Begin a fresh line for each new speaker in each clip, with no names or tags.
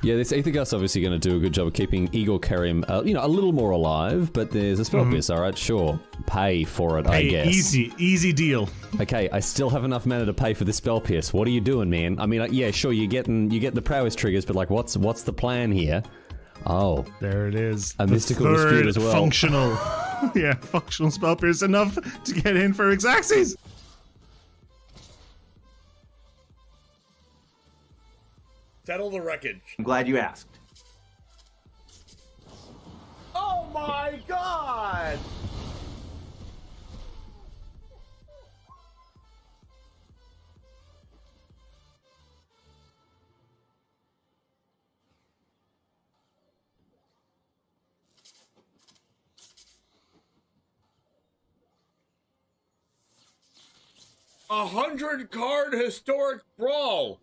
Yeah, this Aethergust's obviously going to do a good job of keeping Igor Kerim, a little more alive, but there's a spell pierce, all right, sure. Pay for it, I guess.
Easy deal.
Okay, I still have enough mana to pay for this spell pierce. What are you doing, man? I mean, yeah, sure, you get the prowess triggers, but like, what's the plan here? Oh.
There it is.
A mystical dispute as well.
Functional. Yeah, functional spell pierce enough to get in for Xaxes.
Settle the wreckage.
I'm glad you asked.
Oh my god! A 100-card historic brawl.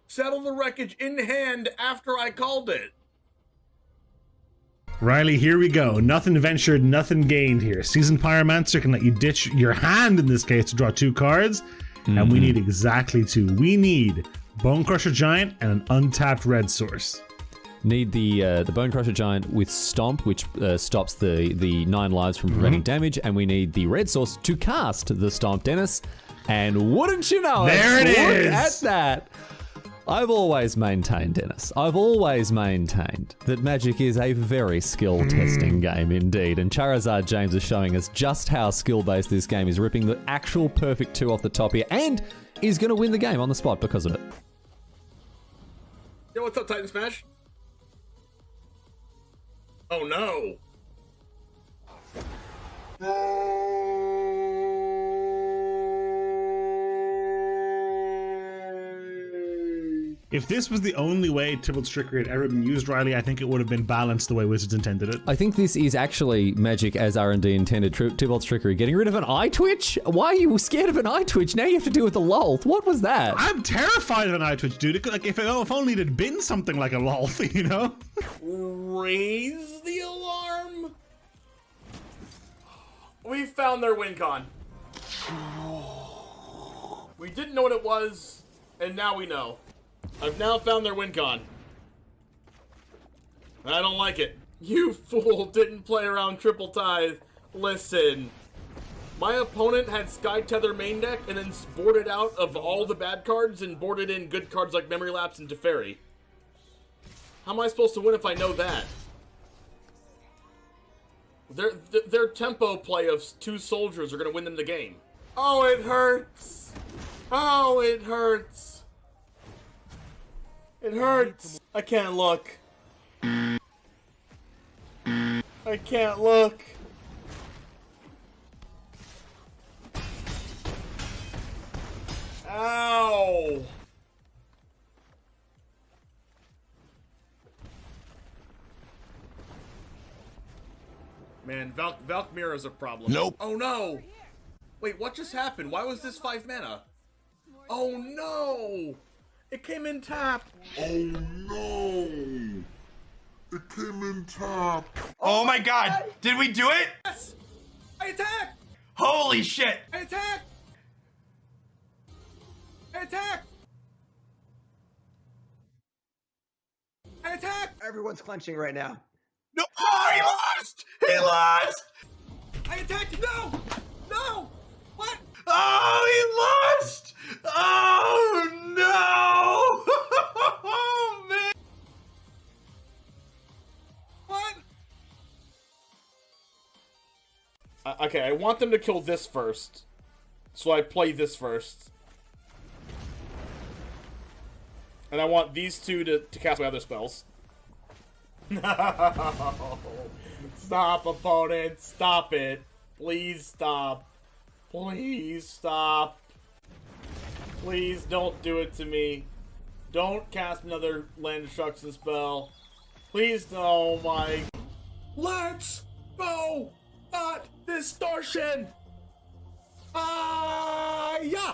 Settle the wreckage in hand after I called it.
Riley, here we go. Nothing ventured, nothing gained here. Seasoned Pyromancer can let you ditch your hand in this case to draw 2 cards. And we need exactly 2. We need Bone Crusher Giant and an untapped red source.
Need the Bone Crusher Giant with Stomp, which stops the 9 lives from preventing damage, and we need the red source to cast the Stomp, Dennis. And wouldn't you know
there it is!
Look at that! I've always maintained, Dennis, I've always maintained that Magic is a very skill-testing game indeed, and Charizard James is showing us just how skill-based this game is, ripping the actual perfect 2 off the top here, and is going to win the game on the spot because of it.
Yo, what's up, Titan Smash? Oh no!
If this was the only way Tybalt's Trickery had ever been used, Riley, I think it would have been balanced the way Wizards intended it.
I think this is actually Magic as R&D intended. Tybalt's Trickery. Getting rid of an eye twitch? Why are you scared of an eye twitch? Now you have to deal with a lolth. What was that?
I'm terrified of an eye twitch, dude. Like, if only it had been something like a lolth, you know?
Raise the alarm. We found their win con. We didn't know what it was, and now we know. I've now found their win con. I don't like it. You fool didn't play around Triple Tithe. Listen. My opponent had Sky Tether main deck and then boarded out of all the bad cards and boarded in good cards like Memory Lapse and Teferi. How am I supposed to win if I know that? Their tempo play of 2 soldiers are going to win them the game. Oh, it hurts. Oh, it hurts. It hurts. I can't look. I can't look. Ow. Man, Valkmir is a problem.
Nope.
Oh no. Wait, what just happened? Why was this 5 mana? Oh no. It came in tap.
Oh no! It came in tap.
Oh my god! Did we do it?
Yes! I attack!
Holy shit!
I attack! I attack! I attack!
Everyone's clenching right now.
No! Oh, he lost! He lost!
I attacked! No! No! What?
Oh, he lost! Oh no! Oh man!
What? Okay, I want them to kill this first. So I play this first. And I want these 2 to cast my other spells. No! Stop, opponent! Stop it! Please stop. Please stop. Please don't do it to me. Don't cast another land destruction spell. Please, oh my. Let's go! Not distortion! Yeah!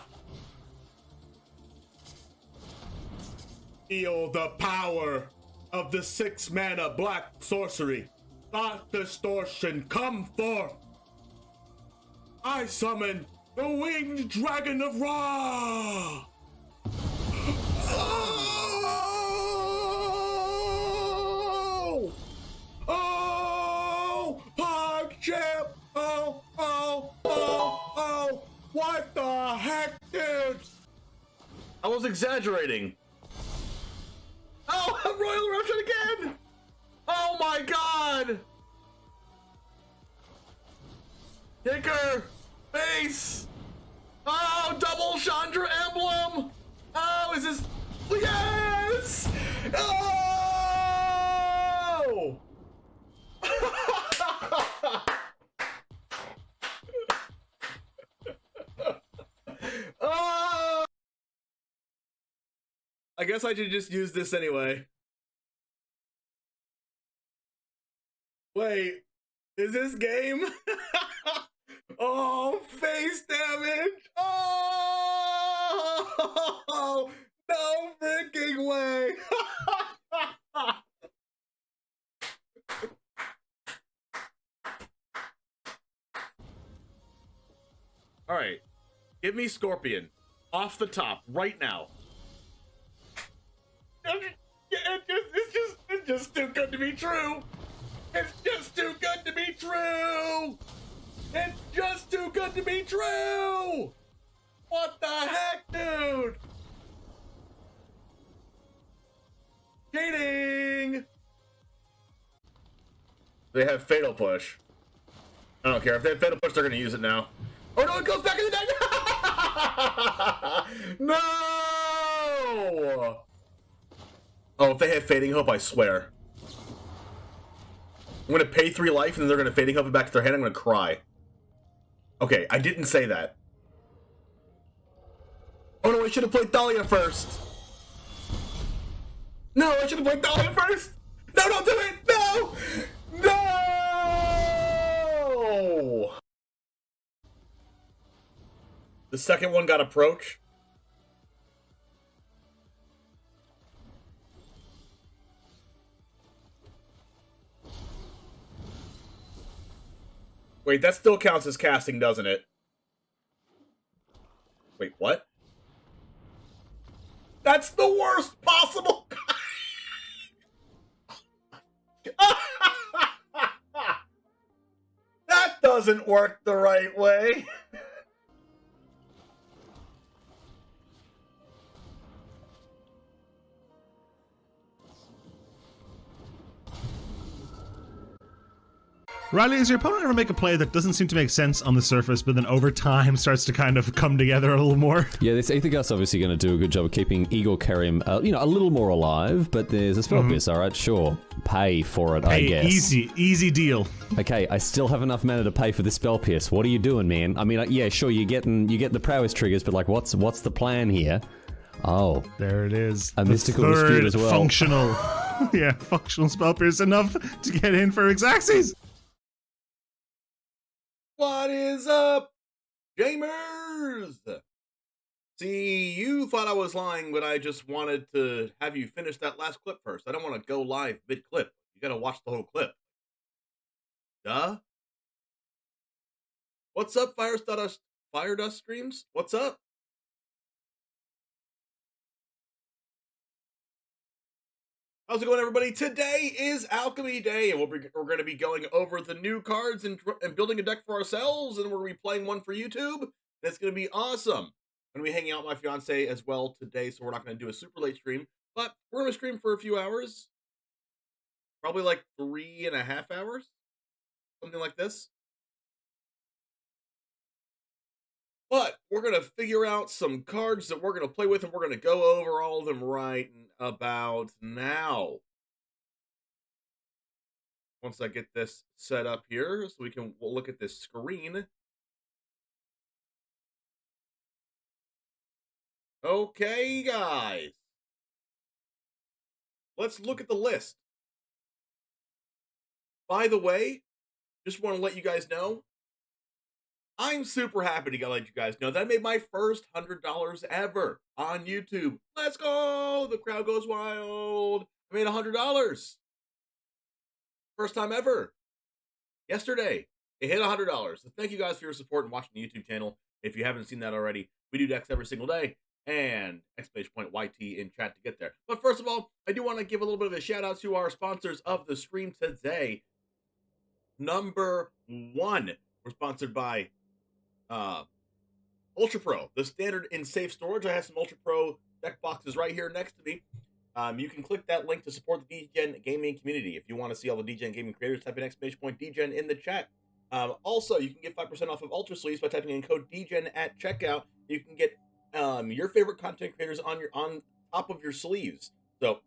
Feel the power of the 6 mana black sorcery. Not distortion, come forth! I summon the winged dragon of Ra! was exaggerating. Oh, Royal Eruption again! Oh my god! Kicker! Base! Oh, double Chandra emblem! Oh, is this... Yes! Oh! Oh! I guess I should just use this anyway. Wait, is this game? Oh, face damage! Oh! No freaking way! Alright, give me Scorpion. Off the top, right now. It's just too good to be true! It's just too good to be true! It's just too good to be true! What the heck, dude? Cheating! They have Fatal Push. I don't care. If they have Fatal Push, they're gonna use it now. Oh no, it goes back in the deck! No! Oh, if they have Fading Hope, I swear. I'm gonna pay 3 life and then they're gonna Fading Hope it back to their hand. I'm gonna cry. Okay, I didn't say that. Oh no, I should have played Dahlia first. No, I should have played Dahlia first. No, don't do it. No, no. The second one got Approach. Wait, that still counts as casting, doesn't it? Wait, what? That's the worst possible. That doesn't work the right way.
Riley, does your opponent ever make a play that doesn't seem to make sense on the surface, but then over time starts to kind of come together a little more?
Yeah, this Aether Gust obviously going to do a good job of keeping Igor Kerim, a little more alive, but there's a spell piece, alright, sure. Pay for it, I guess.
Easy deal.
Okay, I still have enough mana to pay for the spell pierce. What are you doing, man? I mean, yeah, sure, you get the prowess triggers, but like, what's the plan here? Oh.
There it is.
A mystical dispute as well.
Functional. Yeah, functional spell pierce enough to get in for Xaxes.
What is up, gamers? See, you thought I was lying, but I just wanted to have you finish that last clip first. I don't want to go live mid-clip. You gotta watch the whole clip. Duh. What's up, Firedust Streams? What's up? How's it going, everybody? Today is Alchemy Day, and we're going to be going over the new cards and building a deck for ourselves, and we're going to be playing one for YouTube. It's going to be awesome. I'm going to be hanging out with my fiance as well today, so we're not going to do a super late stream, but we're going to stream for a few hours. Probably like 3.5 hours, something like this. But we're going to figure out some cards that we're going to play with, and we're going to go over all of them right about now. Once I get this set up here, so we'll look at this screen. Okay, guys. Let's look at the list. By the way, just want to let you guys know, I'm super happy to let you guys know that I made my first $100 ever on YouTube. Let's go! The crowd goes wild. I made $100. First time ever. Yesterday, it hit $100. So thank you guys for your support and watching the YouTube channel. If you haven't seen that already, we do decks every single day. And !YT in chat to get there. But first of all, I do want to give a little bit of a shout out to our sponsors of the stream today. Number 1, we're sponsored by Ultra Pro, the standard in safe storage. I have some Ultra Pro deck box is right here next to me. You can click that link to support the DGen gaming community. If you want to see all the DGen gaming creators, type in !DGen in the chat. Also, you can get 5% off of Ultra Sleeves by typing in code DGen at checkout. You can get your favorite content creators on top of your sleeves. So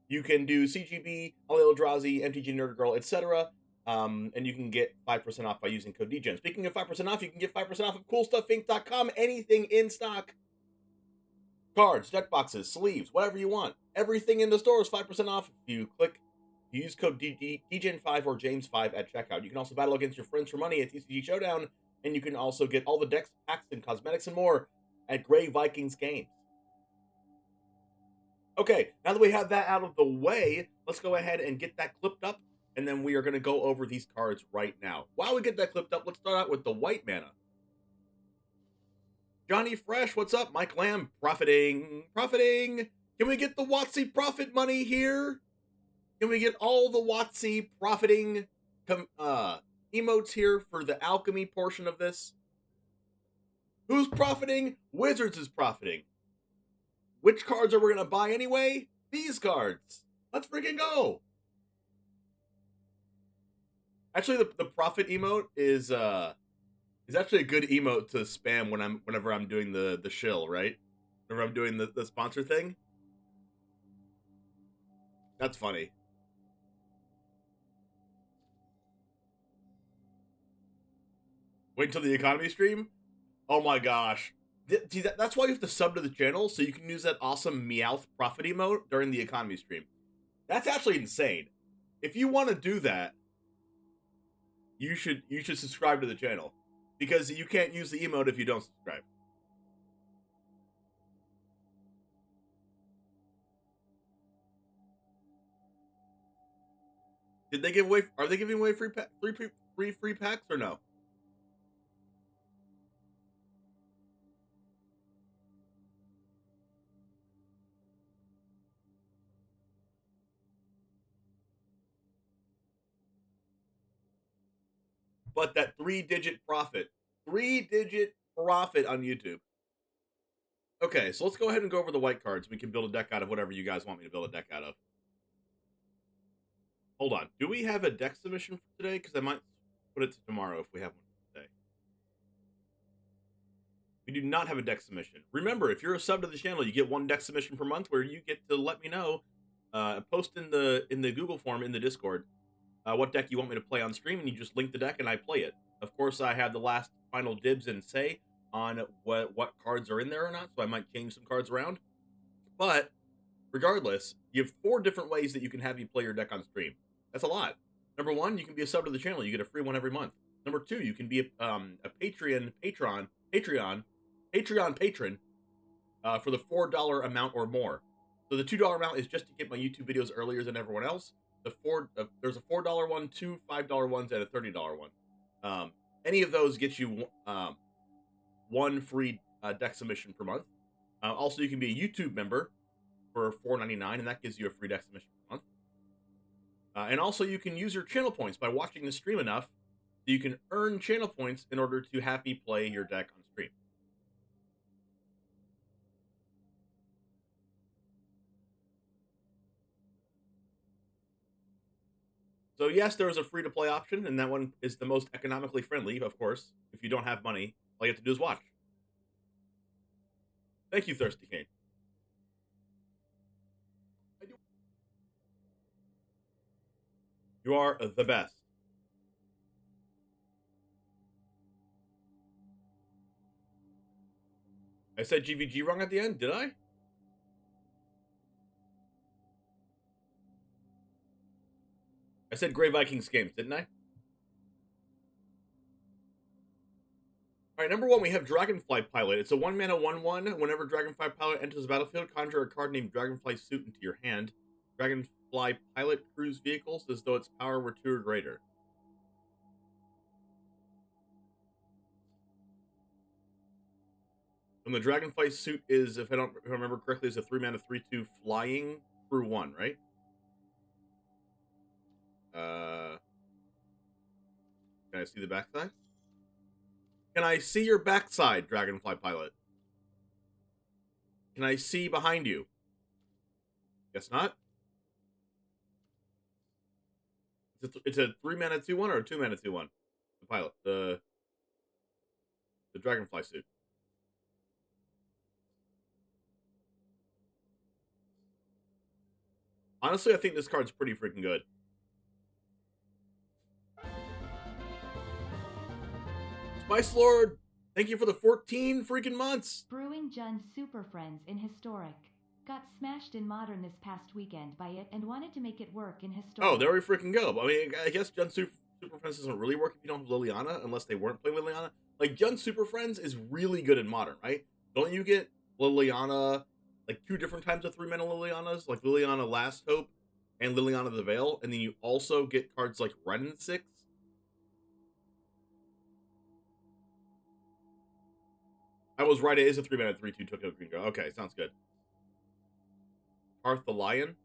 you can do CGB, Eldrazi, MTG Nerd Girl, etc. And you can get 5% off by using code DGen. Speaking of 5% off, you can get 5% off of CoolStuffInc.com. Anything in stock. Cards, deck boxes, sleeves, whatever you want. Everything in the store is 5% off if you use code DGen5 or James5 at checkout. You can also battle against your friends for money at TCG Showdown, and you can also get all the decks, packs, and cosmetics and more at Grey Vikings Games. Okay, now that we have that out of the way, let's go ahead and get that clipped up, and then we are going to go over these cards right now. While we get that clipped up, let's start out with the white mana. Johnny Fresh, what's up? Mike Lamb, profiting. Can we get the WotC profit money here? Can we get all the WotC profiting emotes here for the alchemy portion of this? Who's profiting? Wizards is profiting. Which cards are we going to buy anyway? These cards. Let's freaking go. Actually, the profit emote is actually a good emote to spam whenever I'm doing the shill, right? Whenever I'm doing the sponsor thing. That's funny. Wait until the economy stream? Oh my gosh. See, that's why you have to sub to the channel, so you can use that awesome Meowth profit emote during the economy stream. That's actually insane. If you want to do that, you should subscribe to the channel. Because you can't use the emote if you don't subscribe. Did they give away? Are they giving away free packs or no? But that 3-digit profit. 3-digit profit on YouTube. Okay, so let's go ahead and go over the white cards. We can build a deck out of whatever you guys want me to build a deck out of. Hold on. Do we have a deck submission for today? Because I might put it to tomorrow if we have one today. We do not have a deck submission. Remember, if you're a sub to the channel, you get one deck submission per month where you get to let me know, post in the Google form in the Discord, what deck you want me to play on stream, and you just link the deck and I play it. Of course, I have the last final dibs and say on what cards are in there or not, so I might change some cards around. But regardless, you have 4 different ways that you can have me play your deck on stream. That's a lot. Number 1, you can be a sub to the channel. You get a free one every month. Number 2, you can be a Patreon patron for the $4 amount or more. So the $2 amount is just to get my YouTube videos earlier than everyone else. There's a $4 one, 2 $5 ones, and a $30 one. Any of those gets you one free deck submission per month. Also, you can be a YouTube member for $4.99, and that gives you a free deck submission per month. And also, you can use your channel points by watching the stream enough so you can earn channel points in order to have me play your deck on stream. So yes, there is a free-to-play option, and that one is the most economically friendly, of course. If you don't have money, all you have to do is watch. Thank you, Thirsty Kane. You are the best. I said GVG wrong at the end, did I? I said Grey Vikings Games, didn't I? Alright, number 1, we have Dragonfly Pilot. It's a 1-mana 1/1. Whenever Dragonfly Pilot enters the battlefield, conjure a card named Dragonfly Suit into your hand. Dragonfly Pilot cruise vehicles as though its power were 2 or greater. And the Dragonfly Suit is, if I remember correctly, is a 3-mana 3/2 flying through 1, right? Can I see the backside? Can I see your backside, Dragonfly Pilot? Can I see behind you? Guess not. It's a 3-mana 2/1 or a 2-mana 2/1? The pilot. The Dragonfly suit. Honestly, I think this card's pretty freaking good. Spice Lord, thank you for the 14 freaking months.
Brewing Jund Super Friends in Historic. Got smashed in Modern this past weekend by it and wanted to make it work in Historic.
Oh, there we freaking go. I mean, I guess Jund Super Friends doesn't really work if you don't have Liliana, unless they weren't playing Liliana. Like, Jund Super Friends is really good in Modern, right? Don't you get Liliana, like 2 different times of 3-mana Lilianas, like Liliana Last Hope and Liliana the Veil, and then you also get cards like Renin 6? I was right, it is a 3-mana 3/2 token of green draw. Okay, sounds good. Hearth the Lion.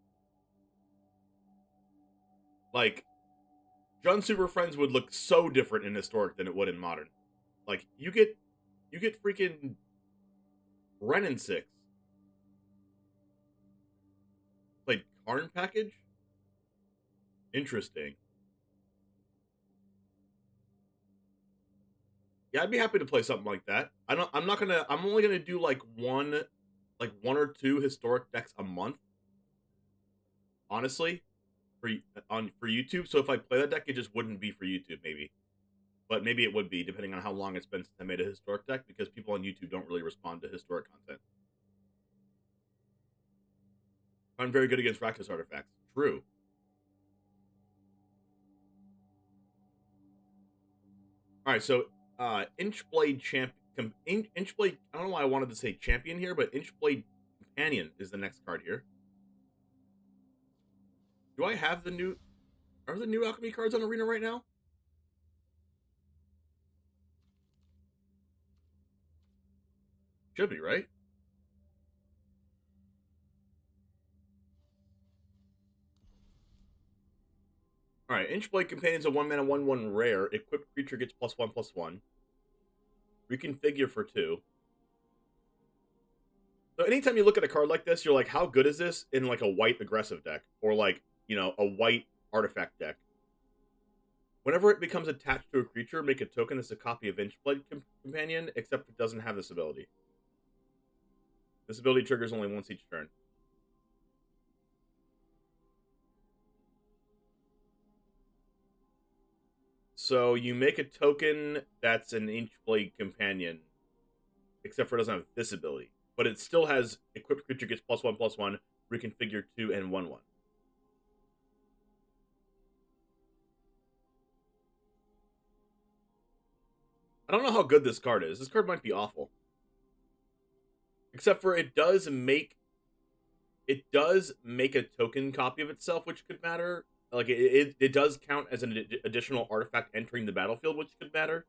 Like, Jund Super Friends would look so different in Historic than it would in Modern. Like, you get freaking Renin 6. Like, Karn package? Interesting. Yeah, I'd be happy to play something like that. I'm only gonna do like one or 2 Historic decks a month. Honestly, for YouTube. So if I play that deck, it just wouldn't be for YouTube, maybe. But maybe it would be, depending on how long it's been since I made a Historic deck, because people on YouTube don't really respond to Historic content. I'm very good against Rakdos artifacts. True. Alright, so Inchblade Inchblade, I don't know why I wanted to say champion here, but Inchblade Companion is the next card here. Do I have the new... Are the new Alchemy cards on Arena right now? Should be, right? Alright, Inchblade Companion's a 1-mana 1/1 rare. Equipped creature gets +1/+1. Reconfigure for 2. So anytime you look at a card like this, you're like, how good is this in like a white aggressive deck? Or like, you know, a white artifact deck. Whenever it becomes attached to a creature, make a token that's a copy of Inchblade Companion, except it doesn't have this ability. This ability triggers only once each turn. So you make a token that's an Inchblade Companion, except for it doesn't have this ability. But it still has equipped creature gets +1/+1, reconfigure 2, and 1/1. I don't know how good this card is. This card might be awful. Except for it does make a token copy of itself, which could matter. Like, it does count as an additional artifact entering the battlefield, which could matter.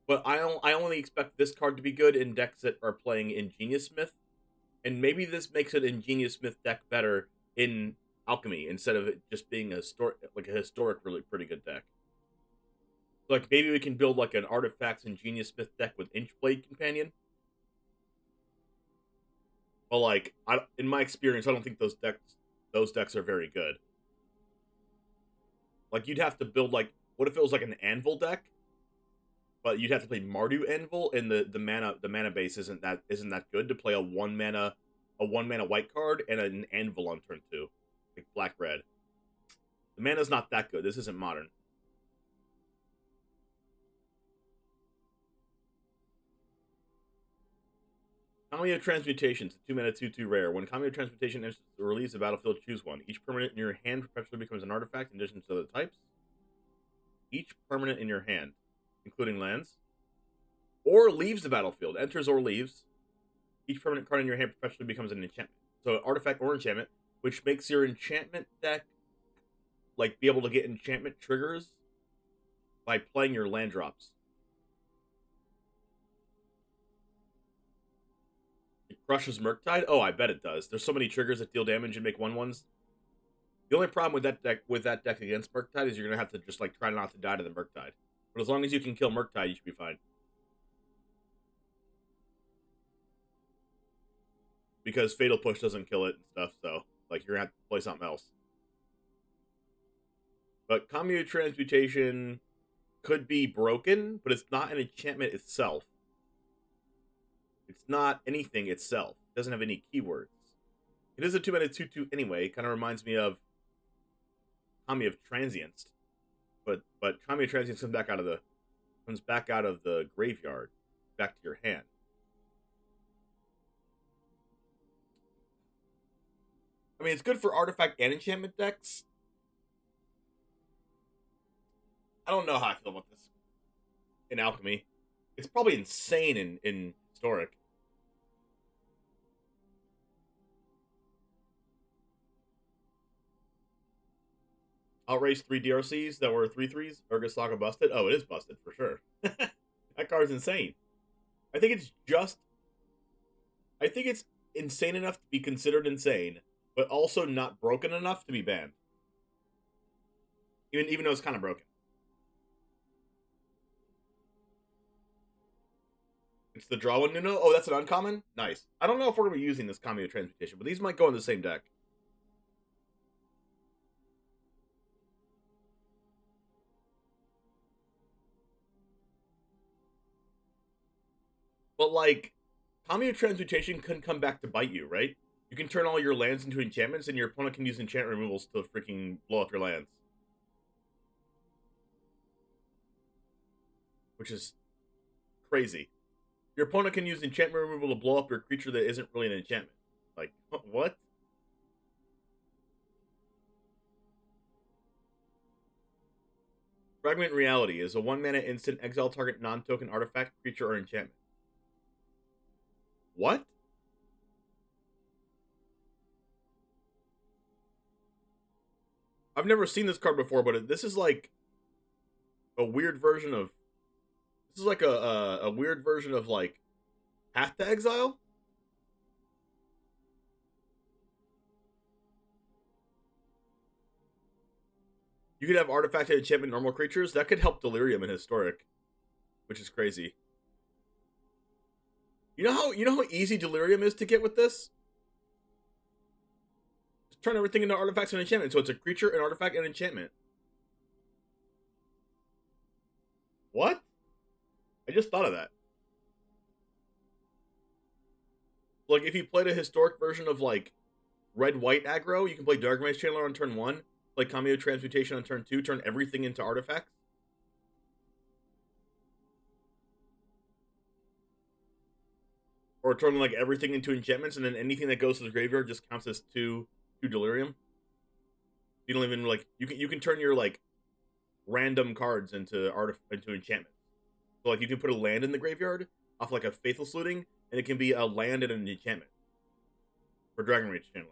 But I only expect this card to be good in decks that are playing Ingenious Smith. And maybe this makes an Ingenious Smith deck better in Alchemy, instead of it just being a historic really pretty good deck. Like, maybe we can build like an Artifacts Ingenious Smith deck with Inchblade Companion. But like, in my experience, I don't think those decks are very good. Like, you'd have to build like, what if it was like an Anvil deck? But you'd have to play Mardu Anvil, and the mana base isn't that good to play a 1-mana white card and an Anvil on turn 2, like black red. The mana's not that good. This isn't Modern. Economy of Transmutations, 2-mana 2/2 rare. When Economy of Transmutation enters the release of the battlefield, choose one. Each permanent in your hand perpetually becomes an artifact in addition to the types. Each permanent in your hand, including lands, or leaves the battlefield, enters or leaves. Each permanent card in your hand perpetually becomes an enchantment. So, artifact or enchantment, which makes your enchantment deck like be able to get enchantment triggers by playing your land drops. It crushes Murktide? Oh, I bet it does. There's so many triggers that deal damage and make 1/1s. The only problem with that deck against Murktide is you're gonna have to just like try not to die to the Murktide. But as long as you can kill Murktide, you should be fine. because Fatal Push doesn't kill it and stuff, so like you're gonna have to play something else. But Commune Transmutation could be broken, but it's not an enchantment itself. It's not anything itself. It doesn't have any keywords. It is a 2-mana 2/2 anyway. It kind of reminds me of Kami of Transience, but Kami of Transience comes back out of the graveyard, back to your hand. I mean, it's good for artifact and enchantment decks. I don't know how I feel about this in Alchemy. It's probably insane in Historic. Outrace 3 DRCs that were 3/3s. Urga Saga busted. Oh, it is busted for sure. That card's insane. I think it's insane enough to be considered insane, but also not broken enough to be banned. Even though it's kind of broken. It's the draw one Nuno. Oh, that's an uncommon? Nice. I don't know if we're going to be using this Commune Transmutation, but these might go in the same deck. But, like, Commune Transmutation can come back to bite you, right? You can turn all your lands into enchantments, and your opponent can use enchant removals to freaking blow up your lands. Which is crazy. Your opponent can use enchantment removal to blow up your creature that isn't really an enchantment. Like, what? Fragment Reality is a 1-mana instant, exile target non-token artifact, creature, or enchantment. What? I've never seen this card before, but this is like a weird version of... This is like a weird version of, like, Path to Exile? You could have artifact and enchantment normal creatures. That could help Delirium in Historic, which is crazy. You know how easy Delirium is to get with this? Just turn everything into artifacts and enchantment. So it's a creature, an artifact, and enchantment. What? I just thought of that. Like, if you played a Historic version of, like, red-white aggro, you can play Darkmage Channeler on turn 1, play Commune Transmutation on turn 2, turn everything into artifacts. Or turn, like, everything into enchantments, and then anything that goes to the graveyard just counts as 2 Delirium. You don't even, like, you can turn your, like, random cards into enchantments. So, like, you can put a land in the graveyard off, like, a Faithful Looting, and it can be a land and an enchantment for Dragonfly Pilot.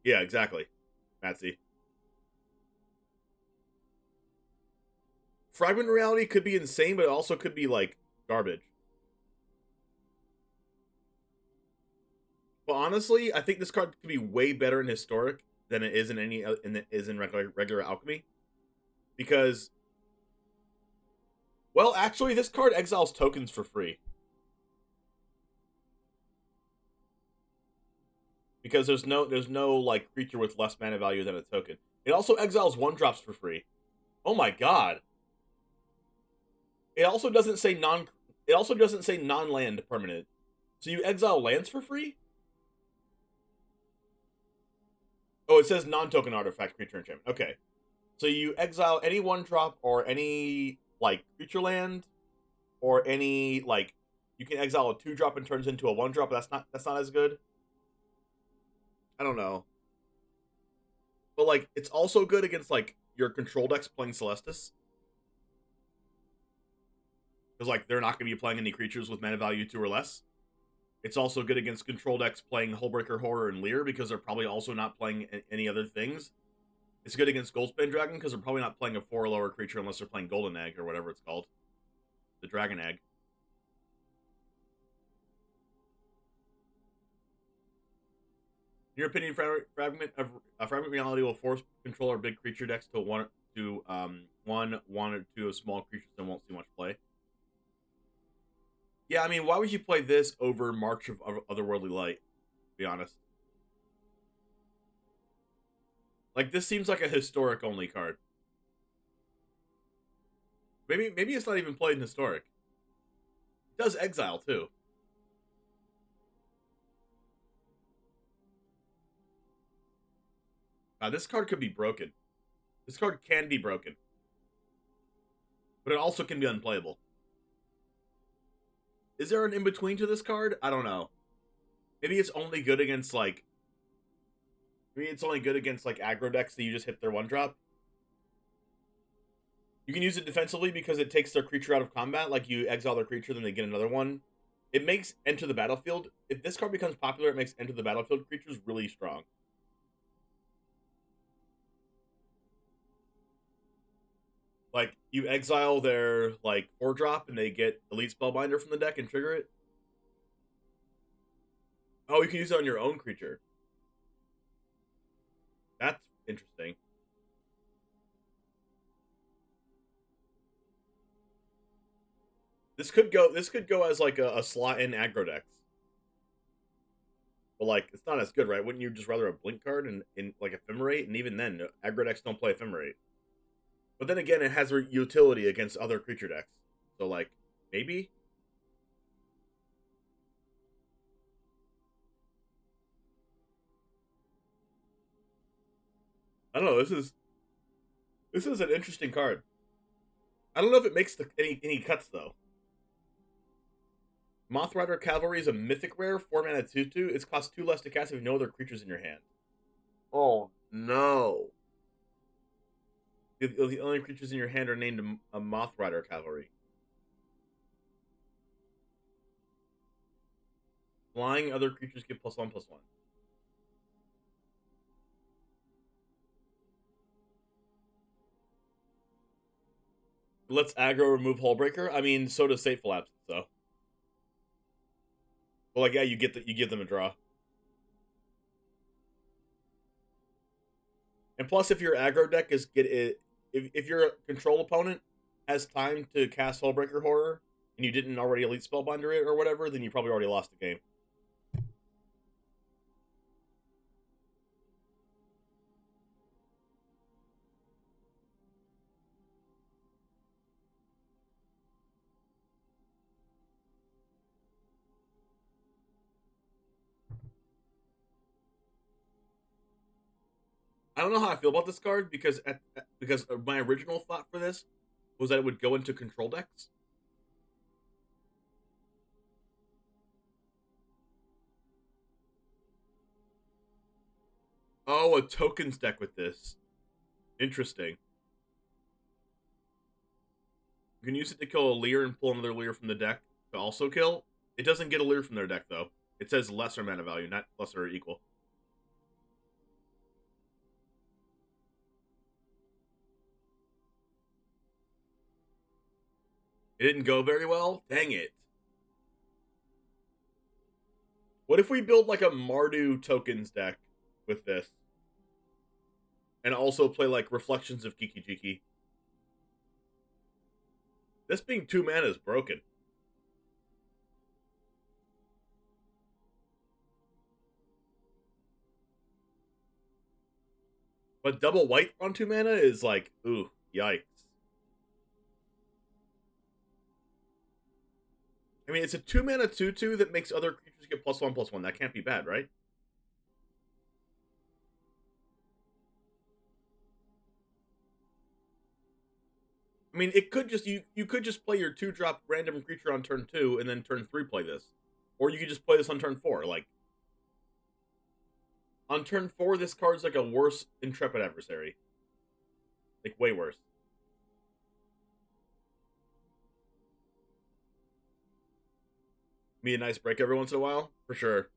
Yeah, exactly, Matsy. Fragment Reality could be insane, but it also could be, like, garbage. But honestly, I think this card could be way better in Historic than it is in regular Alchemy. Because, well, actually, this card exiles tokens for free. Because there's no like creature with less mana value than a token. It also exiles 1-drops for free. Oh my god. It also doesn't say non-land permanent. So you exile lands for free? Oh, it says non-token artifact creature enchantment. Okay. So you exile any 1-drop or any, like, creature land, or any, like, you can exile a 2-drop and turns into a 1-drop, but that's not as good. I don't know. But, like, it's also good against, like, your control decks playing Celestis. Because, like, they're not going to be playing any creatures with mana value 2 or less. It's also good against control decks playing Hullbreaker, Horror, and Leer, because they're probably also not playing any other things. It's good against Goldspan Dragon, because they're probably not playing a 4 or lower creature unless they're playing Golden Egg, or whatever it's called. The Dragon Egg. In your opinion, Fragment Reality will force controller big creature decks to one or two of small creatures that won't see much play. Yeah, I mean, why would you play this over March of Otherworldly Light? To be honest. Like, this seems like a historic only card. Maybe it's not even played in historic. It does exile too. This card could be broken. This card can be broken. But it also can be unplayable. Is there an in-between to this card? I don't know. Maybe it's only good against, like... Maybe it's only good against, like, aggro decks that you just hit their one-drop. You can use it defensively because it takes their creature out of combat. Like, you exile their creature, then they get another one. It makes Enter the Battlefield... If this card becomes popular, it makes Enter the Battlefield creatures really strong. Like, you exile their, like, 4-drop, and they get Elite Spellbinder from the deck and trigger it. Oh, you can use it on your own creature. That's interesting. This could go as, like, a slot in aggro decks. But, like, it's not as good, right? Wouldn't you just rather a blink card in like, Ephemerate? And even then, aggro decks don't play Ephemerate. But then again, it has utility against other creature decks. So, like, maybe? I don't know. This is an interesting card. I don't know if it makes any cuts, though. Mothrider Cavalry is a mythic rare, 4-mana 2/2. It's cost 2 less to cast if you have no other creatures in your hand. Oh, no. The only creatures in your hand are named a Mothrider Cavalry. Flying other creatures get +1/+1. Let's aggro remove Hullbreaker. I mean, so does Fateful Absence, though. Well, like, yeah, you give them a draw. And plus, if your aggro deck if your control opponent has time to cast Hullbreaker Horror and you didn't already Elite Spellbinder it or whatever, then you probably already lost the game. I don't know how I feel about this card because my original thought for this was that it would go into control decks. Oh, a tokens deck with this. Interesting. You can use it to kill a Leer and pull another Leer from the deck to also kill. It doesn't get a Leer from their deck, though. It says lesser mana value, not lesser or equal. It didn't go very well? Dang it. What if we build like a Mardu tokens deck with this? And also play like Reflections of Kiki Jiki. This being 2 mana is broken. But double white on 2 mana is like, ooh, yikes. I mean, it's a 2 mana 2/2 that makes other creatures get +1/+1. That can't be bad, right? I mean, it could just you could just play your 2-drop random creature on turn 2 and then turn 3 play this, or you could just play this on turn 4. Like on turn 4, this card's like a worse Intrepid Adversary, like way worse. Be a nice break every once in a while, for sure.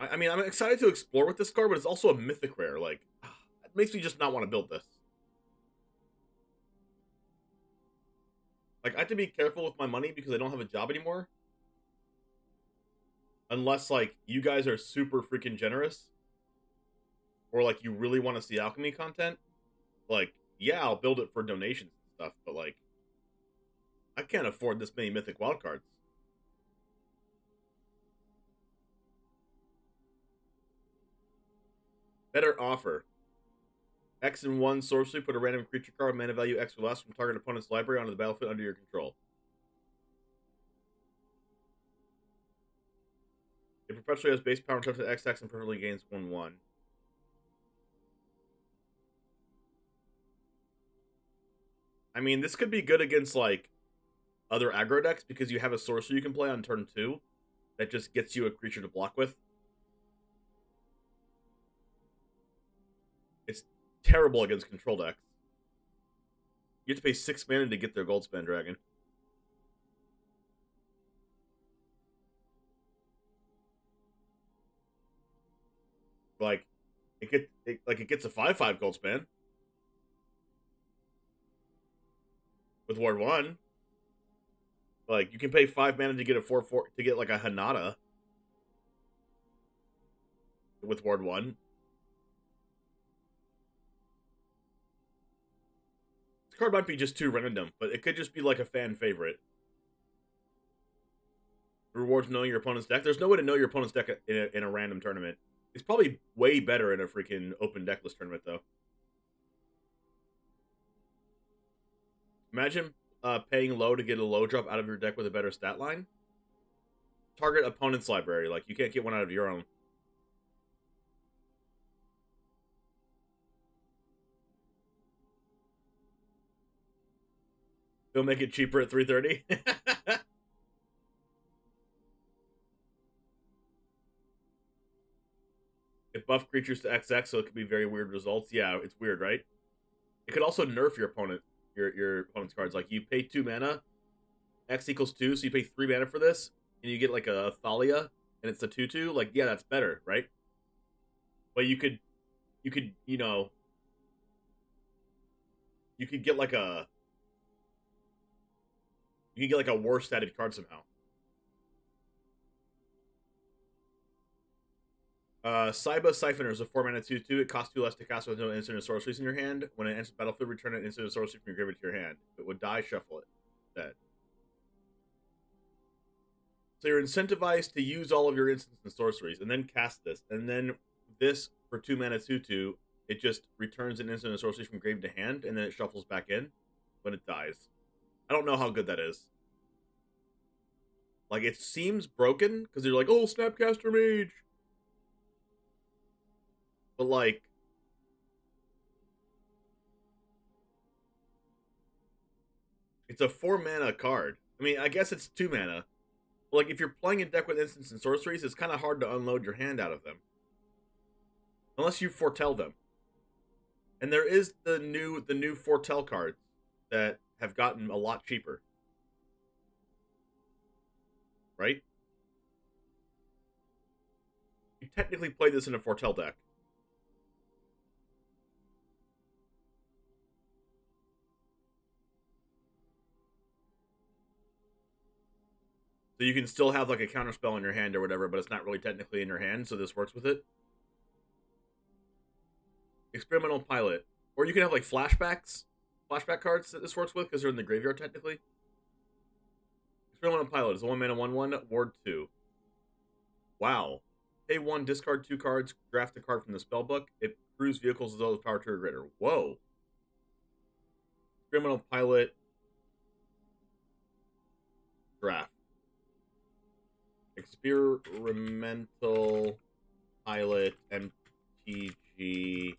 I mean, I'm excited to explore with this card, but it's also a mythic rare. Like, it makes me just not want to build this. Like, I have to be careful with my money because I don't have a job anymore. Unless, like, you guys are super freaking generous. Or, like, you really want to see Alchemy content. Like, yeah, I'll build it for donations and stuff, but, like, I can't afford this many mythic wildcards. Better offer. X and 1 sorcery, put a random creature card, mana value X or less from target opponent's library onto the battlefield under your control. It perpetually has base power and touch to XX and perfectly gains 1/1. I mean, this could be good against, like, other aggro decks because you have a sorcery you can play on turn 2 that just gets you a creature to block with. It's terrible against control decks. You have to pay 6 mana to get their Goldspan Dragon. Like, it gets a 5/5 Goldspan with Ward 1. Like, you can pay 5 mana to get a 4/4 to get like a Hanada with Ward 1. This card might be just too random, but it could just be like a fan favorite. Rewards knowing your opponent's deck. There's no way to know your opponent's deck in a random tournament. It's probably way better in a freaking open decklist tournament, though. Imagine paying low to get a low drop out of your deck with a better stat line. Target opponent's library. Like, you can't get one out of your own. They'll make it cheaper at 330. It buff creatures to XX, so it could be very weird results. Yeah, it's weird, right? It could also nerf your opponent, your opponent's cards. Like, you pay 2 mana, X equals 2, so you pay 3 mana for this, and you get like a Thalia, and it's a 2/2. Like, yeah, that's better, right? But you could, you know, you could get like a worse statted card somehow. Siphoner is a 4-mana 2/2. It costs 2 less to cast with no instant or sorceries in your hand. When it enters the battlefield, return an instant or sorcery from your graveyard to your hand. If it would die, shuffle it. Dead. So you're incentivized to use all of your instants and sorceries, and then cast this. And then this, for 2-mana 2/2, it just returns an instant or sorcery from grave to hand, and then it shuffles back in when it dies. I don't know how good that is. Like, it seems broken, because you're like, oh, Snapcaster Mage! But, like, it's a 4-mana card. I mean, I guess it's 2 mana. But, like, if you're playing a deck with instants and sorceries, it's kind of hard to unload your hand out of them. Unless you foretell them. And there is the new foretell cards that have gotten a lot cheaper. Right? You technically play this in a foretell deck. So you can still have like a counterspell in your hand or whatever, but it's not really technically in your hand, so this works with it. Experimental Pilot. Or you can have like flashback cards that this works with, because they're in the graveyard technically. Experimental Pilot is a 1-mana 1/1, Ward 2. Wow. Pay 1, discard 2 cards, draft a card from the spellbook. It crews vehicles as though it's power 2 or greater. Whoa. Experimental Pilot. Draft. Experimental Pilot MTG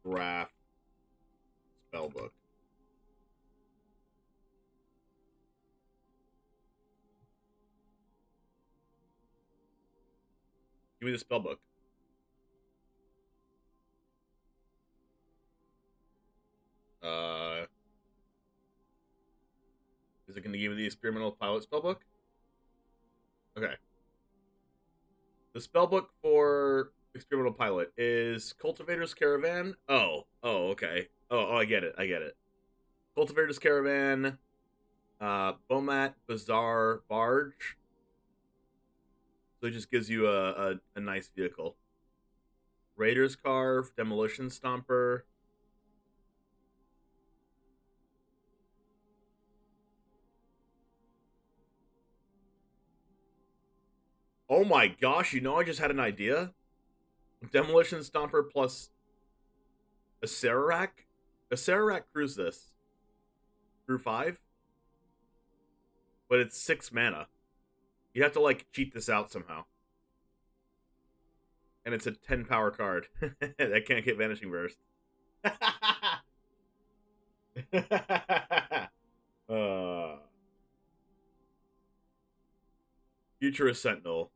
Draft Spellbook. Give me the spellbook. Is it going to give me the Experimental Pilot spellbook? Okay. The spellbook for Experimental Pilot is Cultivator's Caravan. Oh, okay. Oh, I get it. Cultivator's Caravan, Bomat, Bazaar, Barge. So it just gives you a nice vehicle. Raider's Carve, Demolition Stomper. Oh my gosh, you know, I just had an idea. Demolition Stomper plus a Sararak. A Sararak crews this. Crew 5. But it's 6 mana. You have to, like, cheat this out somehow. And it's a 10 power card. That can't get Vanishing Burst. Futurist Sentinel.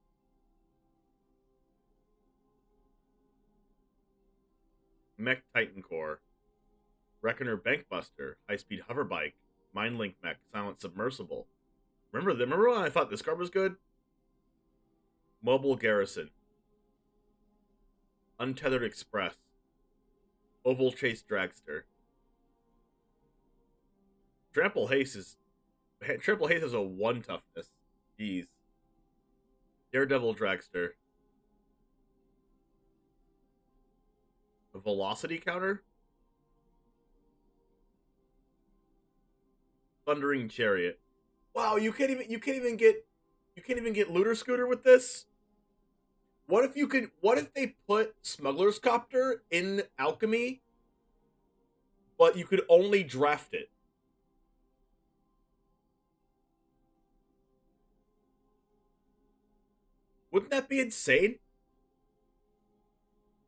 Mech Titan Core. Reckoner Bankbuster. High-Speed Hoverbike. Mindlink Mech. Silent Submersible. Remember when I thought this card was good? Mobile Garrison. Untethered Express. Oval Chase Dragster. Trample Haste is a 1 toughness. Jeez. Daredevil Dragster. A Velocity counter? Thundering Chariot. Wow, you can't even get Looter Scooter with this? What if they put Smuggler's Copter in Alchemy, but you could only draft it? Wouldn't that be insane?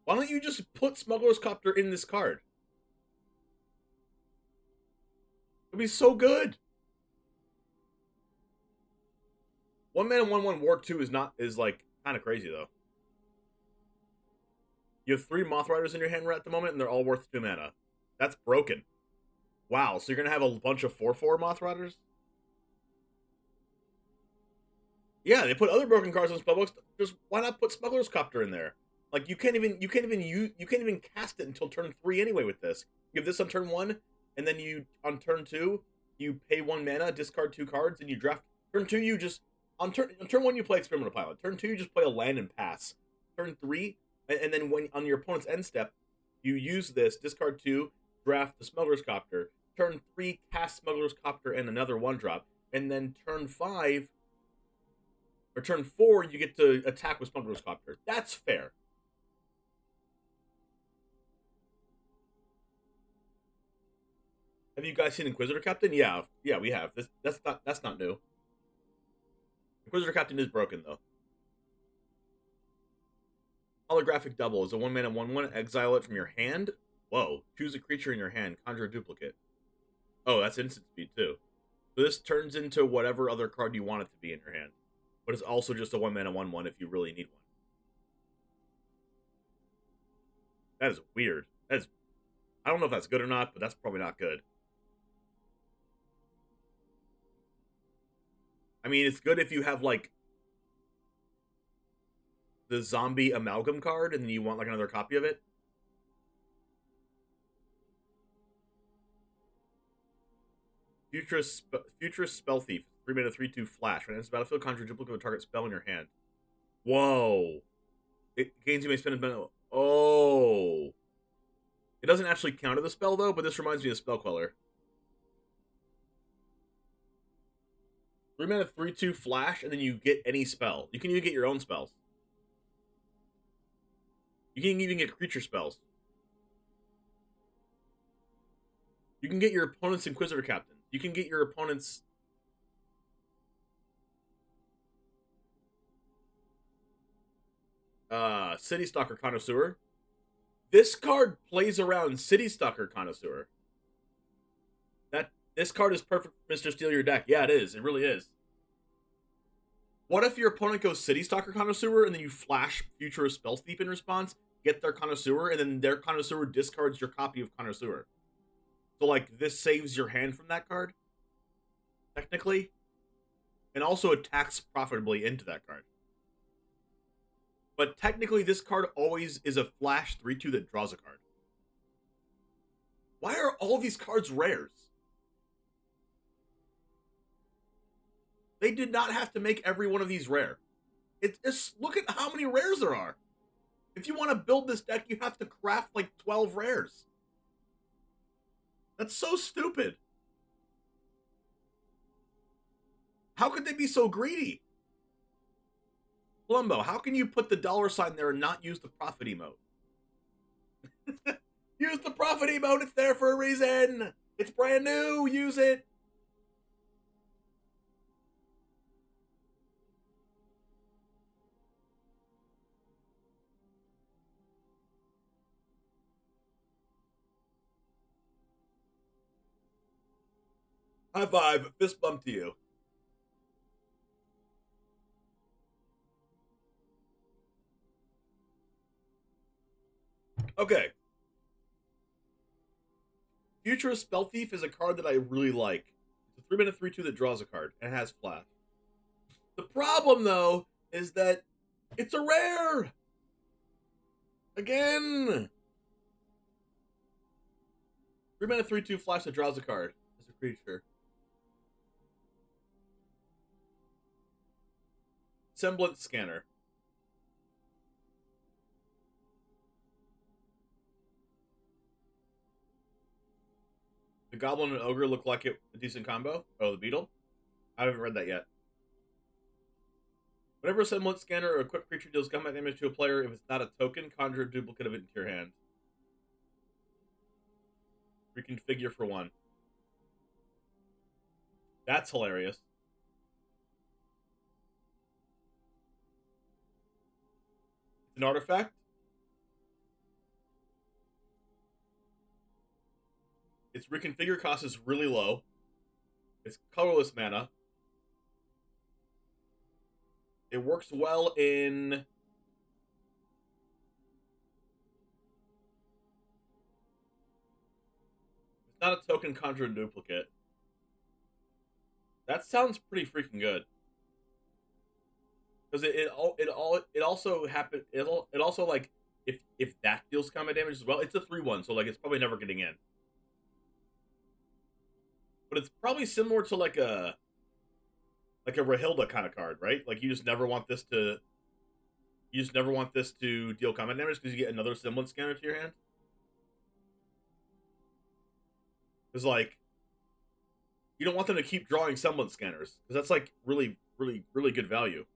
Why don't you just put Smuggler's Copter in this card? It'd be so good. 1 mana 1/1 War 2 is like kind of crazy though. You have 3 Moth Riders in your hand right at the moment, and they're all worth 2 mana. That's broken. Wow, so you're gonna have a bunch of 4/4 Moth Riders? Yeah, they put other broken cards on spellbooks. Just why not put Smuggler's Copter in there? Like you can't even cast it until turn 3 anyway with this. You have this on turn 1, and then you on turn 2 you pay 1 mana, discard 2 cards, and you draft. Turn 2 you just on turn 1 you play Experimental Pilot. Turn 2 you just play a land and pass. Turn 3, and then when on your opponent's end step, you use this, discard 2, draft the Smuggler's Copter. Turn 3, cast Smuggler's Copter and another 1-drop, and then turn 5 or turn 4 you get to attack with Smuggler's Copter. That's fair. Have you guys seen Inquisitor Captain? Yeah, we have. That's not new. Inquisitor Captain is broken though. Holographic Double is a 1 mana 1/1. Exile it from your hand. Whoa! Choose a creature in your hand. Conjure a duplicate. Oh, that's instant speed too. So this turns into whatever other card you want it to be in your hand, but it's also just a 1 mana 1/1 if you really need one. That is weird. I don't know if that's good or not, but that's probably not good. I mean, it's good if you have, like, the zombie amalgam card and you want, like, another copy of it. Futurist Spell Thief. 3 mana 3/2 flash. When it enters the battlefield, conjure a duplicate of a target spell in your hand. Whoa. It gains you may spend a... Oh. It doesn't actually counter the spell, though, but this reminds me of Spell Queller. 3 mana 3/2 flash, and then you get any spell. You can even get your own spells. You can even get creature spells. You can get your opponent's Inquisitor Captain. You can get your opponent's... City Stalker Connoisseur. This card plays around City Stalker Connoisseur. This card is perfect for Mr. Steal Your Deck. Yeah, it is. It really is. What if your opponent goes City Stalker Connoisseur and then you flash Futurist Spell Thief in response, get their Connoisseur, and then their Connoisseur discards your copy of Connoisseur? So, like, this saves your hand from that card, technically, and also attacks profitably into that card. But technically, this card always is a flash 3/2 that draws a card. Why are all these cards rares? They did not have to make every one of these rare. It's look at how many rares there are. If you want to build this deck, you have to craft like 12 rares. That's so stupid. How could they be so greedy? Columbo, how can you put the $ there and not use the profit emote? Use the profit emote, it's there for a reason! It's brand new, use it! High five, fist bump to you. Okay. Futurist Spell Thief is a card that I really like. It's a 3-mana 3/2 that draws a card and has flash. The problem, though, is that it's a rare! Again! 3-mana 3/2 flash that draws a card as a creature. Semblance Scanner. The Goblin and Ogre look like a decent combo. Oh, the Beetle? I haven't read that yet. Whenever a Semblance Scanner or equipped creature deals combat damage to a player, if it's not a token, conjure a duplicate of it into your hand. Reconfigure for 1. That's hilarious. It's an artifact. Its reconfigure cost is really low. It's colorless mana. It works well in... It's not a token, conjure a duplicate. That sounds pretty freaking good. Because it also happen. It also, like, if that deals combat damage as well, it's a 3/1, so like it's probably never getting in. But it's probably similar to like a Rahilda kind of card, right? Like you just never want this to deal combat damage because you get another Semblance Scanner to your hand. Because like you don't want them to keep drawing Semblance Scanners because that's like really, really, really good value.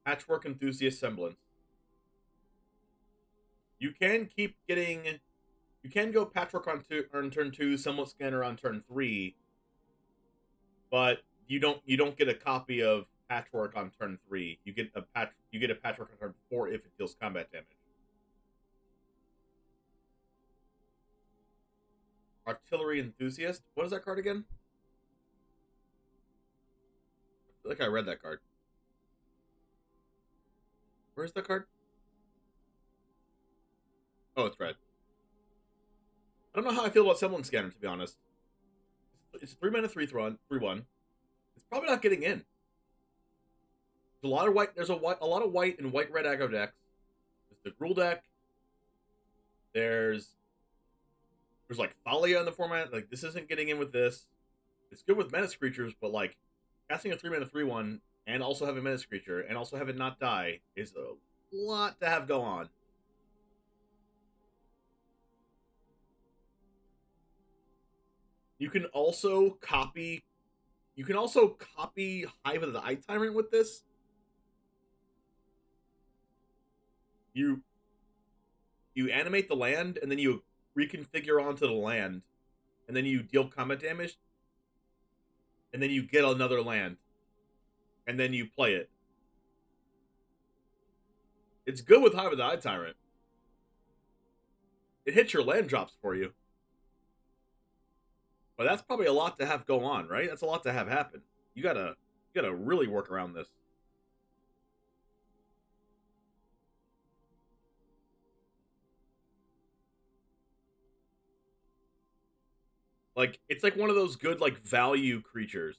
Patchwork Enthusiast Semblance. You can keep getting... You can go Patchwork on turn 2, Semblance Scanner on turn 3, but you don't get a copy of Patchwork on turn 3. You get a Patchwork on turn 4 if it deals combat damage. Artillery Enthusiast. What is that card again? I feel like I read that card. Where's the card? Oh, it's red. I don't know how I feel about Semblance Scanner, to be honest. It's a 3-mana 3/1. It's probably not getting in. There's a lot of white. There's a lot of white and white-red aggro decks. There's the Gruul deck. There's like Thalia in the format. Like this isn't getting in with this. It's good with menace creatures, but like casting a 3-mana 3/1 and also have a menace creature and also have it not die is a lot to have go on. You can also copy Hive of the Eye Tyrant with this. You animate the land and then you reconfigure onto the land and then you deal combat damage and then you get another land and then you play it. It's good with Hive of the Eye Tyrant. It hits your land drops for you. But that's probably a lot to have go on, right? That's a lot to have happen. You gotta really work around this. Like, it's like one of those good, like, value creatures.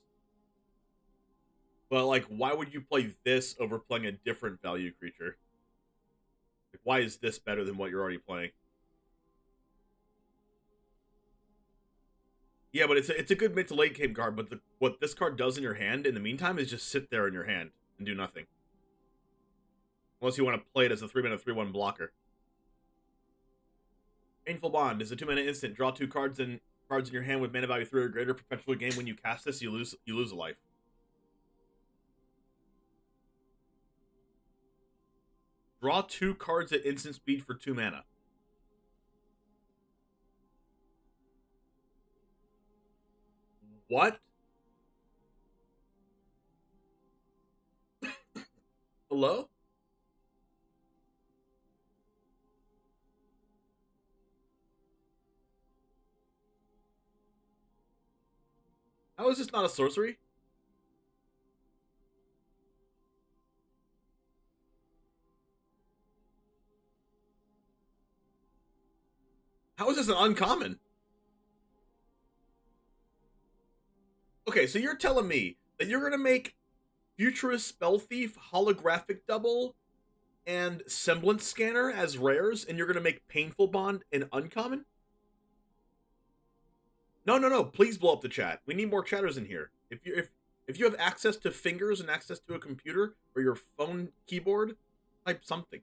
But, like, why would you play this over playing a different value creature? Like, why is this better than what you're already playing? Yeah, but it's a good mid to late game card, but what this card does in your hand in the meantime is just sit there in your hand and do nothing. Unless you want to play it as a 3-mana 3/1 blocker. Painful Bond is a 2-mana instant. Draw 2 cards in your hand with mana value 3 or greater. Perpetual game. When you cast this, you lose a life. Draw 2 cards at instant speed for 2 mana. What? Hello? How is this not a sorcery? How is this an uncommon? Okay, so you're telling me that you're gonna make Futurist Spell Thief, Holographic Double, and Semblance Scanner as rares, and you're gonna make Painful Bond an uncommon? No. Please blow up the chat. We need more chatters in here. If you have access to fingers and access to a computer or your phone keyboard, type something.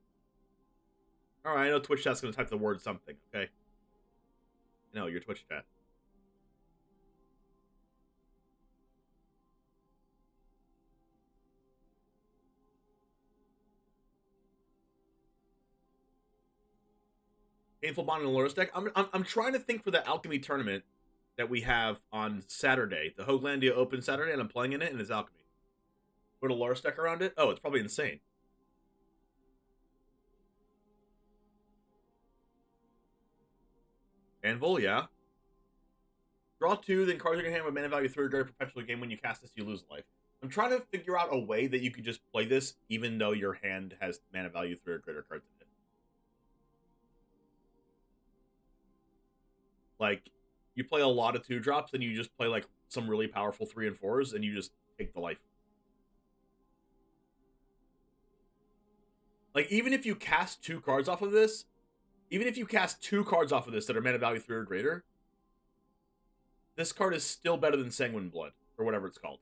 All right, I know Twitch chat's gonna type the word something. Okay. No, your Twitch chat. Painful Bond and Loris deck. I'm trying to think for the Alchemy tournament that we have on Saturday, the Hooglandia Open Saturday, and I'm playing in it, and it's Alchemy. Put a Loris deck around it. Oh, it's probably insane. Anvil, yeah. Draw 2, then cards in your hand with mana value 3 or greater. Perpetual game. When you cast this, you lose life. I'm trying to figure out a way that you could just play this even though your hand has mana value 3 or greater cards in it. Like, you play a lot of 2-drops, and you just play, like, some really powerful 3 and 4s, and you just take the life. Like, even if you cast 2 cards off of this, that are mana value 3 or greater, this card is still better than Sanguine Blood, or whatever it's called.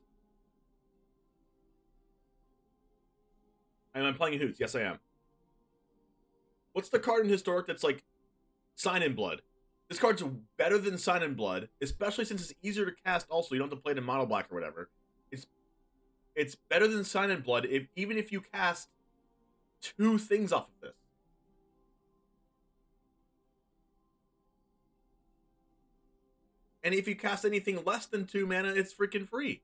And I'm playing in Hoots. Yes, I am. What's the card in Historic that's, like, Sign in Blood? This card's better than Sign in Blood, especially since it's easier to cast also. You don't have to play it in mono black or whatever. It's better than Sign in Blood even if you cast 2 things off of this. And if you cast anything less than 2 mana, it's freaking free.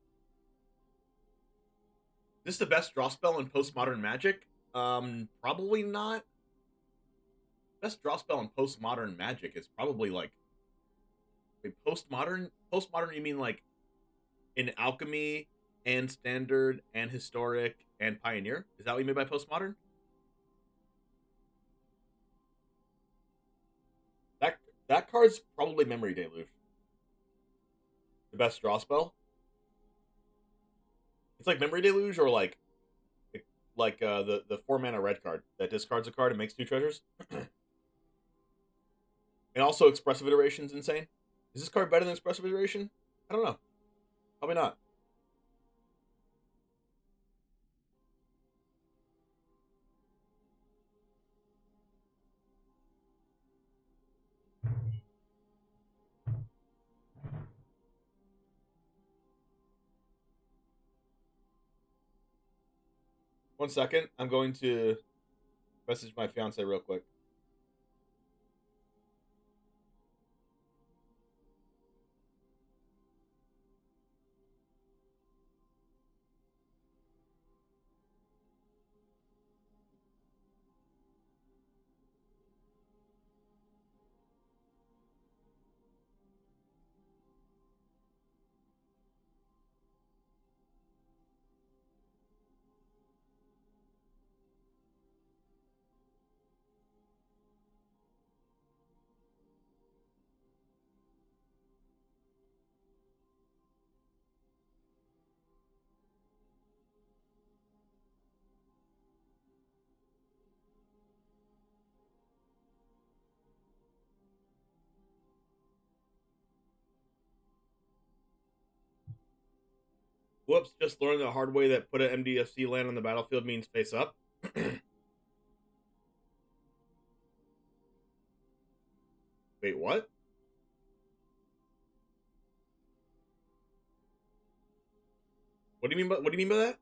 Is this the best draw spell in Postmodern Magic? Probably not. Best draw spell in Postmodern Magic is probably like... Wait, Postmodern? Postmodern, you mean like in Alchemy and Standard and Historic and Pioneer? Is that what you mean by Postmodern? That card's probably Memory Deluge. The best draw spell? It's like Memory Deluge or like the 4-mana red card that discards a card and makes 2 treasures. And also Expressive Iteration's insane. Is this card better than Expressive Iteration? I don't know. Probably not. One second. I'm going to message my fiance real quick. Whoops, just learned the hard way that put an MDFC land on the battlefield means face up. Wait, what? What do you mean by that?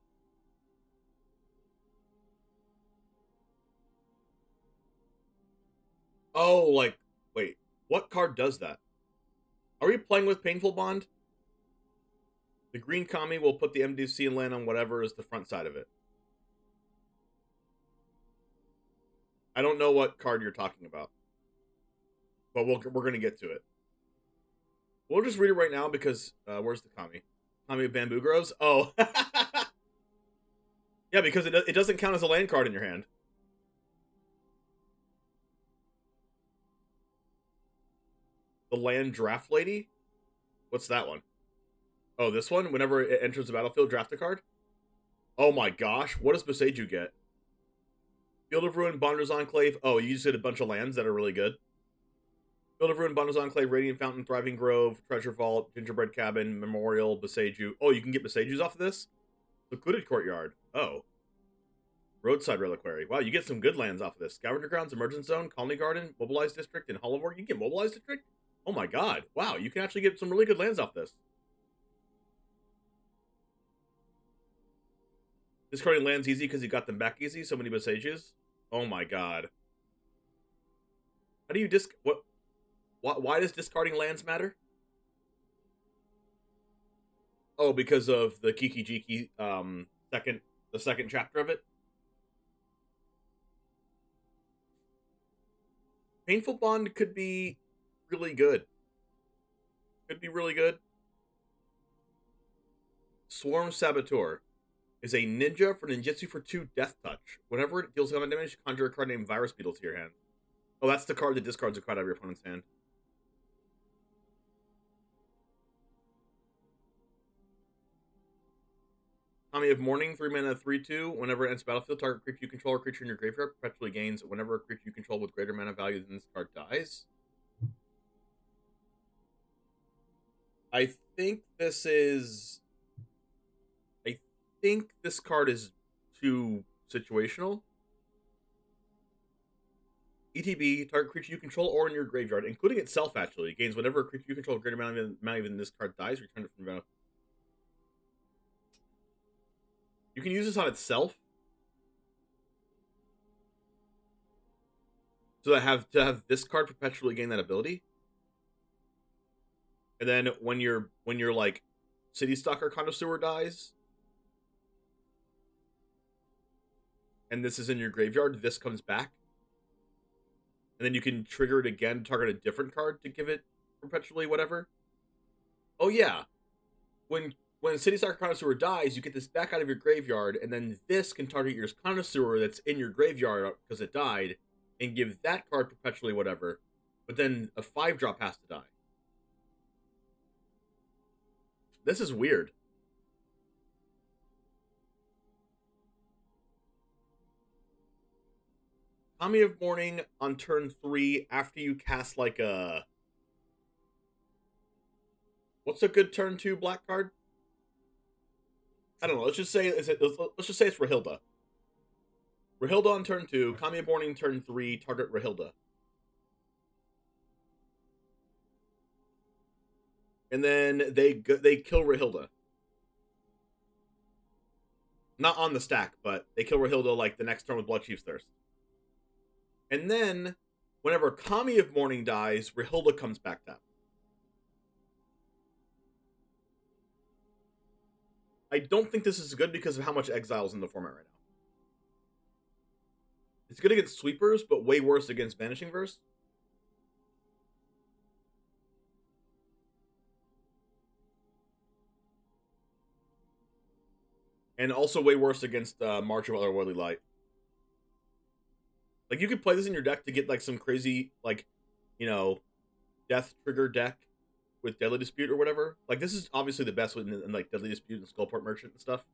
Oh, like, wait, what card does that? Are we playing with Painful Bond? The green Kami will put the MDC and land on whatever is the front side of it. I don't know what card you're talking about, but we're going to get to it. We'll just read it right now because where's the Kami? Kami of Bamboo Grows? Oh. Yeah, because it doesn't count as a land card in your hand. The Land Draft Lady? What's that one? Oh, this one? Whenever it enters the battlefield, draft a card? Oh my gosh, what does Beseiju get? Field of Ruin, Bonder's Enclave. Oh, you just get a bunch of lands that are really good. Field of Ruin, Bonder's Enclave, Radiant Fountain, Thriving Grove, Treasure Vault, Gingerbread Cabin, Memorial, Beseiju. Oh, you can get Beseijus off of this? Secluded Courtyard. Oh. Roadside Reliquary. Wow, you get some good lands off of this. Scavenger Grounds, Emergent Zone, Colony Garden, Mobilized District, and Hollowvore. You can get Mobilized District? Oh my god. Wow, you can actually get some really good lands off this. Discarding lands easy because you got them back easy. So many Beseijus. Oh my god. How do you why does discarding lands matter? Oh, because of the Kiki Jiki the second chapter of it. Painful Bond could be really good. Could be really good. Swarm Saboteur is a ninja for ninjutsu for 2 Death Touch. Whenever it deals combat damage, conjure a card named Virus Beetle to your hand. Oh, that's the card that discards a card out of your opponent's hand. Kami of Mourning, 3 mana, 3/2. Whenever it enters battlefield, target creature you control or creature in your graveyard perpetually gains. Whenever a creature you control with greater mana value than this card dies. I think this card is too situational. ETB, target creature you control or in your graveyard, including itself actually, gains whenever a creature you control with greater mana value than this card dies, return it from the battlefield. You can use this on itself. So to have this card perpetually gain that ability. And then when your like City Stalker Connoisseur dies, and this is in your graveyard, this comes back. And then you can trigger it again, target a different card to give it perpetually whatever. Oh yeah. When City Stalker Connoisseur dies, you get this back out of your graveyard, and then this can target your Connoisseur that's in your graveyard because it died, and give that card perpetually whatever. But then a 5-drop has to die. This is weird. Kami of Mourning on turn 3 after you cast like a... What's a good turn 2 black card? I don't know. Let's just say it's Rahilda. Rahilda on turn 2. Kami of Mourning turn 3. Target Rahilda. And then they kill Rahilda. Not on the stack, but they kill Rahilda like the next turn with Blood Chief's Thirst. And then, whenever Kami of Mourning dies, Rahilda comes back down. I don't think this is good because of how much Exile's in the format right now. It's good against sweepers, but way worse against Vanishing Verse. And also way worse against March of Otherworldly Light. Like, you could play this in your deck to get, like, some crazy, like, you know, death trigger deck with Deadly Dispute or whatever. Like, this is obviously the best in like, Deadly Dispute and Skullport Merchant and stuff.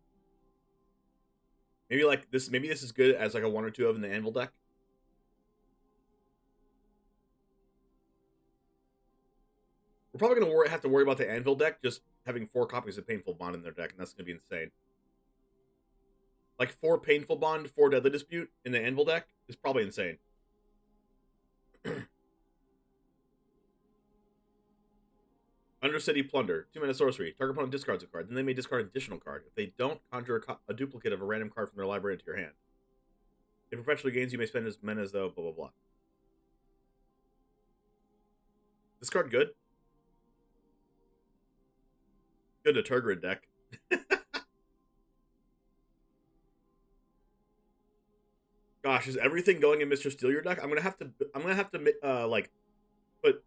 Maybe, like, this is good as, like, a 1 or 2 of in the Anvil deck. We're probably going to have to worry about the Anvil deck just having 4 copies of Painful Bond in their deck, and that's going to be insane. Like, 4 Painful Bond, 4 Deadly Dispute in the Anvil deck is probably insane. Undercity Plunder, 2-mana sorcery. Target opponent discards a card, then they may discard an additional card. If they don't, conjure a duplicate of a random card from their library into your hand. If it perpetually gains, you may spend as mana as though, blah, blah, blah. This card good? Good to Turgid deck. Gosh, is everything going in Mr. Steal Your deck? I'm gonna have to like put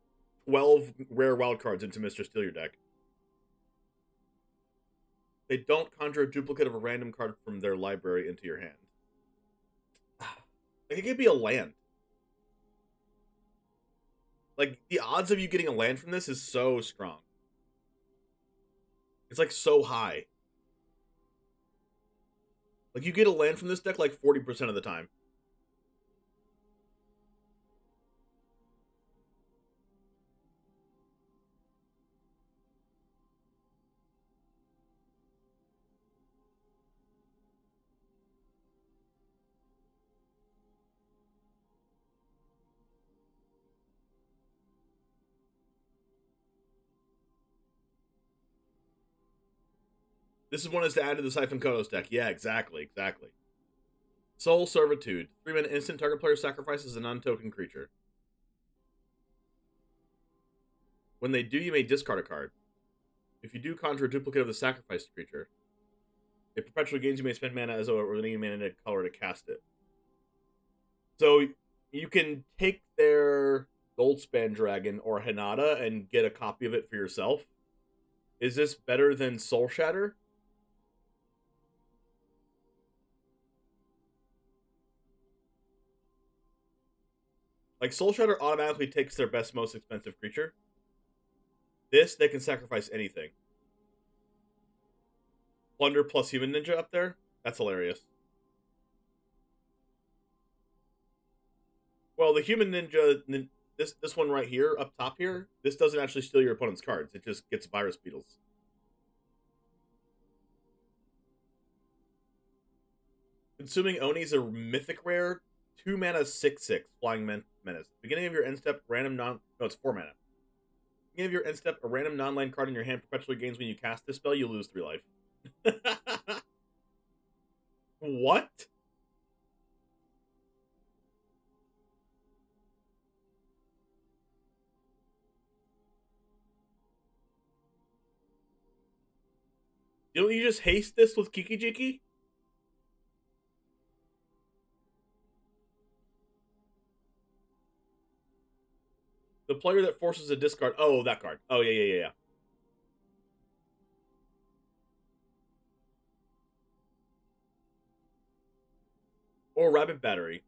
12 rare wild cards into Mr. Steal Your deck. They don't conjure a duplicate of a random card from their library into your hand. Like, it could be a land. Like, the odds of you getting a land from this is so strong. It's, like, so high. Like, you get a land from this deck, like, 40% of the time. This is one is to add to the Siphon Kodos deck. Yeah, exactly. Soul Servitude. 3-mana instant. Target player sacrifices an untoken creature. When they do, you may discard a card. If you do, conjure a duplicate of the sacrificed creature. It perpetually gains, you may spend mana as though it were any mana color to cast it. So you can take their Goldspan Dragon or Hinata and get a copy of it for yourself. Is this better than Soul Shatter? Like, Soul Shatter automatically takes their best, most expensive creature. This, they can sacrifice anything. Plunder plus Human Ninja up there? That's hilarious. Well, the Human Ninja, this one right here, up top here, this doesn't actually steal your opponent's cards. It just gets Virus Beetles. Consuming Oni's a mythic rare. 2 mana 6/6 Flying Menace. Beginning of your end step, it's 4 mana. Beginning of your end step, a random non-land card in your hand perpetually gains when you cast this spell, you lose 3 life. What? Don't you just haste this with Kiki Jiki? The player that forces a discard. Oh, that card. Oh, yeah. Or Rabbit Battery.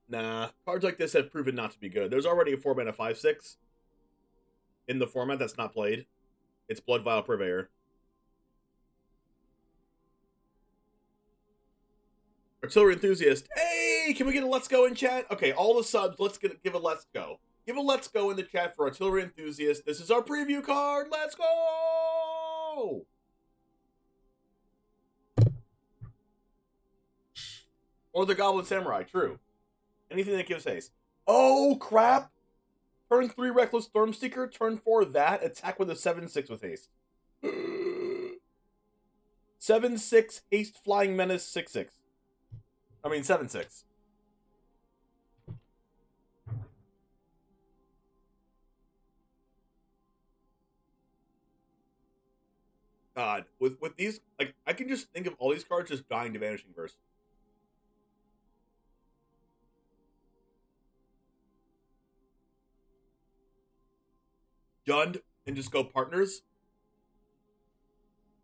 Nah, cards like this have proven not to be good. There's already a 4-mana 5/6 in the format that's not played. It's Blood Vial Purveyor. Artillery Enthusiast. Hey, can we get a let's go in chat? Okay, all the subs, let's give a let's go. Give a let's go in the chat for Artillery Enthusiast. This is our preview card. Let's go! Or the Goblin Samurai, true. Anything that gives haste. Oh, crap! Turn 3 Reckless Stormseeker, turn 4 that, attack with a 7/6 with haste. 7/6 haste Flying Menace 6/6. 7/6. God, with these, like, I can just think of all these cards just dying to Vanishing Verse. Jund and just go Partners.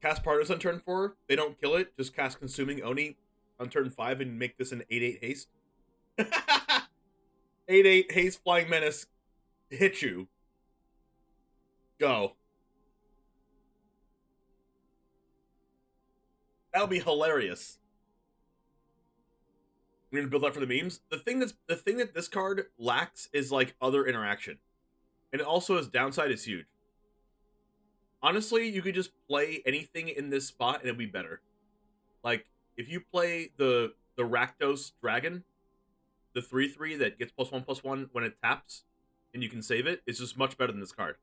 Cast Partners on turn 4. They don't kill it. Just cast Consuming Oni on turn 5 and make this an 8/8 haste. 8/8 haste Flying Menace. Hit you. Go. That'll be hilarious. We're gonna build that for the memes. The thing that this card lacks is like other interaction. And it also his downside is huge. Honestly, you could just play anything in this spot and it'll be better. Like, if you play the Rakdos Dragon, the 3/3 that gets +1/+1 when it taps, and you can save it, it's just much better than this card.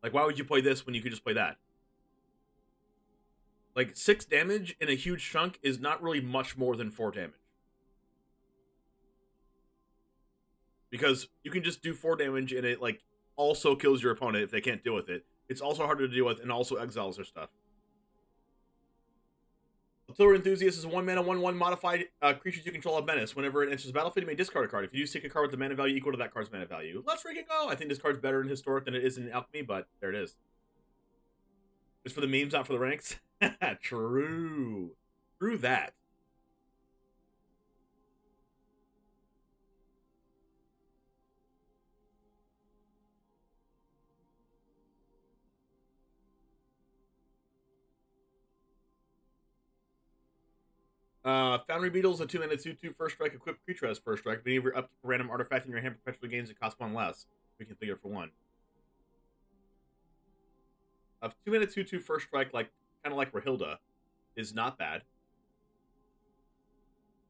Like, why would you play this when you could just play that? Like, 6 damage in a huge chunk is not really much more than 4 damage. Because you can just do 4 damage and it, like, also kills your opponent if they can't deal with it. It's also harder to deal with and also exiles their stuff. Artillery Enthusiast is a 1-mana, 1/1 modified creatures you control of menace. Whenever it enters the battlefield, you may discard a card. If you do, seek a card with the mana value equal to that card's mana value. Let's freaking go! I think this card's better in Historic than it is in Alchemy, but there it is. It's for the memes, not for the ranks. True. True that. Foundry Beetle's a 2-mana 2/2 first strike. Equipped creature has first strike. Whenever up a random artifact in your hand perpetually gains, it costs 1 less. We can figure for 1. A 2-mana 2/2 first strike, like kind of like Rahilda, is not bad.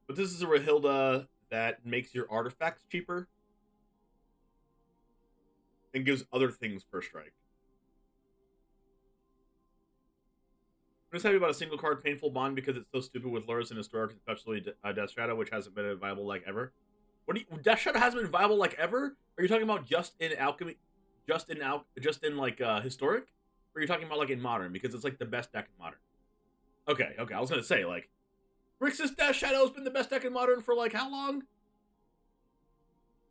But this is a Rahilda that makes your artifacts cheaper and gives other things first strike. I'm just happy about a single card, Painful Bond, because it's so stupid with lures and Historic, especially Death Shadow, which hasn't been viable like ever. What do you? Death Shadow hasn't been viable like ever? Are you talking about just in Alchemy, just in like Historic, or are you talking about like in Modern? Because it's like the best deck in Modern. Okay. I was gonna say like, Grixis Death Shadow has been the best deck in Modern for like how long?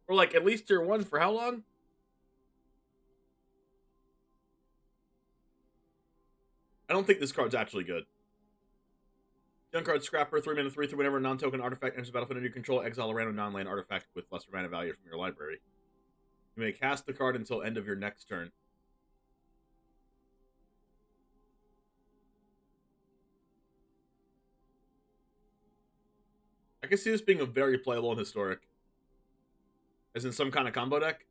Or like at least tier 1 for how long? I don't think this card's actually good. Junkard Scrapper, 3-mana 3/3. Whenever a non-token artifact enters the battlefield under your control, exile a random non-land artifact with lesser mana value from your library. You may cast the card until end of your next turn. I can see this being a very playable in Historic. As in some kind of combo deck.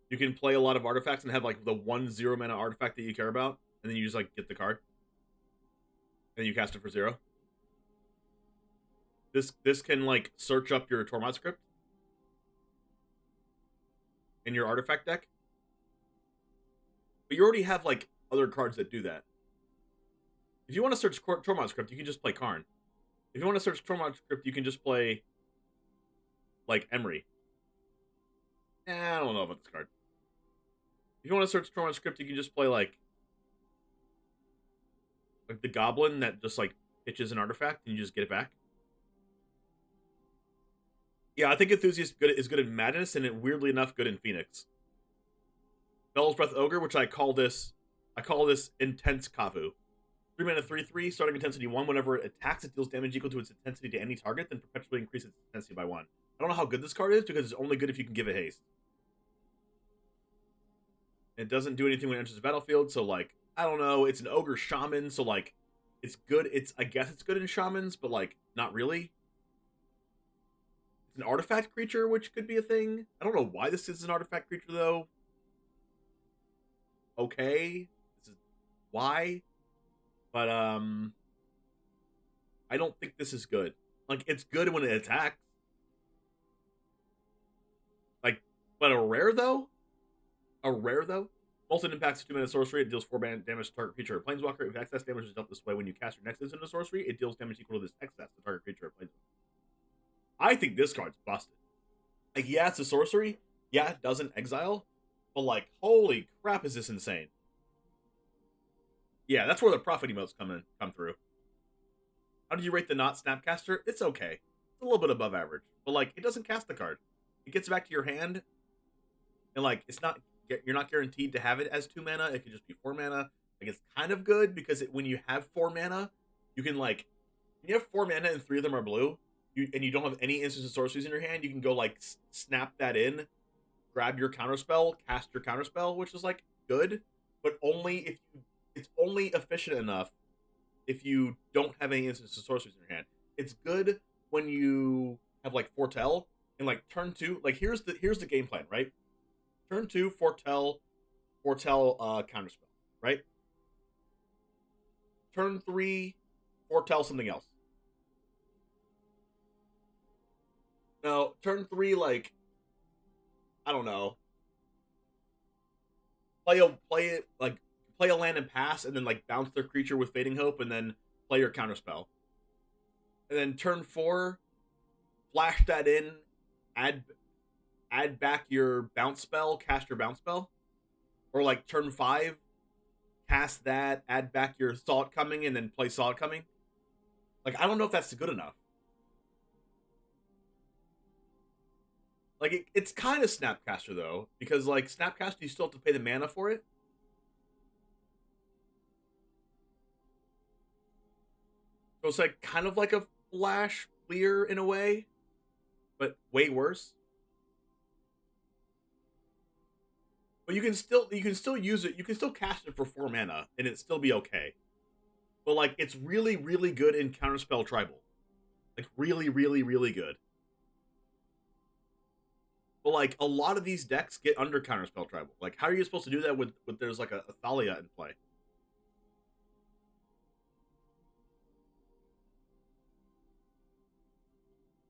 You can play a lot of artifacts and have like the 1/0 mana artifact that you care about, and then you just like get the card. And you cast it for 0. This can like search up your Tormod script in your artifact deck. But you already have like other cards that do that. If you want to search Tormod script, you can just play Karn. If you want to search Tormod script, you can just play like Emery. I don't know about this card. If you want to search Tormod script, you can just play like the Goblin that just like pitches an artifact and you just get it back. Yeah, I think Enthusiast is good in Madness, and weirdly enough good in Phoenix. Bell's Breath Ogre, which I call this Intense Kavu. 3-mana 3/3, starting intensity 1. Whenever it attacks, it deals damage equal to its intensity to any target, then perpetually increases its intensity by 1. I don't know how good this card is because it's only good if you can give it haste. It doesn't do anything when it enters the battlefield, so like I don't know, it's an ogre shaman, so like it's good. I guess it's good in shamans, but like not really. It's an artifact creature, which could be a thing. I don't know why this is an artifact creature though. Okay, this is why, but I don't think this is good. Like it's good when it attacks. Like, but a rare though. Molten Impact is 2-mana sorcery. It deals 4 damage to target creature or planeswalker. If excess damage is dealt this way when you cast your next instant of sorcery, it deals damage equal to this excess to target creature or planeswalker. I think this card's busted. Like, yeah, it's a sorcery. Yeah, it doesn't exile. But, like, holy crap, is this insane. Yeah, that's where the profit emotes come through. How do you rate the not Snapcaster? It's okay. It's a little bit above average. But, like, it doesn't cast the card. It gets back to your hand. And, like, you're not guaranteed to have it as 2 mana. It could just be 4 mana. Like, it's kind of good because when you have 4 mana, you can, like, when you have 4 mana and 3 of them are blue, and you don't have any instants of sorceries in your hand, you can go, like, snap that in, grab your counterspell, cast your counterspell, which is, like, good, but only it's only efficient enough if you don't have any instants of sorceries in your hand. It's good when you have, like, Foretell, and, like, turn 2, like, here's the game plan, right? Turn 2, Foretell, counterspell, right? Turn 3, Foretell something else. Now, turn 3, like, I don't know. play a land and pass, and then like bounce their creature with Fading Hope, and then play your counterspell. And then turn 4, flash that in, add back your bounce spell, cast your bounce spell, or like turn 5, cast that, add back your Saw It Coming, and then play Saw It Coming. Like, I don't know if that's good enough. Like, it's kind of Snapcaster, though, because, like, Snapcaster, you still have to pay the mana for it. So it's, like, kind of like a Flash Clear in a way, but way worse. But you can still use it, you can still cast it for 4 mana, and it'd still be okay. But, like, it's really, really good in Counterspell Tribal. Like, really, really, really good. But, like, a lot of these decks get under Counterspell Tribal. Like, how are you supposed to do that with there's, like, a Thalia in play?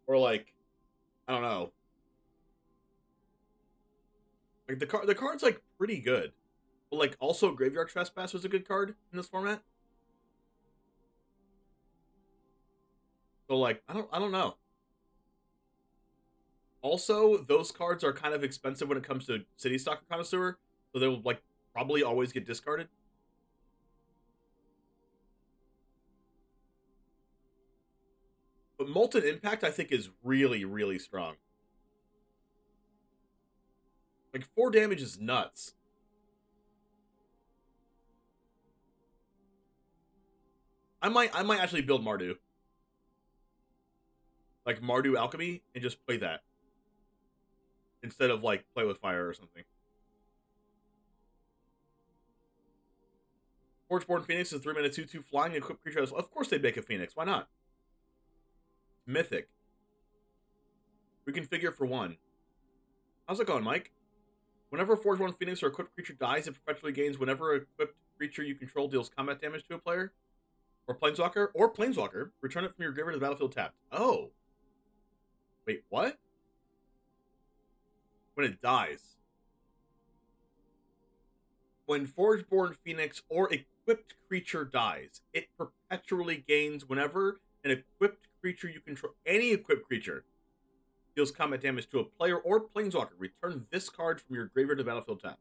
Or, like, I don't know. Like, the card's, like, pretty good. But, like, also Graveyard Trespass was a good card in this format. So, like, I don't know. Also, those cards are kind of expensive when it comes to City Stalker Connoisseur, so they will, like, probably always get discarded. But Molten Impact, I think, is really, really strong. Like, 4 damage is nuts. I might actually build Mardu. Like, Mardu Alchemy, and just play that. Instead of, like, play with fire or something. Forgeborn Phoenix is 3 mana 2/2 flying, equipped creature has... Of course they'd make a Phoenix, why not? Mythic. Reconfigure for 1. How's it going, Mike? Whenever a Forgeborn Phoenix or equipped creature dies, it perpetually gains whenever a equipped creature you control deals combat damage to a player. Or Planeswalker, return it from your graveyard to the battlefield tapped. Oh. Wait, what? When it dies. When Forgeborn Phoenix or equipped creature dies, it perpetually gains whenever an equipped creature you control, any equipped creature, deals combat damage to a player or Planeswalker. Return this card from your graveyard to the battlefield tapped.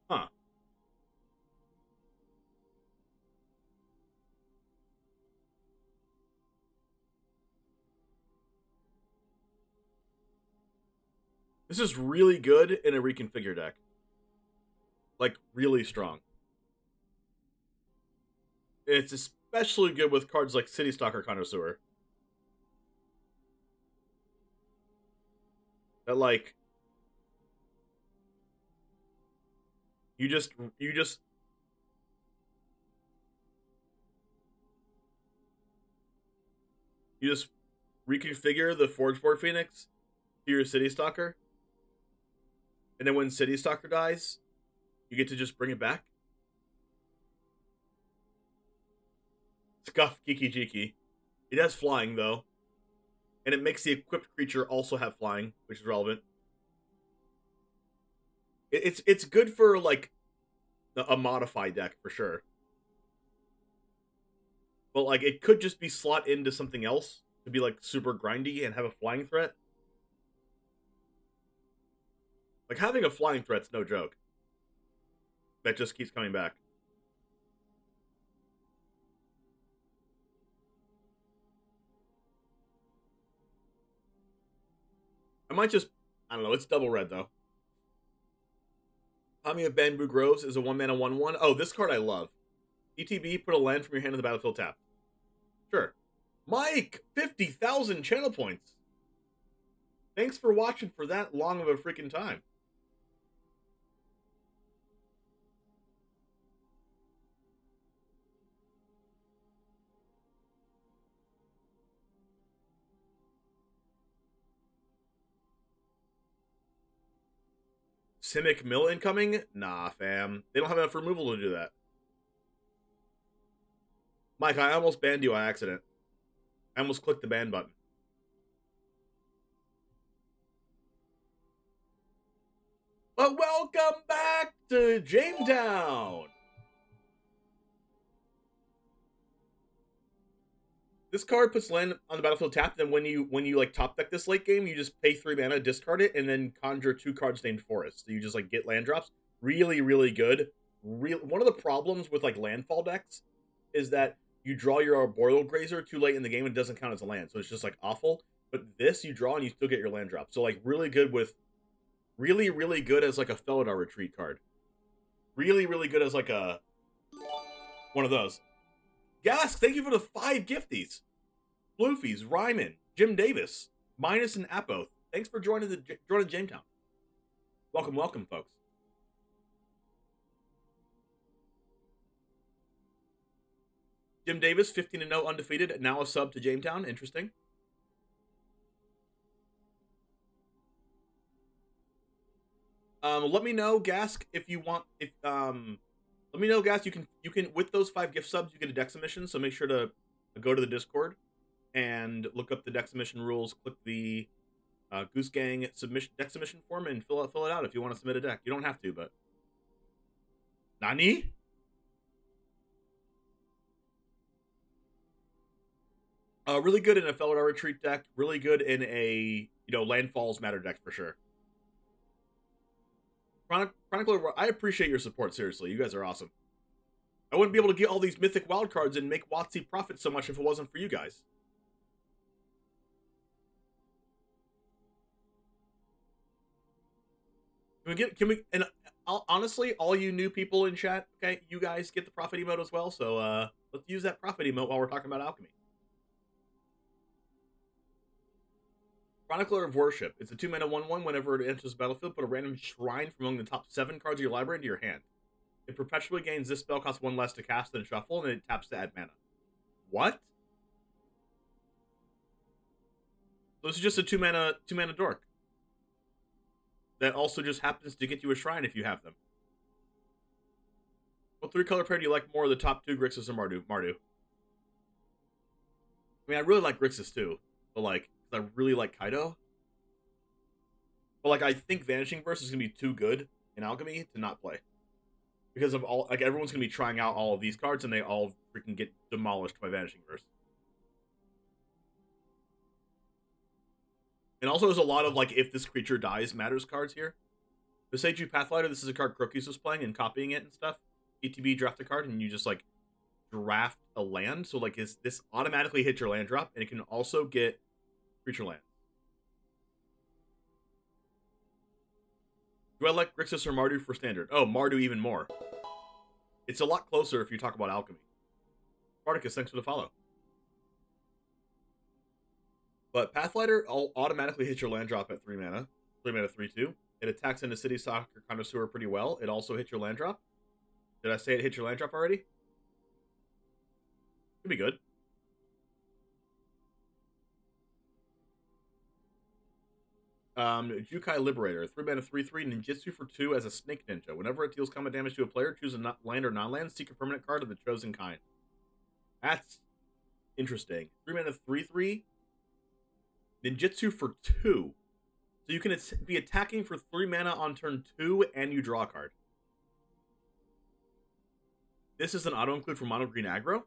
Huh. This is really good in a reconfigure deck. Like, really strong. It's especially good with cards like City Stalker Connoisseur. That, like... You just reconfigure the Forgeborn Phoenix to your City Stalker. And then when City Stalker dies, you get to just bring it back. Scuff Kiki Jiki. It has flying, though. And it makes the equipped creature also have flying, which is relevant. It's good for, like, a modify deck, for sure. But, like, it could just be slot into something else to be, like, super grindy and have a flying threat. Like, having a flying threat's no joke. That just keeps coming back. I might just... I don't know, it's double red, though. Hami of Bamboo Groves is a 1-mana 1/1. Oh, this card I love. ETB, put a land from your hand in the battlefield tapped. Sure. Mike, 50,000 channel points. Thanks for watching for that long of a freaking time. Simic Mill incoming? Nah, fam. They don't have enough removal to do that. Mike, I almost banned you by accident. I almost clicked the ban button. But welcome back to Jamestown! This card puts land on the battlefield tapped, and when you like top deck this late game, you just pay 3 mana, discard it, and then conjure 2 cards named Forest. So you just like get land drops. Really, really good. One of the problems with like landfall decks is that you draw your Arboreal Grazer too late in the game and it doesn't count as a land, so it's just like awful. But this you draw and you still get your land drop. So like really good with, really, really good as like a Felidar Retreat card. Really, really good as like a one of those. Gask, thank you for the 5 gifties. Bloofies, Ryman, Jim Davis, Minus and Apoth. Thanks for joining Jamestown. Welcome, welcome, folks. Jim Davis, 15-0 undefeated, now a sub to Jamestown. Interesting. Let me know, Gask, if you want. Let me know, Gask. You can with those 5 gift subs, you get a deck submission. So make sure to go to the Discord and look up the deck submission rules. Click the Goose Gang deck submission form and fill it out if you want to submit a deck. You don't have to, but Nani? Really good in a Felidar Retreat deck. Really good in a Landfalls Matter deck for sure. Chronicler, I appreciate your support. Seriously, you guys are awesome. I wouldn't be able to get all these mythic wild cards and make WotC profit so much if it wasn't for you guys. And honestly, all you new people in chat, okay, you guys get the profit emote as well, so let's use that profit emote while we're talking about Alchemy. Chronicler of Worship. It's a 2-mana 1/1. Whenever it enters the battlefield, put a random shrine from among the top 7 cards of your library into your hand. It perpetually gains this spell, costs 1 less to cast than shuffle, and it taps to add mana. What? So this is just a 2-mana dork. That also just happens to get you a shrine if you have them. What 3-color pair do you like more of the top 2, Grixis or Mardu? I mean, I really like Grixis too, but like, I really like Kaido. But like, I think Vanishing Verse is gonna be too good in Alchemy to not play. Because of all, like, everyone's gonna be trying out all of these cards and they all freaking get demolished by Vanishing Verse. And also there's a lot of like, if this creature dies matters cards here. The Seiju Pathlighter, this is a card Crokeyz was playing and copying it and stuff. ETB draft a card and you just like draft a land. So like this automatically hits your land drop and it can also get creature land. Do I like Grixis or Mardu for standard? Oh, Mardu even more. It's a lot closer if you talk about Alchemy. Spartacus, thanks for the follow. But Pathlighter automatically hits your land drop at 3 mana. 3 mana 3/2. It attacks into City Soccer Connoisseur pretty well. It also hits your land drop. Did I say it hit your land drop already? Could be good. Jukai Liberator, 3 mana 3/3 ninjutsu for 2 as a snake ninja. Whenever it deals combat damage to a player, choose a land or non-land, seek a permanent card of the chosen kind. That's interesting. 3 mana 3/3 ninjutsu for 2. So you can be attacking for 3 mana on turn 2 and you draw a card. This is an auto-include for mono green aggro.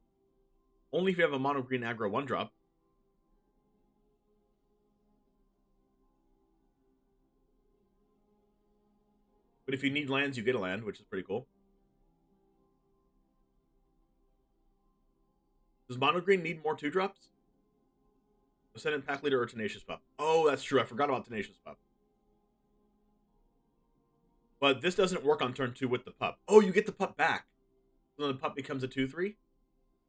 Only if you have a mono green aggro 1-drop. But if you need lands, you get a land, which is pretty cool. Does mono green need more 2-drops? Ascendant Pack Leader or Tenacious Pup? Oh, that's true. I forgot about Tenacious Pup. But this doesn't work on turn 2 with the pup. Oh, you get the pup back. So then the pup becomes a 2/3.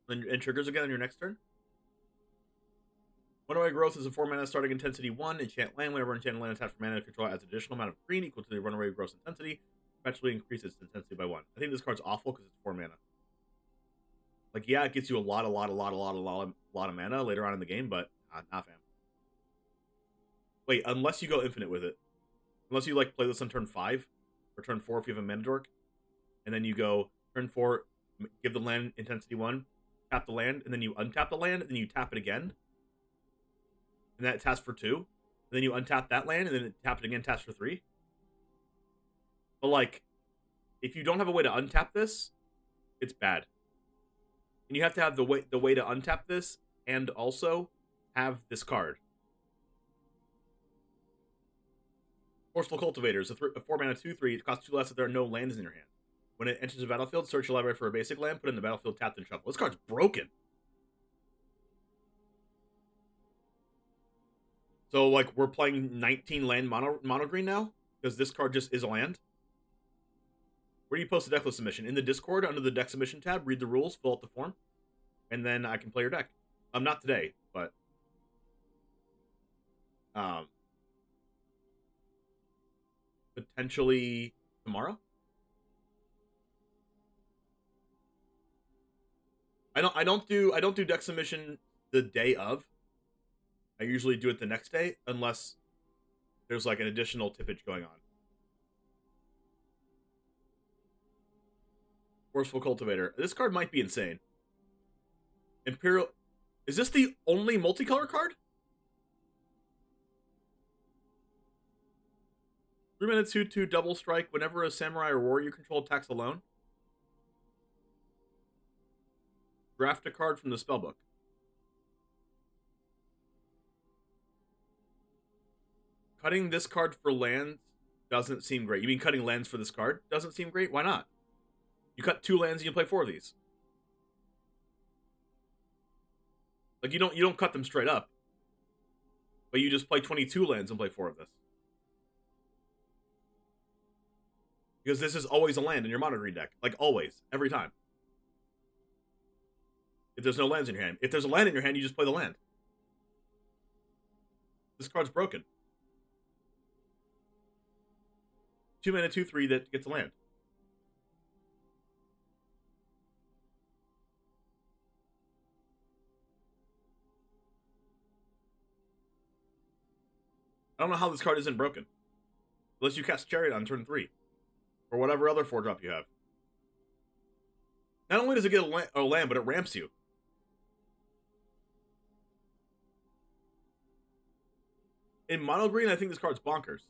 And triggers again on your next turn. Runaway Growth is a 4 mana starting intensity 1. Enchant land. Whenever enchanted land attached for mana control adds additional amount of green equal to the Runaway Growth intensity. Perpetually increase its intensity by 1. I think this card's awful because it's 4 mana. Like, yeah, it gets you a lot of mana later on in the game, but not fam. Wait, unless you go infinite with it. Unless you like play this on turn 5 or turn 4 if you have a mana dork, and then you go turn 4, give the land intensity 1, tap the land, and then you untap the land, and then you tap it again. And that taps for 2. And then you untap that land, and then it tap it again, taps for 3. But, like, if you don't have a way to untap this, it's bad. And you have to have the way to untap this, and also have this card. Forceful Cultivator is a 4-mana 2/3. It costs 2 less if there are no lands in your hand. When it enters the battlefield, search your library for a basic land, put it in the battlefield, tapped, and shuffle. This card's broken. So, like, we're playing 19 land mono green now? Because this card just is a land? Where do you post a deck list submission? In the Discord, under the deck submission tab, read the rules, fill out the form, and then I can play your deck. Not today, but... potentially tomorrow? I don't do deck submission the day of. I usually do it the next day, unless there's like an additional tippage going on. Forceful Cultivator. This card might be insane. Imperial... Is this the only multicolor card? 3-mana 2/2 double strike whenever a samurai or warrior you control attacks alone. Draft a card from the spellbook. Cutting this card for lands doesn't seem great. You mean cutting lands for this card doesn't seem great? Why not? You cut 2 lands and you play 4 of these. Like, you don't cut them straight up. But you just play 22 lands and play 4 of this. Because this is always a land in your mono green deck. Like, always. Every time. If there's no lands in your hand. If there's a land in your hand, you just play the land. This card's broken. 2-mana 2/3 that gets a land. I don't know how this card isn't broken. Unless you cast Chariot on turn 3. Or whatever other 4-drop you have. Not only does it get a land, but it ramps you. In mono green, I think this card's bonkers.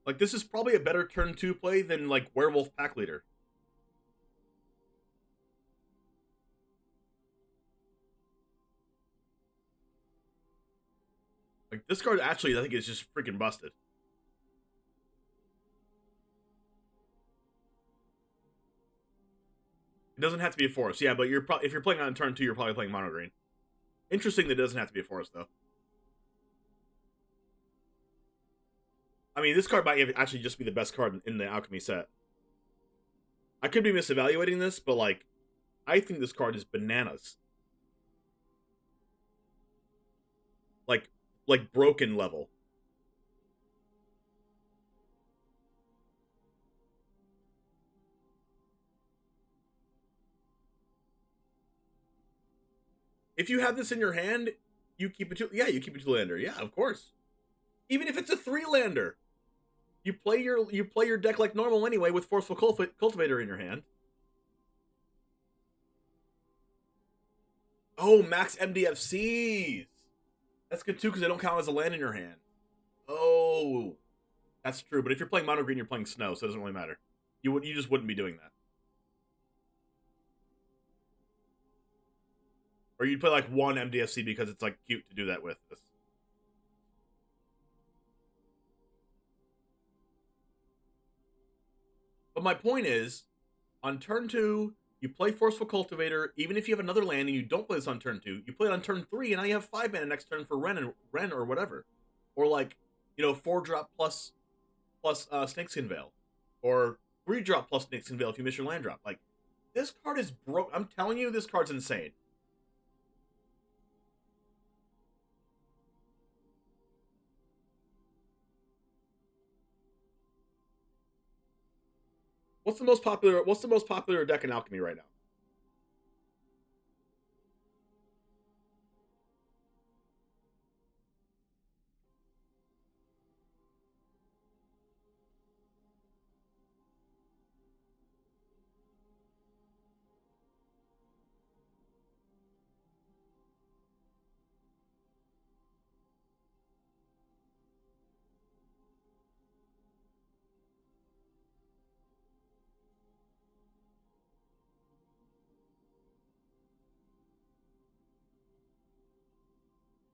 Like, this is probably a better turn 2 play than, like, Werewolf Pack Leader. Like, this card actually, I think, is just freaking busted. It doesn't have to be a forest, yeah, but if you're playing on turn 2, you're probably playing mono green. Interesting that it doesn't have to be a forest, though. I mean, this card might actually just be the best card in the Alchemy set. I could be misevaluating this, but, like, I think this card is bananas. Like broken level. If you have this in your hand, you keep it to... Yeah, you keep it to lander. Yeah, of course. Even if it's a 3-lander. You play your deck like normal anyway with Forceful Cultivator in your hand. Oh, max MDFCs. That's good too, because they don't count as a land in your hand. Oh, that's true. But if you're playing mono green, you're playing snow, so it doesn't really matter. You just wouldn't be doing that. Or you'd play like 1 MDFC because it's like cute to do that with this. But my point is, on turn 2, you play Forceful Cultivator. Even if you have another land and you don't play this on turn 2, you play it on turn 3, and now you have 5 mana next turn for Ren or whatever. Or like, 4-drop plus Snakeskin Veil. Or 3-drop plus Snakeskin Veil if you miss your land drop. Like, this card is broke. I'm telling you, this card's insane. What's the most popular deck in Alchemy right now?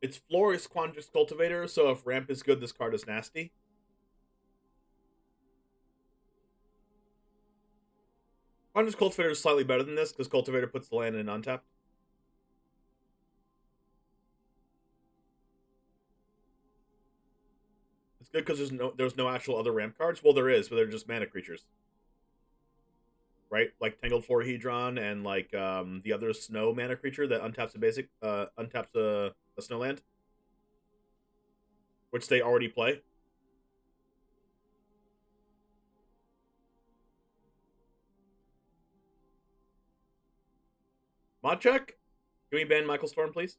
Its floor is Quandrix Cultivator, so if ramp is good, this card is nasty. Quandrix Cultivator is slightly better than this, because Cultivator puts the land in untapped. It's good because there's no actual other ramp cards. Well, there is, but they're just mana creatures. Right? Like Tangled Florahedron and like the other snow mana creature that untaps a basic untaps a snowland. Which they already play. Mod check? Can we ban Michael Storm, please?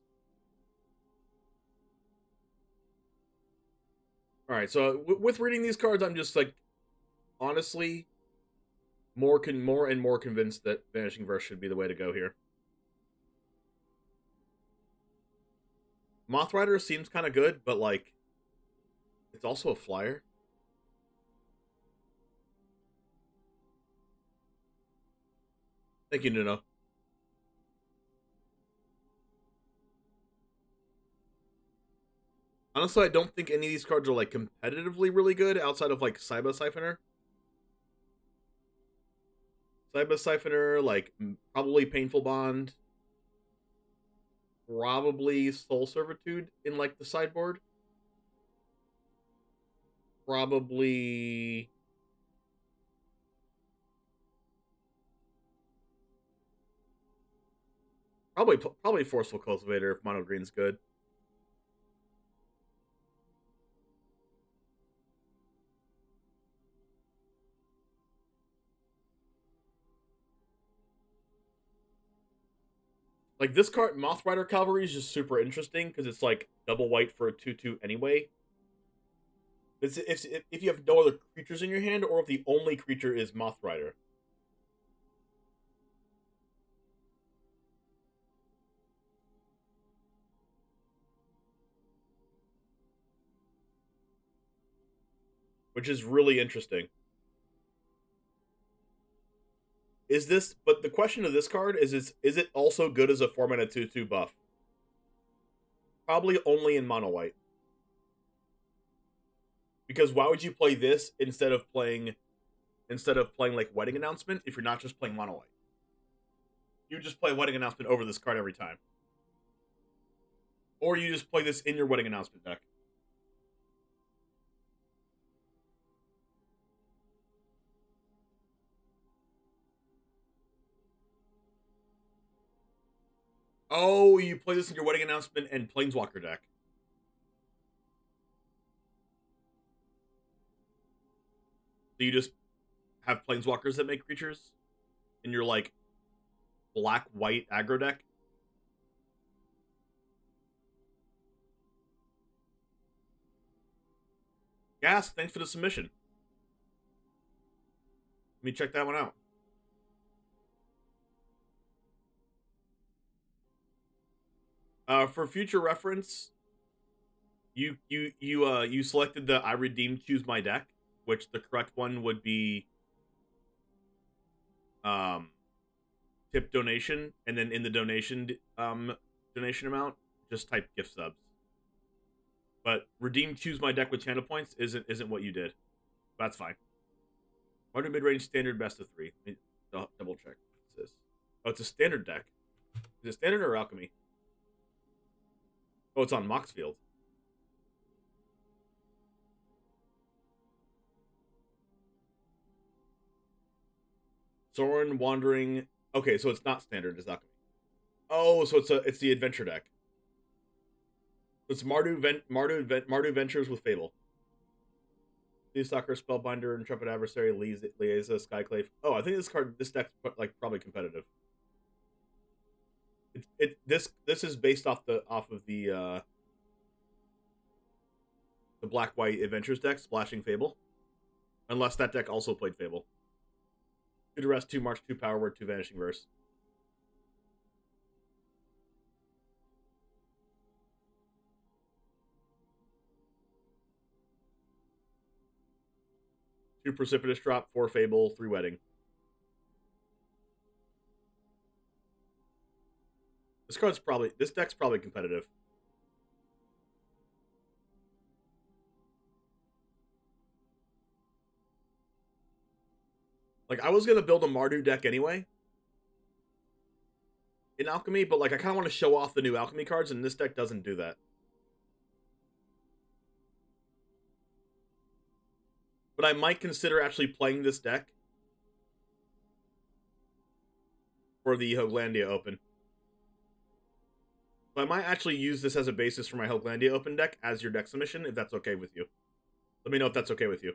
Alright, so with reading these cards, I'm just like, honestly, more and more convinced that Vanishing Verse should be the way to go here. Moth Rider seems kind of good, but like, it's also a flyer. Thank you, Nuno. Honestly, I don't think any of these cards are like competitively really good outside of like Siphon Siphoner. Siphon Siphoner, like probably Painful Bond. Probably Soul Servitude in like the sideboard. Probably Forceful Cultivator if Mono Green's good. Like, this card, Moth Rider Cavalry, is just super interesting, because it's, like, double white for a 2/2 anyway. If you have no other creatures in your hand, or if the only creature is Moth Rider. Which is really interesting. But the question of this card is it also good as a 4-mana 2/2 buff? Probably only in mono white. Because why would you play this instead of playing like Wedding Announcement if you're not just playing mono white? You just play Wedding Announcement over this card every time. Or you just play this in your Wedding Announcement deck. Oh, you play this in your Wedding Announcement and Planeswalker deck. So you just have Planeswalkers that make creatures in your, like, black-white aggro deck? Gas, thanks for the submission. Let me check that one out. For future reference, you selected the I redeemed choose my deck, which the correct one would be tip donation, and then in the donation amount, just type gift subs. But redeem choose my deck with channel points isn't what you did. That's fine. Modern mid-range standard best of 3. Let me double check. What's this? Oh, it's a standard deck. Is it standard or alchemy? Oh, it's on Moxfield. Sorin Wandering. Okay, so it's not standard, it's alchemy. Oh, so it's the adventure deck. It's Mardu Ventures with Fable. Seastalker, Spellbinder, Intrepid Adversary, Liaisa, Skyclave. Oh, I think this deck's like probably competitive. This is based off of the black-white Adventures deck, Splashing Fable. Unless that deck also played Fable. 2 to rest, 2 march, 2 power word, 2 vanishing verse. Two precipitous drop, 4 Fable, 3 wedding. This deck's probably competitive. Like, I was going to build a Mardu deck anyway in Alchemy, but, like, I kind of want to show off the new Alchemy cards, and this deck doesn't do that. But I might consider actually playing this deck for the Hooglandia Open. So I might actually use this as a basis for my Hooglandia Open deck as your deck submission, if that's okay with you. Let me know if that's okay with you.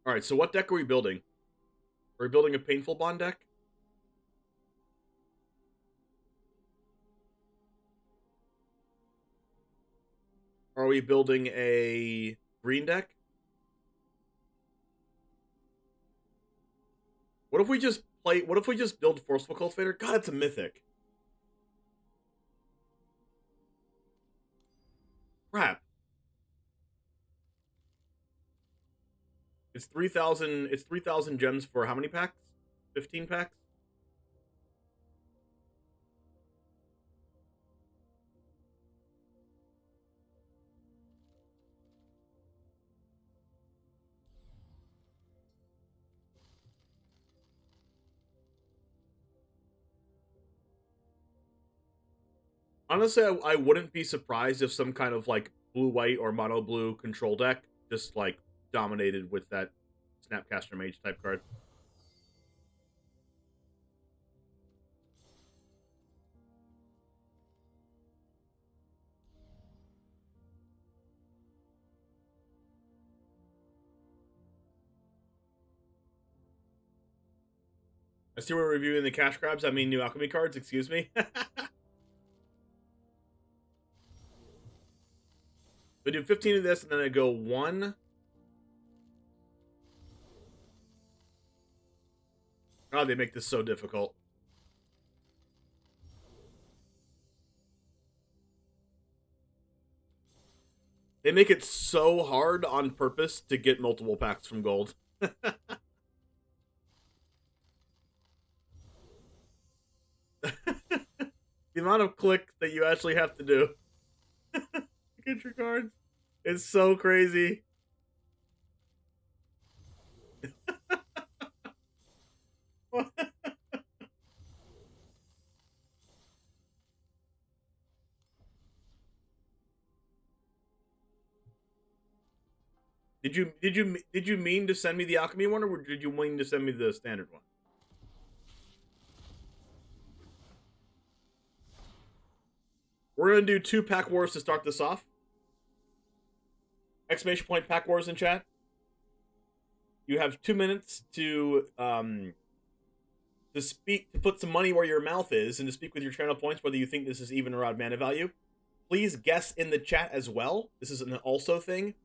Alright, so what deck are we building? Are we building a Painful Bond deck? Are we building a green deck? What if we just build Forceful Cultivator? God, it's a mythic. Crap. It's 3,000 gems for how many packs? 15 packs? Honestly, I wouldn't be surprised if some kind of, like, blue-white or mono-blue control deck just, like, dominated with that Snapcaster Mage type card. I see we're reviewing the cash grabs. I mean, new Alchemy cards. Excuse me. I do 15 of this, and then I go 1. God, they make this so difficult. They make it so hard on purpose to get multiple packs from gold. The amount of clicks that you actually have to do to get your cards is so crazy. Did you mean to send me the Alchemy one, or did you mean to send me the standard one? We're gonna do 2 pack wars to start this off. Exclamation point pack wars in chat. You have 2 minutes to speak, to put some money where your mouth is, and to speak with your channel points whether you think this is even or odd mana value. Please guess in the chat as well. This is an also thing.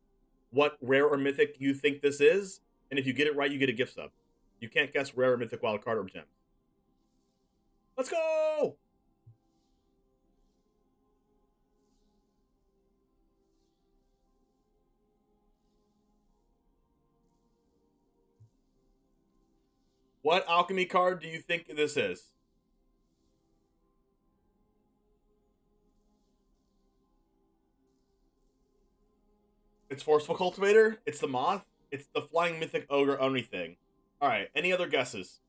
What rare or mythic you think this is, and if you get it right, you get a gift sub. You can't guess rare or mythic wild card or gem. Let's go! What Alchemy card do you think this is? It's Forceful Cultivator. It's the Moth. It's the Flying Mythic Ogre Oni thing. Alright, any other guesses?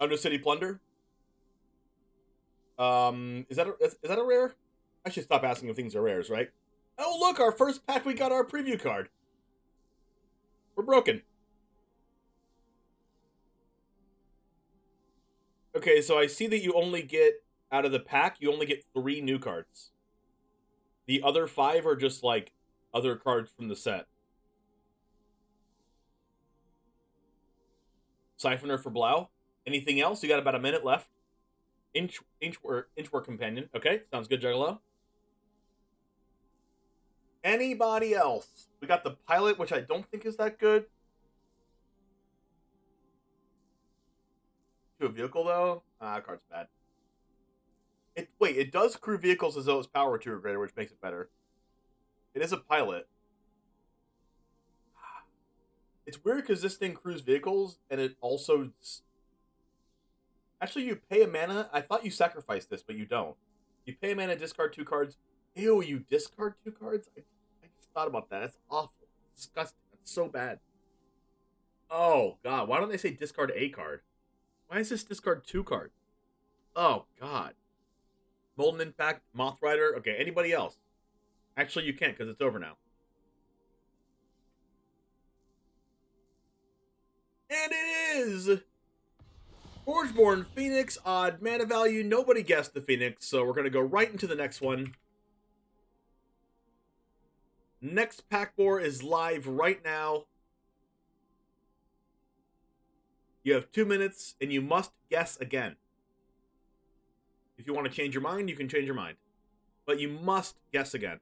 Undercity Plunder? Is that a rare? I should stop asking if things are rares, right? Oh, look, our first pack, we got our preview card. We're broken. Okay, so I see that you only get, out of the pack, you only get 3 new cards. The other 5 are just, like, other cards from the set. Siphoner for Blau. Anything else? You got about a minute left. Inchwork Companion. Okay, sounds good, Juggalo. Anybody else? We got the Pilot, which I don't think is that good. To a vehicle, though? Card's bad. It does crew vehicles as though it's power 2 or greater, which makes it better. It is a pilot. It's weird because this thing crews vehicles, and it also... Actually, you pay a mana. I thought you sacrificed this, but you don't. You pay a mana, discard 2 cards. Ew, you discard 2 cards? I just thought about that. That's awful. Disgusting. That's so bad. Oh, God. Why don't they say discard a card? Why is this discard 2 cards? Oh, God. Molten Impact, Moth Rider. Okay, anybody else? Actually, you can't because it's over now. And it is Forgeborn Phoenix, odd mana value. Nobody guessed the Phoenix, so we're going to go right into the next one. Next pack war is live right now. You have 2 minutes, and you must guess again. If you want to change your mind, you can change your mind. But you must guess again.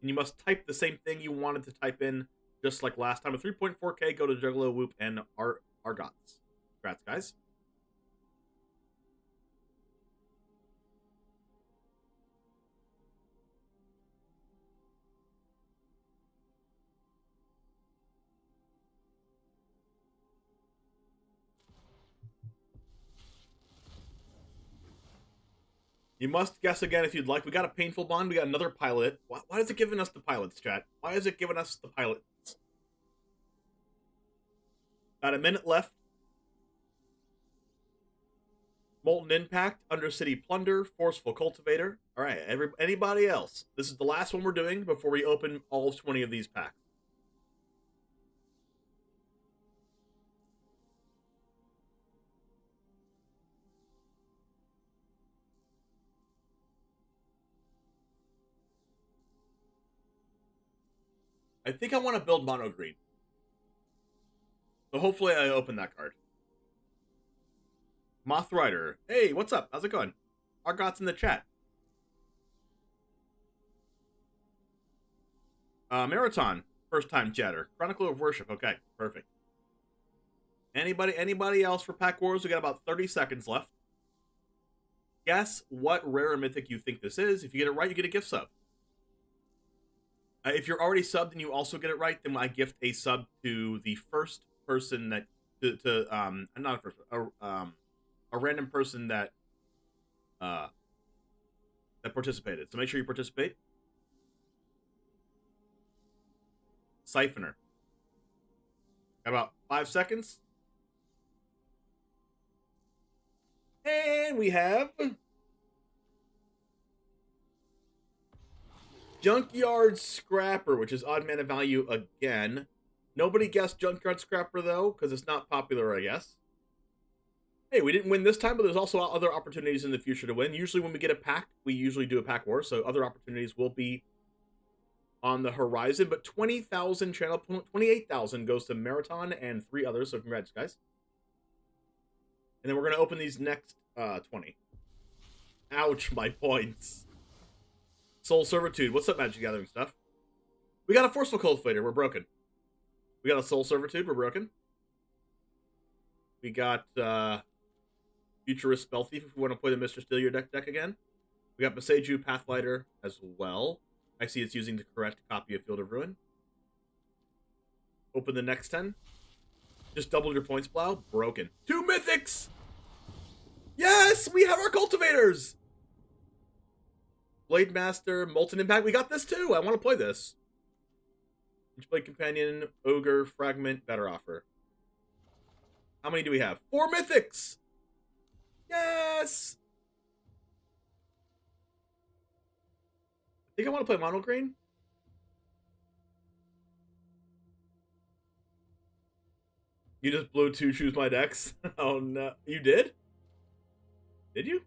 And you must type the same thing you wanted to type in, just like last time. A 3.4K, go to Juggalo, Whoop, and Argots. Congrats, guys. You must guess again if you'd like. We got a Painful Bond. We got another pilot. Why is it giving us the pilots, chat? Why is it giving us the pilots? Got a minute left. Molten Impact, Undercity Plunder, Forceful Cultivator. All right, anybody else? This is the last one we're doing before we open all 20 of these packs. I think I want to build mono green. So hopefully I open that card. Moth Rider. Hey, what's up? How's it going? Argots in the chat. Marathon. First time chatter. Chronicler of Worship. Okay, perfect. Anybody else for Pack Wars? We got about 30 seconds left. Guess what rare or mythic you think this is. If you get it right, you get a gift sub. If you're already subbed and you also get it right, then I gift a sub to the first person that not a first, a random person that participated. So make sure you participate. Siphoner. Got about 5 seconds. And we have Junkyard Scrapper, which is odd mana value again. Nobody guessed Junkyard Scrapper, though, because it's not popular, I guess. Hey, we didn't win this time, but there's also other opportunities in the future to win. Usually when we get a pack, we usually do a pack war, so other opportunities will be on the horizon. But 20,000 channel, 28,000 goes to Marathon and 3 others, so congrats, guys. And then we're going to open these next 20. Ouch, my points. Soul Servitude. What's up, Magic Gathering stuff? We got a Forceful Cultivator. We're broken. We got a Soul Servitude. We're broken. We got Futurist Spell Thief if we want to play the Mr. Steal Your deck again. We got Beseju Pathlighter as well. I see it's using the correct copy of Field of Ruin. Open the next 10. Just double your points, Blau. Broken. 2 Mythics! Yes! We have our Cultivators! Blade Master, Molten Impact. We got this too. I want to play this. Blade Companion, Ogre, Fragment, Better Offer. How many do we have? 4 Mythics! Yes! I think I want to play Mono Green. You just blew 2 Choose My Decks. Oh no. You did? Did you?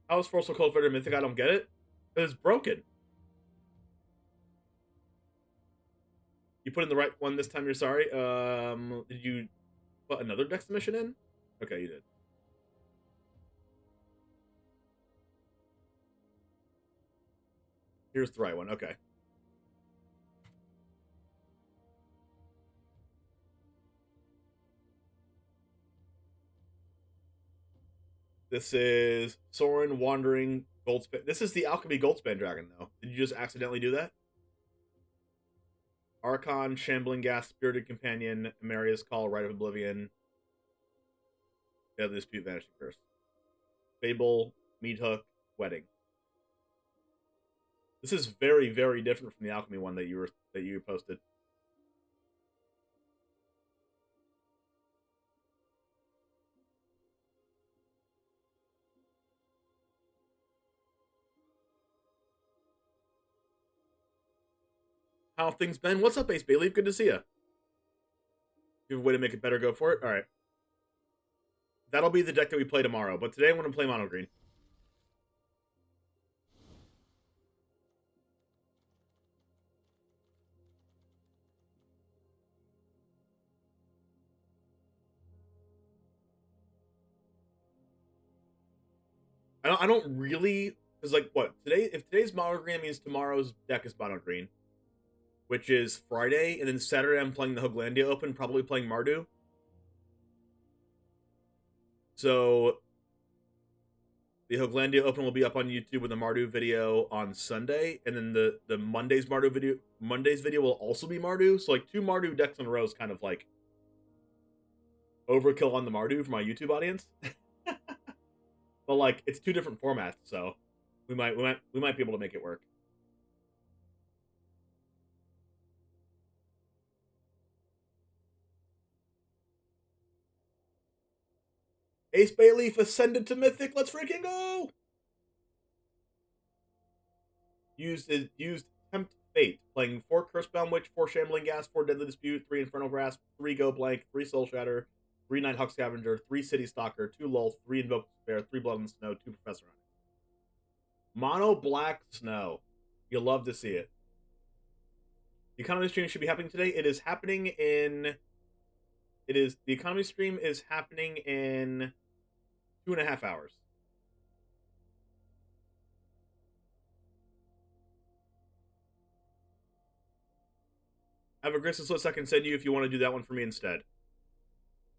How is Forceful Cultivator Mythic? I don't get it. It's broken. You put in the right one this time, you're sorry. Did you put another deck submission in? Okay, you did. Here's the right one, okay. This is Soren Wandering Goldspan. This is the Alchemy Goldspan Dragon, though. Did you just accidentally do that? Archon, Shambling Gas, Spirited Companion, Amaria's Call, Rite of Oblivion. Deadly Dispute, Vanishing Curse. Fable, Meat Hook, Wedding. This is very, very different from the Alchemy one that you posted. How have things been? What's up, Ace Bailey? Good to see you. You have a way to make it better, go for it? Alright. That'll be the deck that we play tomorrow, but today I'm going to play Mono Green. I don't really... Because, like, what? If today's Mono Green means tomorrow's deck is Mono Green, which is Friday, and then Saturday I'm playing the Hooglandia Open, probably playing Mardu. So, the Hooglandia Open will be up on YouTube with a Mardu video on Sunday, and then the Monday's video will also be Mardu. So, like, 2 Mardu decks in a row is kind of like overkill on the Mardu for my YouTube audience. But like, it's 2 different formats, so we might be able to make it work. Ace Bayleaf ascended to Mythic. Let's freaking go! Used Tempt Fate, playing 4 Cursebound Witch, 4 Shambling Gas, 4 Deadly Dispute, 3 Infernal Grasp, 3 Go Blank, 3 Soul Shatter, 3 Nighthawk Scavenger, 3 City Stalker, 2 Lulth, 3 Invoke Despair, 3 Blood and Snow, 2 Professor Hunter. Mono Black Snow. You'll love to see it. The economy stream should be happening today. It is happening in... The economy stream is happening in 2.5 hours. I have a Grixis list I can send you if you want to do that one for me instead.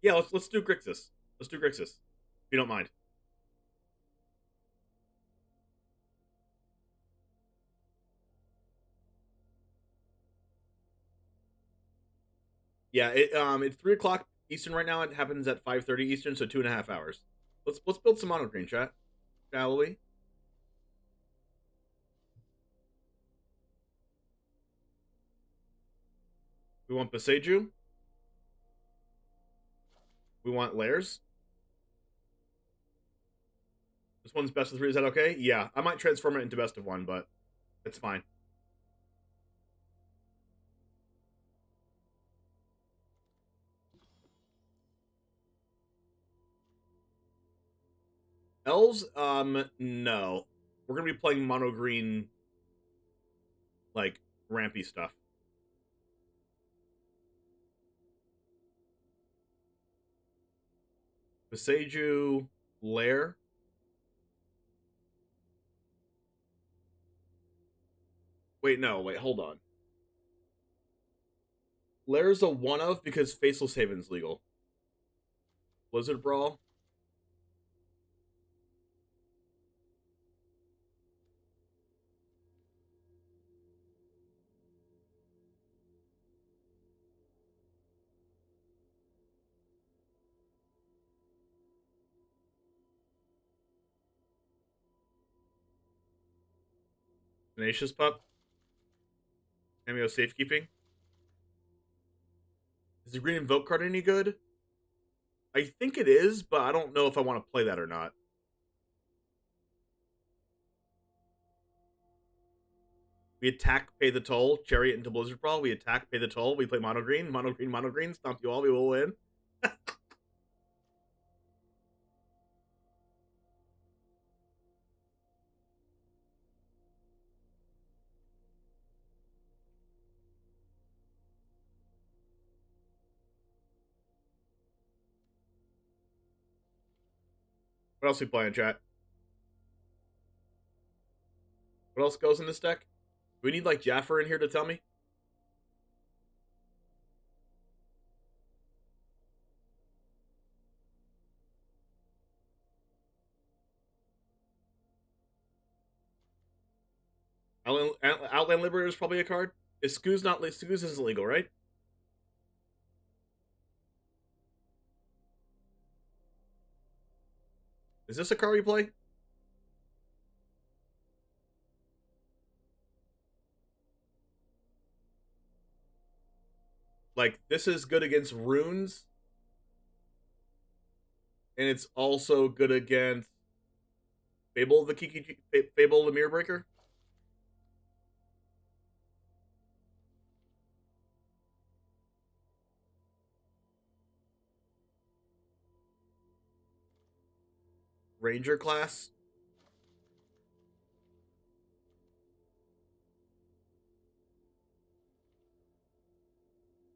Yeah, let's do Grixis. Let's do Grixis, if you don't mind. Yeah, it's 3 o'clock Eastern right now. It happens at 5:30 Eastern, so 2.5 hours. Let's build some Mono Green, chat, shall we? We want Beseju. We want Lairs. This one's best of 3. Is that okay? Yeah, I might transform it into best of 1, but it's fine. Elves, no. We're gonna be playing Mono Green, like, rampy stuff. Beseju, Lair. Wait, hold on. Lair's a one-of because Faceless Haven's legal. Blizzard Brawl. Tenacious Pup. Cameo Safekeeping. Is the green Invoke card any good? I think it is, but I don't know if I want to play that or not. We attack, pay the toll, Chariot into Blizzard Brawl. We attack, pay the toll. We play Mono Green, stomp you all, we will win. What else we playing, chat? What else goes in this deck? Do we need, like, Jaffer in here to tell me? Outland Liberator is probably a card. Is Scooz not... Scooz isn't legal, right? Is this a card you play? Like, this is good against runes. And it's also good against Fable of the Mirror Breaker. Ranger class.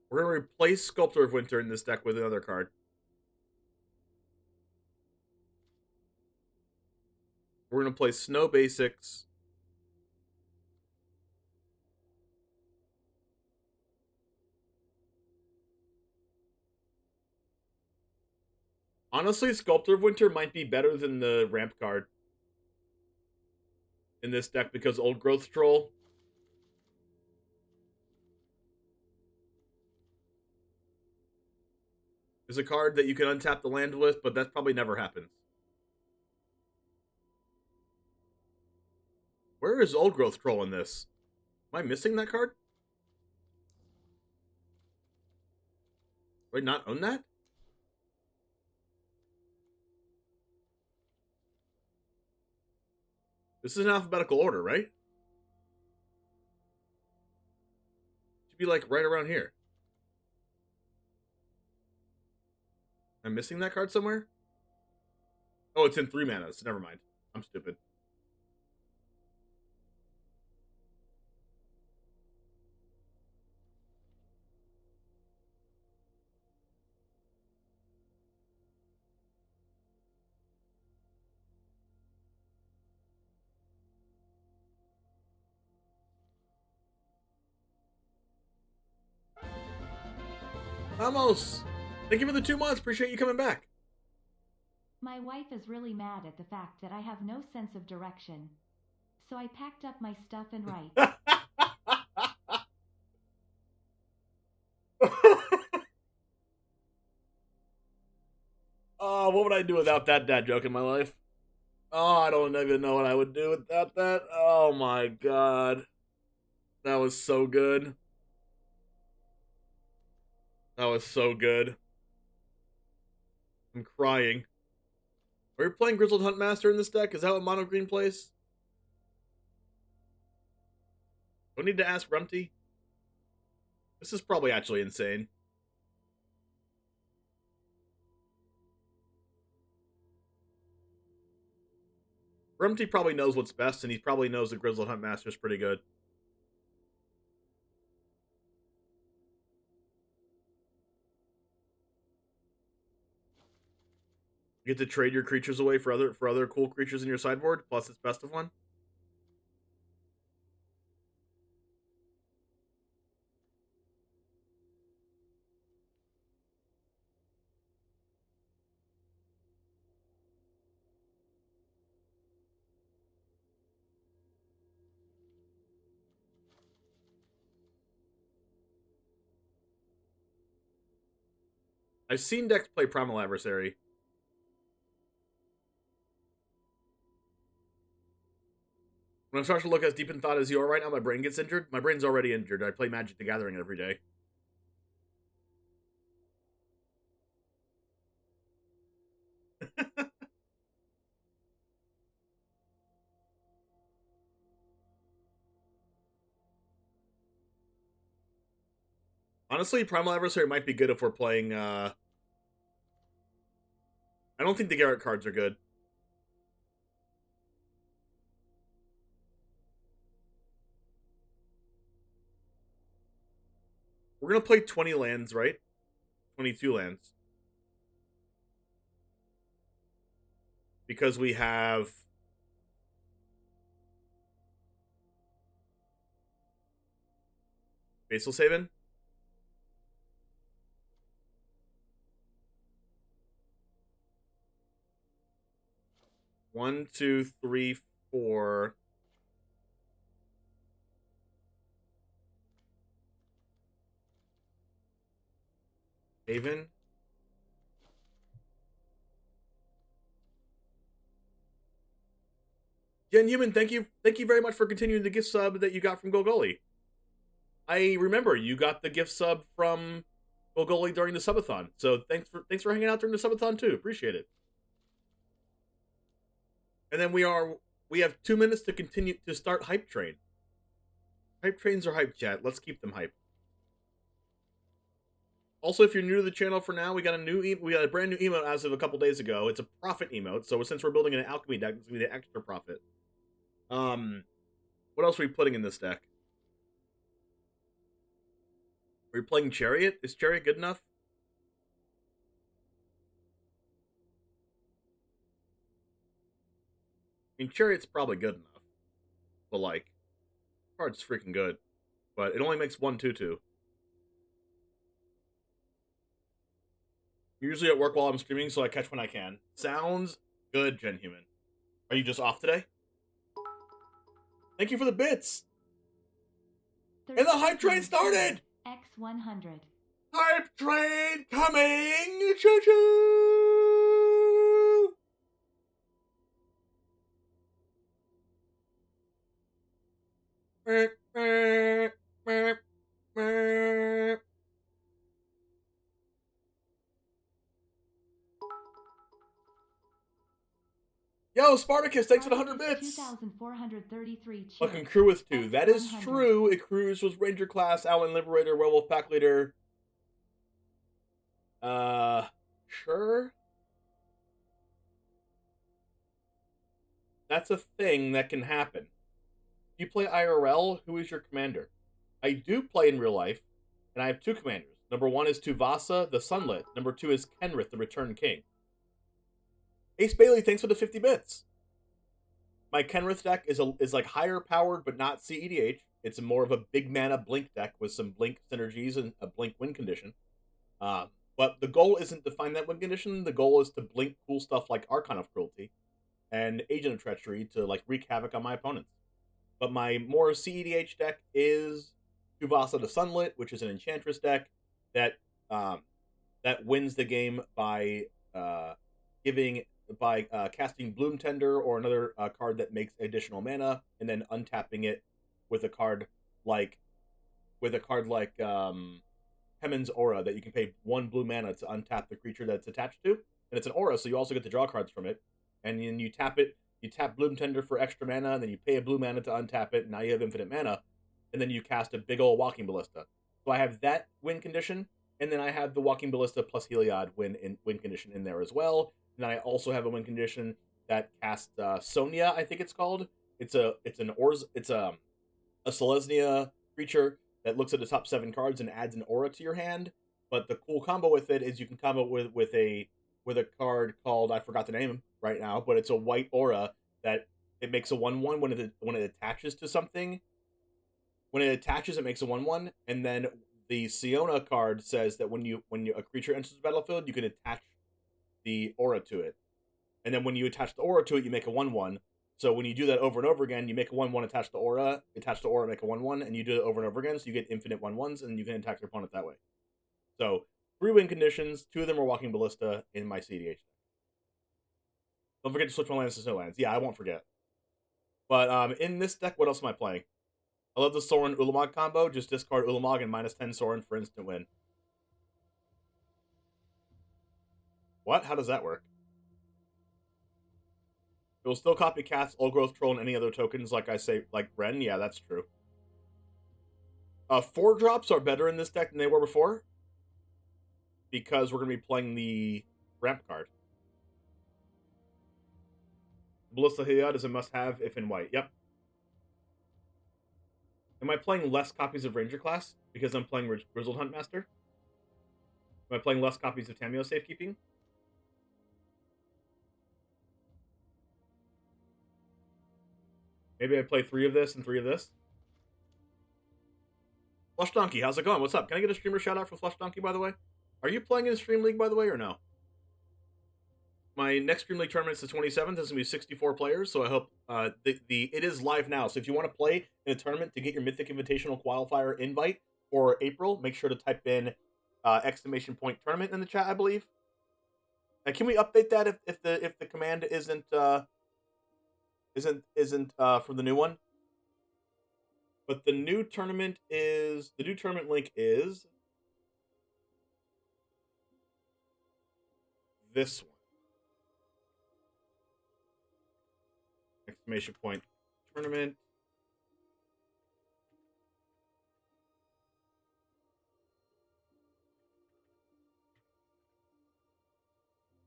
We're going to replace Sculptor of Winter in this deck with another card. We're going to play Snow Basics. Honestly, Sculptor of Winter might be better than the ramp card in this deck because Old Growth Troll. Is a card that you can untap the land with, but that probably never happens. Where is Old Growth Troll in this? Am I missing that card? Do I not own that? This is in alphabetical order, right? Should be like right around here. Am I missing that card somewhere? Oh, it's in 3 mana, so never mind. I'm stupid. Vamos! Thank you for the 2 months. Appreciate you coming back.
My wife is really mad at the fact that I have no sense of direction. So I packed up my stuff and right.
Oh, what would I do without that dad joke in my life? Oh, I don't even know what I would do without that. Oh my god. That was so good. That was so good. I'm crying. Are you playing Grizzled Huntmaster in this deck? Is that what Mono Green plays? Do I need to ask Rumty? This is probably actually insane. Rumty probably knows what's best, and he probably knows that Grizzled Huntmaster is pretty good. You get to trade your creatures away for other cool creatures in your sideboard, plus it's best of one. I've seen decks play Primal Adversary. When I start to look as deep in thought as you are right now, my brain gets injured. My brain's already injured. I play Magic the Gathering every day. Honestly, Primal Adversary might be good if we're playing, I don't think the Garrett cards are good. We're going to play 20 lands, right? 22 lands. Because we have... Faceless Haven? One, two, three, four... Haven. Jen Human, thank you very much for continuing the gift sub that you got from Gogoli. I remember you got the gift sub from Gogoli during the subathon, so thanks for hanging out during the subathon too. Appreciate it. And then we have 2 minutes to continue to start Hype Train. Hype Trains are hype chat. Let's keep them hype. Also, if you're new to the channel for now, we got a brand new emote as of a couple days ago. It's a profit emote, so since we're building an alchemy deck, it's gonna be the extra profit. What else are we putting in this deck? Are we playing Chariot? Is Chariot good enough? I mean, Chariot's probably good enough. But, like, the card's freaking good. But it only makes 1/2/2. Usually at work while I'm streaming, so I catch when I can. Sounds good, Gen Human. Are you just off today? Thank you for the bits! And the Hype Train started!
X100.
Hype Train coming! Choo-choo! Yo, Spartacus, thanks for the 100 bits!
2,433
Fucking crew with 2. That is true. It crews was Ranger class, Allen Liberator, Werewolf Pack Leader. Sure. That's a thing that can happen. Do you play IRL? Who is your commander? I do play in real life, and I have 2 commanders. Number 1 is Tuvasa, the Sunlit. Number 2 is Kenrith, the Returned King. Ace Bailey, thanks for the 50 bits. My Kenrith deck is like higher powered, but not CEDH. It's more of a big mana Blink deck with some Blink synergies and a Blink win condition. But the goal isn't to find that win condition. The goal is to Blink cool stuff like Archon of Cruelty and Agent of Treachery to like wreak havoc on my opponents. But my more CEDH deck is Tuvasa the Sunlit, which is an Enchantress deck that wins the game by casting Bloom Tender or another card that makes additional mana, and then untapping it with a card like Hemon's Aura that you can pay 1 blue mana to untap the creature that's attached to, and it's an aura, so you also get to draw cards from it. And then you tap it, you tap Bloom Tender for extra mana, and then you pay a blue mana to untap it, and now you have infinite mana, and then you cast a big old Walking Ballista. So I have that win condition, and then I have the Walking Ballista plus Heliod win condition in there as well. And then I also have a win condition that casts Sonia, I think it's called. It's a Selesnya creature that looks at the top 7 cards and adds an aura to your hand. But the cool combo with it is you can combo with a card called, I forgot the name right now, but it's a white aura that it makes a 1/1 when it attaches to something. When it attaches, it makes a 1/1, and then the Siona card says that when a creature enters the battlefield, you can attach the aura to it. And then when you attach the aura to it, you make a 1/1. So when you do that over and over again, you make a 1/1, attach the aura, make a 1/1, and you do it over and over again, so you get infinite 1/1s, and you can attack your opponent that way. So 3 win conditions, 2 of them are Walking Ballista in my CDH deck. Don't forget to switch my lands to snow lands. Yeah, I won't forget. But in this deck, what else am I playing? I love the Sorin Ulamog combo. Just discard Ulamog and -10 Sorin for instant win. What? How does that work? It will still copy Cast, Old Growth Troll, and any other tokens, like I say, like Ren. Yeah, that's true. 4-drops are better in this deck than they were before, because we're going to be playing the ramp card. Ballista Heliod is a must-have if in white. Yep. Am I playing less copies of Ranger class because I'm playing Grizzled Huntmaster? Am I playing less copies of Tamio Safekeeping? Maybe I play 3 of this and 3 of this. Flush Donkey, how's it going? What's up? Can I get a streamer shout out for Flush Donkey, by the way? Are you playing in a Stream League, by the way, or no? My next Stream League tournament is the 27th. There's going to be 64 players, so I hope it is live now. So if you want to play in a tournament to get your Mythic Invitational qualifier invite for April, make sure to type in exclamation point tournament in the chat, I believe. Can we update that if the command isn't from the new one? But the new tournament link is this one. Exclamation point tournament.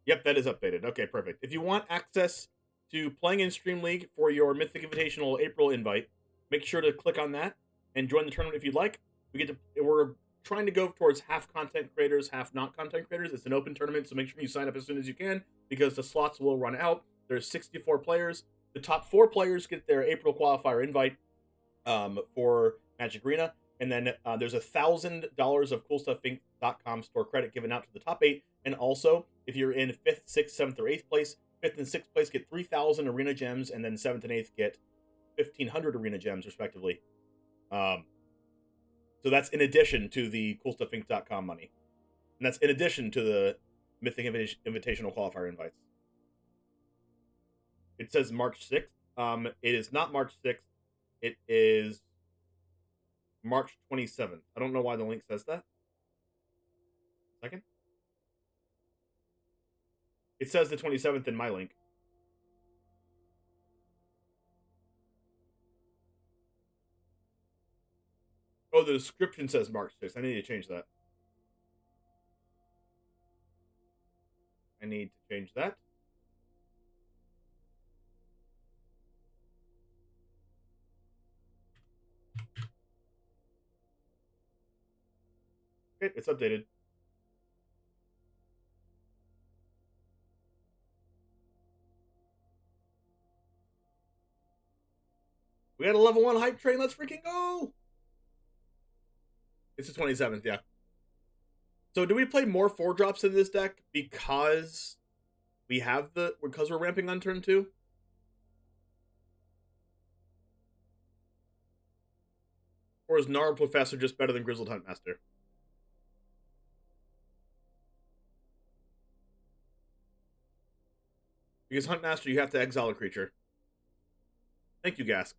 Yep, that is updated. Okay, perfect. If you want access to playing in Stream League for your Mythic Invitational April invite, make sure to click on that and join the tournament if you'd like. We're trying to go towards half content creators, half not content creators. It's an open tournament, so make sure you sign up as soon as you can because the slots will run out. There's 64 players. The top 4 players get their April qualifier invite for Magic Arena, and then there's $1,000 of CoolStuffInc.com store credit given out to the top 8. And also, if you're in 5th, 6th, 7th, or 8th place, 5th and 6th place get 3,000 arena gems, and then 7th and 8th get 1,500 arena gems, respectively. So that's in addition to the CoolStuffInc.com money. And that's in addition to the Mythic Invitational qualifier invites. It says March 6th. It is not March 6th. It is March 27th. I don't know why the link says that. Second. It says the 27th in my link. Oh, the description says March 6th. I need to change that. Okay, it's updated. We got a level 1 hype train. Let's freaking go! It's the 27th, yeah. So do we play more 4-drops in this deck because we're ramping on turn 2? Or is Gnarled Professor just better than Grizzled Huntmaster? Because Huntmaster, you have to exile a creature. Thank you, Gask.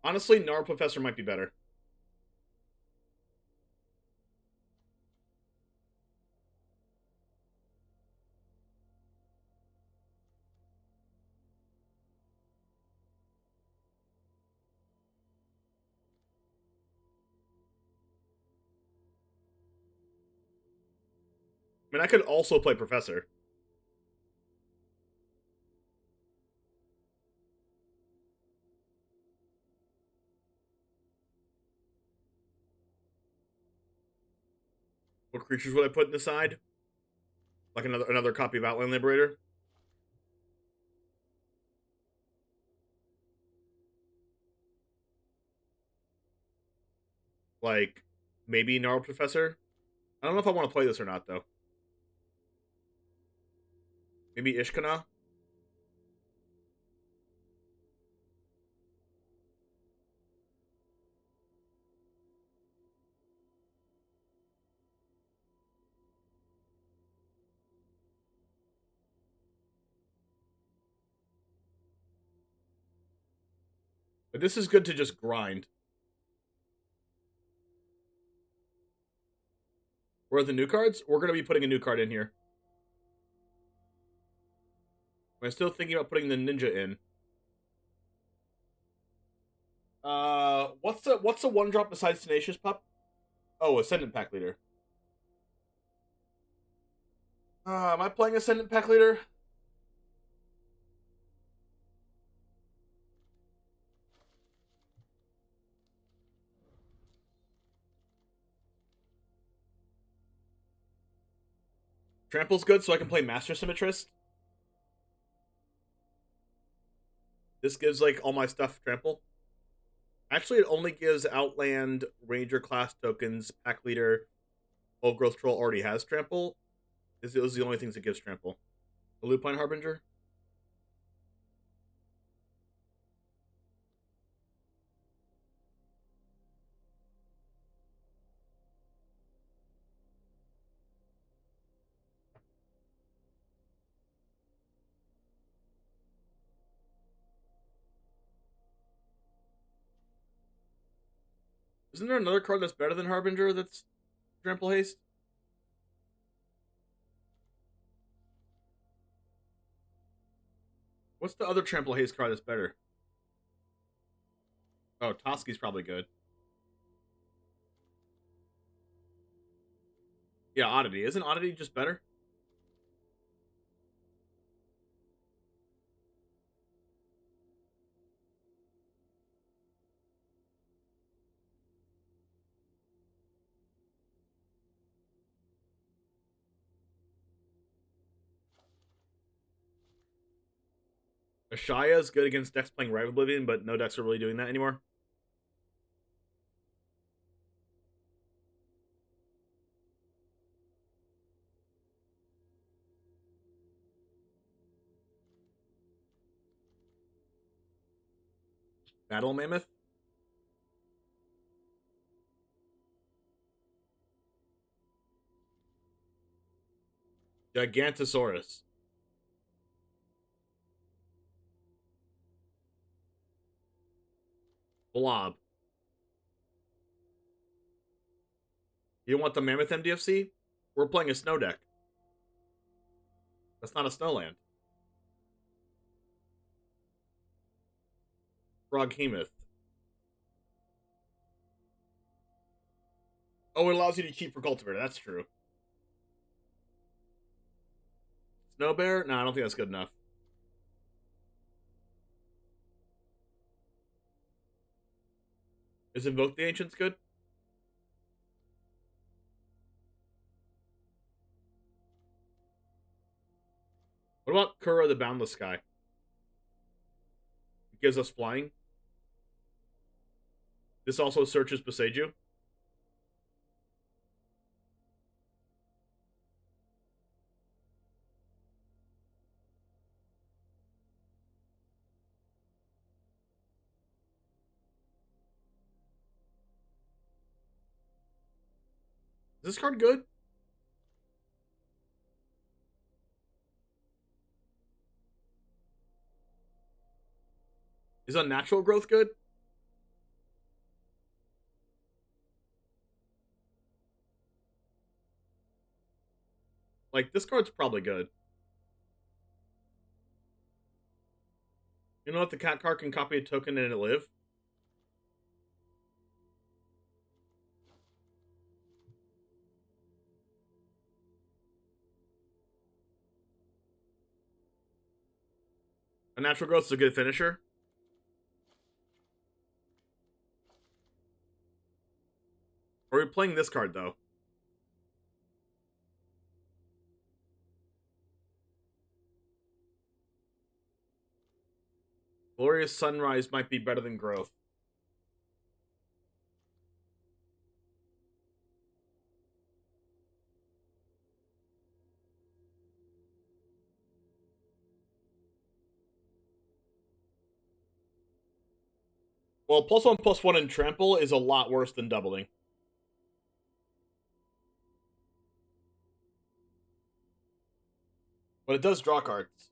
Honestly, Gnarled Professor might be better. I mean, I could also play Professor. What creatures would I put in the side? Like another copy of Outland Liberator? Like, maybe Gnarled Professor? I don't know if I want to play this or not, though. Maybe Ishkana? But this is good to just grind. Where are the new cards? We're going to be putting a new card in here. I'm still thinking about putting the ninja in. What's the 1-drop besides Tenacious Pup? Oh, Ascendant Pack Leader. Am I playing Ascendant Pack Leader? Trample's good, so I can play Master Symmetrist. This gives, like, all my stuff trample. Actually, it only gives Outland, Ranger class tokens, Pack Leader, Old Growth Troll already has trample. Those are the only things it gives trample. The Lupine Harbinger. Isn't there another card that's better than Harbinger that's Trample Haste? What's the other Trample Haste card that's better? Oh, Toski's probably good. Yeah, Oddity. Isn't Oddity just better? Ashaya is good against decks playing Rival Oblivion, but no decks are really doing that anymore. Battle Mammoth? Gigantosaurus. Blob. You want the Mammoth MDFC? We're playing a snow deck. That's not a snowland. Froghemoth. Oh, it allows you to keep for Cultivator. That's true. Snow Bear? No, I don't think that's good enough. Is Invoke the Ancients good? What about Kura the Boundless Sky? It gives us flying. This also searches Boseiju. Is this card good? Is Unnatural Growth good? Like, this card's probably good. You know what? The cat card can copy a token and it live? Unnatural Growth is a good finisher. Are we playing this card, though? Glorious Sunrise might be better than Growth. Well, +1/+1 in Trample is a lot worse than doubling. But it does draw cards.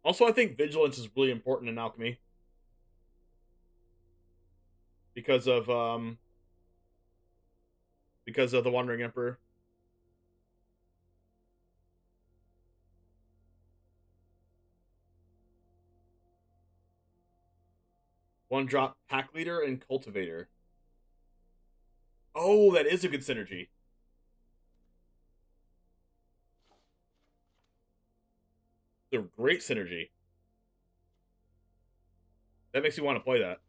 Also, I think Vigilance is really important in Alchemy. Because of the Wandering Emperor. One drop Pack Leader and Cultivator. Oh, that is a good synergy. It's a great synergy. That makes me want to play that.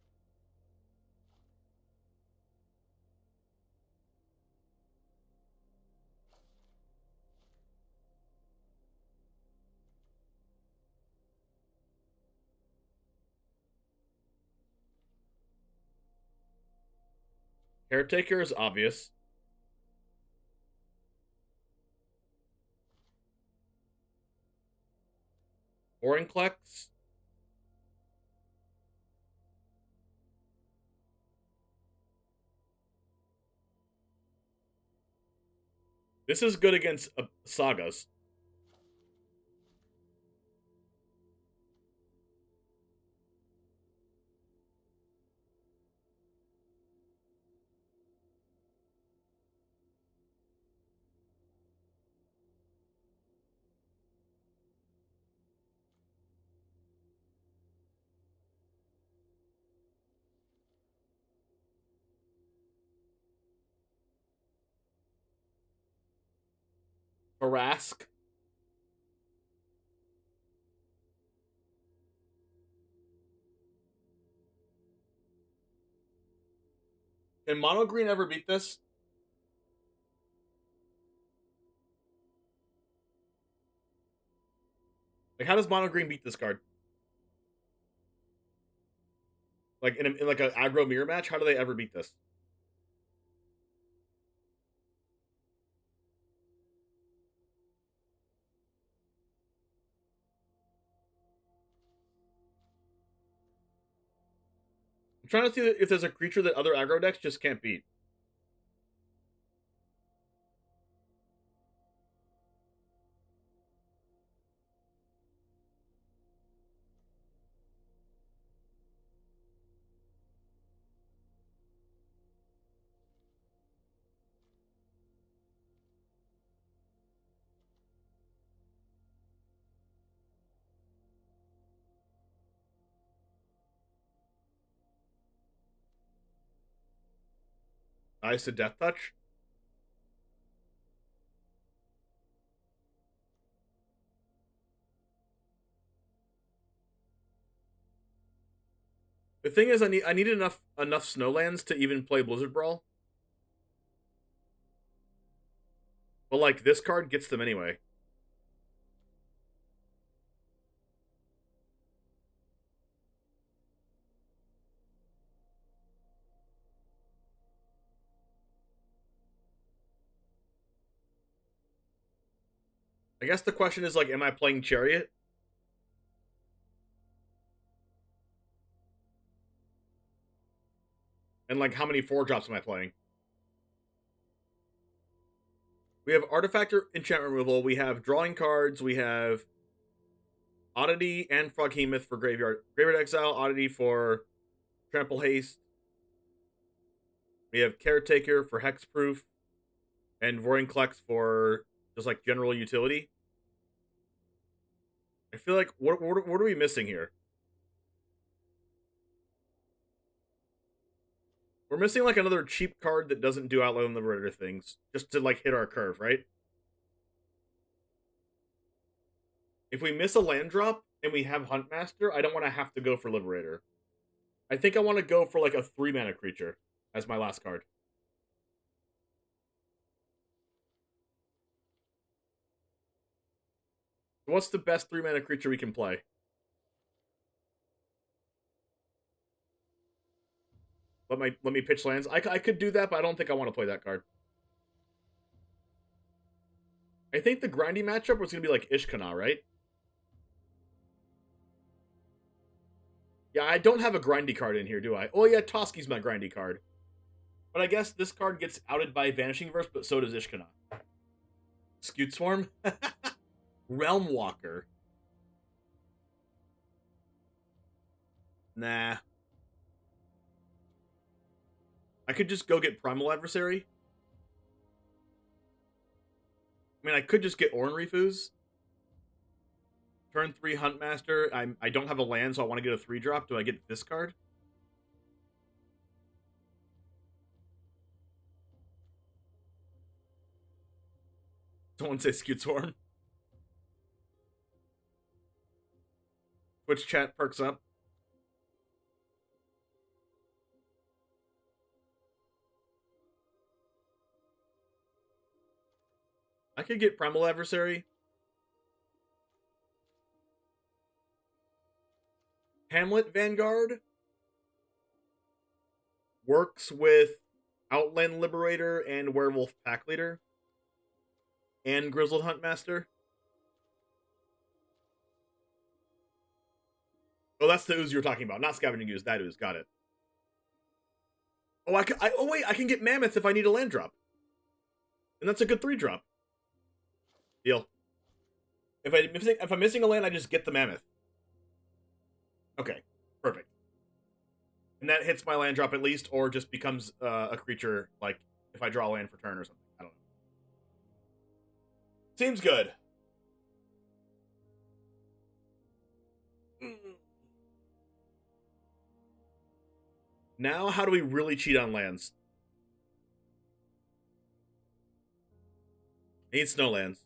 Caretaker is obvious. Vorinclex. This is good against sagas. Harask. Can Mono Green ever beat this? Like, how does Mono Green beat this card? Like in like an aggro mirror match, how do they ever beat this? I'm trying to see if there's a creature that other aggro decks just can't beat. Ice to Death Touch. The thing is, I need enough Snowlands to even play Blizzard Brawl. But like this card gets them anyway. I guess the question is, like, am I playing Chariot? And, like, how many 4-drops am I playing? We have Artifact enchantment removal, we have drawing cards, we have Oddity and Froghemoth for Graveyard Exile, Oddity for Trample Haste. We have Caretaker for Hexproof, and Vorinclex for just like general utility. I feel like what are we missing here? We're missing like another cheap card that doesn't do Outland Liberator things, just to like hit our curve, right? If we miss a land drop and we have Huntmaster, I don't want to have to go for Liberator. I think I want to go for like a 3-mana creature as my last card. What's the best 3-mana creature we can play? Let me pitch lands. I could do that, but I don't think I want to play that card. I think the grindy matchup was going to be like Ishkana, right? Yeah, I don't have a grindy card in here, do I? Oh yeah, Toski's my grindy card. But I guess this card gets outed by Vanishing Verse, but so does Ishkana. Skewed Swarm? Realm Walker. Nah. I could just go get Primal Adversary. I mean, I could just get Ornn Refuse. Turn 3 Huntmaster. I don't have a land, so I want to get a 3-drop. Do I get this card? Someone say Skewed Swarm. Twitch chat perks up. I could get Primal Adversary. Hamlet Vanguard works with Outland Liberator and Werewolf Pack Leader and Grizzled Huntmaster. Oh, that's the ooze you were talking about. Not scavenging ooze. That ooze. Got it. Oh, wait, I can get Mammoth if I need a land drop. And that's a good 3-drop. Deal. If I'm missing a land, I just get the Mammoth. Okay, perfect. And that hits my land drop at least, or just becomes a creature, like, if I draw land for turn or something. I don't know. Seems good. Now, how do we really cheat on lands? I need snow lands.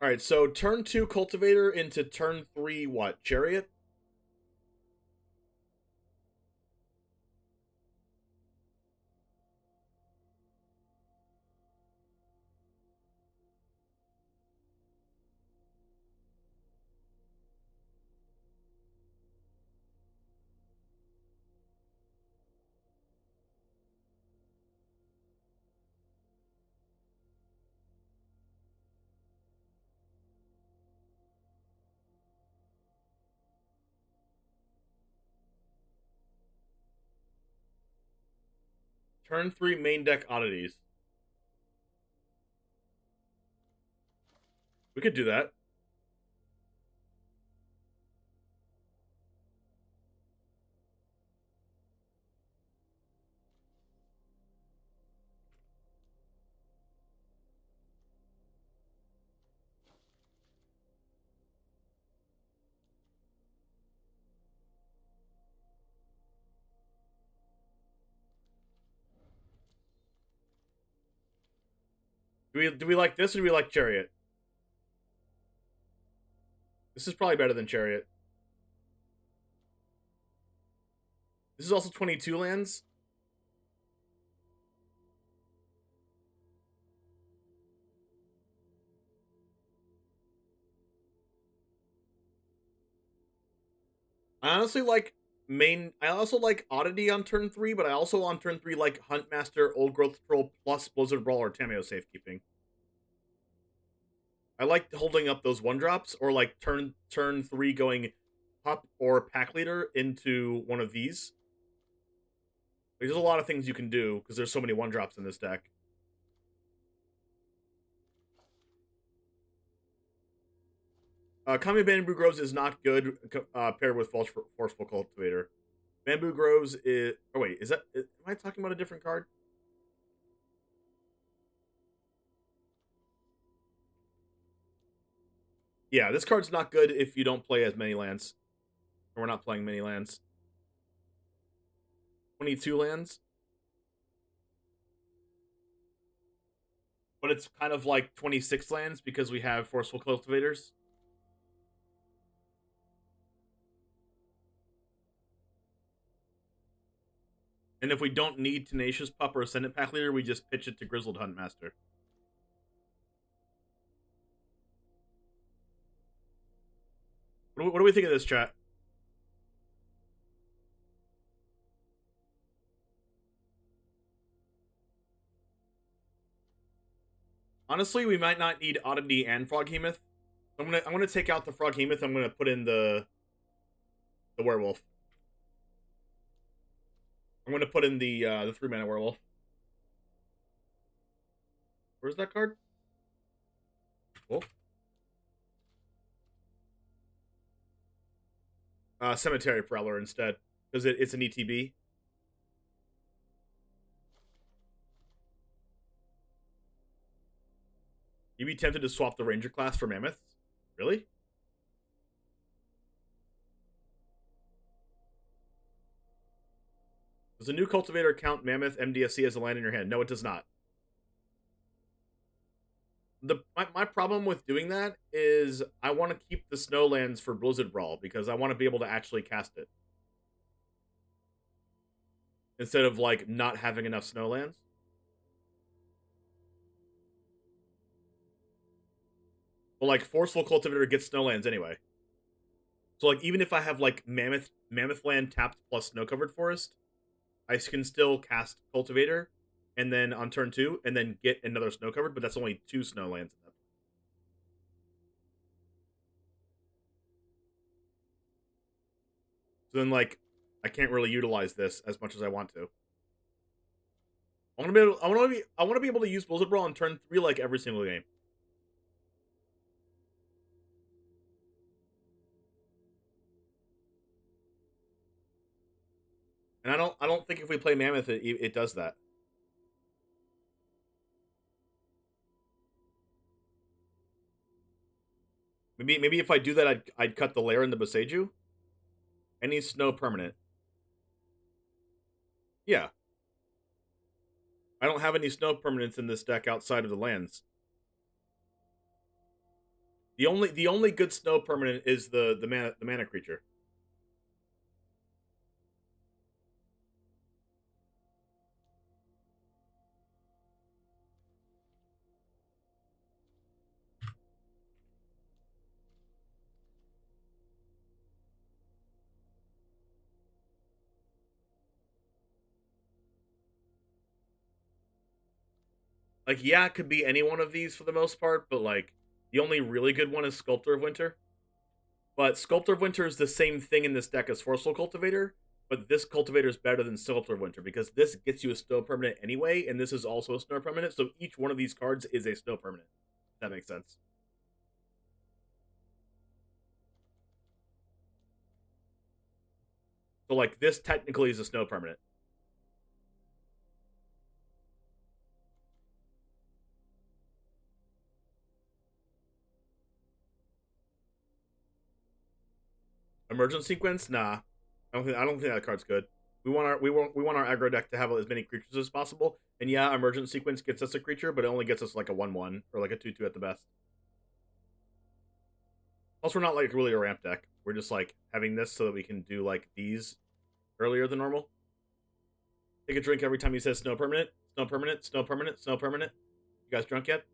Alright, so turn 2 Cultivator into turn 3 what? Chariot? Turn 3 main deck oddities. We could do that. Do we like this or do we like Chariot? This is probably better than Chariot. This is also 22 lands. I honestly like I also like Oddity on turn 3, but I also on turn 3 like Huntmaster, Old Growth Troll, plus Blizzard Brawl or Tameo Safekeeping. I like holding up those 1-drops, or like turn 3 going Pup or Pack Leader into one of these. There's a lot of things you can do, because there's so many 1-drops in this deck. Kami Bamboo Groves is not good paired with Forceful Cultivator. Bamboo Groves is... Oh, wait, am I talking about a different card? Yeah, this card's not good if you don't play as many lands. Or we're not playing many lands. 22 lands. But it's kind of like 26 lands because we have Forceful Cultivators. And if we don't need Tenacious Pup or Ascendant Pack Leader, we just pitch it to Grizzled Huntmaster. What do we think of this, chat? Honestly, we might not need Oddity and Froghemoth. I'm gonna take out the Froghemoth. I'm gonna put in the Werewolf. I'm gonna put in the 3-mana Werewolf. Where's that card? Wolf. Cemetery Prowler instead, because it's an ETB. You'd be tempted to swap the Ranger class for Mammoth? Really? Does the new Cultivator count Mammoth MDSC as a land in your hand? No, it does not. my problem with doing that is I want to keep the snowlands for Blizzard Brawl because I want to be able to actually cast it instead of like not having enough snowlands. Well, like Forceful Cultivator gets snowlands anyway. So like even if I have like Mammoth Land tapped plus Snow Covered Forest, I can still cast Cultivator, and then on turn 2, and then get another Snow Covered, but that's only 2 snowlands in that. So then like I can't really utilize this as much as I want to. I want to be able to use Blizzard Brawl on turn 3 like every single game. And I don't think if we play Mammoth it does that. Maybe if I do that I'd cut the lair into Boseiju. Any snow permanent. Yeah. I don't have any snow permanents in this deck outside of the lands. The only good snow permanent is the mana creature. Like, yeah, it could be any one of these for the most part, but, like, the only really good one is Sculptor of Winter. But Sculptor of Winter is the same thing in this deck as Forceful Cultivator, but this Cultivator is better than Sculptor of Winter, because this gets you a Snow Permanent anyway, and this is also a Snow Permanent, so each one of these cards is a Snow Permanent. If that makes sense. So, like, this technically is a Snow Permanent. Emergent Sequence? Nah. I don't think that card's good. We want our aggro deck to have as many creatures as possible. And yeah, Emergent Sequence gets us a creature, but it only gets us like a 1/1 or like a 2/2 at the best. Plus, we're not like really a ramp deck. We're just like having this so that we can do like these earlier than normal. Take a drink every time he says Snow Permanent, Snow Permanent, Snow Permanent, Snow Permanent. You guys drunk yet?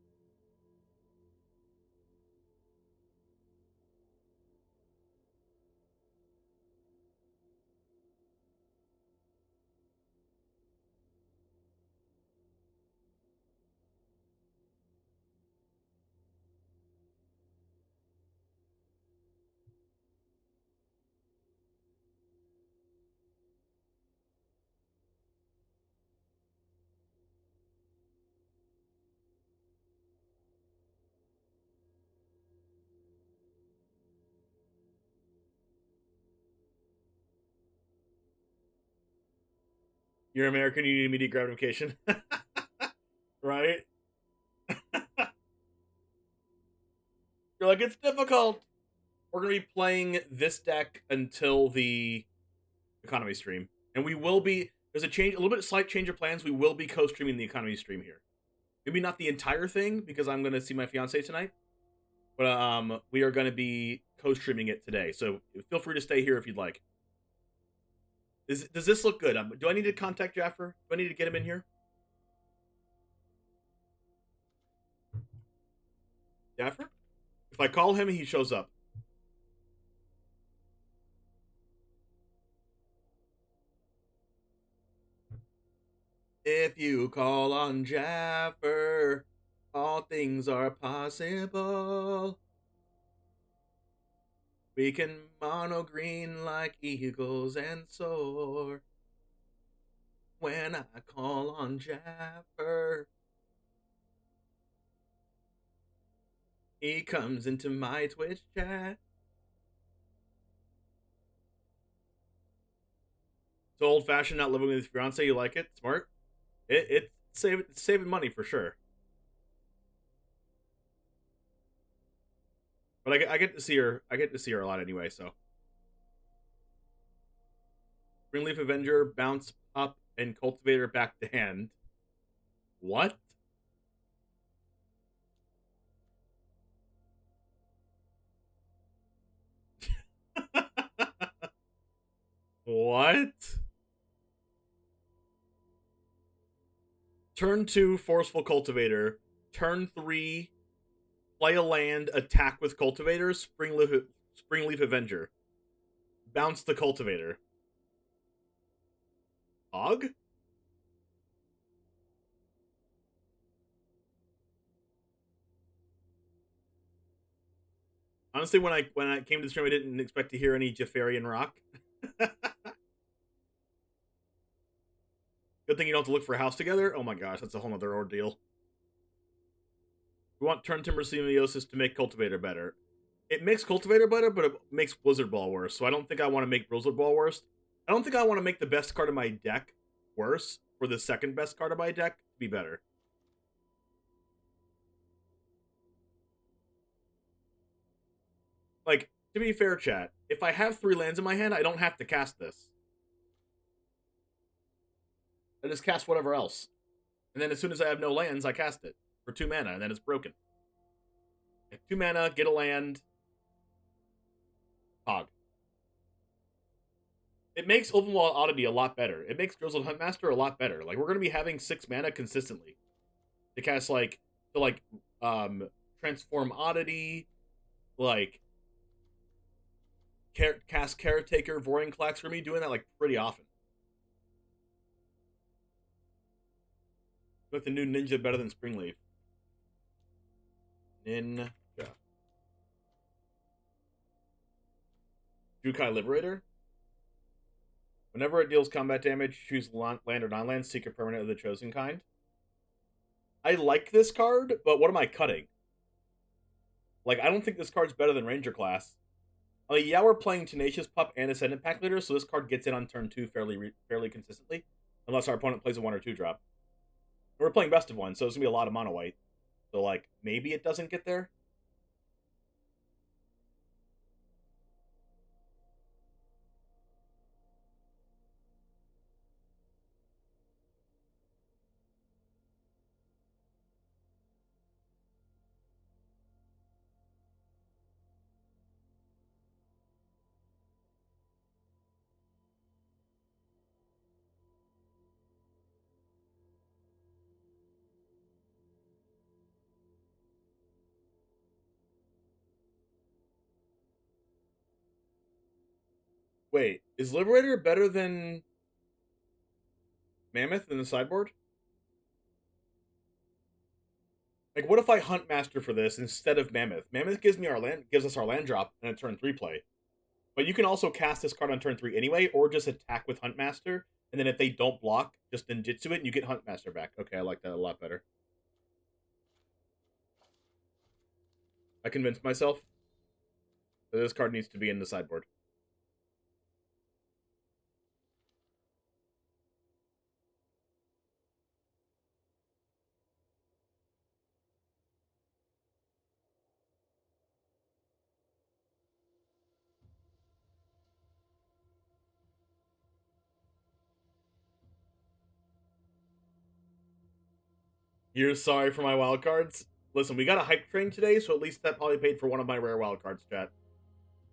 You're American, you need immediate gratification. Right? You're like, it's difficult. We're going to be playing this deck until the economy stream. And we will be, there's a little bit slight change of plans. We will be co-streaming the economy stream here. Maybe not the entire thing, because I'm going to see my fiance tonight. But we are going to be co-streaming it today. So feel free to stay here if you'd like. Does this look good? Do I need to contact Jaffer? Do I need to get him in here? Jaffer? If I call him, he shows up. If you call on Jaffer, all things are possible. We can mono green like eagles and soar. When I call on Jaffer, he comes into my Twitch chat. So old-fashioned, not living with your fiance. You like it? Smart. It's saving money for sure. But I get to see her. I get to see her a lot anyway. So, Greenleaf Avenger, bounce up, and Cultivator back to hand. What? What? Turn 2, Forceful Cultivator. Turn 3, play a land, attack with Cultivator, Springleaf Avenger. Bounce the Cultivator. Hog? Honestly, when I came to the stream, I didn't expect to hear any Jafarian Rock. Good thing you don't have to look for a house together. Oh my gosh, that's a whole other ordeal. We want Turn Timber Symbiosis to make Cultivator better. It makes Cultivator better, but it makes Blizzard Ball worse. So I don't think I want to make Blizzard Ball worse. I don't think I want to make the best card of my deck worse for the second best card of my deck to be better. Like, to be fair, chat, if I have 3 lands in my hand, I don't have to cast this. I just cast whatever else. And then as soon as I have no lands, I cast it for 2 mana, and then it's broken. 2 mana, get a land. Hog. It makes Ovenwall Oddity a lot better. It makes Drizzled Huntmaster a lot better. Like, we're going to be having 6 mana consistently. To cast, Transform Oddity, cast Caretaker, Voring Clax. We're going to be doing that, pretty often. With the new Ninja better than Springleaf. Ninja. Jukai Liberator. Whenever it deals combat damage, choose land or non-land, secret permanent of the chosen kind. I like this card, but what am I cutting? I don't think this card's better than Ranger class. Yeah, we're playing Tenacious Pup and Ascendant Pack Leader, so this card gets in on turn 2 fairly consistently, unless our opponent plays a 1 or 2 drop. We're playing best of 1, so it's going to be a lot of mono white. So, maybe it doesn't get there? Wait, is Liberator better than Mammoth in the sideboard? What if I Hunt Master for this instead of Mammoth? Mammoth gives us our land drop and a turn 3 play. But you can also cast this card on turn 3 anyway, or just attack with Hunt Master, and then if they don't block, just ninjutsu it and you get Hunt Master back. Okay, I like that a lot better. I convinced myself that this card needs to be in the sideboard. You're sorry for my wildcards? Listen, we got a hype train today, so at least that probably paid for one of my rare wildcards, chat.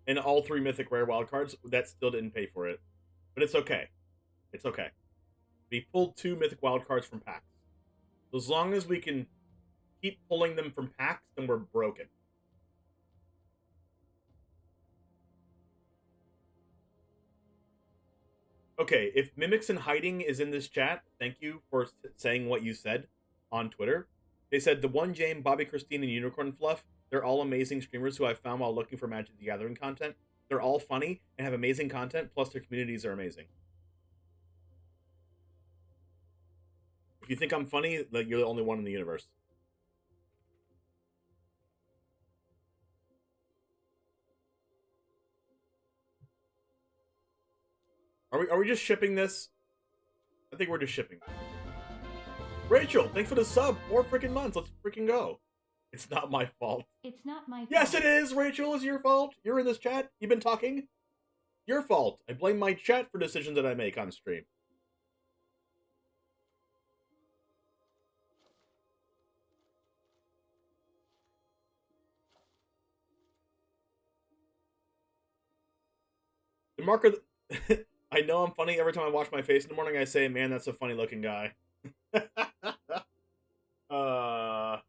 And all 3 mythic rare wildcards, that still didn't pay for it. But it's okay. It's okay. We pulled 2 mythic wildcards from packs. So as long as we can keep pulling them from packs, then we're broken. Okay, if Mimics in Hiding is in this chat, thank you for saying what you said on Twitter. They said, the One Jame, Bobby Christine, and Unicorn Fluff, they're all amazing streamers who I found while looking for Magic the Gathering content. They're all funny and have amazing content, plus their communities are amazing. If you think I'm funny, you're the only one in the universe. Are we just shipping this? I think we're just shipping. Rachel, thanks for the sub. 4 freaking months. Let's freaking go. It's not my fault.
It's not my fault.
Yes, it is, Rachel. It's your fault. You're in this chat. You've been talking. Your fault. I blame my chat for decisions that I make on stream. The marker... I know I'm funny. Every time I wash my face in the morning, I say, man, that's a funny looking guy. All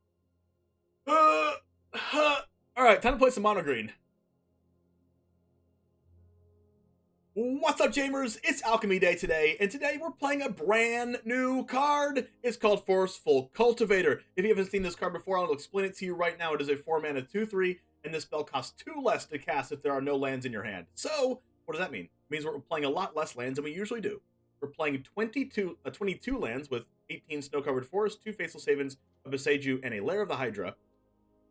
right, time to play some mono green. What's up, Jamers? It's Alchemy Day today, and today we're playing a brand new card. It's called Forceful Cultivator. If you haven't seen this card before, I'll explain it to you right now. It is a 4-mana 2/3, and this spell costs 2 less to cast if there are no lands in your hand. So, what does that mean? It means we're playing a lot less lands than we usually do. We're playing 22 lands with 18 snow-covered forests, 2 Faithful Savings, a Boseiju, and a Lair of the Hydra.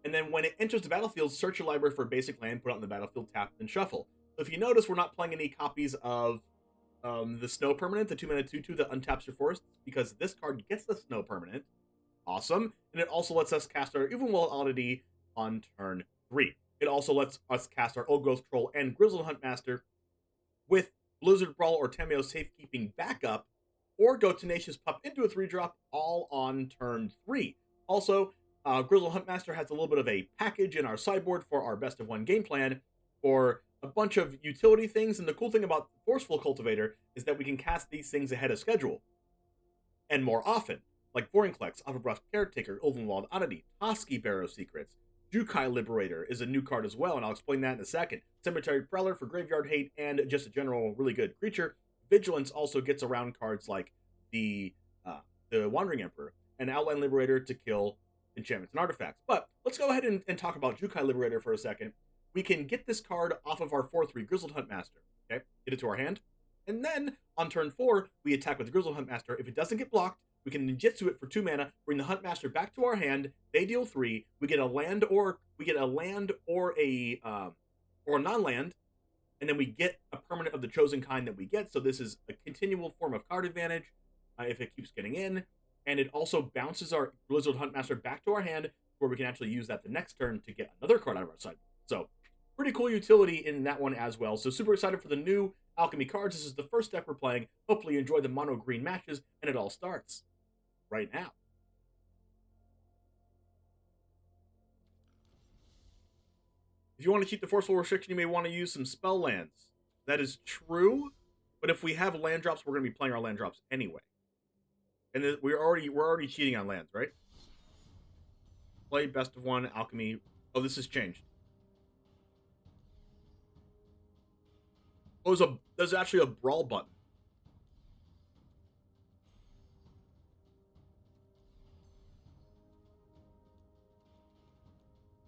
And then when it enters the battlefield, search your library for a basic land, put it on the battlefield, tap, and shuffle. So if you notice, we're not playing any copies of the Snow Permanent, the 2-mana 2/2 that untaps your forest, because this card gets the Snow Permanent. Awesome. And it also lets us cast our Even Will Oddity on turn 3. It also lets us cast our Old Growth Troll and Grizzled Huntmaster with Blizzard Brawl or Tameo Safekeeping backup, or go Tenacious Pup into a 3-drop, all on turn 3. Also, Grizzled Huntmaster has a little bit of a package in our sideboard for our best of 1 game plan for a bunch of utility things, and the cool thing about Forceful Cultivator is that we can cast these things ahead of schedule, and more often, like Vorinclex, Alphabrush Caretaker, Ulvenwald Oddity, Toski Barrow Secrets, Jukai Liberator is a new card as well, and I'll explain that in a second. Cemetery Prowler for Graveyard Hate, and just a general really good creature. Vigilance also gets around cards like the Wandering Emperor, and Outline Liberator to kill enchantments and artifacts. But let's go ahead and talk about Jukai Liberator for a second. We can get this card off of our 4/3 Grizzled Huntmaster, okay? Get it to our hand. And then, on turn 4, we attack with the Grizzled Huntmaster. If it doesn't get blocked, we can ninjutsu it for 2 mana, bring the Huntmaster back to our hand, they deal 3, we get a land or a non-land, and then we get a permanent of the chosen kind that we get. So this is a continual form of card advantage if it keeps getting in. And it also bounces our Grizzled Huntmaster back to our hand, where we can actually use that the next turn to get another card out of our sideboard. So, pretty cool utility in that one as well. So super excited for the new Alchemy cards. This is the first step we're playing. Hopefully you enjoy the mono green matches, and it all starts right now. If you want to keep the Forceful restriction, you may want to use some spell lands. That is true, but if we have land drops, we're going to be playing our land drops anyway. And we're already cheating on lands, right? Play best of 1 Alchemy. Oh, this has changed. Oh, there's actually a brawl button.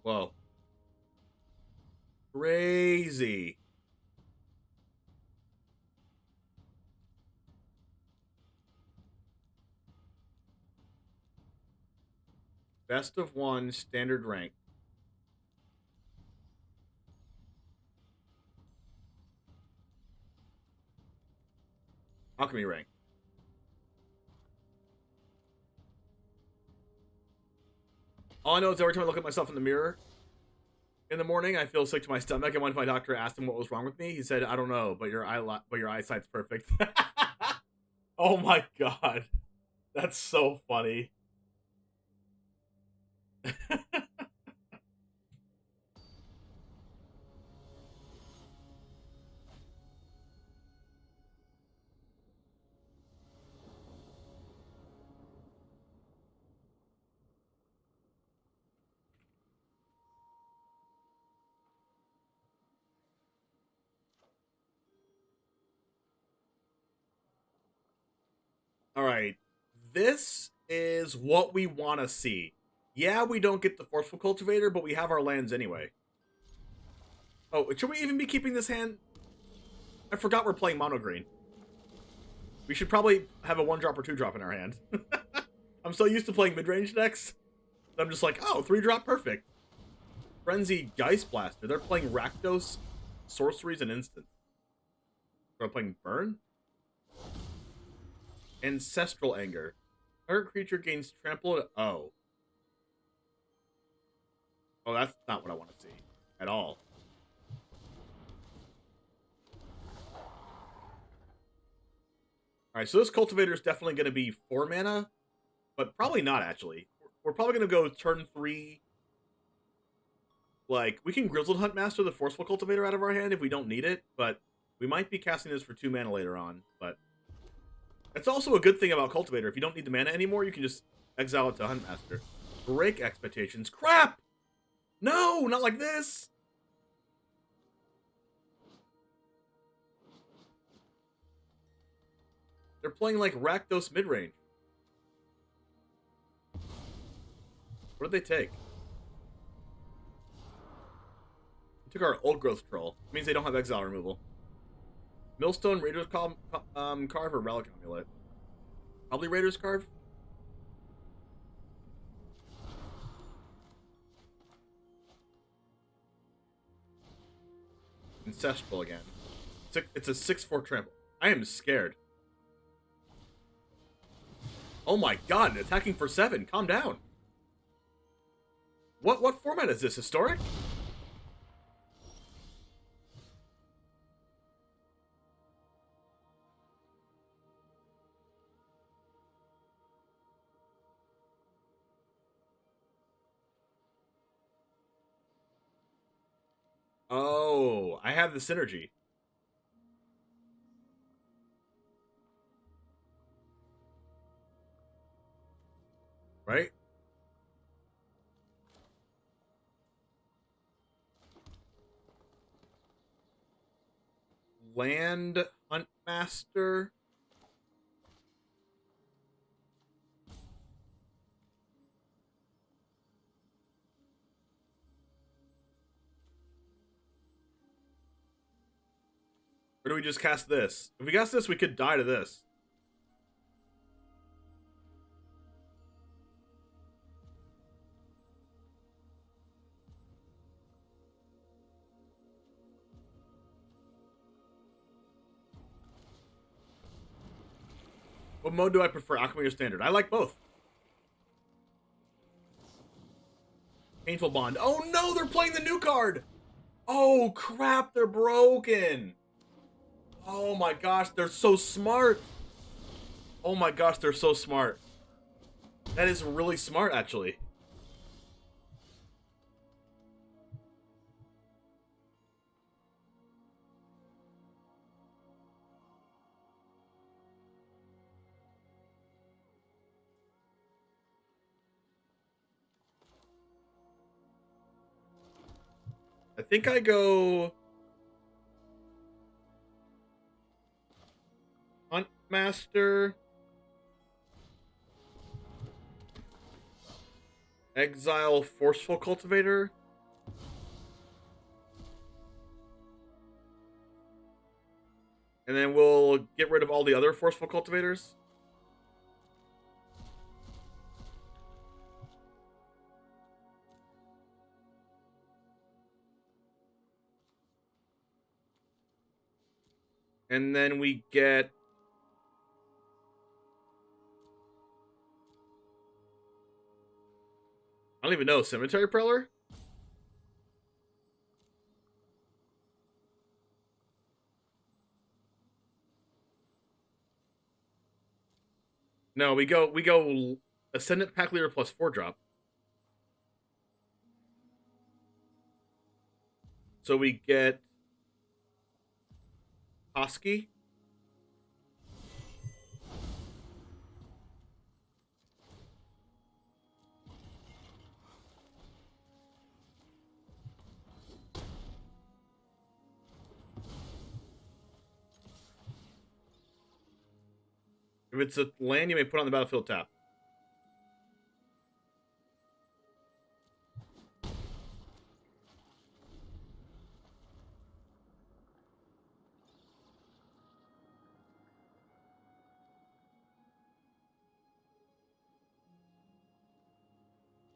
Whoa. Crazy. Best of 1 standard rank. Alchemy rank. All I know is every time I look at myself in the mirror in the morning, I feel sick to my stomach. And once my doctor asked him what was wrong with me, he said, "I don't know, but your eyesight's perfect." Oh my god, that's so funny. All right, this is what we want to see. Yeah, we don't get the Forceful Cultivator, but we have our lands anyway. Oh, should we even be keeping this hand? I forgot we're playing mono green. We should probably have a 1-drop or 2-drop in our hand. I'm so used to playing mid-range decks. I'm just like, oh, 3-drop, perfect. Frenzy Geist Blaster. They're playing Rakdos, Sorceries, and Instants. They're playing Burn? Ancestral Anger. Target creature gains trample. Oh. Oh, that's not what I want to see at all. Alright, so this Cultivator is definitely going to be 4 mana, but probably not, actually. We're probably going to go turn 3. Like, we can Grizzled Huntmaster the Forceful Cultivator out of our hand if we don't need it, but We might be casting this for 2 mana later on, but that's also a good thing about Cultivator. If you don't need the mana anymore, you can just exile it to Huntmaster. Break expectations. Crap! No, not like this! They're playing like Rakdos midrange. What did they take? They took our Old Growth Troll. It means they don't have exile removal. Millstone, Raiders Carve, or Relic Amulet? Probably Raiders Carve. Ancestral again. It's a 6/4 trample. I am scared. Oh my god, attacking for 7. Calm down. What format is this? Historic? Oh, I have the synergy. Right? Land Huntmaster. Or do we just cast this? If we cast this, we could die to this. What mode do I prefer, Alchemy or Standard? I like both. Painful Bond. Oh no, they're playing the new card! Oh crap, they're broken! Oh my gosh, they're so smart! Oh my gosh, they're so smart. That is really smart, actually. I think I go Huntmaster, exile Forceful Cultivator, and then we'll get rid of all the other Forceful Cultivators. And then we get I don't even know, Cemetery Preller? No, we go Ascendant Pack Leader plus 4-drop. So we get Hosky. If it's a land, you may put on the battlefield tap.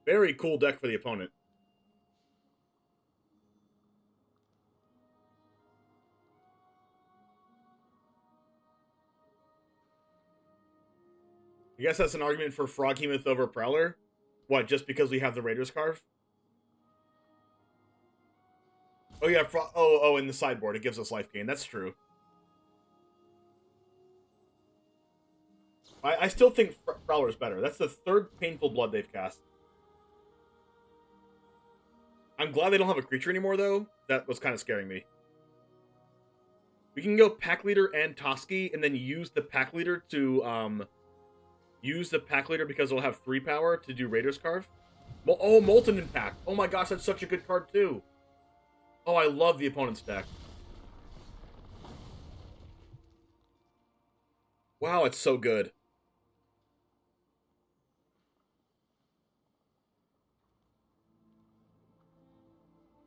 Very cool deck for the opponent. I guess that's an argument for Froghemoth over Prowler. What, just because we have the Raiders Carve? Oh yeah, in the sideboard, it gives us life gain. That's true. I still think Prowler is better. That's the 3rd Painful Blood they've cast. I'm glad they don't have a creature anymore, though. That was kind of scaring me. We can go pack leader and Toski, and then use the pack leader to because it'll have 3 power to do Raider's Carve. Oh, Molten Impact. Oh my gosh, that's such a good card too. Oh, I love the opponent's deck. Wow, it's so good.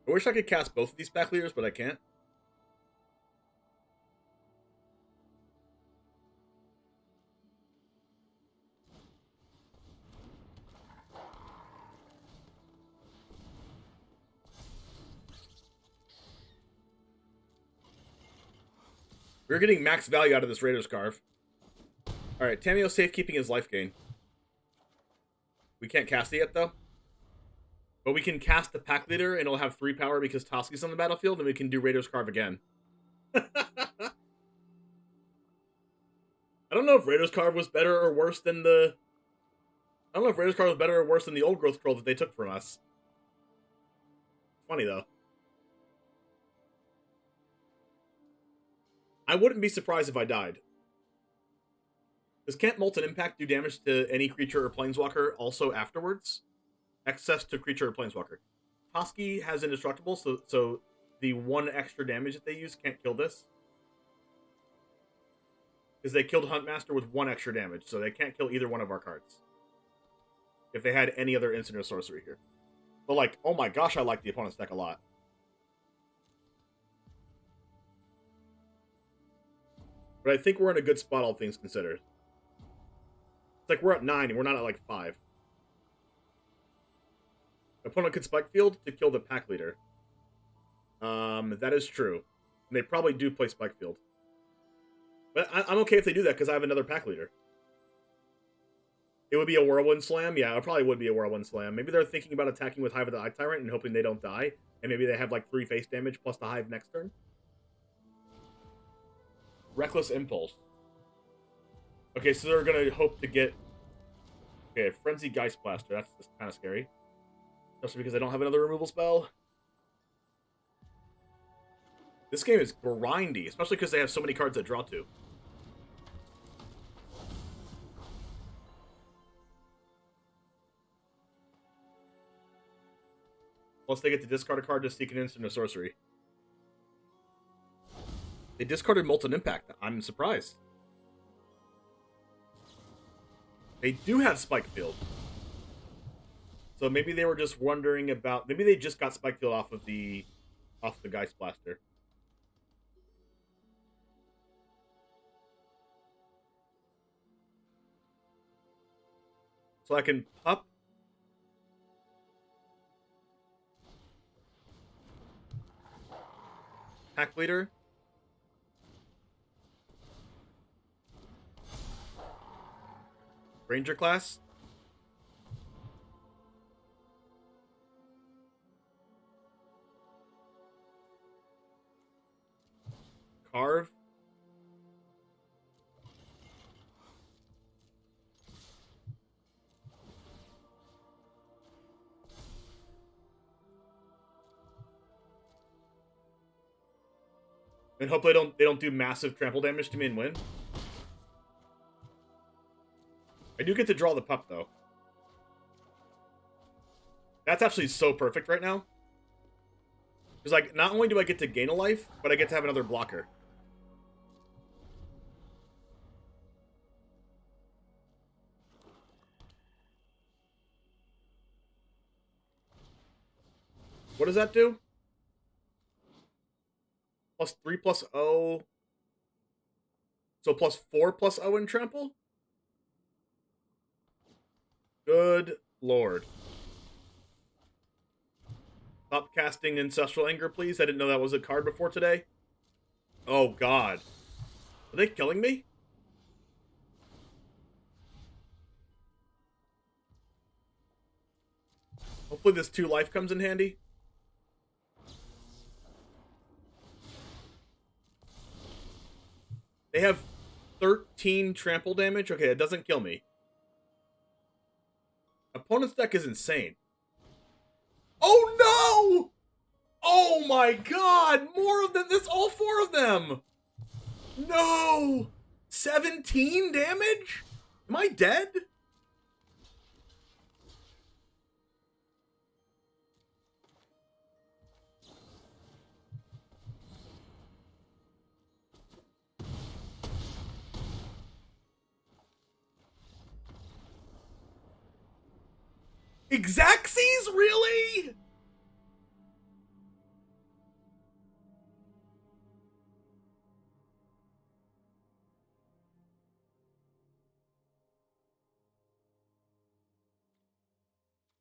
I wish I could cast both of these pack leaders, but I can't. We're getting max value out of this Raider's Carve. Alright, Tameo safekeeping his life gain. We can't cast it yet, though. But we can cast the pack leader, and it'll have 3 power because Toski's on the battlefield, and we can do Raider's Carve again. I don't know if Raider's Carve was better or worse than the... I don't know if Raider's Carve was better or worse than the old growth troll that they took from us. Funny, though. I wouldn't be surprised if I died. Does can't Molten Impact do damage to any creature or planeswalker also afterwards? Excess to creature or planeswalker. Toski has Indestructible, so the 1 extra damage that they use can't kill this. Because they killed Huntmaster with 1 extra damage, so they can't kill either one of our cards. If they had any other instant or sorcery here. But like, oh my gosh, I like the opponent's deck a lot. But I think we're in a good spot, all things considered. It's like we're at 9 and we're not at like 5. Opponent could Spike Field to kill the pack leader. That is true. And they probably do play Spike Field. But I'm okay if they do that because I have another pack leader. It would be a Whirlwind Slam? Yeah, it probably would be a Whirlwind Slam. Maybe they're thinking about attacking with Hive of the Eye Tyrant and hoping they don't die. And maybe they have like 3 face damage plus the Hive next turn. Reckless Impulse. Okay, so they're going to hope to get... Okay, Frenzy Geist Blaster. That's kind of scary. Especially because I don't have another removal spell. This game is grindy, especially because they have so many cards that draw 2. Plus they get to discard a card to seek an instant or sorcery. They discarded Molten Impact. I'm surprised. They do have Spike Field. So maybe they were just wondering about... Maybe they just got Spike Field off the Geist Blaster. So I can pop... Pack Leader. Ranger class. Carve. And hopefully they don't do massive trample damage to me and win. I do get to draw the pup, though. That's actually so perfect right now. Because, like, not only do I get to gain a life, but I get to have another blocker. What does that do? +3 +0. So +4 +0 in trample? Good lord. Stop casting Ancestral Anger, please. I didn't know that was a card before today. Oh, God. Are they killing me? Hopefully this 2 life comes in handy. They have 13 trample damage. Okay, it doesn't kill me. Opponent's deck is insane. Oh no! Oh my god! More of them! That's all 4 of them! No! 17 damage? Am I dead? Exacxies, really?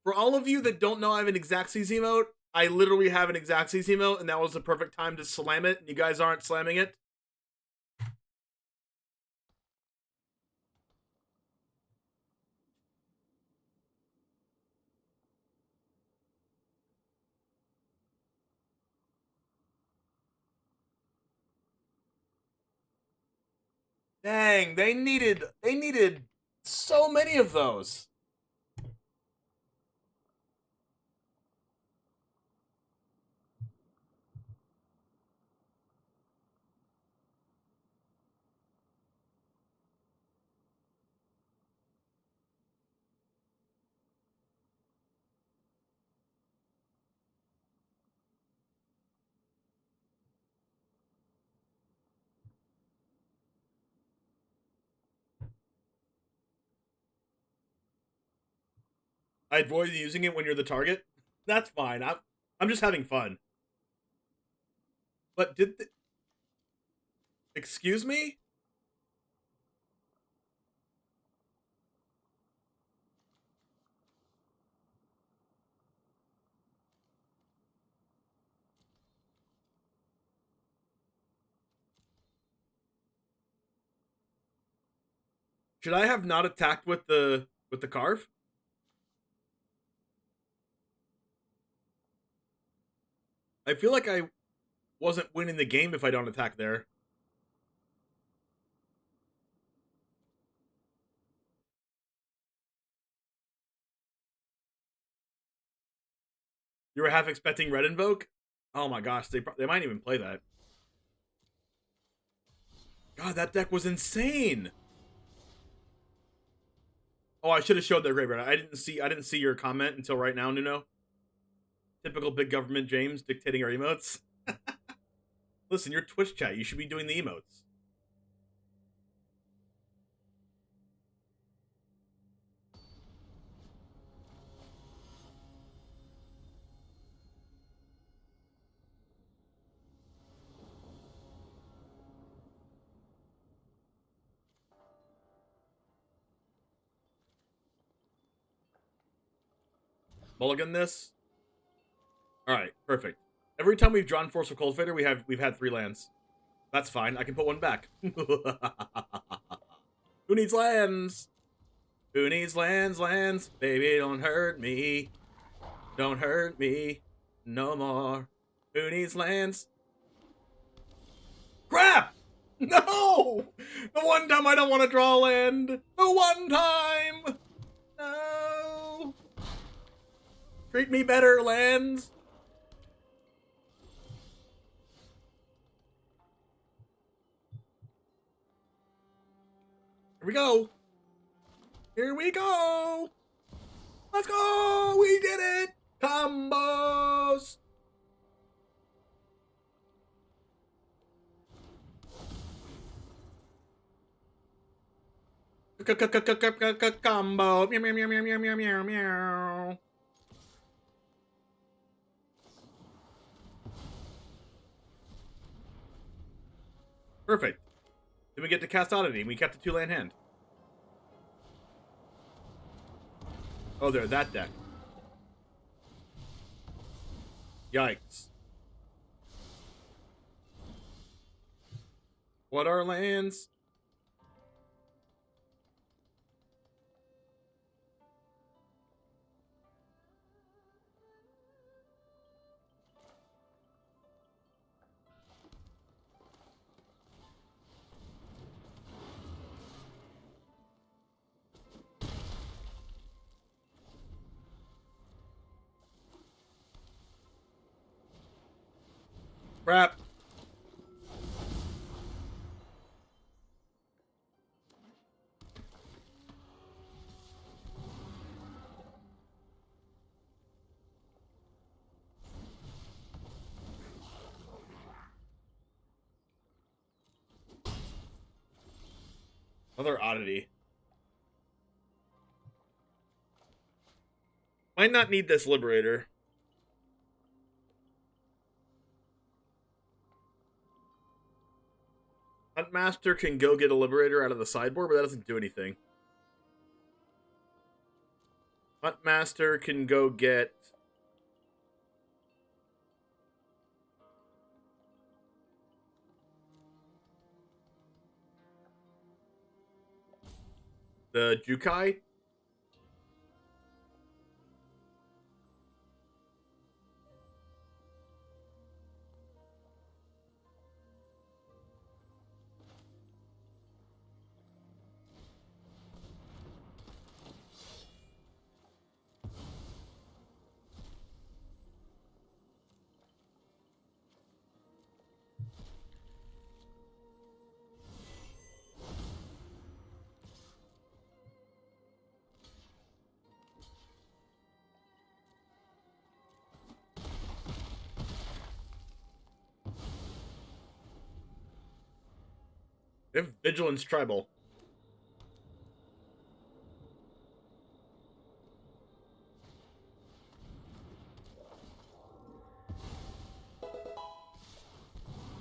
For all of you that don't know I have an Exacxies emote, I literally have an Exacxies emote, and that was the perfect time to slam it, and you guys aren't slamming it. Dang, they needed so many of those. I avoid using it when you're the target. That's fine. I'm just having fun. But excuse me? Should I have not attacked with the carve? I feel like I wasn't winning the game if I don't attack there. You were half expecting Red Invoke? Oh my gosh, they might even play that. God, that deck was insane. Oh, I should have showed their graveyard. I didn't see your comment until right now, Nuno. Typical big government James dictating our emotes. Listen, your Twitch chat, you should be doing the emotes. Mulligan this. All right, perfect. Every time we've drawn Forceful Cultivator, we've had 3 lands. That's fine. I can put one back. Who needs lands? Who needs lands? Lands, baby, don't hurt me. Don't hurt me no more. Who needs lands? Crap! No! The one time I don't want to draw land. The one time. No. Treat me better, lands. Here we go. Here we go. Let's go. We did it. Combos. Combo. Meow, meow, meow, meow, meow, meow, meow, meow. Perfect. Then we get to cast Oddity, and we kept the 2-land hand. Oh, they're that deck. Yikes. What are lands? Crap. Another oddity. Might not need this Liberator. Huntmaster can go get a Liberator out of the sideboard, but that doesn't do anything. Huntmaster can go get... the Jukai. They have Vigilance Tribal.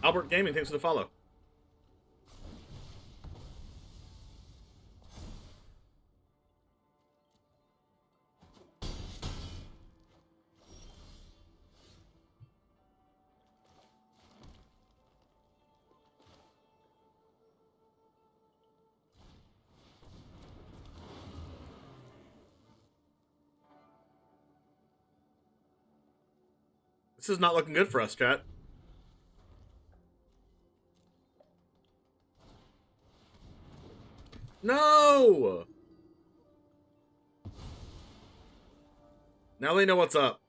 Albert Gaming, thanks for the follow. This is not looking good for us, chat. No! Now they know what's up.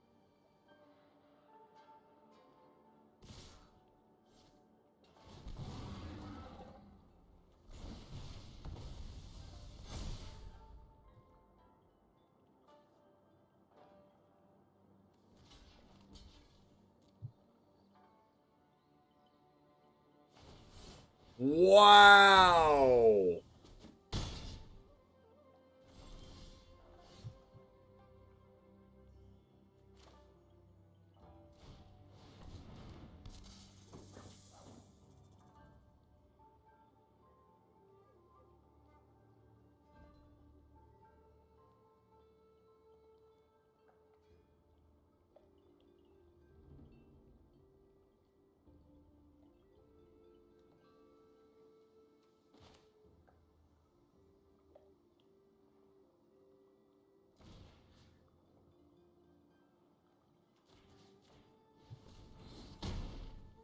Wow!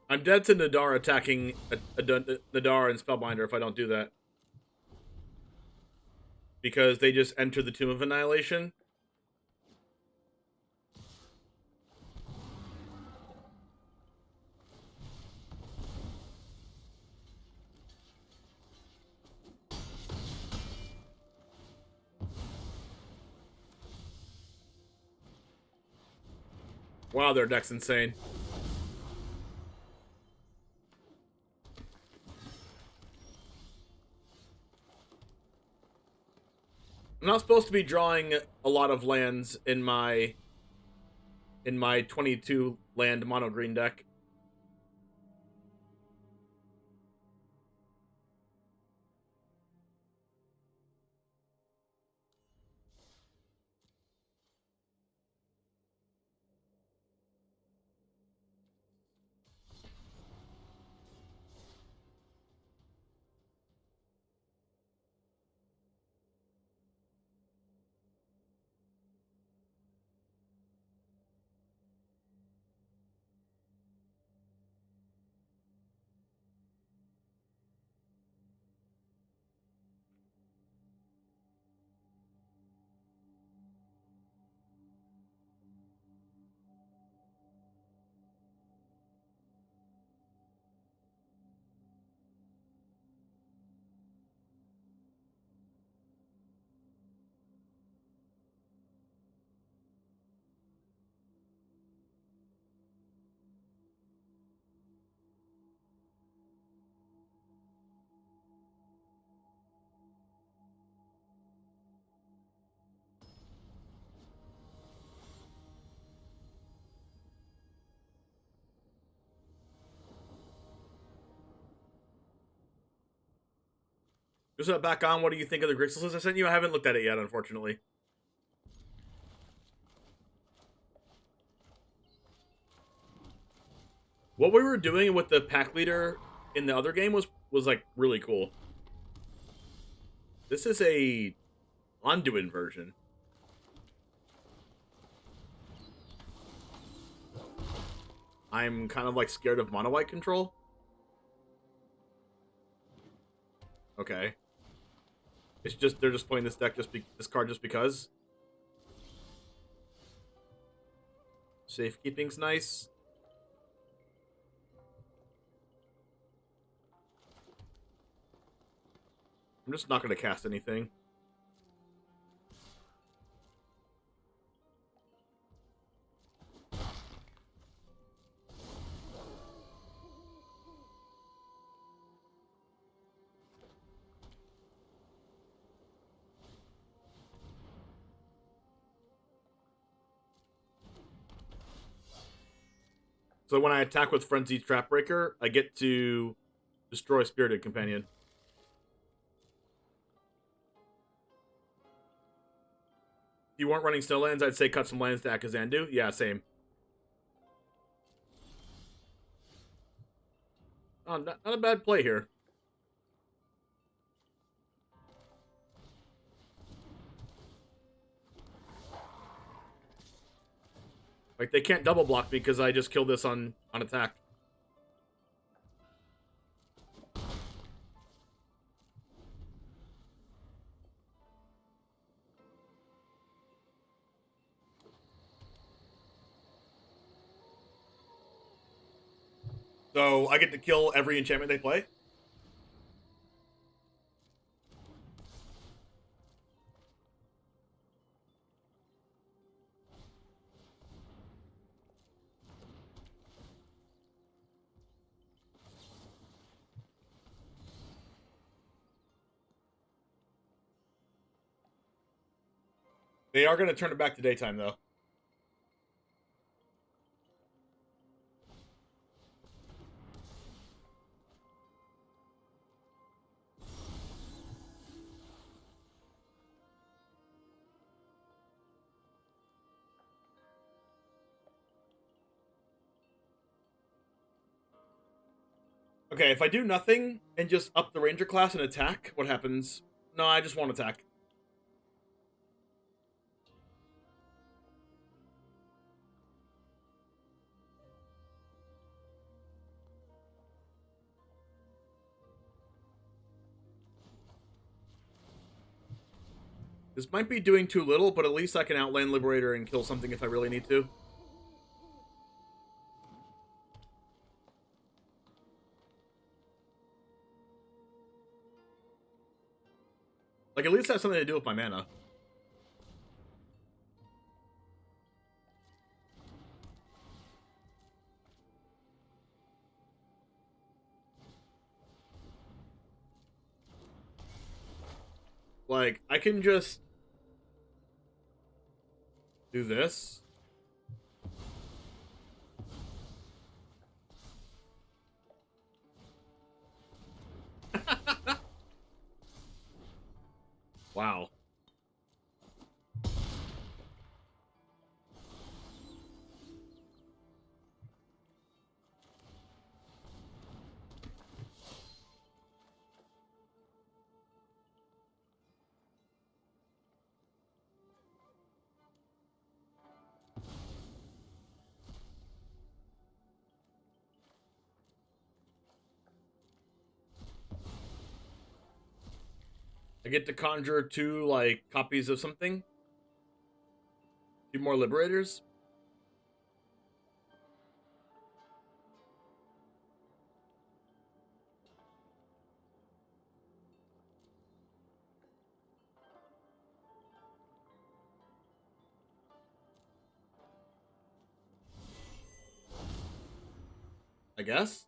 I'm dead to Nadar attacking Nadar and Spellbinder if I don't do that. Because they just enter the Tomb of Annihilation. Wow, their deck's insane. I'm not supposed to be drawing a lot of lands in my 22 land mono green deck. Just back on, what do you think of the Grixis list I sent you? I haven't looked at it yet, unfortunately. What we were doing with the pack leader in the other game was like really cool. This is a Anduin version. I'm kind of like scared of mono white control. Okay. It's just they're just playing this deck this card just because. Safekeeping's nice. I'm just not going to cast anything. So when I attack with Frenzied Trapbreaker, I get to destroy Spirited Companion. If you weren't running snow lands, I'd say cut some lands to Akazandu. Yeah, same. Oh, not a bad play here. Like, they can't double block me because I just killed this on attack. So I get to kill every enchantment they play? They are going to turn it back to daytime, though. Okay, if I do nothing and just up the Ranger class and attack, what happens? No, I just won't attack. This might be doing too little, but at least I can outland Liberator and kill something if I really need to. Like, at least I have something to do with my mana. Like, I can just do this. Wow. I get to conjure 2, like, copies of something. 2 more Liberators. I guess.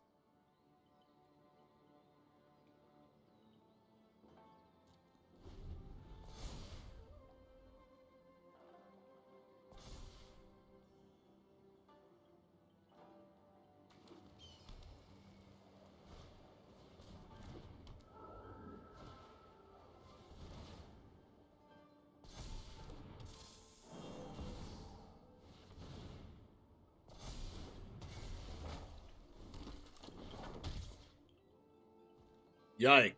Yikes.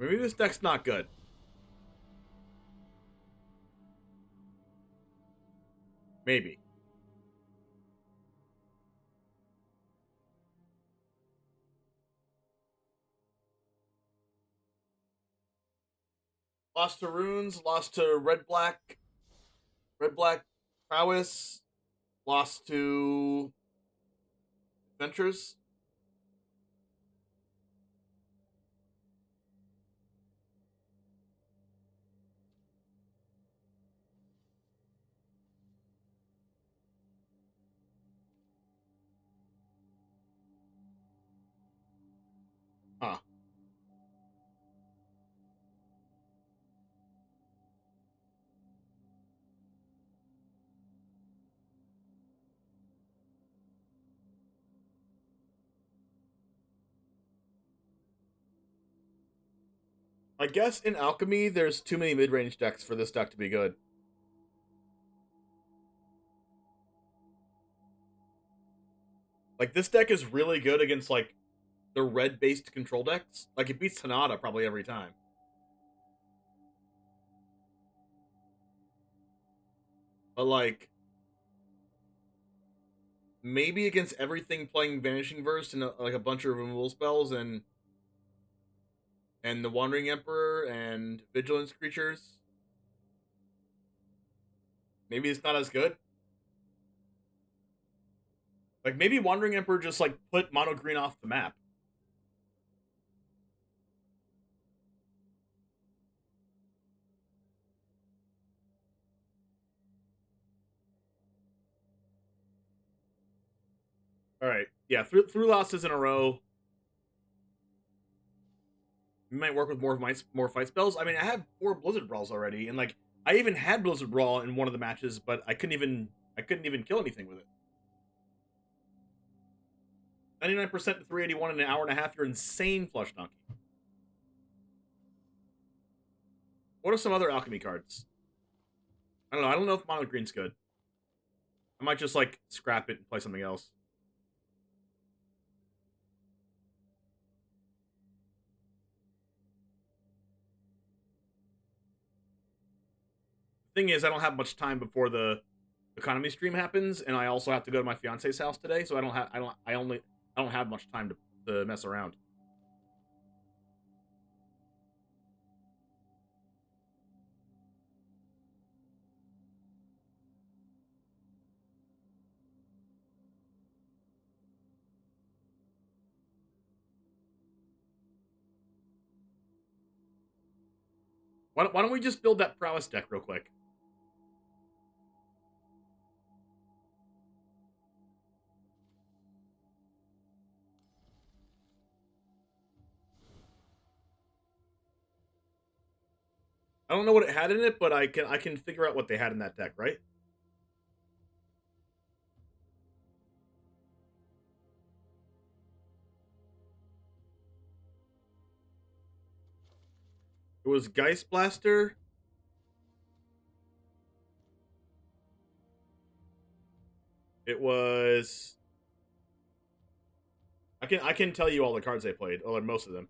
Maybe this deck's not good. Maybe. Lost to Runes, lost to Red Black Prowess, lost to Adventures. Huh. I guess in Alchemy, there's too many mid-range decks for this deck to be good. Like, this deck is really good against, like, the red-based control decks. Like, it beats Hanada probably every time. But, like, maybe against everything playing Vanishing Verse and, like, a bunch of removal spells and the Wandering Emperor and Vigilance creatures, maybe it's not as good. Like, maybe Wandering Emperor just, like, put mono green off the map. Alright, yeah, through losses in a row. We might work with more fight spells. I mean, I have 4 Blizzard Brawls already, and, like, I even had Blizzard Brawl in one of the matches, but I couldn't even kill anything with it. 99% to 381 in an hour and a half. You're insane, Flush Donkey. What are some other Alchemy cards? I don't know. I don't know if Mono Green's good. I might just, like, scrap it and play something else. The thing is, I don't have much time before the economy stream happens, and I also have to go to my fiance's house today, so I don't have much time to mess around. Why don't we just build that Prowess deck real quick? I don't know what it had in it, but I can figure out what they had in that deck, right? It was Geist Blaster. It was... I can tell you all the cards they played, or most of them.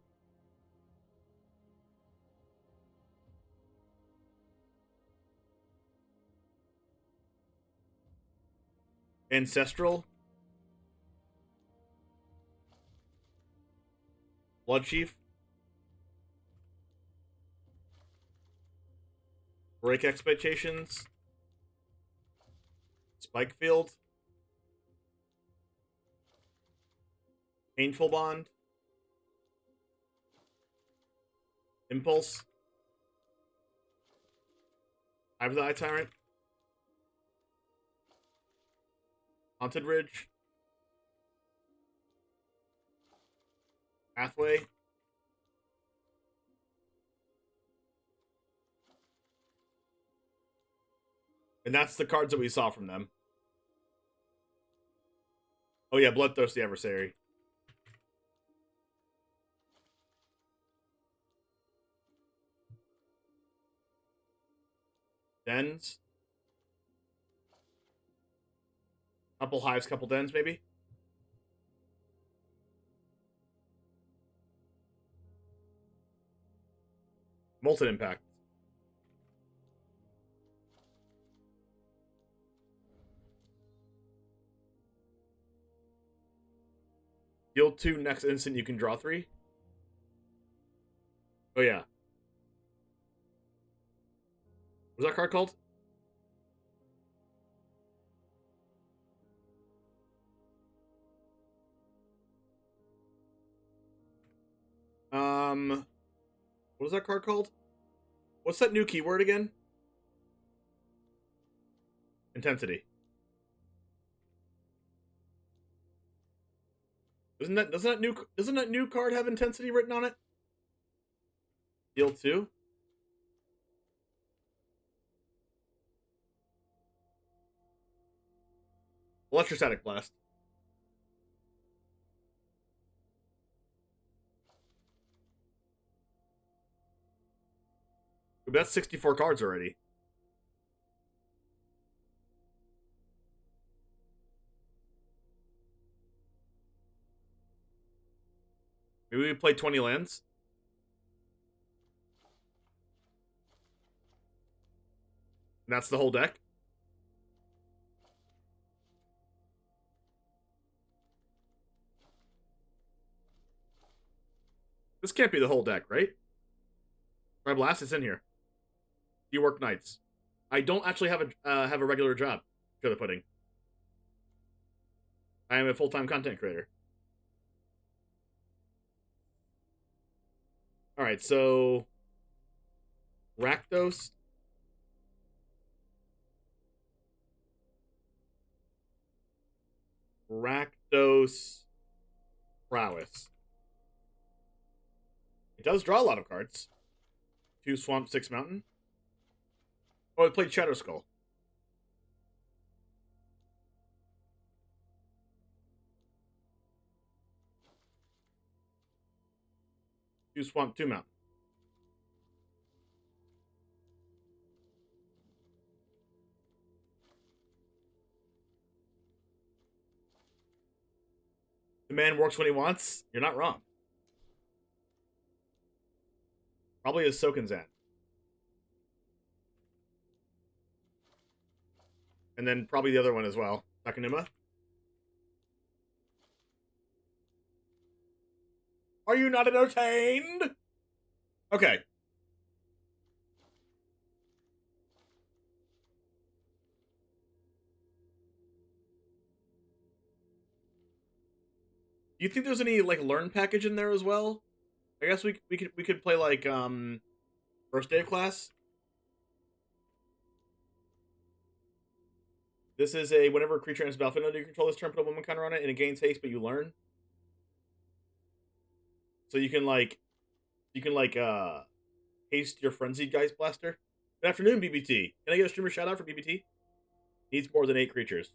Ancestral. Blood Chief. Break Expectations. Spikefield. Painful Bond. Impulse. Eye of the Eye Tyrant. Haunted Ridge. Pathway. And that's the cards that we saw from them. Oh yeah, Bloodthirsty Adversary. Dens. Couple hives, couple dens, maybe? Molten Impact. Deal 2, next instant you can draw 3. Oh yeah. What's that card called? What is that card called? What's that new keyword again? Intensity. Doesn't that new card have intensity written on it? Deal 2. Electrostatic Blast. That's 64 cards already. Maybe we play 20 lands? And that's the whole deck? This can't be the whole deck, right? My Blast is in here. You work nights. I don't actually have a regular job, to the pudding. I am a full-time content creator. Alright, so... Rakdos. Rakdos. Prowess. It does draw a lot of cards. 2 Swamp, 6 Mountain. Oh, it played Shadow Skull. Two Swamp, 2 Mountain. The man works when he wants. You're not wrong. Probably is Sokinzan. And then probably the other one as well. Takanuma. Are you not entertained? Okay. Do you think there's any like learn package in there as well? I guess we could play like first day of class. This is a whenever a creature enters the battlefield, you control this turn, put a woman counter on it, and it gains haste, but you learn. So you can haste your frenzied Geist Blaster. Good afternoon, BBT. Can I get a streamer shout out for BBT? Needs more than 8 creatures.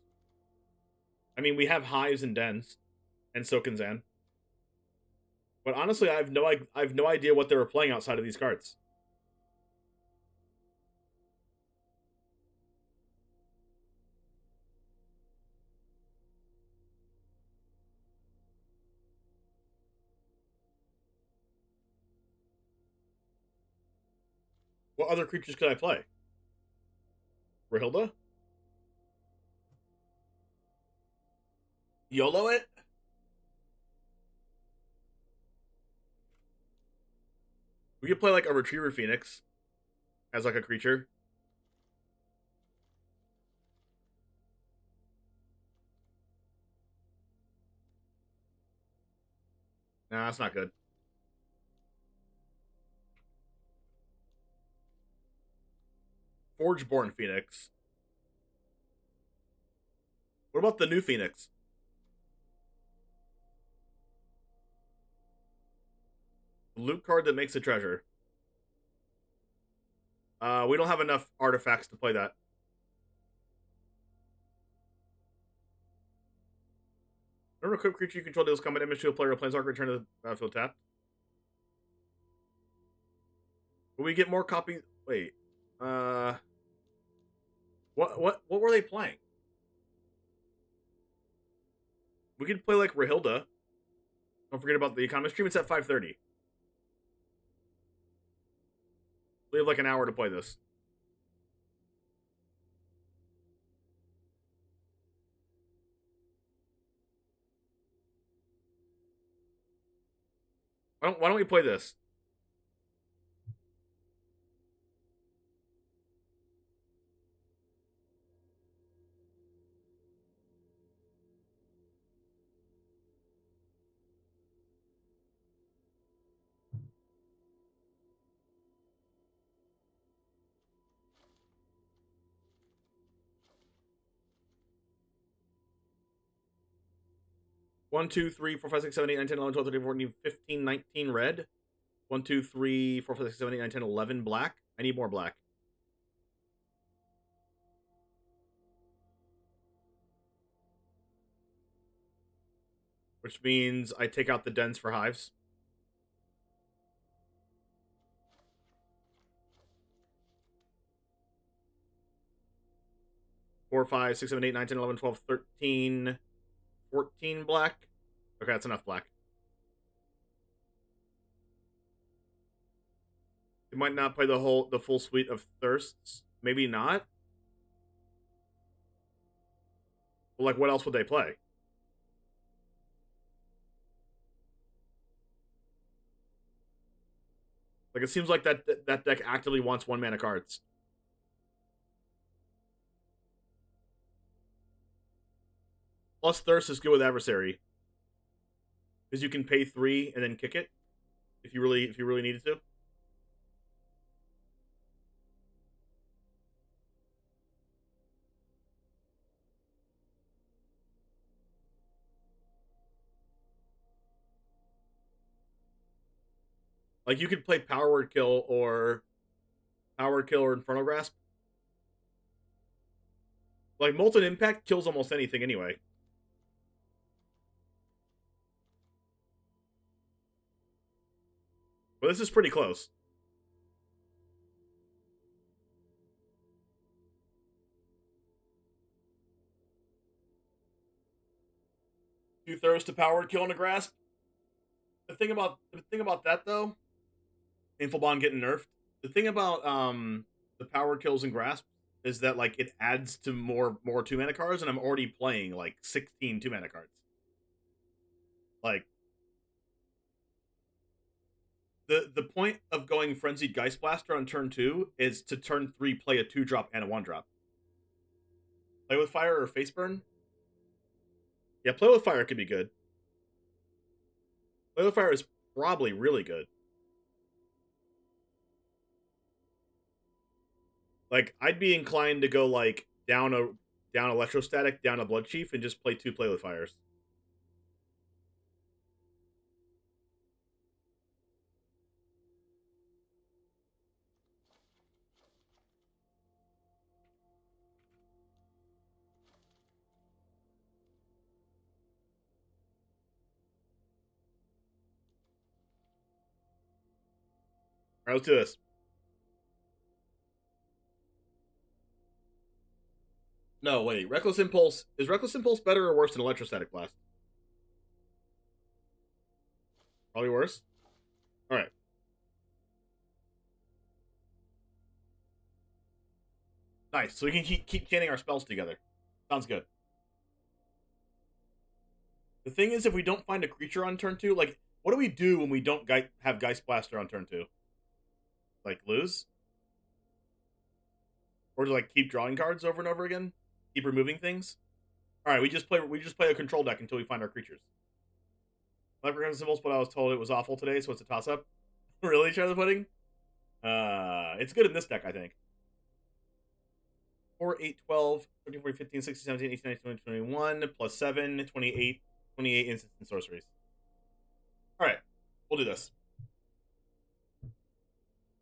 I mean, we have hives and dens, and Sokinzan. But honestly, I have no idea what they were playing outside of these cards. What other creatures could I play? Rahilda? YOLO it? We could play like a Retriever Phoenix as like a creature. Nah, that's not good. Forgeborn Phoenix. What about the new Phoenix? Loot card that makes a treasure. We don't have enough artifacts to play that. equipped creature you control deals combat damage to a player or planeswalker, return to the battlefield tapped. Will we get more copies? Wait. What were they playing? We could play like Rahilda. Don't forget about the economy stream. It's at 5:30. We have like an hour to play this. Why don't we play this? One, 2, 3, 4, 5, 6, 7, 8, 9, 10, 11, 12, 13, 14, 15, 19 red. 1, 2, 3, 4, 5, 6, 7, 8, 9, 10, 11 black. I need more black. Which means I take out the dens for hives. Four, 5, 6, 7, 8, 9, 10, 11, 12, 13, 14 black. Okay, that's enough black. You might not play the full suite of thirsts. Maybe not. Well, like, what else would they play? Like, it seems like that deck actively wants 1-mana cards. Plus, Thirst is good with Adversary, because you can pay 3 and then kick it if you really needed to. Like, you could play Power Word Kill or Infernal Grasp. Like, Molten Impact kills almost anything anyway. But this is pretty close. Two throws to Power Word Kill and a Grasp. The thing about that, though, Infobond getting nerfed. The thing about the Power Kills and Grasp is that, like, it adds to more 2-mana cards, and I'm already playing like 16 2-mana cards. Like, the point of going Frenzied Geist Blaster on turn 2 is to turn 3 play a 2-drop and a 1-drop. Play with Fire or Face Burn? Yeah, Play with Fire could be good. Play with Fire is probably really good. Like, I'd be inclined to go, like, down Electrostatic, down a Blood Chief, and just play 2 Play with Fires. Alright, let's do this. No, wait. Reckless Impulse. Is Reckless Impulse better or worse than Electrostatic Blast? Probably worse. Alright. Nice. So we can keep chaining our spells together. Sounds good. The thing is, if we don't find a creature on turn 2, like, what do we do when we don't have Geist Blaster on turn 2? Like, lose? Or to, like, keep drawing cards over and over again? Keep removing things? Alright, we just play a control deck until we find our creatures. Leprechaun Symbols, but I was told it was awful today, so it's a toss-up. Really, Charlie Pudding? It's good in this deck, I think. 4, 8, 12, 13, 14, 15, 16, 17, 18, 19, 20, 21, plus 7, 28 instants and sorceries. Alright, we'll do this.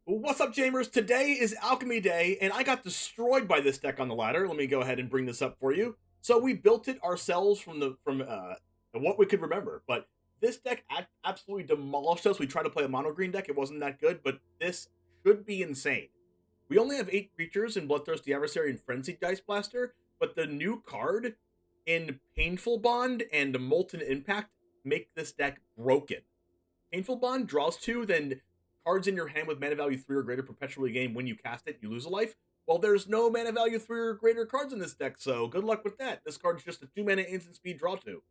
What's up, Jamers? Today is Alchemy Day, and I got destroyed by this deck on the ladder. Let me go ahead and bring this up for you. So we built it ourselves from and what we could remember. But this deck absolutely demolished us. We tried to play a mono green deck. It wasn't that good, but this should be insane. We only have 8 creatures in Bloodthirsty Adversary and Frenzied Dice Blaster, but the new card in Painful Bond and Molten Impact make this deck broken. Painful Bond draws 2, then cards in your hand with mana value 3 or greater perpetually gain. When you cast it, you lose a life. Well, there's no mana value 3 or greater cards in this deck, so good luck with that. This card's just a 2 mana instant speed draw 2.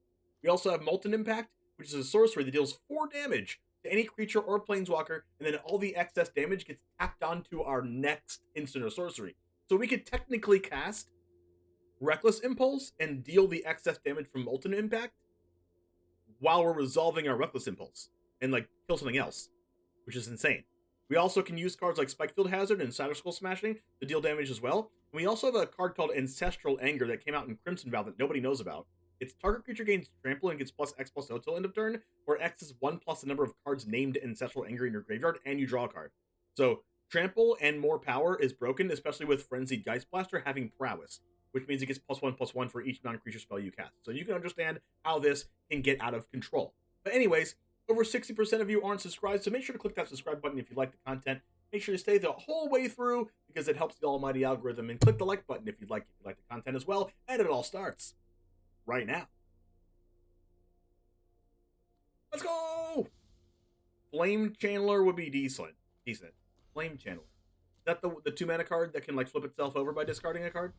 We also have Molten Impact, which is a sorcery that deals 4 damage to any creature or planeswalker, and then all the excess damage gets tacked onto our next instant or sorcery. So we could technically cast Reckless Impulse and deal the excess damage from Molten Impact while we're resolving our Reckless Impulse and like kill something else, which is insane. We also can use cards like Spikefield Hazard and Satyr Skull Smashing to deal damage as well. And we also have a card called Ancestral Anger that came out in Crimson Vow that nobody knows about. Its target creature gains trample and gets plus X plus O till end of turn, where X is 1 plus the number of cards named Ancestral Anger in your graveyard, and you draw a card. So trample and more power is broken, especially with Frenzied Dice Blaster having prowess, which means it gets +1/+1 for each non-creature spell you cast. So you can understand how this can get out of control. But anyways, over 60% of you aren't subscribed, so make sure to click that subscribe button if you like the content. Make sure to stay the whole way through because it helps the almighty algorithm, and click the like button if you like the content as well. And it all starts right now. Let's go! Flame Channeler would be decent. Flame Channeler. Is that the 2 mana card that can like flip itself over by discarding a card?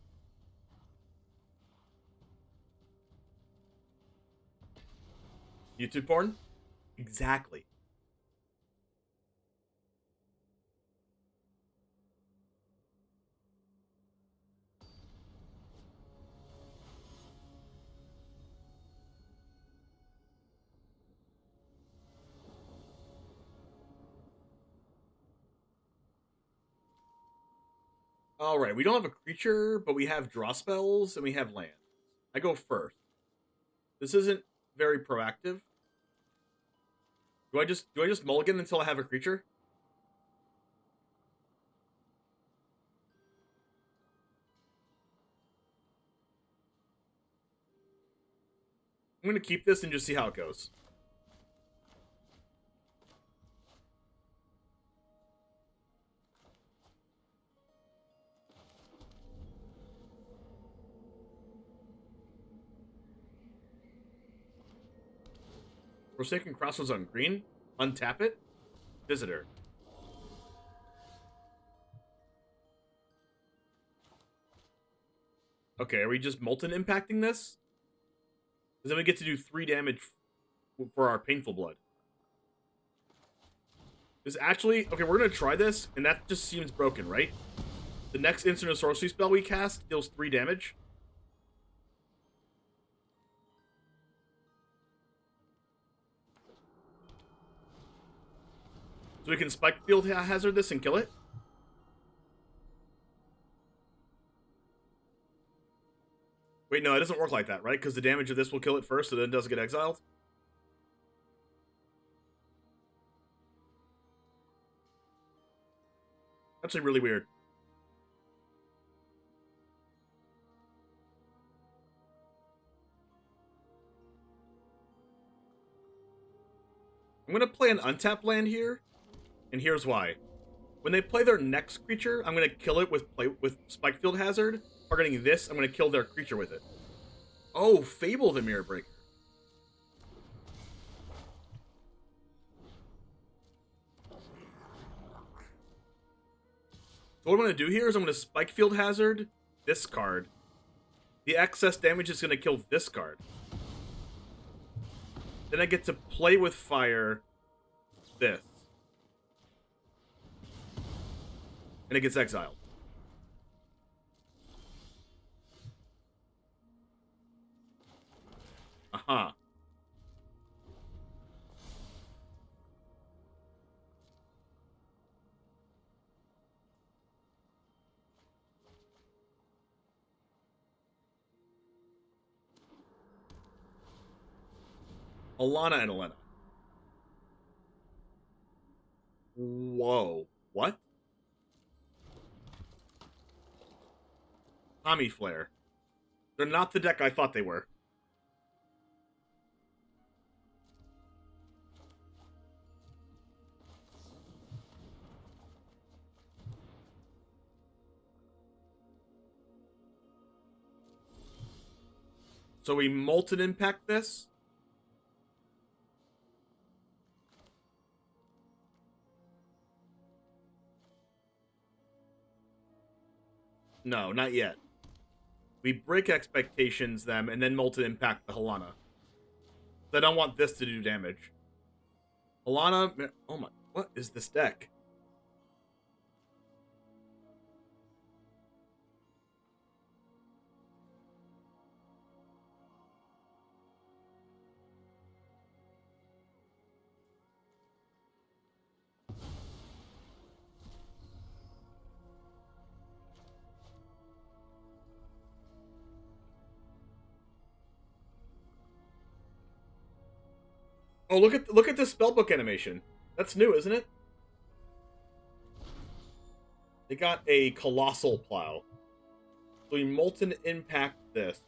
YouTube porn? Exactly. Alright, we don't have a creature, but we have draw spells and we have lands. I go first. This isn't very proactive. Do I just mulligan until I have a creature? I'm gonna keep this and just see how it goes. Forsaken Crossroads on green. Untap it. Visitor. Okay, are we just Molten Impacting this? Because then we get to do 3 damage for our Painful Blood. This actually... Okay, we're going to try this, and that just seems broken, right? The next instant or sorcery spell we cast deals 3 damage. So we can Spikefield Hazard this and kill it? Wait, no, it doesn't work like that, right? Because the damage of this will kill it first, so then it doesn't get exiled? Actually really weird. I'm going to play an untapped land here. And here's why. When they play their next creature, I'm going to kill it with Spikefield Hazard. Targeting this, I'm going to kill their creature with it. Oh, Fable the Mirror Breaker. So what I'm going to do here is I'm going to Spikefield Hazard this card. The excess damage is going to kill this card. Then I get to play with fire this. And it gets exiled. Aha. Alana and Elena. Whoa. What? Tommy Flare. They're not the deck I thought they were. So we Molten Impact this. No, not yet. We break expectations them, and then Molten Impact the Halana. I don't want this to do damage. Halana... Oh my... What is this deck? Oh, look at this spellbook animation. That's new, isn't it? They got a Colossal Plow. So we Molten Impact this.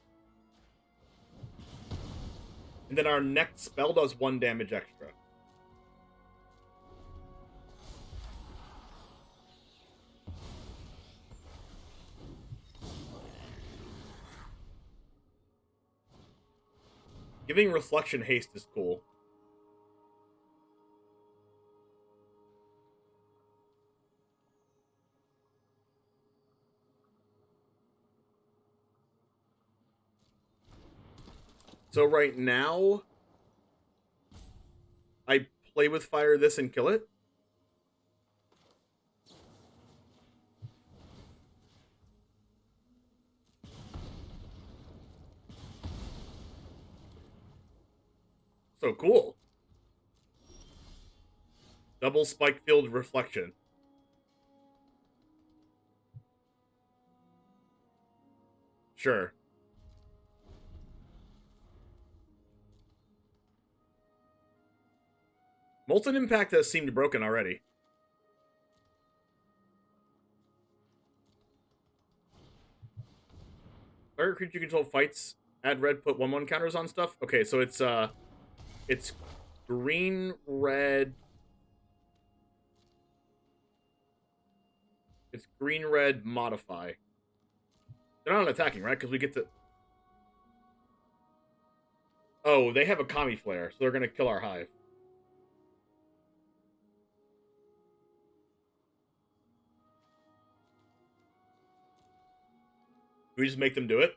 And then our next spell does 1 damage extra. Giving Reflection Haste is cool. So right now, I play with fire this and kill it. So cool. Double Spike Field Reflection. Sure. Molten Impact has seemed broken already. Target creature you control fights. Add red, put 1/1 counters on stuff. Okay, so it's green, red. It's green, red, modify. They're not attacking, right? Because we get to... Oh, they have a Kami Flare, so they're going to kill our hive. Do we just make them do it?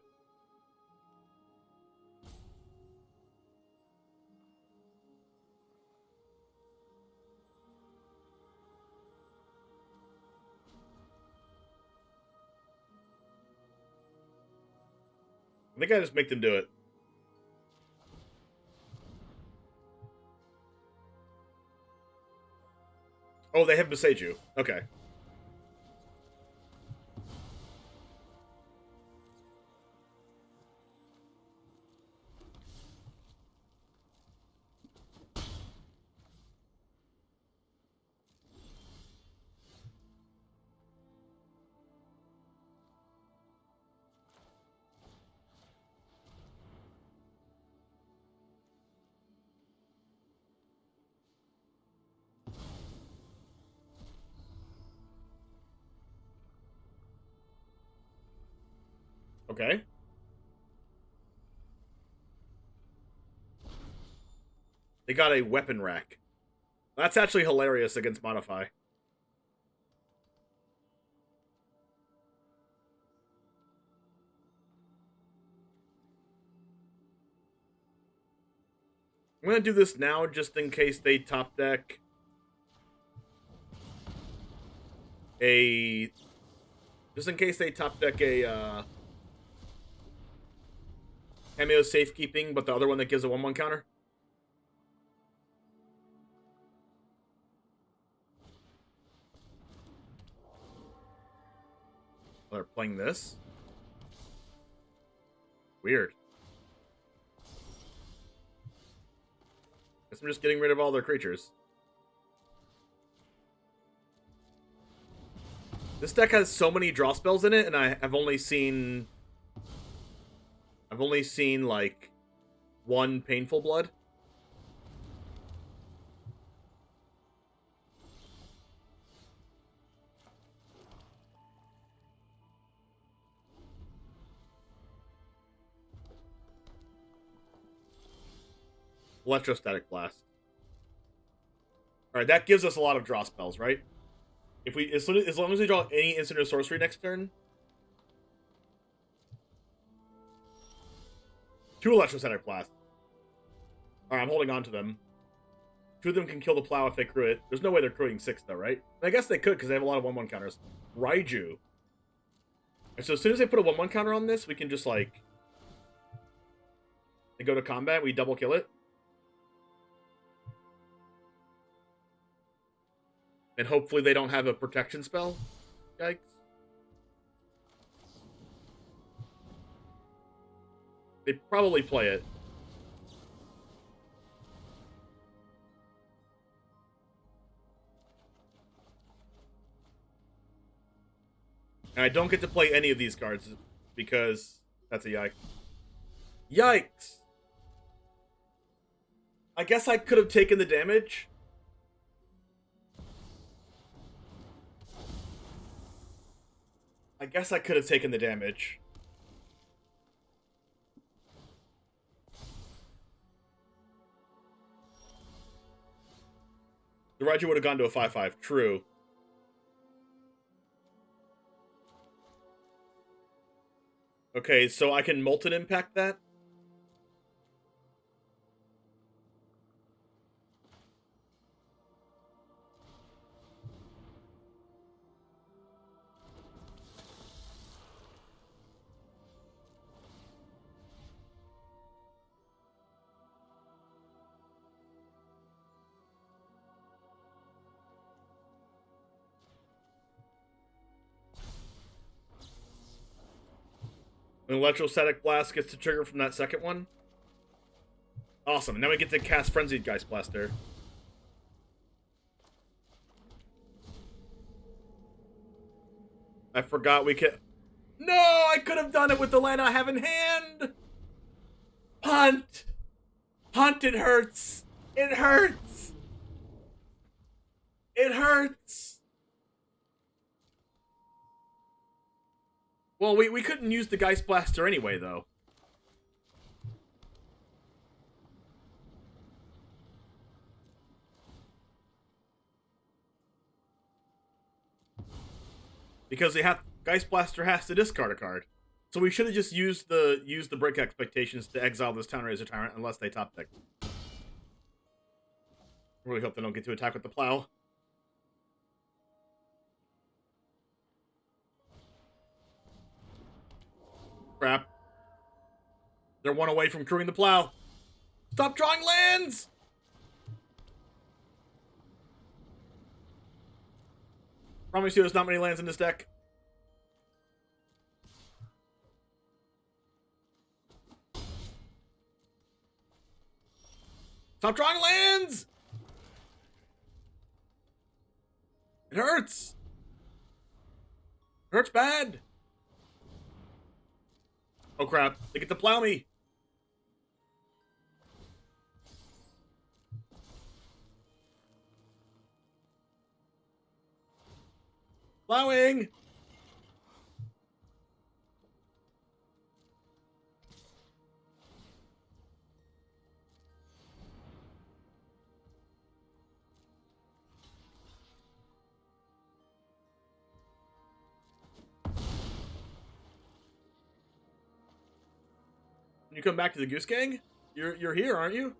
I think I just make them do it. Oh, they have Beseiju. Okay. Okay. They got a weapon rack. That's actually hilarious against Modify. I'm gonna do this now just in case they top deck a... Just in case they top deck a, Cameo Safekeeping, but the other one that gives a 1/1 counter. They're playing this. Weird. Guess I'm just getting rid of all their creatures. This deck has so many draw spells in it, and I've only seen like 1 Painful Blood. Electrostatic Blast. Alright, that gives us a lot of draw spells, right? If we, as long as we draw any instant or sorcery next turn. 2 Electrostatic Blasts. Alright, I'm holding on to them. 2 of them can kill the plow if they crew it. There's no way they're crewing 6, though, right? I guess they could, because they have a lot of 1/1 counters. Raiju. And so as soon as they put a 1/1 counter on this, we can just, like... They go to combat, we double kill it. And hopefully they don't have a protection spell. Yikes. They'd probably play it. And I don't get to play any of these cards because that's a yikes. Yikes! I guess I could have taken the damage. The Raiju would have gone to a 5/5. True. Okay, so I can Molten Impact that? An Electrostatic Blast gets to trigger from that second one. Awesome. And now we get to cast Frenzied Geist Blaster. I forgot we could... No! I could have done it with the land I have in hand! Hunt! Hunt, it hurts! It hurts! It hurts! Well, we couldn't use the Geist Blaster anyway, though. Because Geist Blaster has to discard a card. So we should have just used the Break Expectations to exile this Town Razor Tyrant unless they top deck. Really hope they don't get to attack with the plow. Crap. They're 1 away from crewing the plow. Stop drawing lands! Promise you there's not many lands in this deck. Stop drawing lands! It hurts! It hurts bad! Oh crap, they get to plow me! Plowing! You come back to the Goose Gang? You're here, aren't you?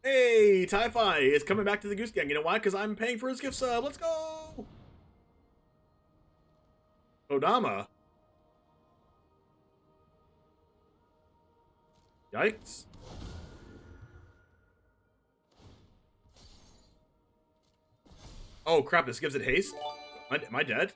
Hey, Tie-Fi is coming back to the Goose Gang. You know why? Because I'm paying for his gift sub. Let's go! Kodama? Yikes. Oh crap, this gives it haste? Am I dead?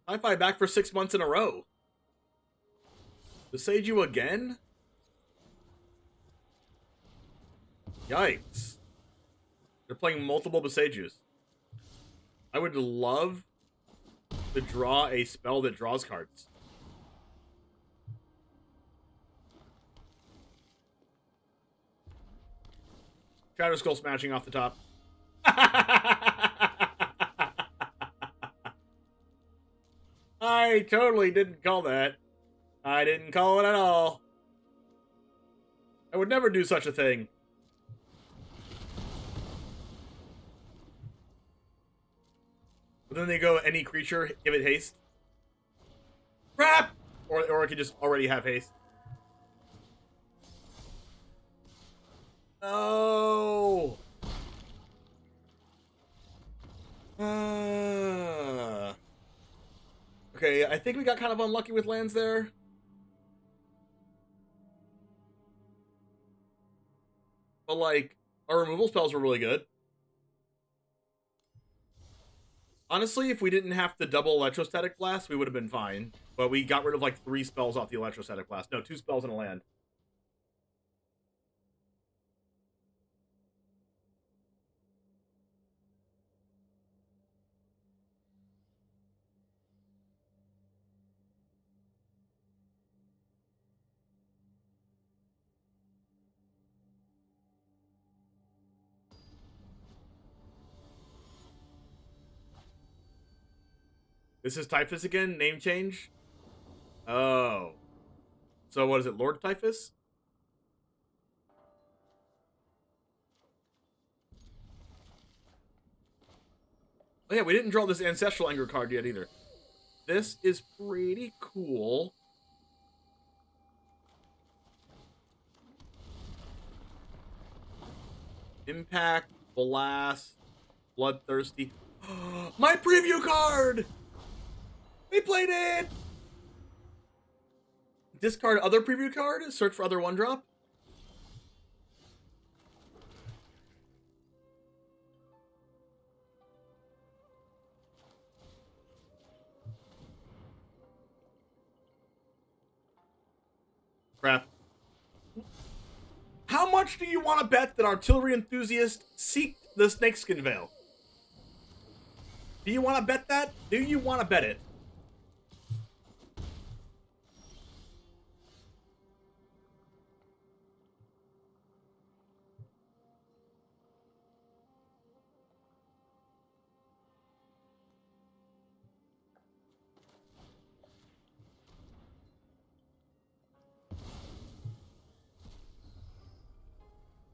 Hi-Fi back for 6 months in a row. To sage you again? Yikes. They're playing multiple Besajus. I would love to draw a spell that draws cards. Shadow Skull smashing off the top. I totally didn't call that. I didn't call it at all. I would never do such a thing. But then they go, any creature, give it haste. Crap! Or it could just already have haste. No! Okay, I think we got kind of unlucky with lands there. But, like, our removal spells were really good. Honestly, if we didn't have to double Electrostatic Blast, we would have been fine. But we got rid of, like, 3 spells off the Electrostatic Blast. No, 2 spells in a land. This is Typhus again? Name change? Oh. So what is it, Lord Typhus? Oh yeah, we didn't draw this Ancestral Anger card yet either. This is pretty cool. Impact, Blast, Bloodthirsty. My preview card! We played it! Discard other preview card, search for other 1-drop. Crap. How much do you want to bet that Artillery Enthusiast seeked the Snakeskin Veil? Do you want to bet that? Do you want to bet it?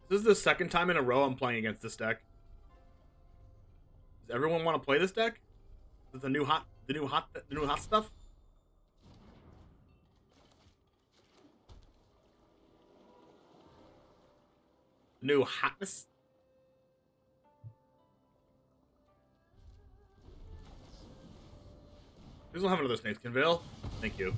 This is the second time in a row I'm playing against this deck. Does everyone want to play this deck? Is it the new hot stuff? The new hotness? Please don't have another Snakeskin Veil. Thank you.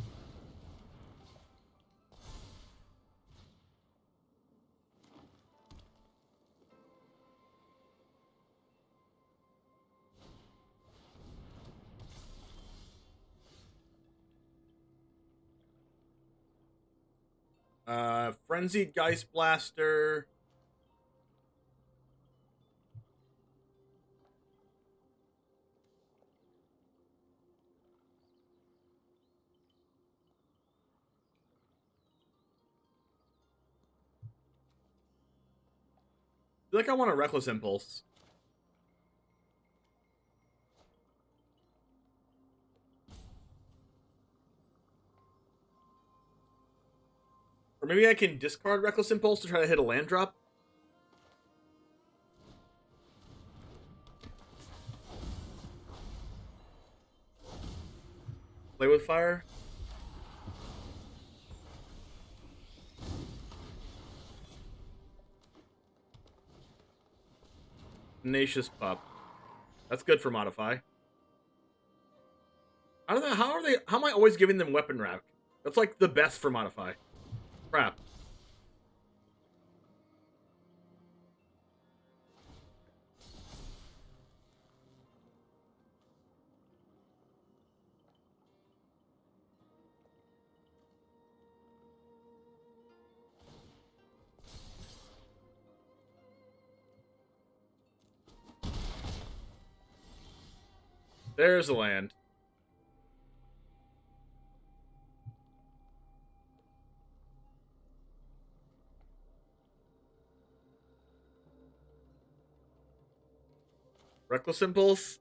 Frenzied Geist Blaster. I feel like I want a Reckless Impulse. Or maybe I can discard Reckless Impulse to try to hit a land drop. Play with fire. Tenacious Pup. That's good for modify. I don't know, how am I always giving them weapon rack? That's like the best for modify. Crap. There's the land. Reckless Impulse.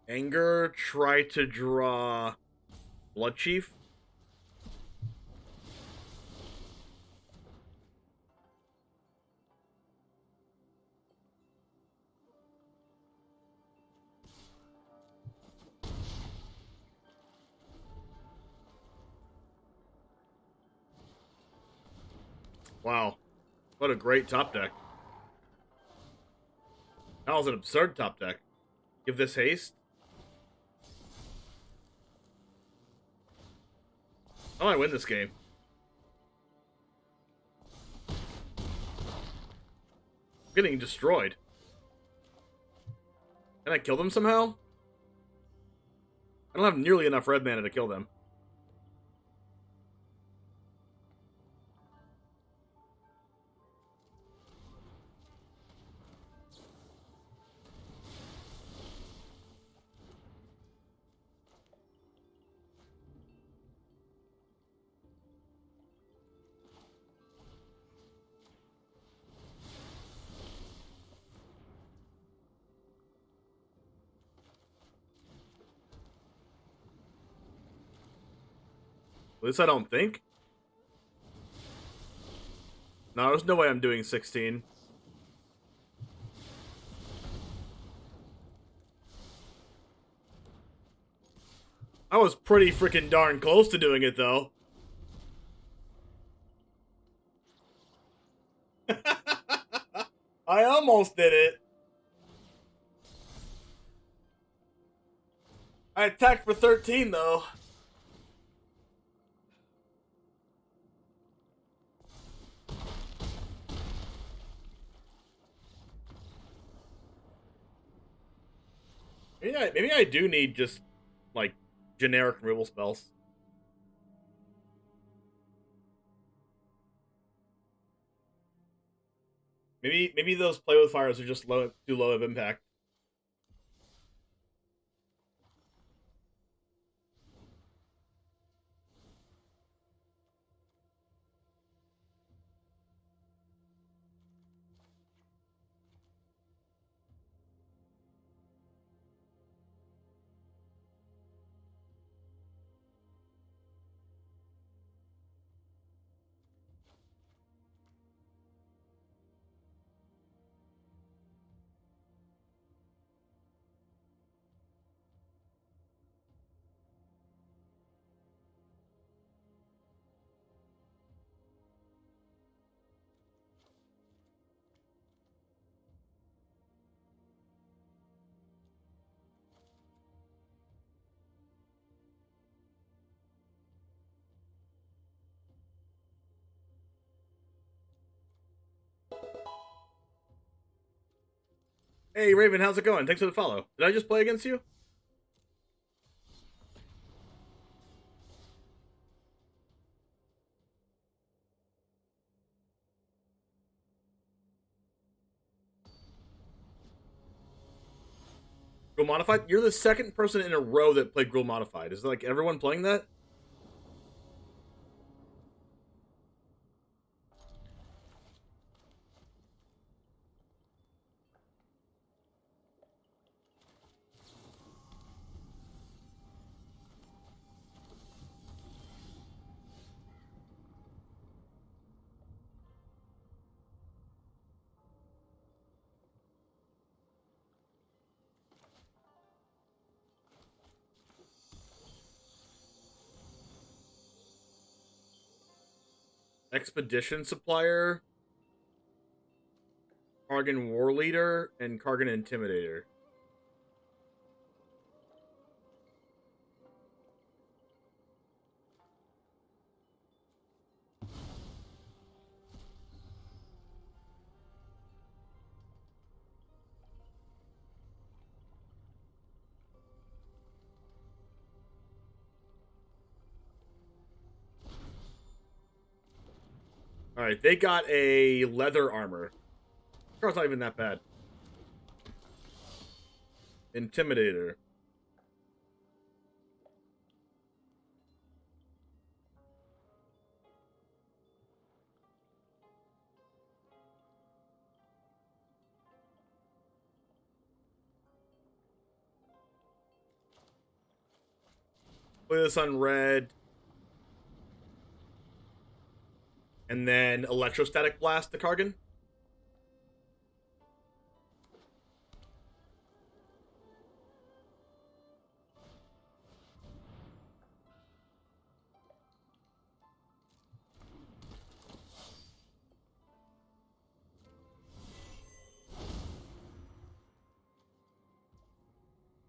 Anger, try to draw Blood Chief. Wow. What a great top deck. That was an absurd top deck. Give this haste. I might win this game. I'm getting destroyed. Can I kill them somehow? I don't have nearly enough red mana to kill them. At least I don't think. No, there's no way I'm doing 16. I was pretty freaking darn close to doing it, though. I almost did it. I attacked for 13, though. Maybe I do need just, like, generic removal spells. Maybe those play with fires are just too low of impact. Hey, Raven, how's it going? Thanks for the follow. Did I just play against you? Gruul Modified? You're the second person in a row that played Gruul Modified. Is like everyone playing that? Expedition Supplier, Kargan War Leader, and Kargan Intimidator. Alright, they got a leather armor. Car's not even that bad. Intimidator. Play this on red. And then Electrostatic Blast to Kargan.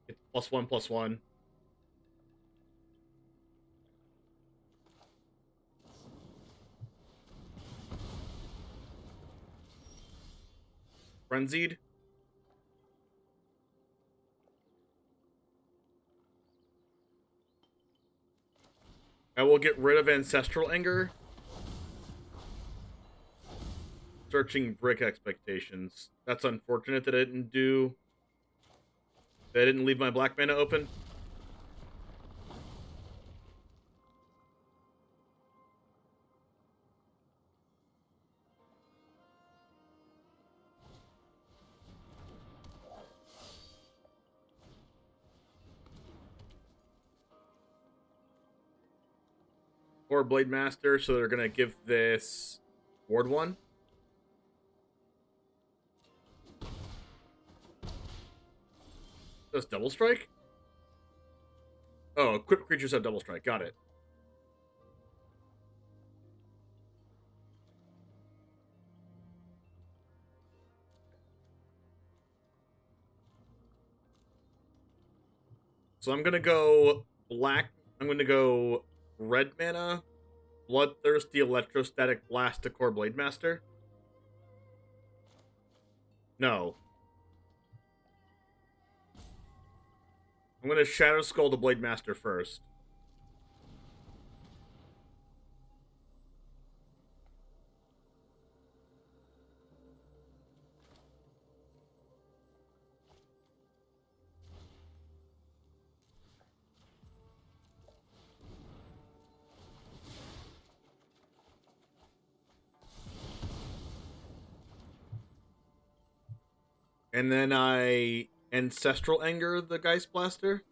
It's +1/+1. Frenzied. I will get rid of Ancestral Anger. Searching Brick Expectations. That's unfortunate that I didn't do... that I didn't leave my black mana open. Or Blade Master, so they're gonna give this Ward 1. Does Double Strike? Oh, equipped creatures have Double Strike. Got it. So I'm gonna go black. I'm gonna go red mana, Bloodthirsty Electrostatic Blast to Core Blade Master. No. I'm gonna Shadow Skull the Blade Master first. And then I Ancestral Anger the Geist Blaster.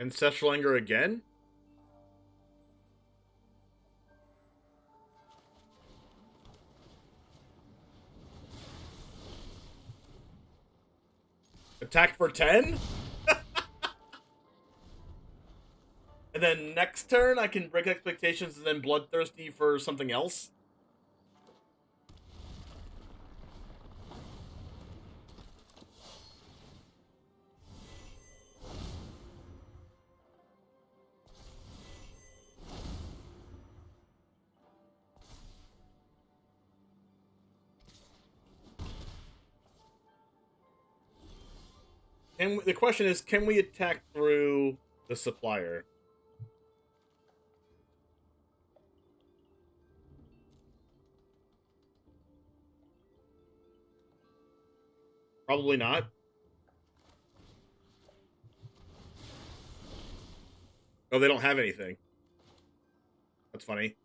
Ancestral Anger again? Attack for 10? And then next turn I can Break Expectations and then Bloodthirsty for something else? The question is, can we attack through the supplier? Probably not. Oh, they don't have anything. That's funny.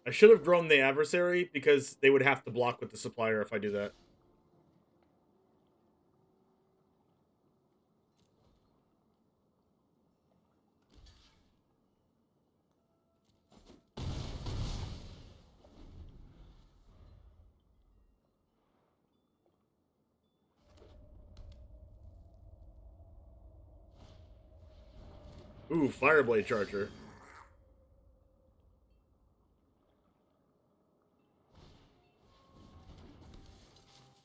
I should have grown the adversary because they would have to block with the supplier if I do that. Ooh, Fireblade Charger.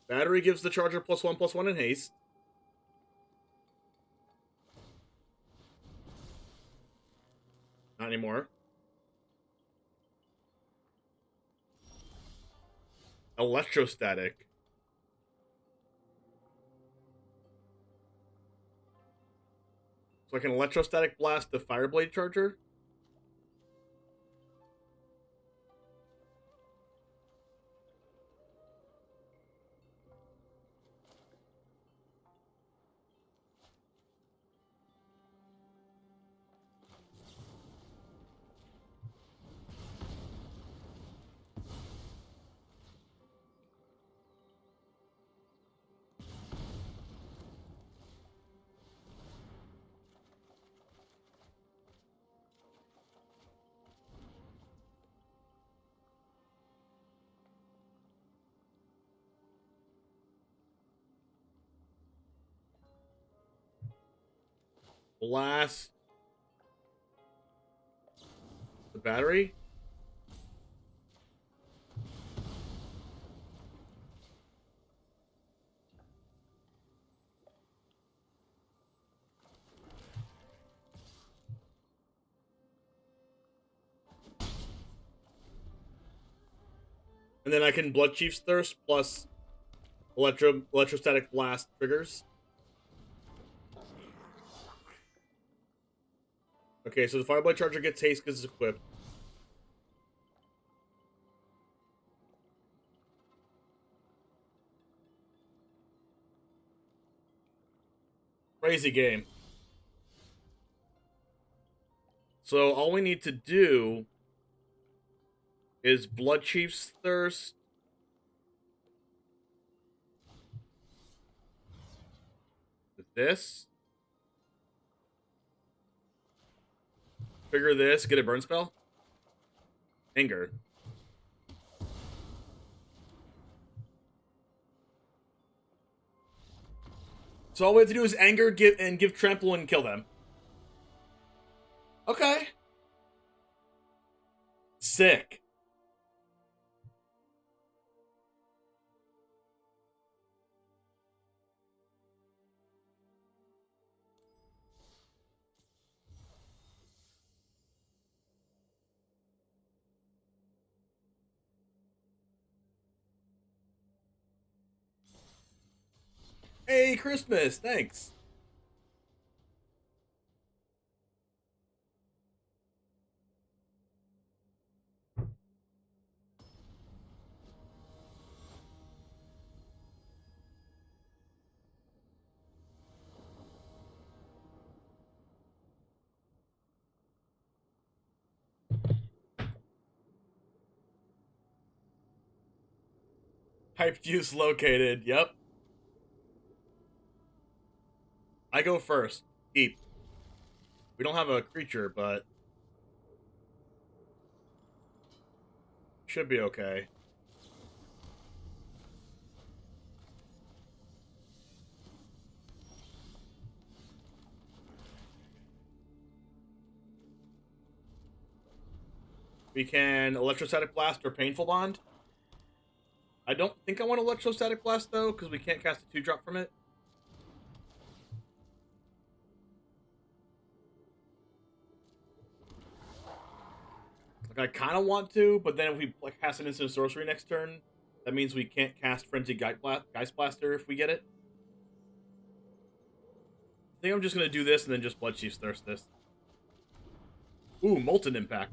Battery gives the charger +1/+1 in haste. Not anymore. Electrostatic. So I can electrostatic blast the Fireblade Charger? Blast the battery? And then I can Blood Chief's Thirst plus electrostatic blast triggers. Okay, so the Fireblade Charger gets haste because it's equipped. Crazy game. So all we need to do is Blood Chief's Thirst. This. Trigger this, get a burn spell. Anger. So all we have to do is anger, give trample and kill them. Okay. Sick. Hey, Christmas, thanks. Hype juice located, yep. I go first. Keep. We don't have a creature, but should be okay. We can Electrostatic Blast or Painful Bond. I don't think I want Electrostatic Blast, though, because we can't cast a 2-drop from it. Like, I kind of want to, but then if we cast an instant sorcery next turn, that means we can't cast Frenzied Geist Blaster if we get it. I think I'm just going to do this and then just Blood Chief's Thirst this. Ooh, Molten Impact.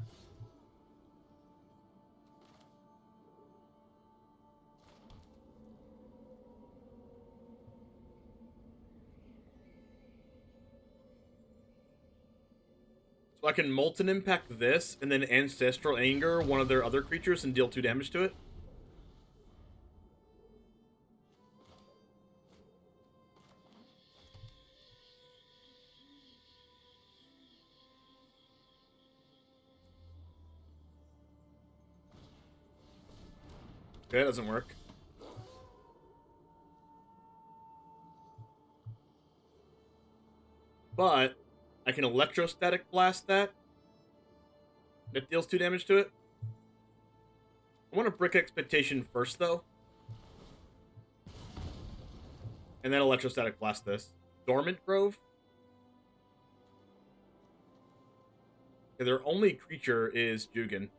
So I can Molten Impact this, and then Ancestral Anger one of their other creatures and deal 2 damage to it. Okay, that doesn't work. But I can electrostatic blast that. That deals 2 damage to it. I want to Brick Expectation first, though. And then electrostatic blast this. Dormant Grove. Okay, their only creature is Jugan.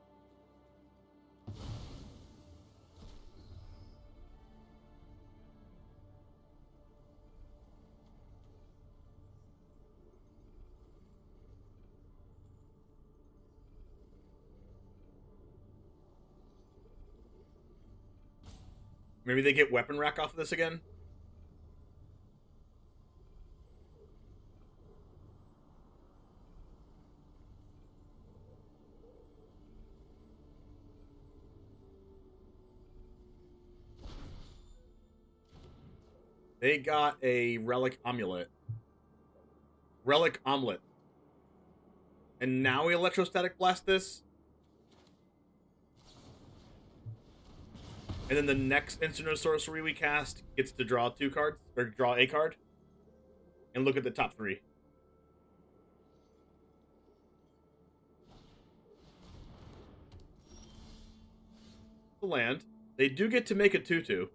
Maybe they get Weapon Rack off of this again? They got a Relic Amulet. Relic Omelet. And now we Electrostatic Blast this? And then the next instant or sorcery we cast gets to draw 2 cards, or draw a card, and look at the top 3. The land. They do get to make a 2/2.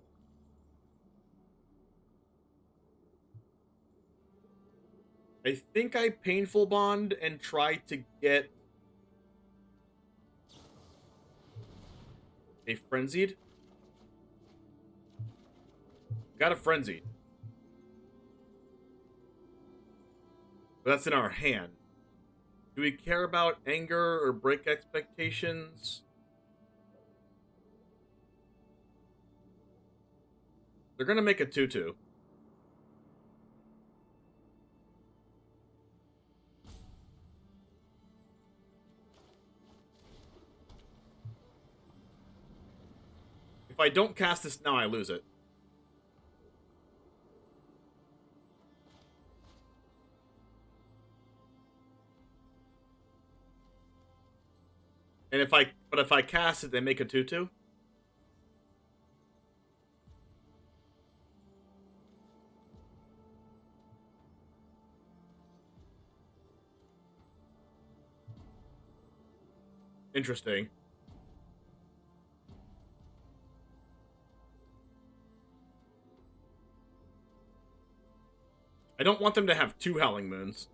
I think I Painful Bond and try to get a Frenzied. Got a Frenzied. But that's in our hand. Do we care about Anger or Break Expectations? They're going to make a 2/2. If I don't cast this now, I lose it. And if I cast it, they make a 2/2. Interesting. I don't want them to have 2 Howling Moons.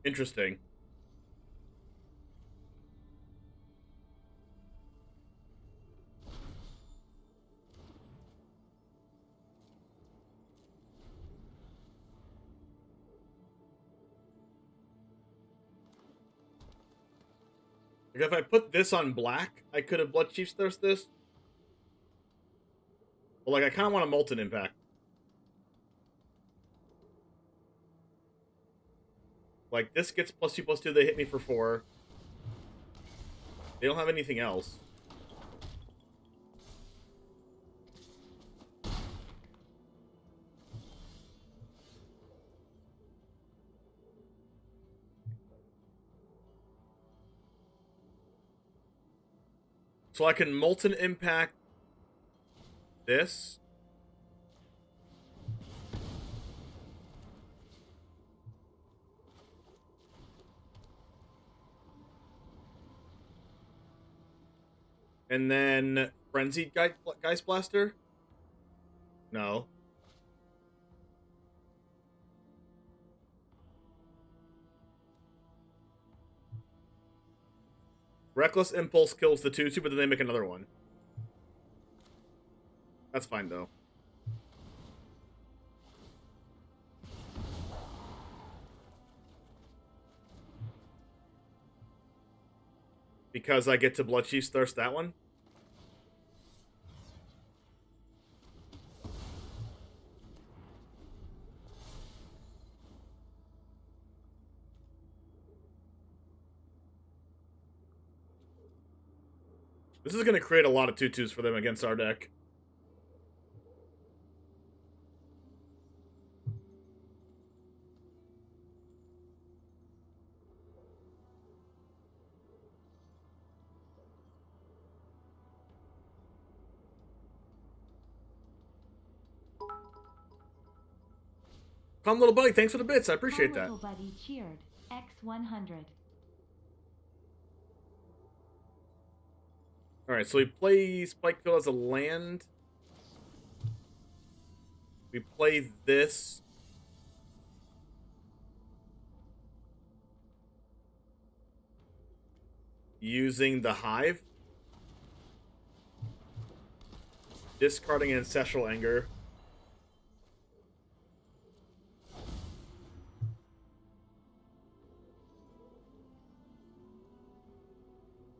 Interesting. Like if I put this on black, I could have Blood Chief's Thirst this. But like I kind of want a Molten Impact. Like, this gets +2/+2, they hit me for 4. They don't have anything else. So I can Molten Impact this. And then Frenzied Geist Blaster? No. Reckless Impulse kills the 2/2, but then they make another one. That's fine, though. Because I get to Blood Chief's Thirst that one? This is going to create a lot of 2/2s for them against our deck. Come, little buddy, thanks for the bits. I appreciate that.
Little buddy cheered. X100.
Alright, so we play Spikefield as a land. We play this. Using the Hive. Discarding Ancestral Anger.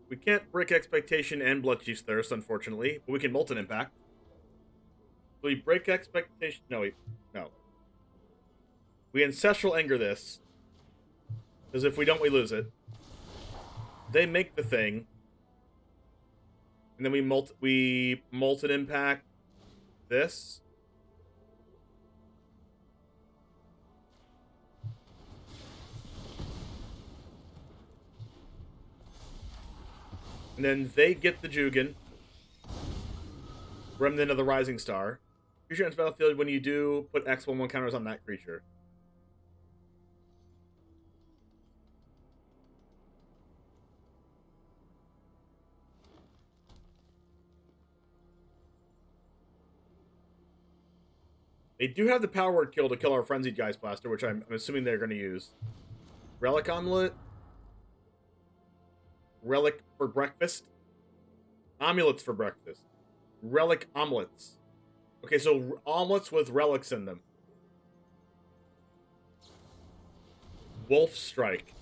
We can't break Expectation and Bloodchief's Thirst, unfortunately, but we can Molten Impact. So we break Expectation. No. We Ancestral Anger this. Because if we don't, we lose it. They make the thing. And then we Molten Impact this. And then they get the Jugan. Remnant of the Rising Star. Creature enters battlefield. When you do, put X/1/1 counters on that creature. They do have the power word kill to kill our Frenzied Geist Blaster, which I'm assuming they're going to use. Relic Amulet. Relic for breakfast. Amulets for breakfast. Relic omelets. Okay, so omelets with relics in them. Wolf Strike.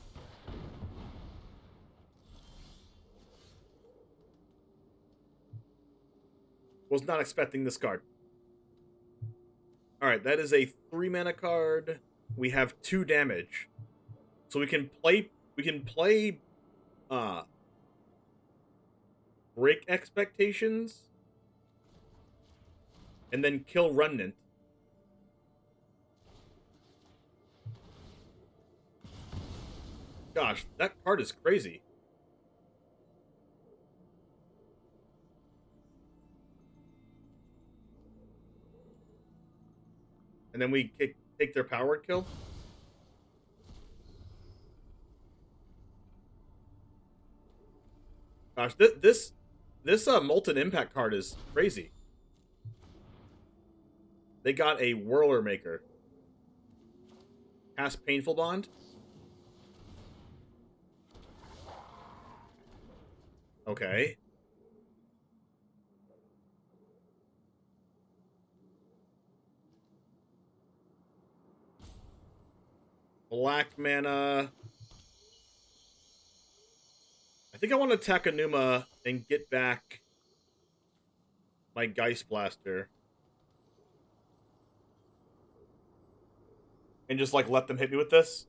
Was not expecting this card. Alright, that is a 3-mana card. We have 2 damage. So we can play Break Expectations and then kill Remnant. Gosh, that card is crazy. And then we take their power kill. Gosh, this Molten Impact card is crazy. They got a Whirler Maker. Cast Painful Bond. Okay. Black mana. I think I want to attack Anuma and get back my Geist Blaster. And just, like, let them hit me with this.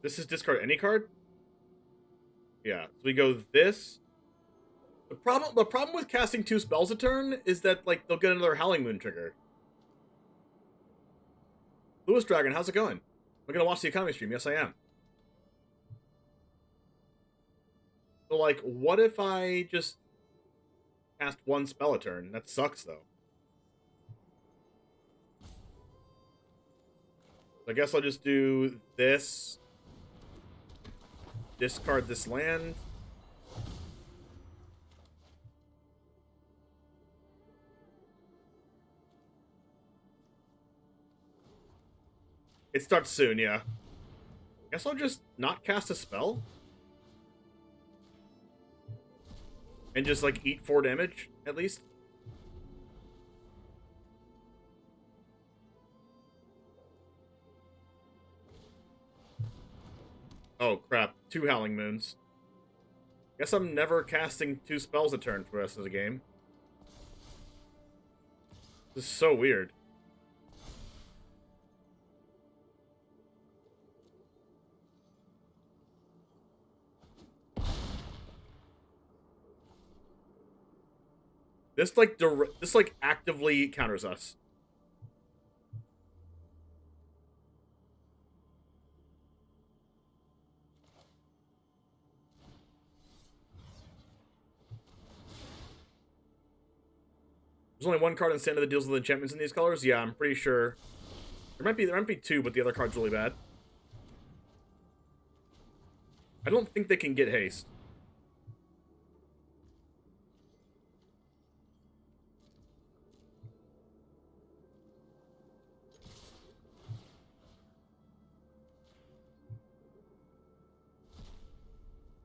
This is discard any card? Yeah, so we go this. The problem with casting 2 spells a turn is that, like, they'll get another Howling Moon trigger. Lewis Dragon, how's it going? I'm gonna watch the economy stream. Yes, I am. So, like, what if I just cast 1 spell a turn? That sucks, though. So I guess I'll just do this. Discard this land. It starts soon, yeah. Guess I'll just not cast a spell? And just, like, eat 4 damage, at least? Oh, crap. 2 Howling Moons. Guess I'm never casting 2 spells a turn for the rest of the game. This is so weird. This like actively counters us. There's only 1 card in standard that deals with enchantments in these colors. Yeah, I'm pretty sure. There might be 2, but the other card's really bad. I don't think they can get haste.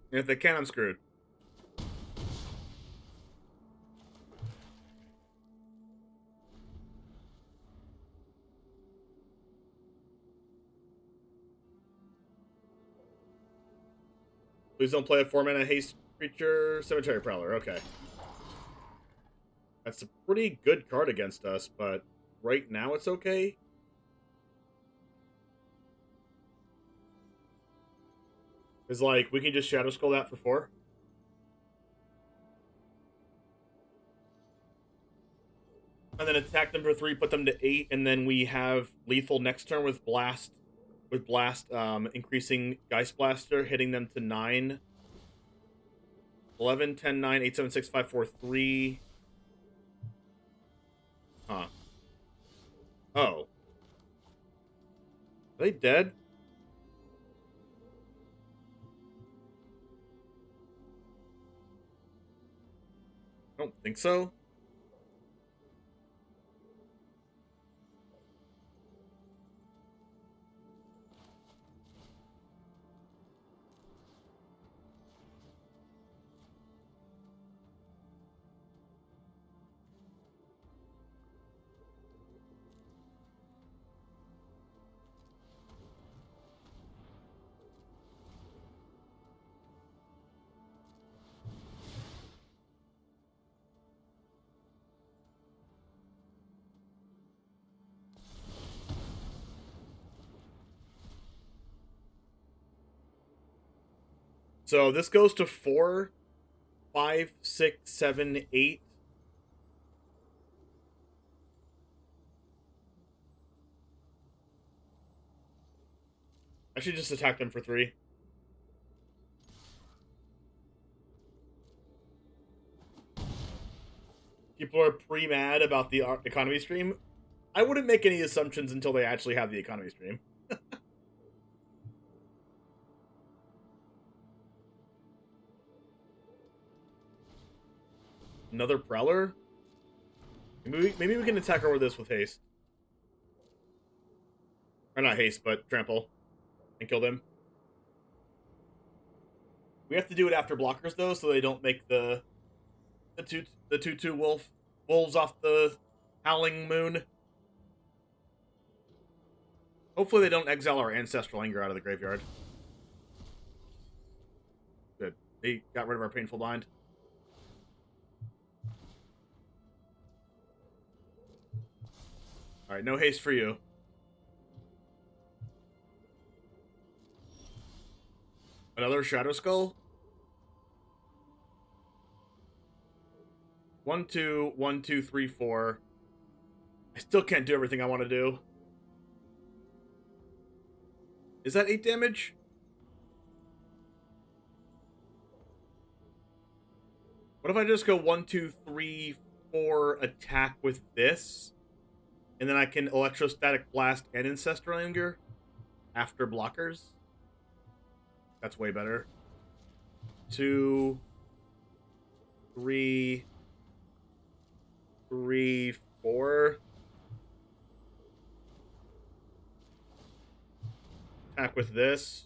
And if they can, I'm screwed. Please don't play a 4-mana haste creature, Cemetery Prowler. Okay. That's a pretty good card against us, but right now it's okay. It's like, we can just Shadow Skull that for 4. And then attack them for 3, put them to 8, and then we have lethal next turn with Blast. Increasing Geist Blaster, hitting them to 9. 11, 10, 9, 8, 7, 6, 5, 4, 3. Huh. Oh. Are they dead? I don't think so. So this goes to 4, 5, 6, 7, 8. I should just attack them for 3. People are pre-mad about the economy stream. I wouldn't make any assumptions until they actually have the economy stream. Another Prowler? Maybe we can attack over this with haste. Or not haste, but trample. And kill them. We have to do it after blockers, though, so they don't make the 2/2 wolves off the Howling Moon. Hopefully they don't exile our Ancestral Anger out of the graveyard. Good. They got rid of our Painful Bind. Alright, no haste for you. Another Shadow Skull? 1, 2, 1, 2, 3, 4. I still can't do everything I want to do. Is that 8 damage? What if I just go 1, 2, 3, 4, attack with this? And then I can Electrostatic Blast and Ancestral Anger after blockers? That's way better. 2, 3, 4. Attack with this.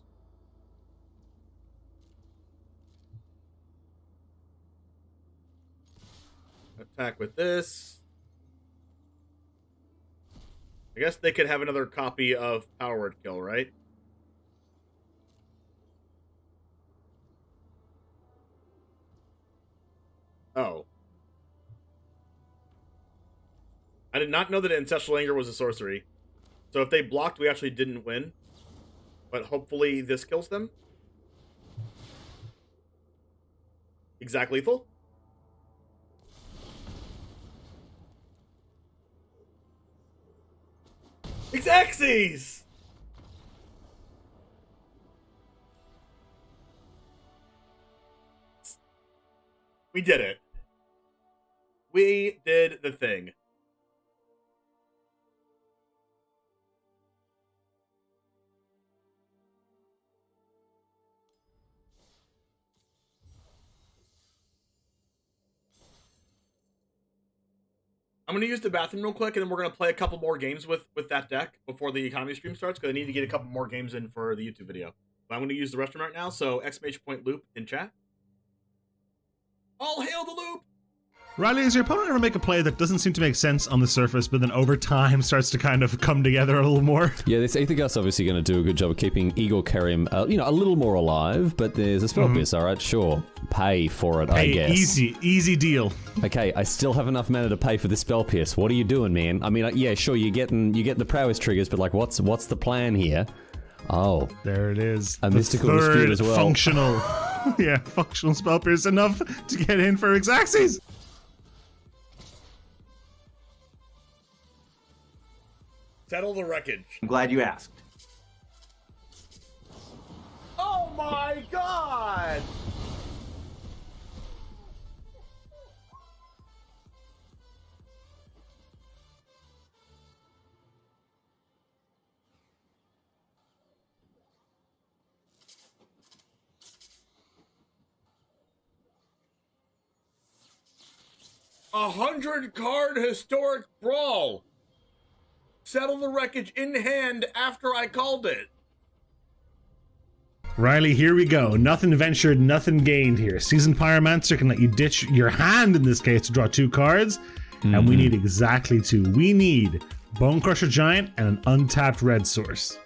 Attack with this. I guess they could have another copy of Power Word Kill, right? Oh. I did not know that Ancestral Anger was a sorcery. So if they blocked, we actually didn't win. But hopefully this kills them. Exact lethal. Exactsies! We did it. We did the thing. I'm going to use the bathroom real quick, and then we're going to play a couple more games with that deck before the economy stream starts, because I need to get a couple more games in for the YouTube video. But I'm going to use the restroom right now, so !loop in chat. All hail the loop!
Riley, does your opponent ever make a play that doesn't seem to make sense on the surface, but then over time starts to kind of come together a little more?
Yeah, this Aether Gust obviously going to do a good job of keeping Igor Kerim, a little more alive, but there's a spell pierce, alright, sure. Pay for it, I guess.
Easy deal.
Okay, I still have enough mana to pay for this spell pierce. What are you doing, man? I mean, yeah, sure, you're getting the prowess triggers, but like, what's the plan here? Oh.
There it is.
A mystical dispute as well.
Functional. Yeah, functional spell pierce enough to get in for Exactsies.
Settle the wreckage.
I'm glad you asked.
Oh my god! A 100-card historic brawl. Settle the wreckage in hand after I called it.
Riley, here we go. Nothing ventured, nothing gained here. Seasoned Pyromancer can let you ditch your hand in this case to draw 2 cards, and we need exactly 2. We need Bone Crusher Giant and an untapped red source.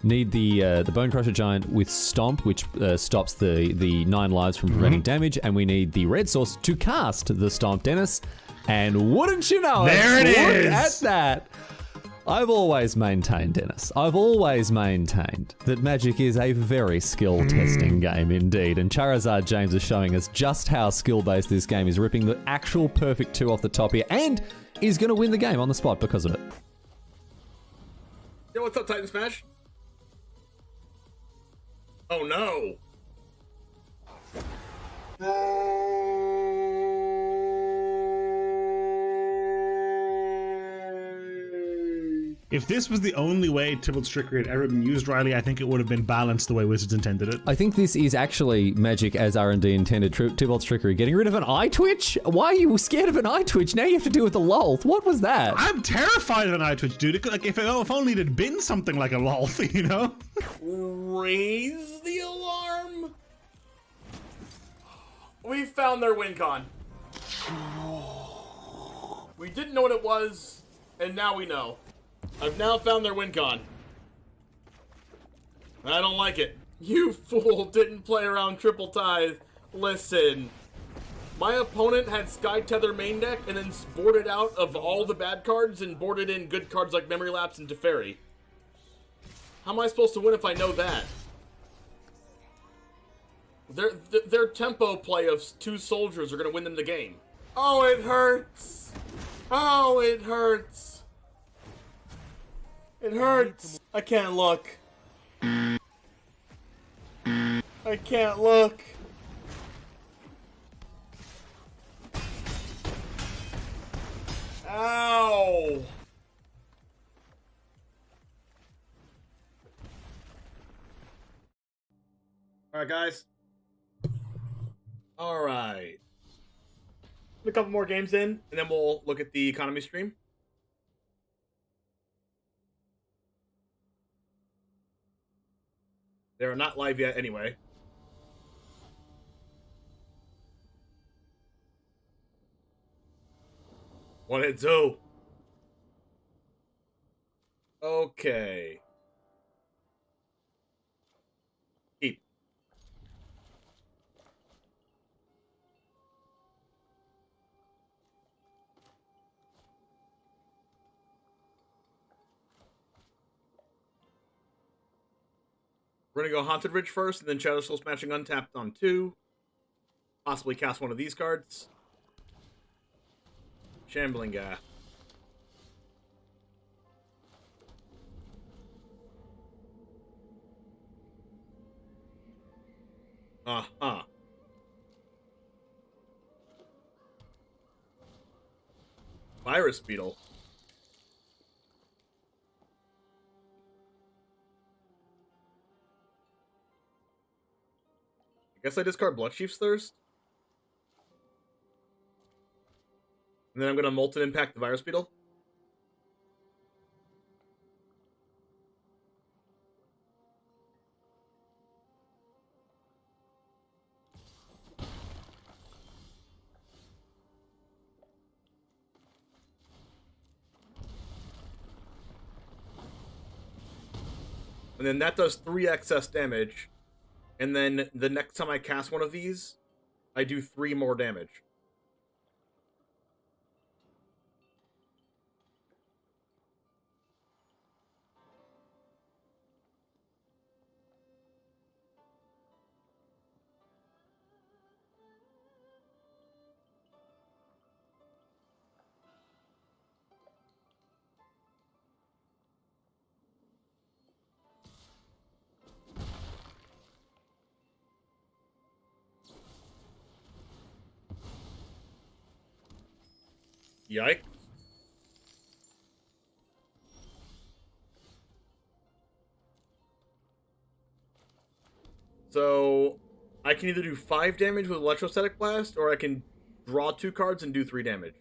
Need the Bone Crusher Giant with Stomp, which stops the 9 lives from preventing damage, and we need the red source to cast the Stomp, Dennis. And wouldn't you know
there it is!
Look at that! I've always maintained, Dennis, I've always maintained that Magic is a very skill-testing game indeed, and Charizard James is showing us just how skill-based this game is, ripping the actual perfect 2 off the top here, and is going to win the game on the spot because of it.
Yo, what's up, Titan Smash? Oh no!
If this was the only way Tybalt's Trickery had ever been used, Riley, I think it would have been balanced the way Wizards intended it.
I think this is actually Magic as R&D intended. Tybalt's Trickery. Getting rid of an eye twitch? Why are you scared of an eye twitch? Now you have to deal with a lolth. What was that?
I'm terrified of an eye twitch, dude. Like, if only it had been something like a lolth, you know?
Raise the alarm. We found their win con. We didn't know what it was, and now we know. I've now found their win con. I don't like it. You fool didn't play around Triple Tithe. Listen. My opponent had Sky Tether main deck and then boarded out of all the bad cards and boarded in good cards like Memory Lapse and Teferi. How am I supposed to win if I know that? Their tempo play of 2 soldiers are going to win them the game. Oh, it hurts. Oh, it hurts. It hurts. I can't look. I can't look. Ow. Alright, guys. Alright. A couple more games in, and then we'll look at the economy stream. They're not live yet anyway. One hit two. Okay. Keep. We're gonna go Haunted Ridge first, and then Shadow Soul Smashing untapped on 2. Possibly cast one of these cards. Shambling guy. Uh-huh. Virus Beetle. I guess I discard Bloodchief's Thirst. And then I'm going to Molten Impact the Virus Beetle. And then that does 3 excess damage. And then the next time I cast one of these, I do 3 more damage. Yikes. So, I can either do 5 damage with Electrostatic Blast, or I can draw 2 cards and do 3 damage.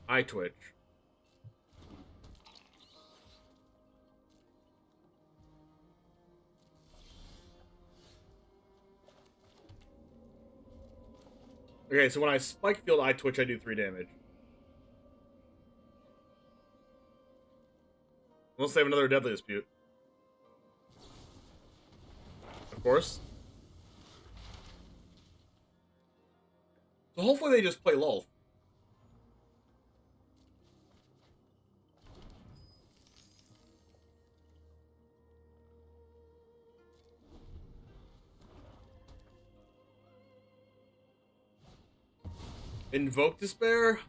Eye Twitch. Okay, so when I Spike Field Eye Twitch, I do 3 damage. Unless they have another Deadly Dispute. Of course. So hopefully they just play Lulf. Invoke Despair?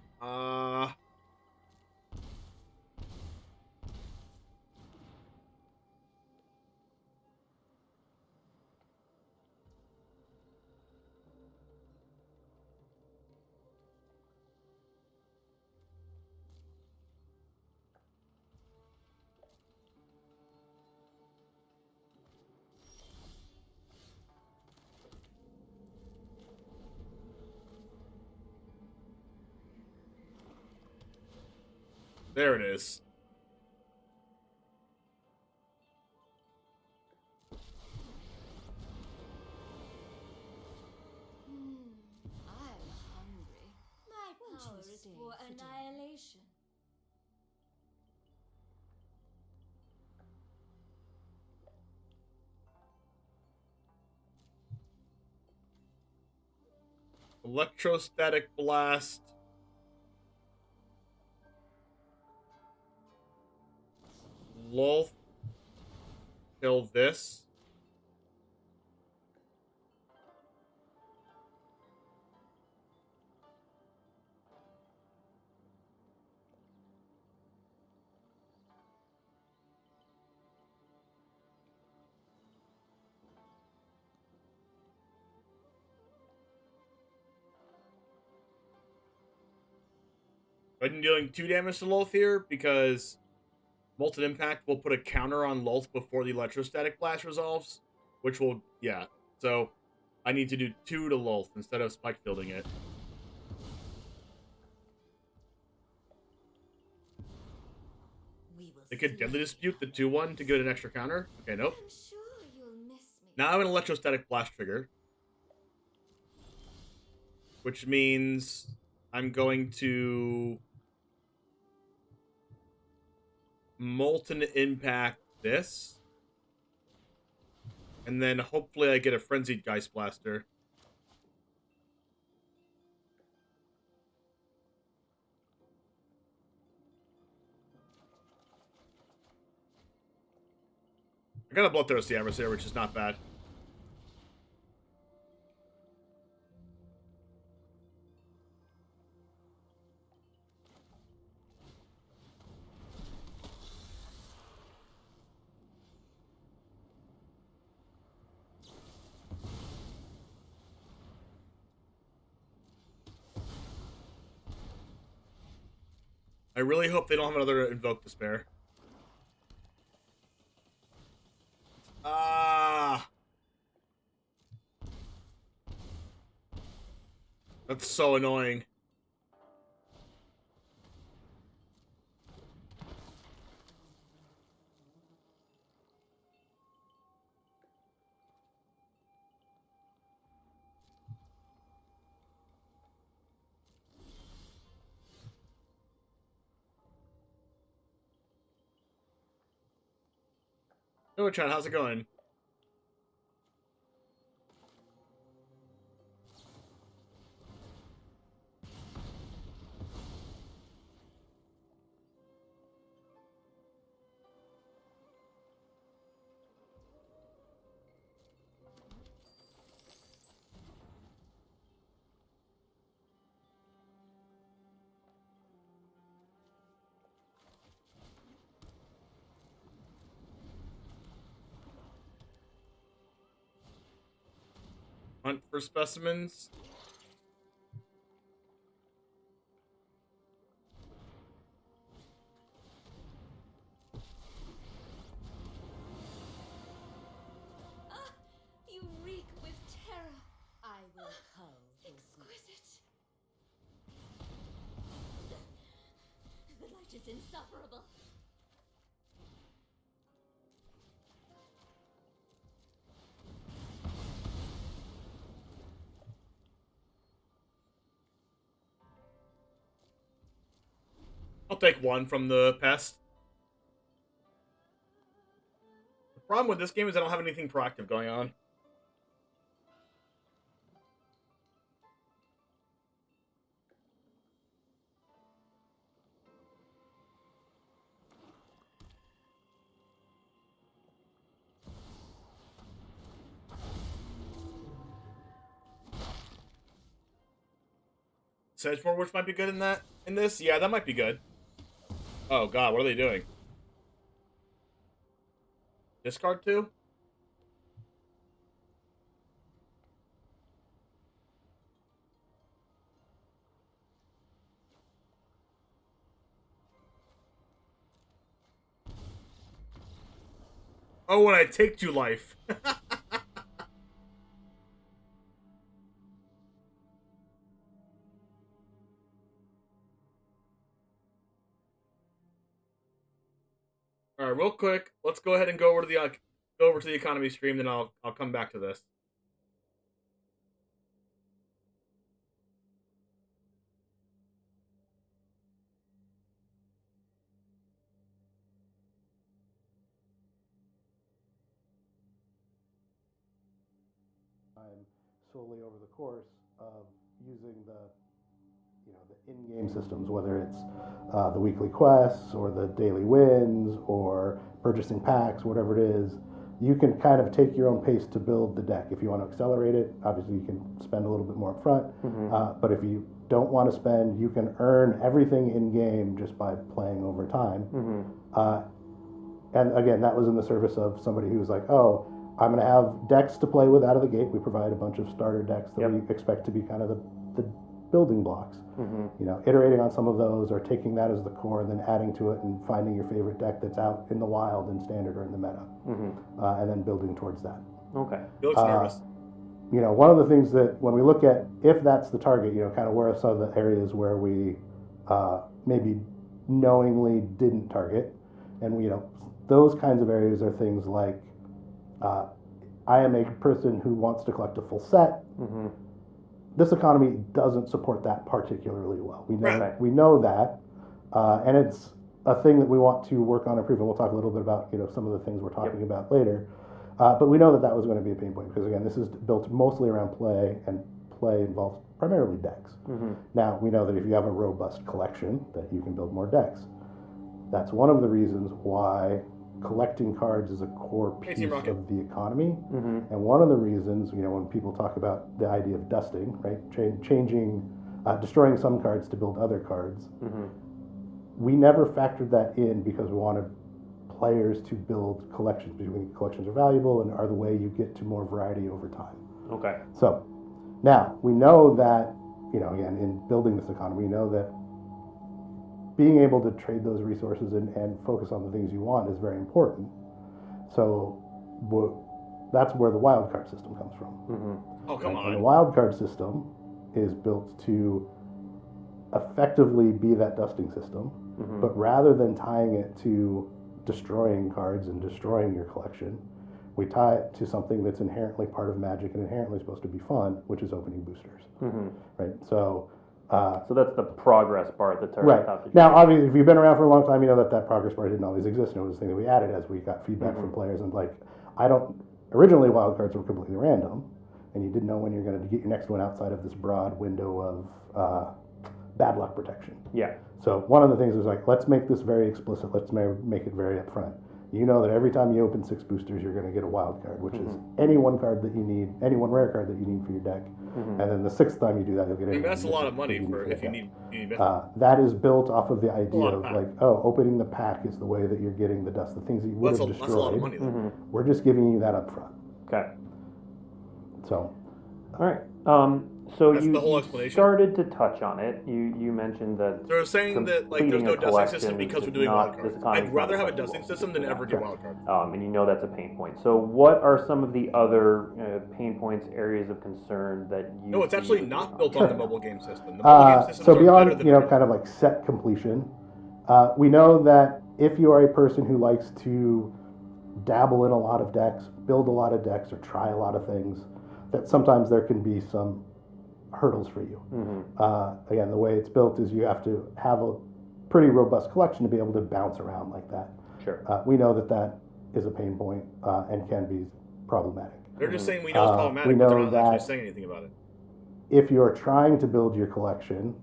There it is.
I'm hungry. My power is for annihilation.
Electrostatic Blast. Lulf. Kill this. I'm dealing 2 damage to Lolth here because Molten Impact will put a counter on Lolth before the Electrostatic Blast resolves, which will, yeah. So I need to do 2 to Lolth instead of Spike Fielding it. They could Deadly Dispute the 2-1 to get an extra counter. Okay, nope.
I'm sure you'll miss me.
Now I have an Electrostatic Blast trigger, which means I'm going to Molten Impact this, and then hopefully I get a Frenzied Geist Blaster. I got a Bloodthirsty Adversary, which is not bad. I really hope they don't have another Invoke Despair. Ah! That's so annoying. Hello, Chad. How's it going? Hunt for specimens.
You reek with terror. I will cull. Exquisite. The light is insufferable.
I'll take 1 from the pest. The problem with this game is I don't have anything proactive going on. Sedgemoor, which might be good in this? Yeah, that might be good. Oh god, what are they doing? Discard 2? Oh, and I take 2 life. All right, real quick, let's go ahead and go over to the economy stream, then I'll come back to this.
Solely over the course of using the in-game systems, whether it's the weekly quests or the daily wins or purchasing packs, whatever it is. You can kind of take your own pace to build the deck. If you want to accelerate it, obviously you can spend a little bit more up front. But if you don't want to spend, you can earn everything in-game just by playing over time. And again, that was in the service of somebody who was like, oh, I'm going to have decks to play with out of the gate. We provide a bunch of starter decks that we expect to be kind of the building blocks. You know, iterating on some of those, or taking that as the core and then adding to it and finding your favorite deck that's out in the wild, in standard, or in the meta, and then building towards that.
Okay.
He looks nervous.
You know, one of the things that when we look at, if that's the target, you know, kind of where are some of the areas where we maybe knowingly didn't target, and you know, those kinds of areas are things like, I am a person who wants to collect a full set. This economy doesn't support that particularly well. We know that, and it's a thing that we want to work on improving. We'll talk a little bit about, you know, some of the things we're talking about later. But we know that that was going to be a pain point because, again, this is built mostly around play, and play involves primarily decks. Now, we know that if you have a robust collection, that you can build more decks. That's one of the reasons why collecting cards is a core piece of the economy. And one of the reasons, you know, when people talk about the idea of dusting, right, destroying some cards to build other cards, we never factored that in because we wanted players to build collections, because we think collections are valuable and are the way you get to more variety over time.
Okay.
So now we know that, you know, again, in building this economy, we know that being able to trade those resources and focus on the things you want is very important. So that's where the wildcard system comes from.
Oh, come on.
And the wildcard system is built to effectively be that dusting system, but rather than tying it to destroying cards and destroying your collection, we tie it to something that's inherently part of Magic and inherently supposed to be fun, which is opening boosters. Right? So
that's the progress bar that
right. Now, obviously, if you've been around for a long time, you know that progress bar didn't always exist, and it was a thing that we added as we got feedback from players. And like, originally wildcards were completely random, and you didn't know when you're going to get your next one outside of this broad window of bad luck protection.
Yeah.
So one of the things was like, let's make this very explicit. Let's make it very upfront. You know that every time you open 6 boosters, you're going to get a wild card, which is any one card that you need, any one rare card that you need for your deck. And then the 6th time you do that, you'll get it.
That's a lot of money for if you need.
That is built off of the idea of like, opening the pack is the way that you're getting the dust, the things that you would have destroyed.
That's a lot of money.
We're just giving you that up front.
Okay.
So.
All right. So
that's
you
the whole explanation.
Started to touch on it. You mentioned that
they're saying that like there's no dusting system because we're doing wildcards. I'd rather have a dusting system than ever do wildcards.
And you know that's a pain point. So what are some of the other pain points, areas of concern that you?
No, it's actually not built on the mobile game system. The mobile game systems
so
are
beyond
better than
kind of like set completion, we know that if you are a person who likes to dabble in a lot of decks, build a lot of decks, or try a lot of things, that sometimes there can be some hurdles for you. Again, the way it's built is you have to have a pretty robust collection to be able to bounce around like that.
Sure.
We know that that is a pain point and can be problematic.
They're just saying we know it's problematic, but they're not actually saying anything about it.
If you're trying to build your collection,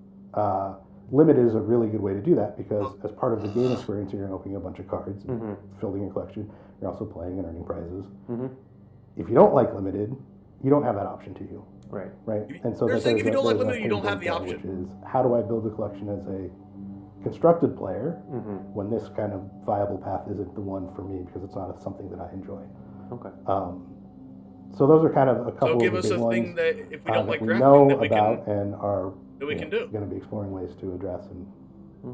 limited is a really good way to do that because as part of the game experience, you're opening a bunch of cards, and building your collection. You're also playing and earning prizes. If you don't like limited, you don't have that option to you.
Right.
And so
they're saying if you don't like limited, you don't have the option.
Which is, how do I build a collection as a constructed player when this kind of viable path isn't the one for me because it's not something that I enjoy.
Okay.
So those are kind of a couple of the big ones.
So give us a thing that if we don't like drafting,
know
that we
about
can,
and are
going
to be exploring ways to address. And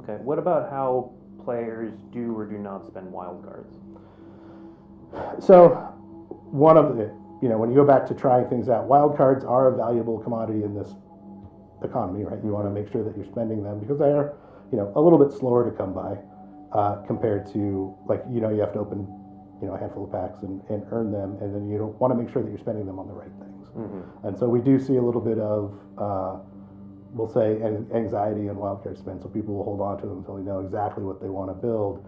okay. What about how players do or do not spend wild cards?
So one of the when you go back to trying things out, wild cards are a valuable commodity in this economy, right? You want to make sure that you're spending them because they are, a little bit slower to come by compared to you have to open, a handful of packs and earn them, and then you don't want to make sure that you're spending them on the right things. And so we do see a little bit of, we'll say, anxiety and wild card spend. So people will hold on to them until they know exactly what they want to build.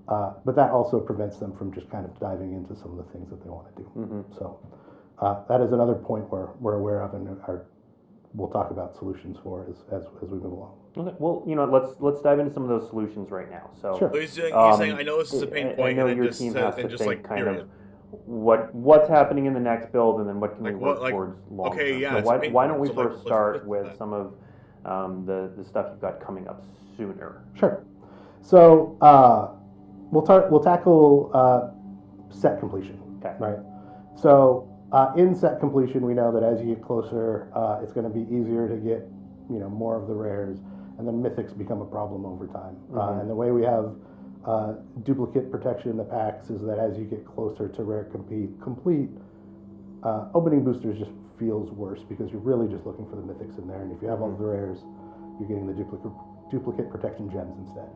But that also prevents them from just kind of diving into some of the things that they want to do. So that is another point we're aware of, and we'll talk about solutions for as we move along.
Okay. Well, let's dive into some of those solutions right now. So
sure.
He's saying, I know this is a pain point.
I know
and
your
just
team has to
just
think kind
period.
of what's happening in the next build, and then what can we work towards long term.
Okay, yeah.
So why don't we
so
first
let's
start with some of the stuff you've got coming up sooner?
Sure. So we'll tackle set completion.
Okay.
Right. So in set completion, we know that as you get closer, it's going to be easier to get more of the rares, and then mythics become a problem over time. And the way we have duplicate protection in the packs is that as you get closer to rare complete, opening boosters just feels worse because you're really just looking for the mythics in there, and if you have all the rares, you're getting the duplicate protection gems instead.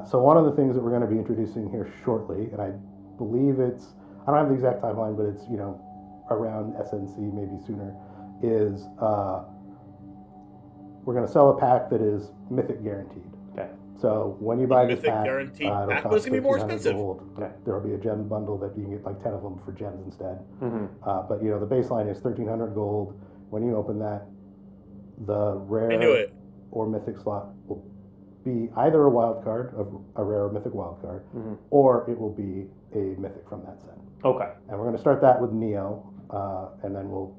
So one of the things that we're going to be introducing here shortly, and I believe I don't have the exact timeline, but it's around SNC, maybe sooner, is we're going to sell a pack that is mythic guaranteed.
Okay.
So when you buy this
Mythic
pack,
guaranteed
it'll
pack
cost
was gonna be more
1,500
expensive.
gold.
Okay.
There will be a gem bundle that you can get like 10 of them for gems instead. But the baseline is 1,300 gold. When you open that, the rare
I knew it.
or mythic slot will be either a wild card, a rare or mythic wild card, or it will be a mythic from that set.
Okay.
And we're going to start that with Neo, and then we'll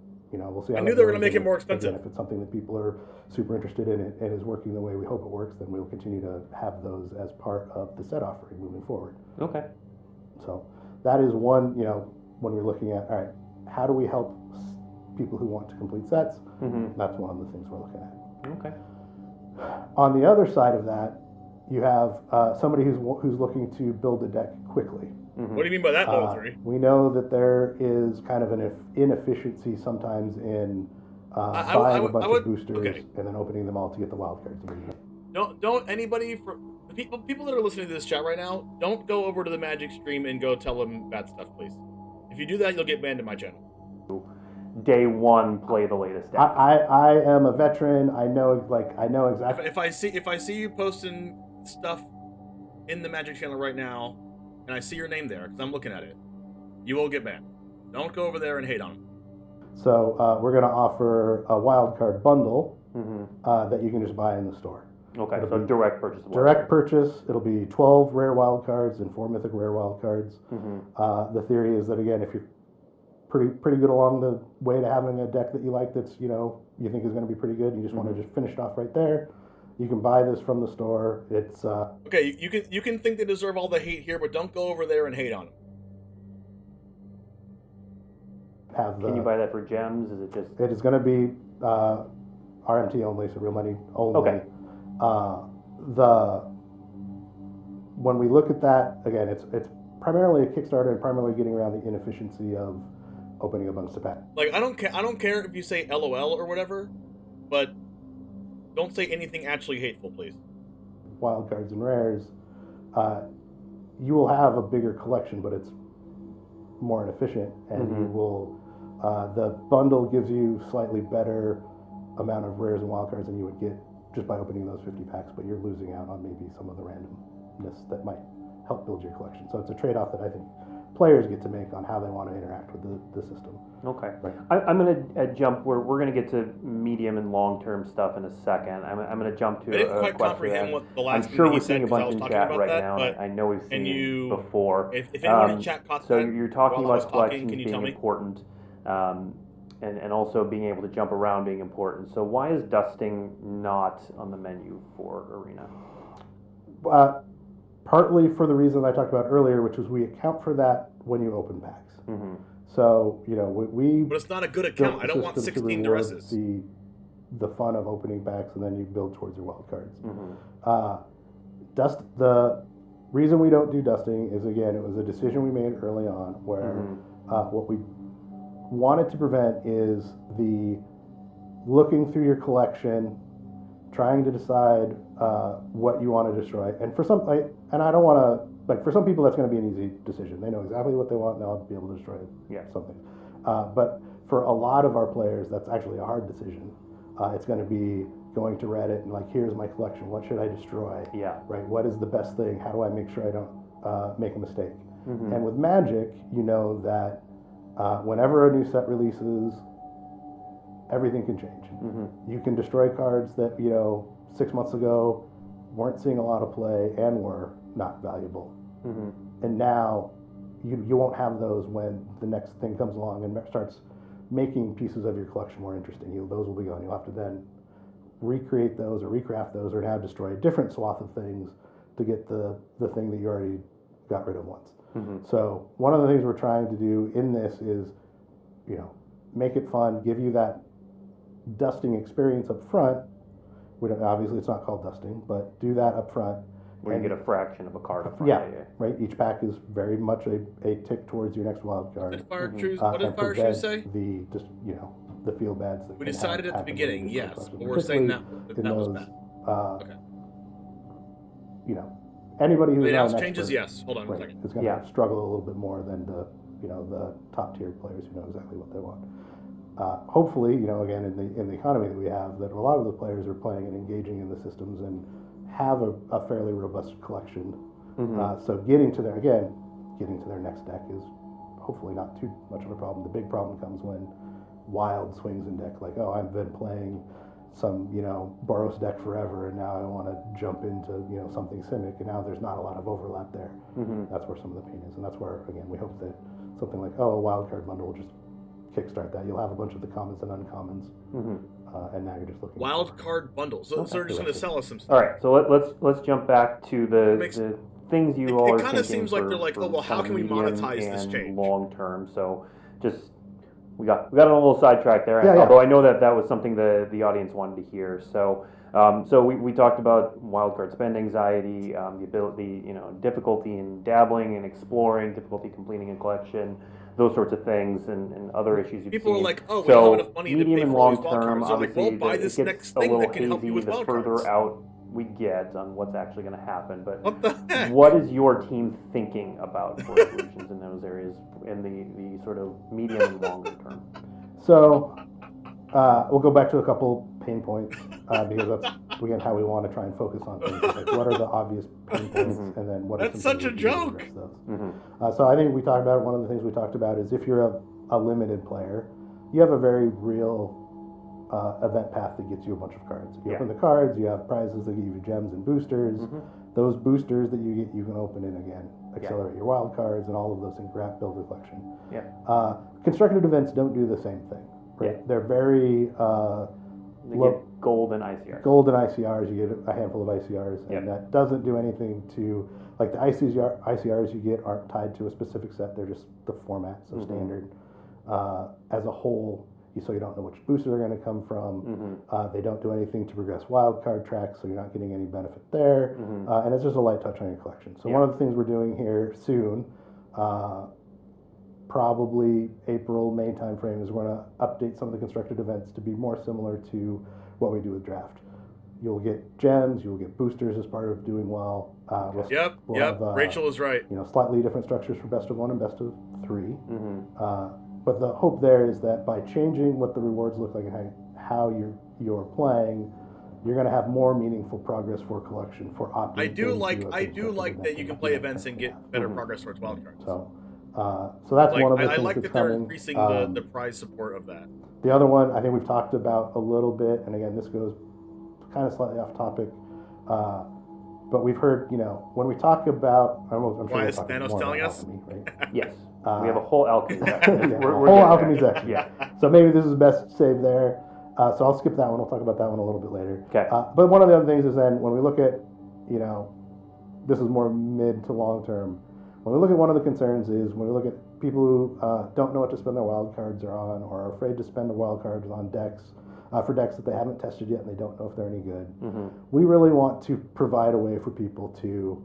see. How
I knew
that
they were
goes.
gonna make it
And
more
again,
expensive.
if it's something that people are super interested in and is working the way we hope it works, then we'll continue to have those as part of the set offering moving forward.
Okay.
So that is one, when we're looking at, all right, how do we help people who want to complete sets? That's one of the things we're looking at.
Okay.
On the other side of that, you have somebody who's looking to build a deck quickly.
What do you mean by that, level 3?
We know that there is kind of an inefficiency sometimes in buying a bunch of boosters and then opening them all to get the wild cards.
Don't anybody people that are listening to this chat right now, don't go over to the Magic stream and go tell them bad stuff, please. If you do that, you'll get banned in my channel.
Day one, play the latest deck.
I am a veteran. I know exactly.
If I see you posting stuff in the Magic channel right now, and I see your name there because I'm looking at it, you will get banned. Don't go over there and hate on them.
So we're going to offer a wild card bundle that you can just buy in the store.
Okay, so direct purchase.
Direct purchase. It'll be 12 rare wild cards and 4 mythic rare wild cards. The theory is that, again, if you're pretty good along the way to having a deck that you like that's, you think is going to be pretty good, you just want to just finish it off right there, you can buy this from the store. It's
okay, you can think they deserve all the hate here, but don't go over there and hate on them.
Can you buy that for gems? Is it just...
It is going to be RMT only, so real money only.
Okay.
When we look at that, again, it's primarily a Kickstarter and primarily getting around the inefficiency of opening a bunch of packs.
Like, I don't care if you say LOL or whatever, but don't say anything actually hateful, please.
Wild cards and rares, you will have a bigger collection, but it's more inefficient, and you will. The bundle gives you slightly better amount of rares and wild cards than you would get just by opening those 50 packs, but you're losing out on maybe some of the randomness that might help build your collection. So it's a trade-off that I think players get to make on how they want to interact with the system.
Okay.
Right.
I'm going to jump. We're going to get to medium and long-term stuff in a second. I'm going to jump to
I didn't
a
quite
question.
comprehend what the last
I'm sure
thing
we're
he
seeing
said
a
because I
bunch
was
in
talking
chat
about
right
that,
now.
but
I know we've seen it before.
If anyone in chat caught
so
that,
you're talking
while I was
about
talking,
collections
can you
being
tell me?
important, and also being able to jump around being important. So why is dusting not on the menu for Arena?
Partly for the reason I talked about earlier, which was we account for that when you open packs. So, we...
But it's not a good account. I don't want 16 duresses.
The fun of opening packs, and then you build towards your wild cards. The reason we don't do dusting is, again, it was a decision we made early on where what we wanted to prevent is the looking through your collection, trying to decide what you want to destroy. And for some, and I don't want to, for some people that's going to be an easy decision. They know exactly what they want, and they'll be able to destroy something. But for a lot of our players, that's actually a hard decision. It's going to be going to Reddit and here's my collection. What should I destroy? Right. What is the best thing? How do I make sure I don't make a mistake? And with Magic, you know that whenever a new set releases, everything can change. You can destroy cards that 6 months ago weren't seeing a lot of play and were not valuable. And now you won't have those when the next thing comes along and starts making pieces of your collection more interesting. Those will be gone. You'll have to then recreate those or recraft those or now destroy a different swath of things to get the thing that you already got rid of once. So one of the things we're trying to do in this is, make it fun, give you that dusting experience up front, We don't, obviously, it's not called dusting, but do that up front.
Where you get a fraction of a card up front.
Yeah, right. Each pack is very much a tick towards your next wild card.
What did Fire Shoes say?
The field bads.
We decided at the beginning, yes, but we're saying that was bad. Okay.
Anybody who's
the
not
announce
an
changes,
expert,
yes. Hold on
right,
a second.
is going to struggle a little bit more than the top tier players who know exactly what they want. Hopefully, again in the economy that we have, that a lot of the players are playing and engaging in the systems and have a fairly robust collection. So getting to their next deck is hopefully not too much of a problem. The big problem comes when wild swings in deck, like, oh, I've been playing some Boros deck forever, and now I want to jump into something Simic, and now there's not a lot of overlap there. That's where some of the pain is, and that's where again we hope that something like a wild card bundle will just kickstart that. You'll have a bunch of the commons and uncommons, and now you're just looking
wild card bundles. So they're just going to sell us some stuff.
All right, so let's jump back to the things you all are thinking. It kind of
seems like they're like, oh well, how can we monetize this change
long term? So just we got on a little sidetrack there.
Yeah,
although I know that was something the audience wanted to hear. So we talked about wildcard spend anxiety, the ability, difficulty in dabbling and exploring, difficulty completing a collection, those sorts of things, and other issues you've
People
seen.
are like, oh, we don't have enough money to pay for all these
long term,
wildcards. They're like, well, buy this next thing that can help you with
the
wildcards.
further out we get on what's actually going to happen. But
what the heck?
What is your team thinking about for solutions in those areas in the sort of medium and longer term?
So we'll go back to a couple pain points because that's again how we want to try and focus on things. Like what are the obvious pain points, and then what?
That's such a joke.
So I think we talked about one of the things we talked about is if you're a limited player, you have a very real event path that gets you a bunch of cards. You open the cards, you have prizes that give you gems and boosters. Those boosters that you get, you can open in again, accelerate your wild cards, and all of those things. Grab, build, reflection. Constructed events don't do the same thing. Right? They're very
get gold and ICRs.
Gold and ICRs, you get a handful of ICRs, and that doesn't do anything to, like the ICRs you get aren't tied to a specific set, they're just the format, so standard. As a whole, so you don't know which boosters are going to come from. They don't do anything to progress wildcard tracks, so you're not getting any benefit there. And it's just a light touch on your collection. So one of the things we're doing here soon, probably April, May timeframe, is we're going to update some of the constructed events to be more similar to what we do with draft. You'll get gems, you'll get boosters as part of doing well.
We'll have, Rachel is right.
Slightly different structures for best of 1 and best of 3. But the hope there is that by changing what the rewards look like and how you're playing, you're going to have more meaningful progress for collection for opting.
I do like that you can play events and get better progress towards wildcards.
So that's one of the things
I like
that's
that they're
coming.
increasing the prize support of that.
The other one I think we've talked about a little bit, and again this goes kind of slightly off topic, but we've heard when we talk about
why is Thanos telling us?
Alchemy, right?
Yes. We have a whole alchemy section.
Whole alchemy section. So maybe this is best saved there. So I'll skip that one. We'll talk about that one a little bit later.
Okay.
But one of the other things is then when we look at, this is more mid to long term. When we look at one of the concerns is when we look at people who don't know what to spend their wild cards on or are afraid to spend their wild cards on decks, for decks that they haven't tested yet and they don't know if they're any good. We really want to provide a way for people to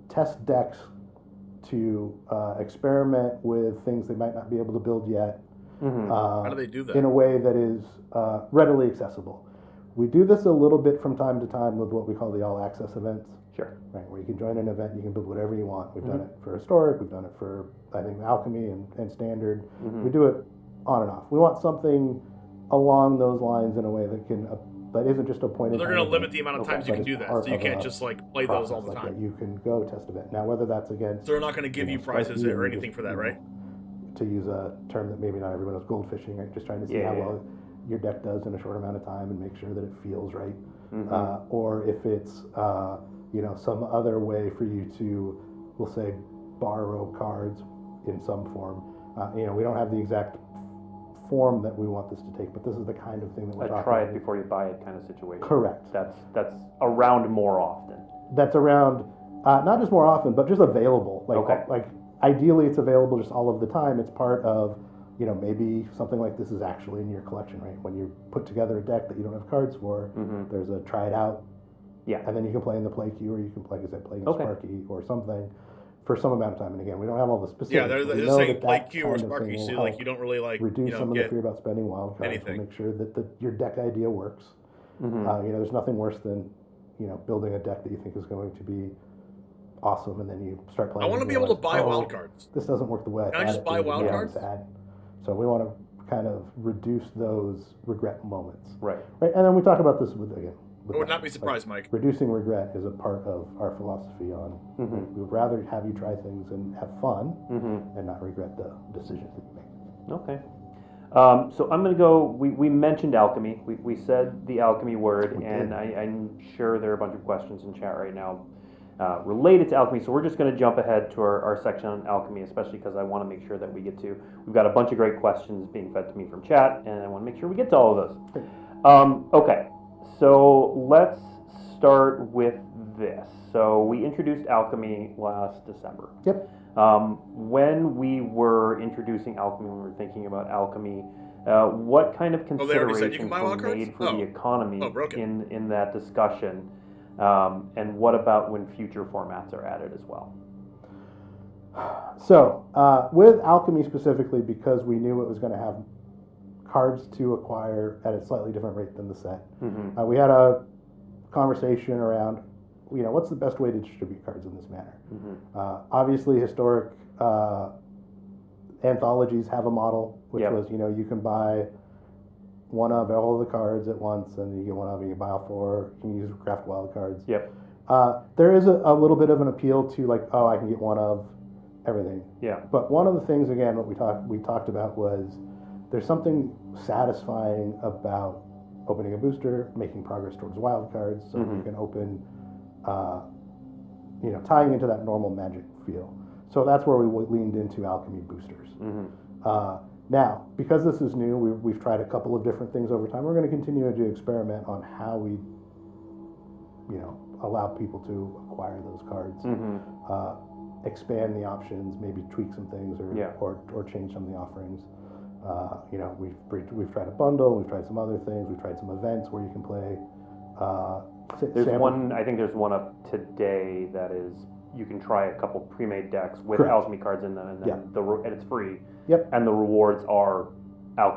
test decks, to experiment with things they might not be able to build yet.
How do they do that?
In a way that is readily accessible. We do this a little bit from time to time with what we call the all access events.
Sure.
Right, where you can join an event, you can build whatever you want. We've done it for Historic, we've done it for, I think, Alchemy and Standard. We do it on and off. We want something along those lines in a way that can that isn't just a point.
They're going to limit the amount of times you can do that, so you can't just play those all the time.
You can go test event. Now, whether that's against,
so they're not going to give you prizes or anything for that, right?
To use a term that maybe not everyone knows, gold fishing, right? Just trying to see how well your deck does in a short amount of time and make sure that it feels right. Or if it's some other way for you to, we'll say, borrow cards in some form. We don't have the exact form that we want this to take, but this is the kind of thing that we're talking about.
Try it before you buy it kind of situation.
Correct.
That's around more often.
That's around, not just more often, but just available. Like ideally, it's available just all of the time. It's part of maybe something like this is actually in your collection, right? When you put together a deck that you don't have cards for, there's a try it out.
Yeah.
And then you can play in the play queue, or you can play, like I said, play against
Okay.
Sparky or something for some amount of time. And again, we don't have all the specifics.
Yeah, they're
but we
just
know
saying
that
play
that
queue or
kind of
Sparky,
thing will
so like
help
you don't really like
reduce some of the
get
fear about spending wild cards
anything.
to make sure that your deck idea works. There's nothing worse than building a deck that you think is going to be awesome, and then you start playing.
I want to
and
be
you're
able
like,
to buy
"Oh,
wild cards.
This doesn't work the way
Can I just
thought
buy
it did,
wild
and
cards?
it's sad." So we want to kind of reduce those regret moments.
Right.
Right, and then we talk about this with
I would not be surprised, Mike.
Reducing regret is a part of our philosophy on. We would rather have you try things and have fun, and not regret the decisions that you make.
Okay. So I'm going to go. We mentioned alchemy. We said the alchemy word, and I'm sure there are a bunch of questions in chat right now related to alchemy. So we're just going to jump ahead to our section on alchemy, especially because I want to make sure that we get to. We've got a bunch of great questions being fed to me from chat, and I want to make sure we get to all of those. Okay. So let's start with this. So we introduced alchemy last December.
Yep.
When we were introducing alchemy, when we were thinking about alchemy, what kind of
they already said you
considerations
can buy
were
wild cards?
made for the economy
broken.
in that discussion? And what about when future formats are added as well?
So, with alchemy specifically, because we knew it was going to have cards to acquire at a slightly different rate than the set, we had a conversation around, what's the best way to distribute cards in this manner? Obviously, historic anthologies have a model, which was, you can buy one of all the cards at once, and you get one of them, you can buy all four, you can use craft wild cards.
Yep.
There is a little bit of an appeal to like, oh, I can get one of everything.
Yeah.
But one of the things, again, what we talked about was there's something satisfying about opening a booster, making progress towards wild cards, so you can open, tying into that normal Magic feel. So that's where we leaned into alchemy boosters. Now, because this is new, we've tried a couple of different things over time. We're going to continue to experiment on how we, allow people to acquire those cards, expand the options, maybe tweak some things, or change some of the offerings. We've tried a bundle, we've tried some other things, we've tried some events where you can play.
There's one. I think there's one up today that is you can try a couple pre-made decks with
Correct.
alchemy cards in them, and then and it's free.
Yep.
And the rewards are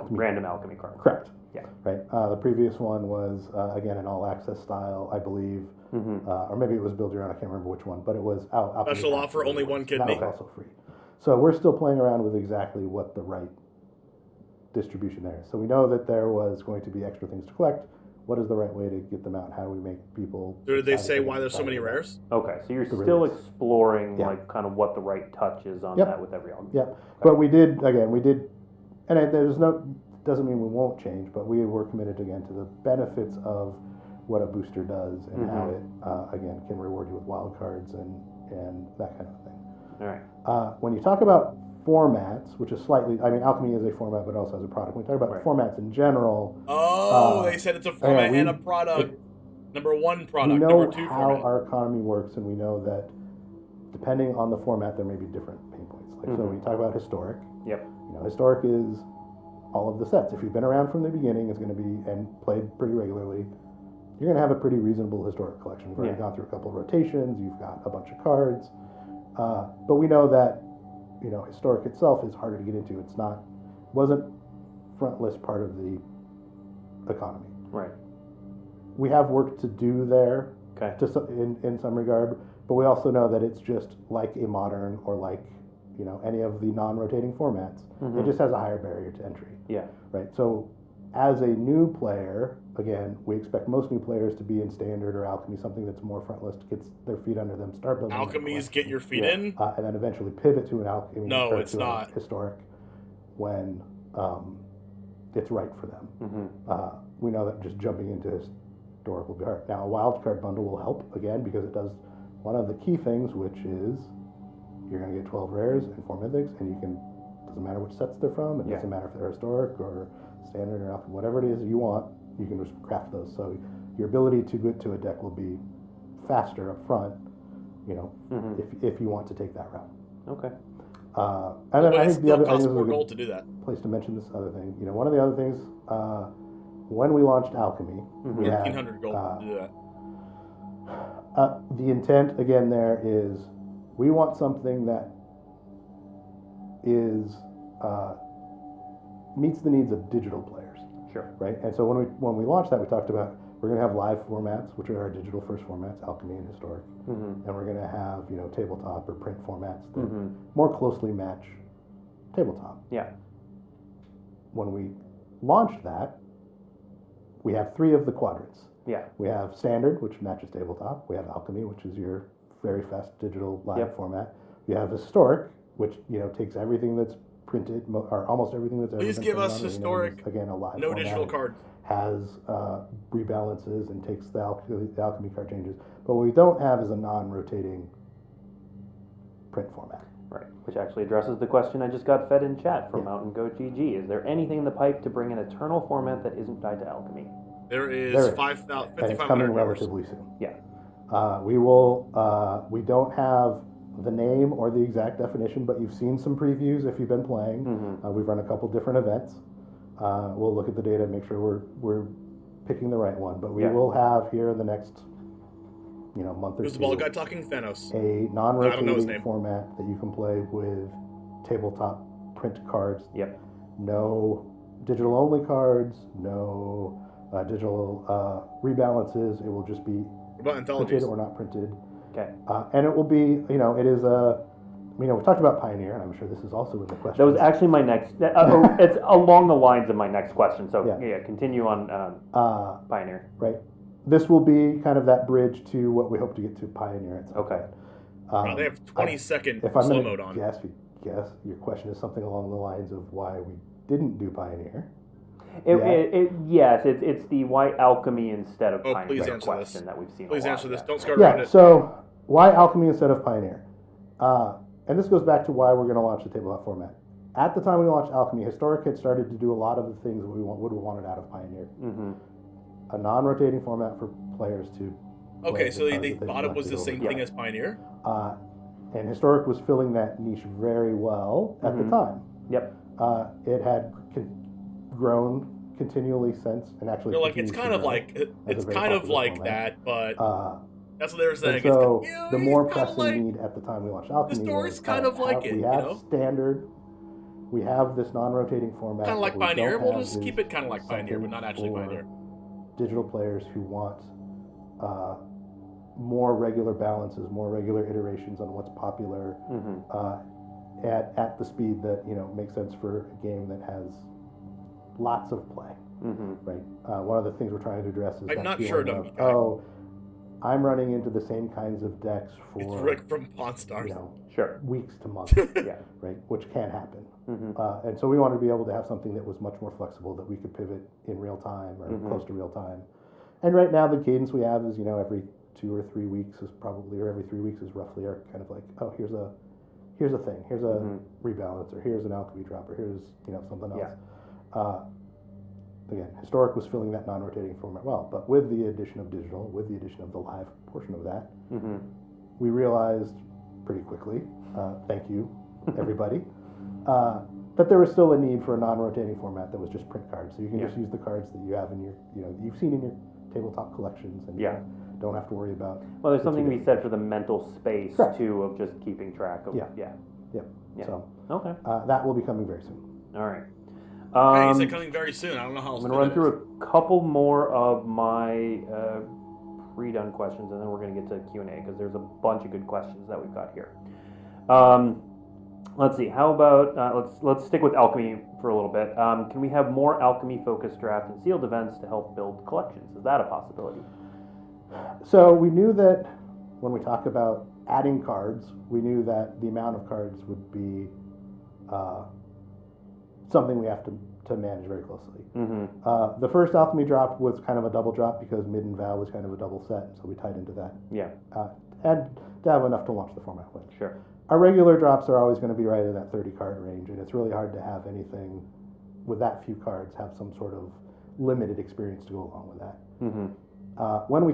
random alchemy cards.
Correct.
Yeah.
Right. The previous one was again an all-access style, I believe, or maybe it was build your own. I can't remember which one, but it was
Special offer, only one kidney.
That was also free. So we're still playing around with exactly what the right distribution there is. So we know that there was going to be extra things to collect. What is the right way to get them out? How do we make people?
Did they say why there's so many rares?
Okay, so you're still exploring like kind of what the right touch is on that with every alchemy.
Yep. Okay. But we did, and doesn't mean we won't change, but we were committed again to the benefits of what a booster does and how it again can reward you with wild cards and that kind of thing.
All right.
When you talk about formats, which is slightly, alchemy is a format, but it also has a product. When we talk about formats in general.
They said it's a format and a product. Number one product.
We know
number two
how
format.
our economy works, and we know that depending on the format, there may be different pain points. Like so, when you talk about historic.
Yep.
Historic is all of the sets. If you've been around from the beginning, it's going to be and played pretty regularly. You're going to have a pretty reasonable historic collection. We've already gone through a couple of rotations. You've got a bunch of cards, but we know that. Historic itself is harder to get into. Wasn't front list part of the economy.
Right.
We have work to do there, in some regard, but we also know that it's just like a modern or like any of the non-rotating formats. It just has a higher barrier to entry.
Yeah.
Right. So, as a new player, again, we expect most new players to be in standard or alchemy, something that's more front list, gets their feet under them, start building.
Alchemies get your feet in,
and then eventually pivot to an alchemy.
No, it's not
historic when it's right for them. We know that just jumping into historic will be hard. Now, a wildcard bundle will help again because it does one of the key things, which is you're going to get 12 rares and 4 mythics, and you can. Doesn't matter which sets they're from. It doesn't matter if they're historic or standard or alchemy, whatever it is you want. You can just craft those. So your ability to get to a deck will be faster up front, if you want to take that route.
Okay.
And then
But
I
it
think the
still
other I
costs
think this is a
more
good
gold to do that.
place to mention this other thing. You know, one of the other things when we launched Alchemy, we had
1,500 gold to do that.
the intent again there is we want something that is meets the needs of digital players.
Sure.
Right. And so when we launched that, we talked about we're going to have live formats, which are our digital first formats, Alchemy and Historic, and we're going to have tabletop or print formats that more closely match tabletop.
Yeah.
When we launched that, we have 3 of the quadrants.
Yeah.
We have Standard, which matches tabletop. We have Alchemy, which is your very fast digital live format. We have Historic, which takes everything that's printed, or almost everything that's ever
Please
been
give
printed
us
on it,
Historic,
again, a live
no
format.
digital cards.
Has rebalances and takes the Alchemy card changes. But what we don't have is a non-rotating print format.
Right, which actually addresses the question I just got fed in chat from Mountain Goat GG. Is there anything in the pipe to bring an eternal format that isn't tied to Alchemy?
There is
and it's
5,500
coming
hours.
relatively soon.
Yeah.
We will. We don't have the name or the exact definition, but you've seen some previews if you've been playing. We've run a couple different events. We'll look at the data and make sure we're picking the right one. But we will have here in the next month or
Who's
two
the bald guy talking? Thanos.
a non-rotating format that you can play with tabletop print cards.
Yep.
No digital only cards. No digital rebalances. It will just be
What about anthologies?
printed or not printed.
Okay.
And it will be, it is a, we talked about Pioneer, and I'm sure this is also in the question.
That was actually my next, it's along the lines of my next question. So continue on Pioneer.
Right. This will be kind of that bridge to what we hope to get to Pioneer at some point.
They have 20-second
if I'm
slow
gonna
mode on.
guess your question is something along the lines of why we didn't do Pioneer.
Yes, it's the why Alchemy instead of Pioneer
please answer
question
this.
that we've seen.
Please
a lot.
answer this. Don't skirt around it.
So why Alchemy instead of Pioneer? And this goes back to why we're going to launch the tabletop format. At the time we launched Alchemy, Historic had started to do a lot of the things that we would have wanted out of Pioneer. A non-rotating format for players to.
Okay, so they thought it was the same thing as Pioneer?
And Historic was filling that niche very well at the time.
Yep.
It had grown continually since, and actually.
They're like, it's kind of like that, but that's what they were saying.
And so the more pressing need at the time we launched Alchemy.
The story's kind of like it.
We have Standard. We have this non-rotating format.
Kind of like Pioneer. We'll just keep it kind of like Pioneer, but not actually Pioneer.
Digital players who want more regular balances, more regular iterations on what's popular at the speed that makes sense for a game that has lots of play. Right. One of the things we're trying to address is
I'm not sure.
I'm running into the same kinds of decks for
it's Rick from Pawn Stars.
Weeks to months. Right, which can happen. And so we wanted to be able to have something that was much more flexible, that we could pivot in real time or close to real time. And right now the cadence we have is every 2 or 3 weeks is probably, or every 3 weeks is roughly our kind of like, here's a thing, here's a rebalance, or here's an Alchemy drop, or here's something else. Again, Historic was filling that non-rotating format well, but with the addition of digital, with the addition of the live portion of that, we realized pretty quickly, thank you, everybody, that there was still a need for a non-rotating format that was just print cards. So you can just use the cards that you have in your, you've seen in your tabletop collections, and don't have to worry about.
Well, there's something to be said for the mental space too of just keeping track of. So that will be coming very soon. All right.
Is it coming very soon? I don't know how.
I'm going to run through a couple more of my pre-done questions, and then we're going to get to Q&A because there's a bunch of good questions that we've got here. Let's see. How about let's stick with Alchemy for a little bit. Can we have more Alchemy-focused draft and sealed events to help build collections? Is that a possibility?
So we knew that when we talk about adding cards, we knew that the amount of cards would be something we have to manage very closely. The first Alchemy drop was kind of a double drop because Mid and Vow was kind of a double set, so we tied into that. And to have enough to launch the format with.
Sure.
Our regular drops are always going to be right in that 30 card range, and it's really hard to have anything with that few cards have some sort of limited experience to go along with that. When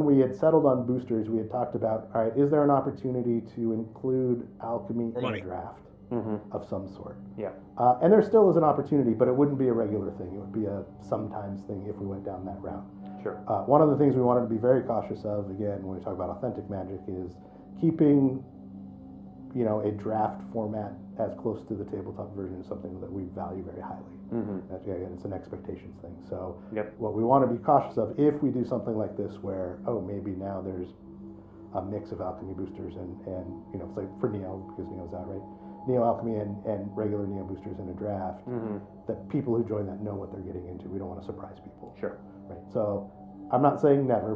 we had settled on boosters, we had talked about, all right, is there an opportunity to include Alchemy in a draft? of some sort.
Yeah.
And there still is an opportunity, but it wouldn't be a regular thing. It would be a sometimes thing if we went down that route.
Sure.
One of the things we wanted to be very cautious of, again, when we talk about authentic Magic, is keeping, a draft format as close to the tabletop version is something that we value very highly. Again, it's an expectations thing. So what we want to be cautious of, if we do something like this where, maybe now there's a mix of Alchemy boosters and it's like for Neo, because Neo's out, right? Neo Alchemy and regular Neo boosters in a draft, that people who join that know what they're getting into. We don't want to surprise people.
Sure.
Right. So I'm not saying never,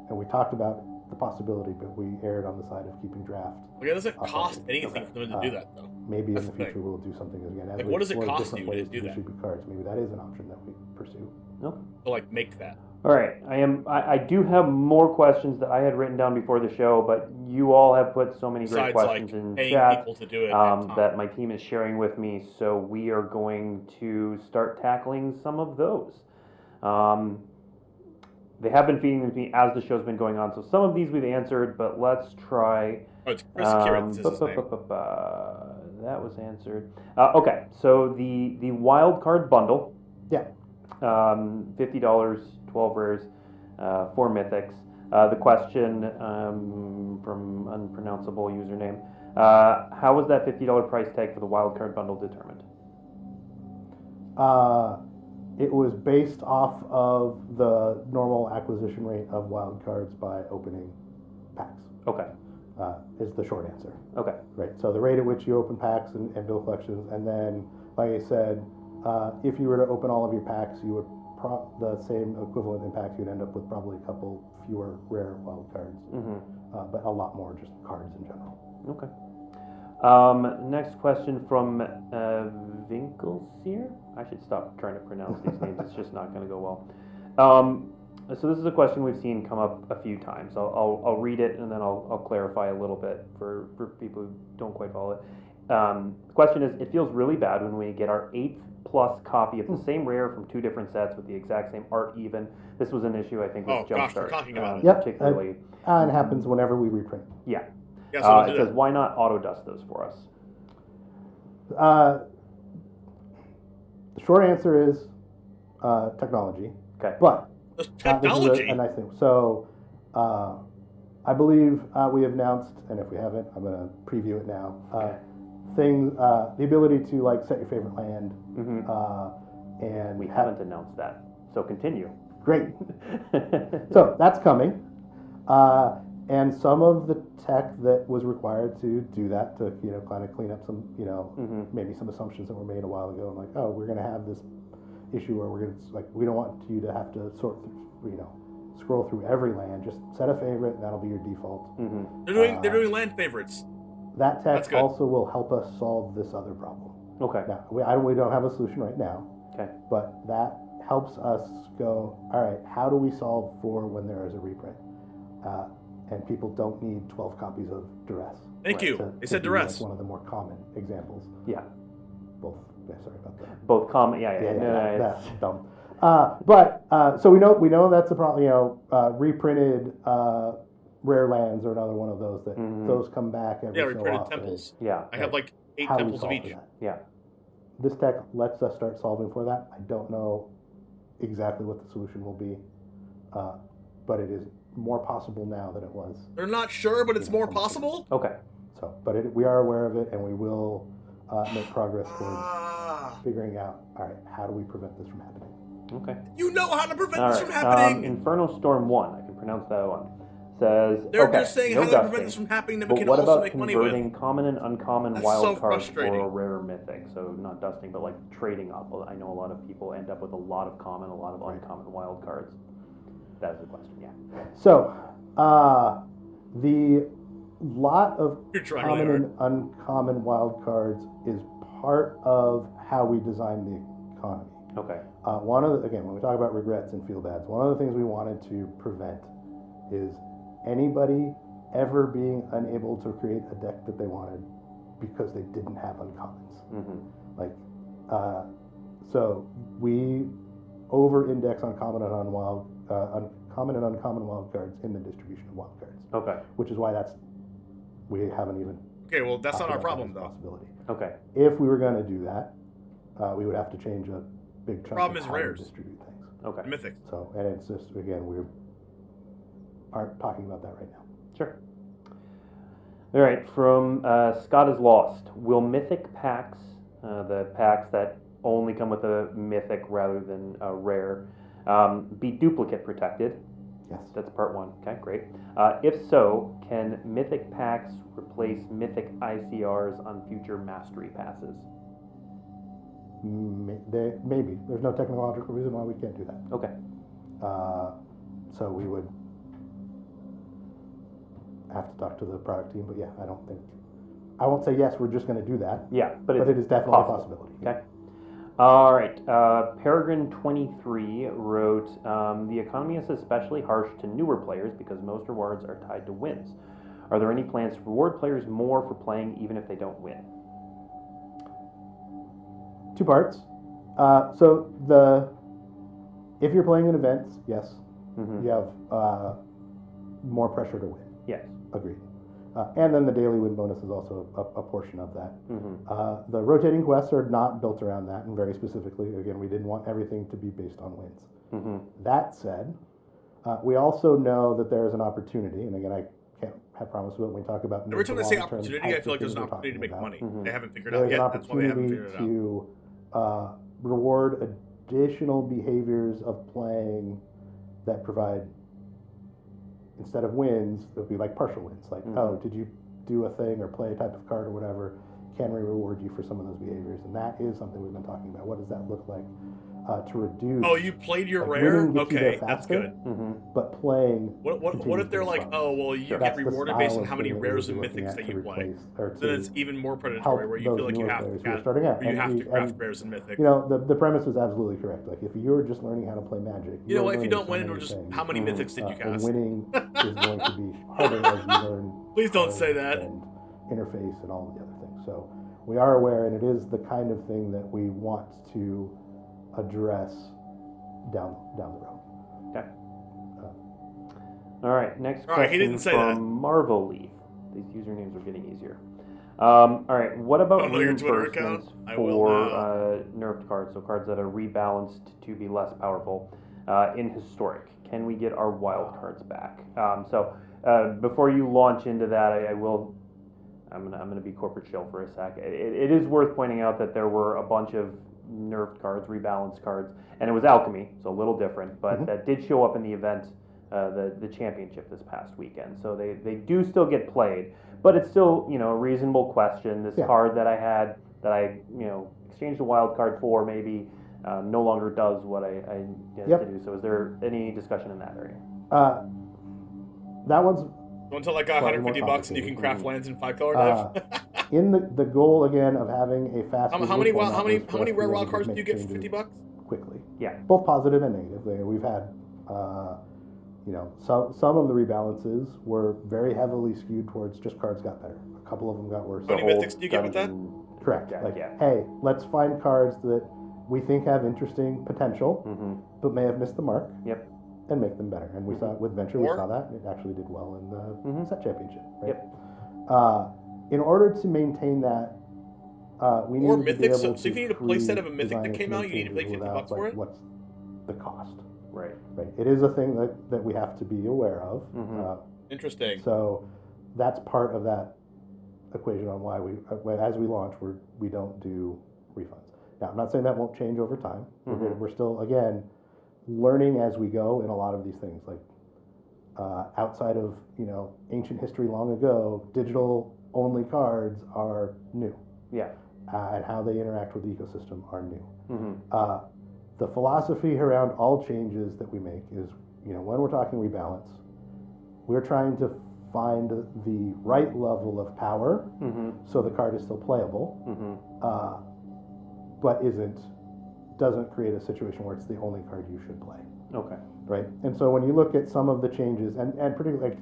and we talked about the possibility, but we erred on the side of keeping draft.
It doesn't cost anything for them to do that, though.
Maybe in the future we'll do something again.
Like, what does it cost you to do that?
Cards. Maybe that is an option that we pursue.
Okay.
To make that.
All right. I do have more questions that I had written down before the show, but you all have put so many great questions in chat
people to do it
that my team is sharing with me. So we are going to start tackling some of those. They have been feeding them to me as the show's been going on, so some of these we've answered, but let's try.
Oh, it's Chris Kieran, is his name.
That was answered. Okay, so the wild card bundle.
Yeah.
$50, 12 rares, 4 mythics. The question from unpronounceable username. How was that $50 price tag for the wild card bundle determined?
It was based off of the normal acquisition rate of wild cards by opening packs.
Okay.
Is the short answer.
Okay.
Right. So the rate at which you open packs and build collections, and then, like I said, if you were to open all of your packs, you would the same equivalent impact. You'd end up with probably a couple fewer rare wild cards, but a lot more just cards in general.
Okay. Next question from Winkelseer. I should stop trying to pronounce these names. It's just not going to go well. So this is a question we've seen come up a few times. I'll read it and then I'll clarify a little bit for people who don't quite follow it. The question is, it feels really bad when we get our 8th plus copy of the same rare from 2 different sets with the exact same art even. This was an issue, I think, with Jumpstart.
We're talking about
it.
Particularly.
And it happens whenever we reprint.
Yeah.
Yeah, so
it says, why not auto dust those for us?
The short answer is technology.
Okay.
But
technology.
This is a nice thing. So I believe we have announced, and if we haven't, I'm going to preview it now. The ability to set your favorite land, and
we haven't announced that. So continue.
Great. So that's coming. And some of the tech that was required to do that, to kind of clean up some, maybe some assumptions that were made a while ago. I'm like, oh, we're going to have this issue where we're going to we don't want you to have to sort through, scroll through every land. Just set a favorite, and that'll be your default.
They're doing land favorites.
That tech also will help us solve this other problem.
Okay.
Now we don't have a solution right now.
Okay.
But that helps us go, all right, how do we solve for when there is a reprint? And people don't need 12 copies of Duress.
Thank you. They said Duress.
One of the more common examples.
Yeah.
Both. Yeah, sorry about that.
Both common. Yeah.
That's dumb. So we know that's a problem. Reprinted rare lands are another one of those that those come back every so
reprinted
often.
temples.
Yeah.
I have 8 temples of each.
Yeah.
This tech lets us start solving for that. I don't know exactly what the solution will be, but it is more possible now than it was.
They're not sure, but it's more possible?
Okay.
So, but we are aware of it, and we will make progress towards figuring out, all right, how do we prevent this from happening?
Okay.
You know how to prevent this from happening!
Inferno Storm 1, I can pronounce that one, says,
They're just saying how to prevent this from happening that we can also make money with.
What about converting common and uncommon
That's
wild
so
cards
frustrating.
for a rare mythic? So not dusting, but trading up. I know a lot of people end up with a lot of common, a lot of uncommon wild cards. That is the question, yeah.
So, the lot of common
really
and uncommon wild cards is part of how we design the economy.
Okay.
When we talk about regrets and feel bads, one of the things we wanted to prevent is anybody ever being unable to create a deck that they wanted because they didn't have uncommons. So we over-index on common and uncommon wild cards in the distribution of wild cards.
Okay.
Which is why we haven't even.
Okay, well that's not our problem though.
Okay.
If we were going to do that, we would have to change a big chunk
Problem
of
is
how we
rares.
distribute things.
Okay.
Mythics.
So, and it's just, again, we aren't talking about that right now.
Sure. All right. From Scott is Lost. Will mythic packs, the packs that only come with a mythic rather than a rare, be duplicate protected?
Yes.
That's part one. Okay, great. If so, can mythic packs replace mythic ICRs on future mastery passes?
Maybe. There's no technological reason why we can't do that.
Okay.
So we would have to talk to the product team, but yeah, I won't say yes, we're just going to do that.
Yeah, but
it is definitely a possibility.
Okay. All right. Peregrine 23 wrote, the economy is especially harsh to newer players because most rewards are tied to wins. Are there any plans to reward players more for playing even if they don't win?
Two parts. If you're playing in events, yes, you have more pressure to win.
Yes.
Agreed. And then the daily win bonus is also a portion of that. The rotating quests are not built around that, and very specifically, again, we didn't want everything to be based on wins. That said, we also know that there is an opportunity, and again, I can't have promises, but when we talk about
every time they say opportunity, I feel like there's an opportunity to make money. They haven't figured out yet. That's why they haven't figured it out.
To reward additional behaviors of playing that provide, instead of wins, it would be like partial wins. Like, oh, did you do a thing or play a type of card or whatever? Can we reward you for some of those behaviors? And that is something we've been talking about. What does that look like to reduce?
Oh, you played your rare? Okay, that's good.
But playing.
What if they're like, oh, well, you get rewarded based on how many rares and mythics that you play? Then it's even more predatory, where you feel like you have to craft rares and mythics.
You know, the premise is absolutely correct. Like, if you're just learning how to play Magic,
you know what? If you don't win, it'll just how many mythics did you cast?
Winning is going to be harder as you learn.
Please don't say that.
And interface and all the other things. So we are aware, and it is the kind of thing that we want to address down the road.
Okay. All right. Next question
he didn't say
from
that.
Marvel Leaf. These usernames are getting easier. All right. What about reinforcements for nerfed cards? So cards that are rebalanced to be less powerful in historic. Can we get our wild cards back? Before you launch into that, I'm gonna be corporate shill for a sec. It is worth pointing out that there were a bunch of nerfed cards, rebalanced cards, and it was Alchemy, so a little different, but that did show up in the event, the championship this past weekend. So they do still get played, but it's still a reasonable question. This card that I had that I exchanged a wild card for maybe no longer does what I had to do. So is there any discussion in that area?
That one's
until like $150 and you can craft lands in 5-color dive.
In the goal again of having a fast.
How many rare wild cards do you get for $50?
Quickly.
Yeah.
Both positive and negative. We've had some of the rebalances were very heavily skewed towards just cards got better. A couple of them got worse.
How many mythics do you get with that?
Correct. Hey, let's find cards that we think have interesting potential, but may have missed the mark.
Yep.
And make them better. And we saw it with Venture, we saw that. It actually did well in the set championship. Right?
Yep.
In order to maintain that, we need
mythics.
to be able
So
to
if you need a playset of a mythic that came out, you need to pay $50 for it?
What's the cost?
Right.
It is a thing that we have to be aware of.
Interesting.
So that's part of that equation on why as we launch, we don't do refunds. Now, I'm not saying that won't change over time. We're still, again, learning as we go in a lot of these things. Like outside of ancient history long ago, digital only cards are new.
Yeah.
And how they interact with the ecosystem are new. The philosophy around all changes that we make is, when we're talking rebalance, we're trying to find the right level of power so the card is still playable, but doesn't create a situation where it's the only card you should play.
Okay.
Right? And so when you look at some of the changes, and particularly, like,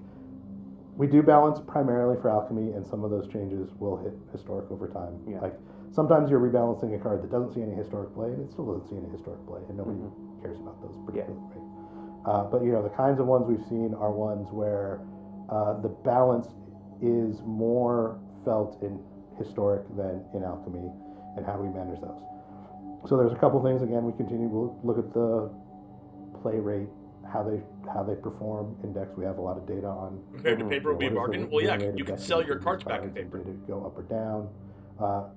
we do balance primarily for Alchemy, and some of those changes will hit historic over time.
Yeah.
Like, sometimes you're rebalancing a card that doesn't see any historic play, and it still doesn't see any historic play, and nobody cares about those particularly. Right? But, the kinds of ones we've seen are ones where the balance is more felt in historic than in Alchemy, and how do we manage those? So there's a couple things. Again, we'll look at the play rate, how they perform in decks. We have a lot of data on.
Compared to paper would be a bargain. Well, yeah, you can sell your cards back in paper.
Did it go up or down?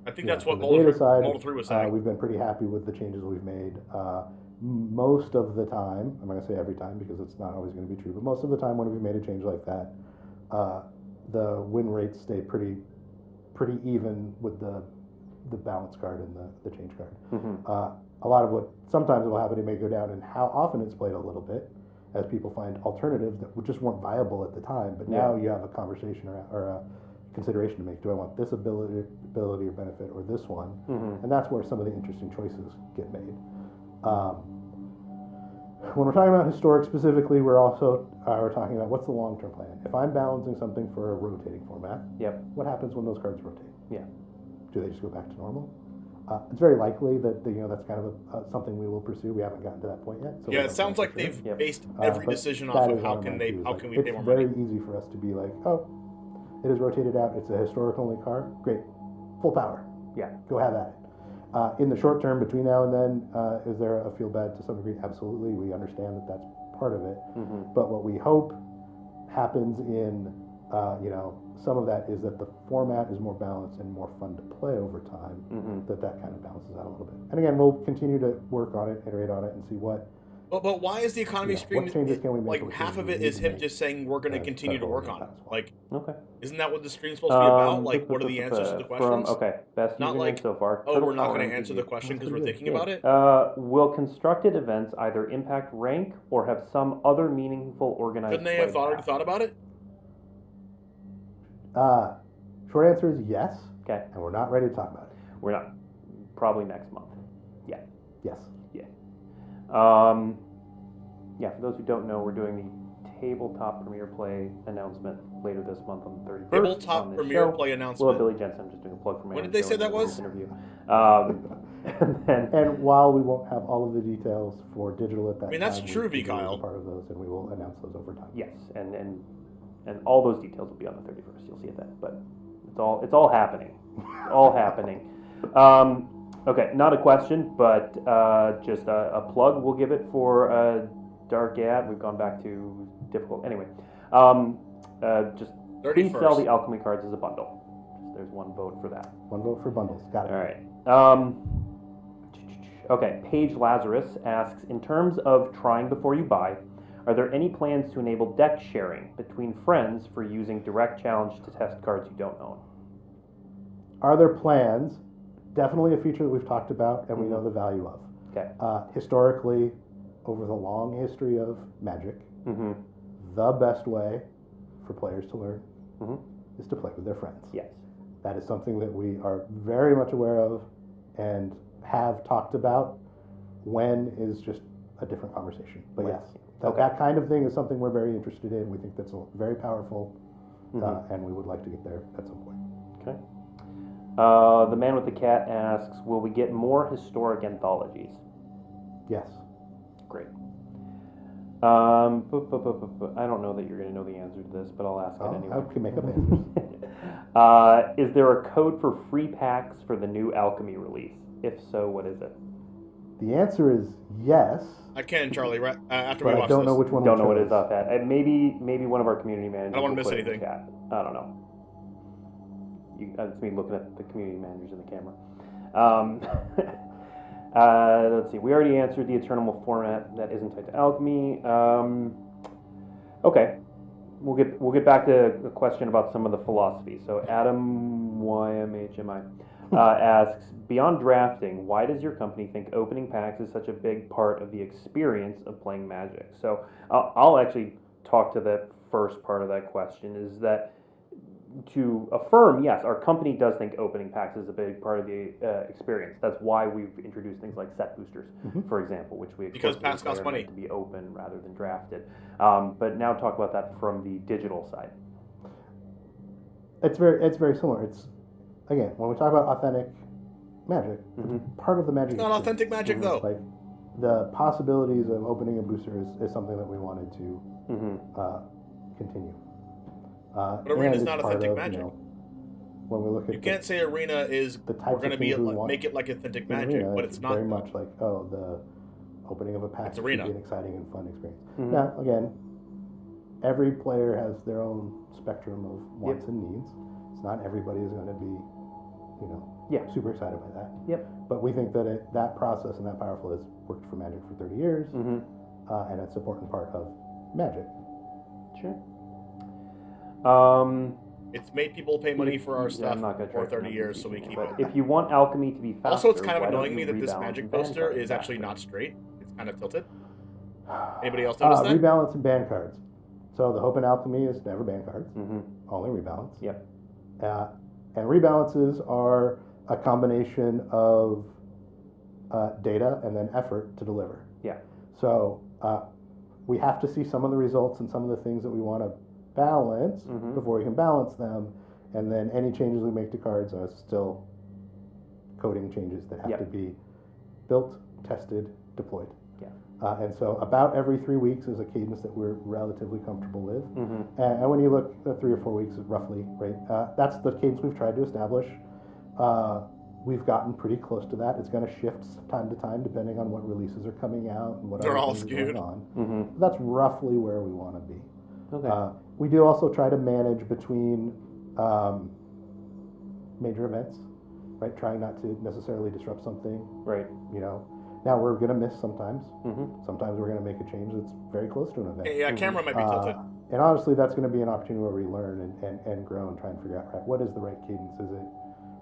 I think that's what
Molten
Molten 3 was saying.
We've been pretty happy with the changes we've made. Most of the time, I'm not going to say every time because it's not always going to be true, but most of the time when we've made a change like that, the win rates stay pretty even with the balance card and the change card. A lot of what sometimes will happen, it may go down in how often it's played a little bit, as people find alternatives that just weren't viable at the time. But now you have a conversation or a consideration to make. Do I want this ability or benefit or this one? And that's where some of the interesting choices get made. When we're talking about historic specifically, we're also we're talking about what's the long-term plan. If I'm balancing something for a rotating format, what happens when those cards rotate? Do they just go back to normal? It's very likely that that's kind of something we will pursue. We haven't gotten to that point yet. So
yeah, it sounds like they've based every decision off of how can we pay more money.
It's very easy for us to be like, oh, it is rotated out. It's a historic only card. Great, full power. Go have at it. In the short term, between now and then, is there a feel bad to some degree? Absolutely. We understand that that's part of it. But what we hope happens in some of that is that the format is more balanced and more fun to play over time, that kind of balances out a little bit. And again, we'll continue to work on it, iterate on it, and see what...
But why is the economy stream...
What changes can we make?
Like, half of it is him just saying, we're going to continue to work on it. Like, isn't that what the stream's supposed to be about? Like, what are the answers to the questions?
Best
not like,
so far.
Oh, we're not going to answer the question because we're thinking about it?
Will constructed events either impact rank or have some other meaningful organized...
Couldn't they have already thought about it?
Short answer is yes.
Okay.
And we're not ready to talk about it.
We're not. Probably next month. Yeah.
Yes.
Yeah. For those who don't know, we're doing the Tabletop Premiere Play announcement later this month on the 31st.
Tabletop Premiere Play announcement.
Well, Billy Jensen, I'm just doing a plug for my
When did they say that was?
Interview.
And while we won't have all of the details for digital at that time,
that's true, V. Kyle.
Part of those, and we will announce those over time.
Yes, and all those details will be on the 31st. You'll see it then. But it's all happening. It's all happening. Okay, not a question, but just a plug. We'll give it for Dark Ad. We've gone back to difficult. Anyway, just 31st. Please sell the Alchemy cards as a bundle. There's one vote for that.
One vote for bundles. Got it.
All right. Okay, Paige Lazarus asks, in terms of trying before you buy, are there any plans to enable deck sharing between friends for using direct challenge to test cards you don't own?
Are there plans? Definitely a feature that we've talked about and we know the value of.
Okay.
Historically, over the long history of Magic, the best way for players to learn is to play with their friends.
Yes.
That is something that we are very much aware of and have talked about. When is just a different conversation. But yes, that kind of thing is something we're very interested in. We think that's very powerful, and we would like to get there at some point.
Okay. The Man with the Cat asks, will we get more historic anthologies?
Yes.
Great. I don't know that you're going to know the answer to this, but I'll ask it anyway.
I can make up answers.
Is there a code for free packs for the new Alchemy release? If so, what is it?
The answer is yes.
I can, Charlie, right after
but
we watch
I don't
this.
know which one.
Don't know what it is off that. Maybe one of our community managers.
I don't want to miss anything.
I don't know. It's me looking at the community managers in the camera. Let's see. We already answered the Eternal format that isn't tied to Alchemy. Okay, we'll get back to a question about some of the philosophy. So Adam YMHMI asks, beyond drafting, why does your company think opening packs is such a big part of the experience of playing Magic? So I'll actually talk to the first part of that question. Is that to affirm, yes, our company does think opening packs is a big part of the experience. That's why we've introduced things like set boosters, for example, which we
because packs cost money
to be open rather than drafted. But now talk about that from the digital side.
It's very similar. It's again when we talk about authentic Magic, part of the Magic.
It's not authentic Magic though.
Like the possibilities of opening a booster is something that we wanted to continue.
But Arena's not authentic Magic.
when we look at
You can't say Arena is
the types
we're going to
of
be
things we want
make it like Authentic
in
Magic,
Arena,
but it's not.
very much like, oh, the opening of a pack
It's
should
Arena.
be an exciting and fun experience.
Mhm.
Now, again, every player has their own spectrum of wants and needs. It's not everybody is going to be, super excited by that.
Yep.
But we think that that process and that powerful has worked for Magic for 30 years,
Mm-hmm.
and it's an important part of Magic.
Sure.
It's made people pay money for our
I'm
stuff
not gonna
for
try to
30 years, so we keep
but
it.
if you want Alchemy to be faster,
Also, it's kind of
why don't
annoying me
you
that this
rebalance
Magic
and ban
poster
cards
is actually
faster?
not straight. It's kind of tilted. Anybody else notice that?
Rebalance and ban cards. So the Hope and Alchemy is never ban cards,
Mm-hmm.
only rebalance.
Yep.
And rebalances are a combination of data and then effort to deliver.
Yeah.
So we have to see some of the results and some of the things that we want to balance
Mhm.
before we can balance them. And then any changes we make to cards are still coding changes that have
Yep.
to be built, tested, deployed.
Yeah.
And so about every 3 weeks is a cadence that we're relatively comfortable with.
Mm-hmm.
And when you look at 3 or 4 weeks, roughly, right, that's the cadence we've tried to establish. We've gotten pretty close to that. It's going to shift time to time depending on what releases are coming out and what
They're
other
all
things are
skewed.
going on.
Mm-hmm.
That's roughly where we want to be.
Okay.
We do also try to manage between major events, right? Trying not to necessarily disrupt something.
Right.
Now we're going to miss sometimes.
Mm-hmm.
Sometimes we're going to make a change that's very close to an event.
Yeah, camera might be tilted.
And honestly, that's going to be an opportunity where we learn and grow and try and figure out, right, what is the right cadence? Is it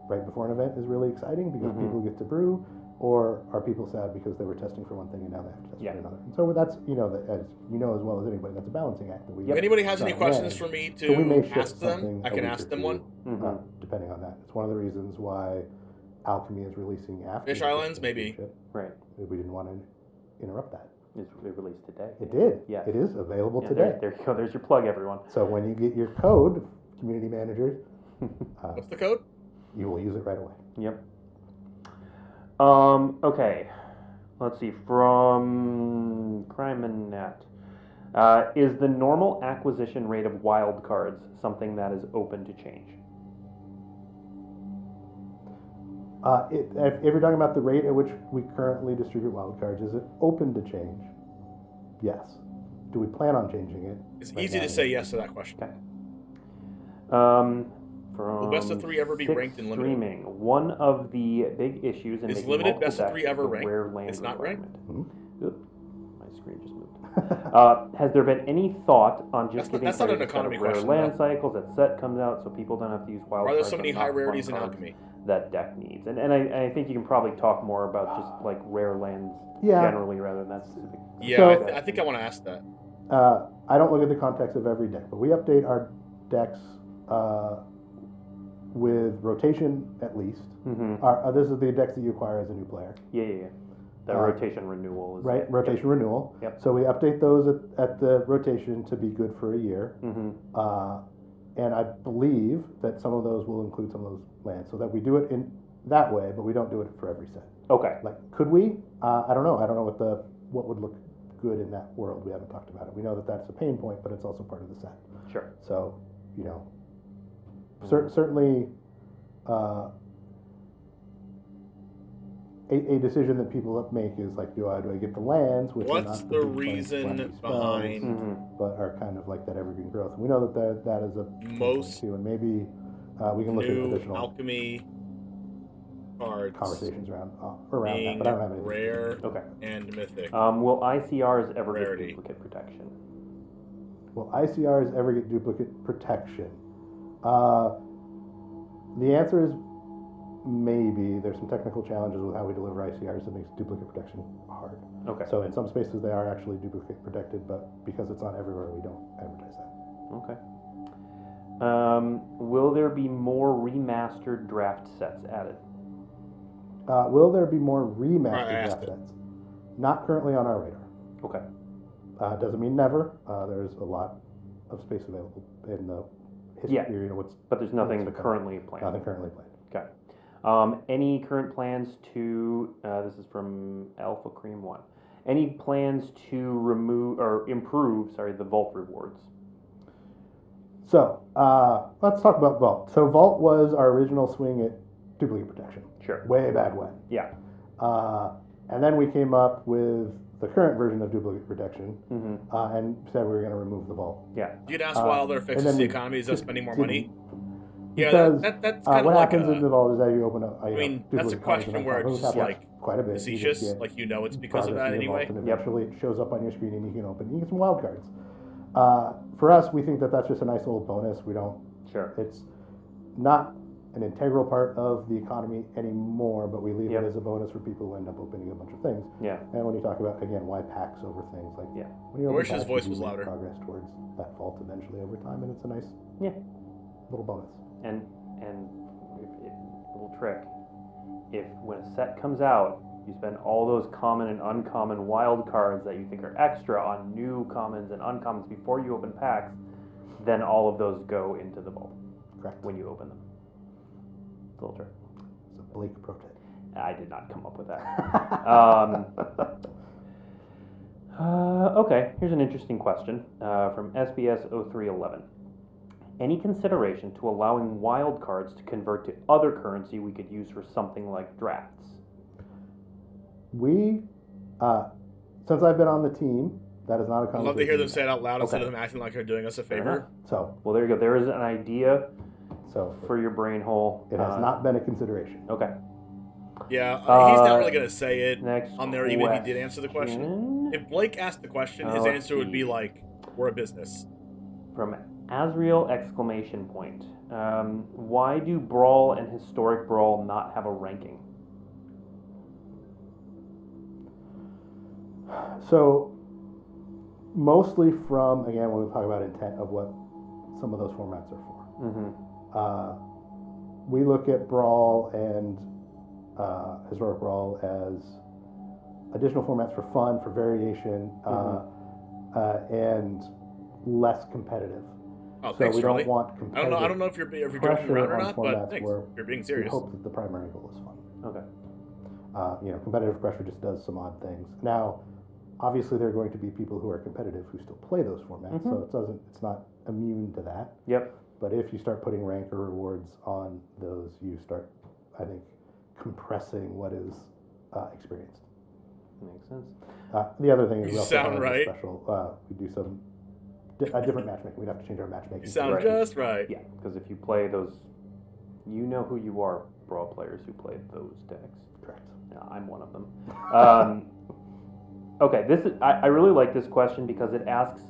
right before an event is really exciting because
Mhm.
people get to brew, or are people sad because they were testing for one thing and now they have to test
Yeah.
for another? And so that's, as you know as well as anybody, that's a balancing act that we.
If anybody has
try
any
to
questions
manage.
for me
So we may
to
shift
ask them,
something
I
a
can
week
ask
or
them
two,
one.
Mhm.
Depending on that. It's one of the reasons why Alchemy is releasing after
Fish
the
Islands,
Christmas
maybe.
ship.
Right.
We didn't want to interrupt that.
It's released today.
It did.
Yeah.
It is available
Yeah,
today.
there you go. There's your plug, everyone.
So when you get your code, community managers,
What's the code?
you will use it right away.
Yep. Okay. Let's see. From Crimenet. Is the normal acquisition rate of wild cards something that is open to change?
If you're talking about the rate at which we currently distribute wildcards, is it open to change? Yes. Do we plan on changing it?
It's
Right
easy
now,
to say yes to that question.
Okay. From
Will best of three ever be
Six
ranked in limited?
Streaming. One of the big issues in
Is
making
limited
multiple
best of
decks
three
is
ever
the
ranked?
rare land
It's not ranked?
requirement. Oop, my screen just moved. Has there been any thought on just giving
that's not an
players a set of
economy
rare
question,
land
though.
cycles that set comes out so people don't have to use wild
Why are there
cards
so many
on
high
not fun
rarities in
cards
Alchemy?
that deck needs? And I think you can probably talk more about just like rare lands
Yeah.
generally rather than that specific.
Yeah,
So-
I think I want to ask that.
I don't look at the context of every deck, but we update our decks with rotation at least.
Mm-hmm.
This is the decks that you acquire as a new player.
Yeah. The rotation renewal is
Right, rotation renewal.
Yep.
So we update those at the rotation to be good for a year.
Mm-hmm.
And I believe that some of those will include some of those lands, so that we do it in that way, but we don't do it for every set.
Okay.
Like, could we? I don't know. I don't know what would look good in that world. We haven't talked about it. We know that that's a pain point, but it's also part of the set.
Sure.
So, certainly a decision that people make is like, do I get the lands? Which are
What's
not
the
big, like,
reason
flashy spells,
behind
Mm-hmm.
but are kind of like that evergreen growth? And we know that is a pain point
most
too, and maybe we can look at
new
additional
Alchemy cards
conversations around that,
being
but I don't have anything.
rare
Okay.
and mythic?
Will ICRs ever
Rarity.
get duplicate protection?
Will ICRs ever get duplicate protection? The answer is maybe. There's some technical challenges with how we deliver ICRs that makes duplicate protection hard.
Okay.
So in some spaces they are actually duplicate protected, but because it's not everywhere, we don't advertise that.
Okay. Will there be more remastered draft sets added?
Will there be more
I
remastered
asked
draft
it.
sets? Not currently on our radar.
Okay.
Doesn't mean never. There's a lot of space available in the history.
Yeah. But there's nothing
what's
currently planned.
Nothing currently planned.
Okay. Any current plans to, this is from Alpha Cream 1, any plans to remove or improve, the Vault rewards?
So let's talk about Vault. So Vault was our original swing at duplicate protection.
Sure.
Way back when.
Yeah.
And then we came up with the current version of duplicate protection and said we were going to remove the Vault.
Yeah.
You'd ask why all their fixes the economy is spending more money. Yeah,
Because
that's kind of
what
like
happens in the Vault is that you open up.
I mean, that's a question where it's just like
quite a bit.
facetious, like it's because of that anyway.
And eventually it shows up on your screen and you can open. You get some wild cards. For us, we think that that's just a nice little bonus. We don't.
Sure.
It's not an integral part of the economy anymore, but we leave it as a bonus for people who end up opening a bunch of things.
Yeah.
And when you talk about, again, why packs over things, like when you
I
open
wish his
packs,
voice
you
was
make
louder.
progress towards that Vault eventually over time, and it's a nice little bonus.
And little trick, if when a set comes out, you spend all those common and uncommon wild cards that you think are extra on new commons and uncommons before you open packs, then all of those go into the Vault.
Correct.
When you open them. It's a little trick.
It's a Blake pro tip.
I did not come up with that. Okay, here's an interesting question from SBS 0311. Any consideration to allowing wild cards to convert to other currency we could use for something like drafts?
We, since I've been on the team, that is not a
I'd
conversation.
love to hear them say it out loud instead of them acting like they're doing us a favor.
So,
well, there you go. There is an idea for your brain hole.
It has not been a consideration.
Okay.
Yeah, he's not really going to say it
next
on there, even if he did answer the question. If Blake asked the question, his answer would be like, we're a business.
From Azriel exclamation point. Why do Brawl and Historic Brawl not have a ranking?
So, mostly from, again, when we talk about intent of what some of those formats are for. We look at Brawl and Historic Brawl as additional formats for fun, for variation, and less competitive.
Oh,
so
thanks,
we
Charlie.
don't want competitive.
I don't know if you're joking around or not, but thanks. You're being serious.
We hope that the primary goal is fun.
Okay.
Competitive pressure just does some odd things. Now, obviously, there are going to be people who are competitive who still play those formats, so it's not immune to that.
Yep.
But if you start putting rank or rewards on those, you start, I think, compressing what is experienced.
Makes sense.
The other thing is
You
we also
sound
have
right.
a special. We do some different matchmaking. We'd have to change our matchmaking.
You sound just right.
Yeah, because if you play those, you know who you are, Brawl players who play those decks.
Correct.
Yeah, I'm one of them. Okay, I really like this question because it asks,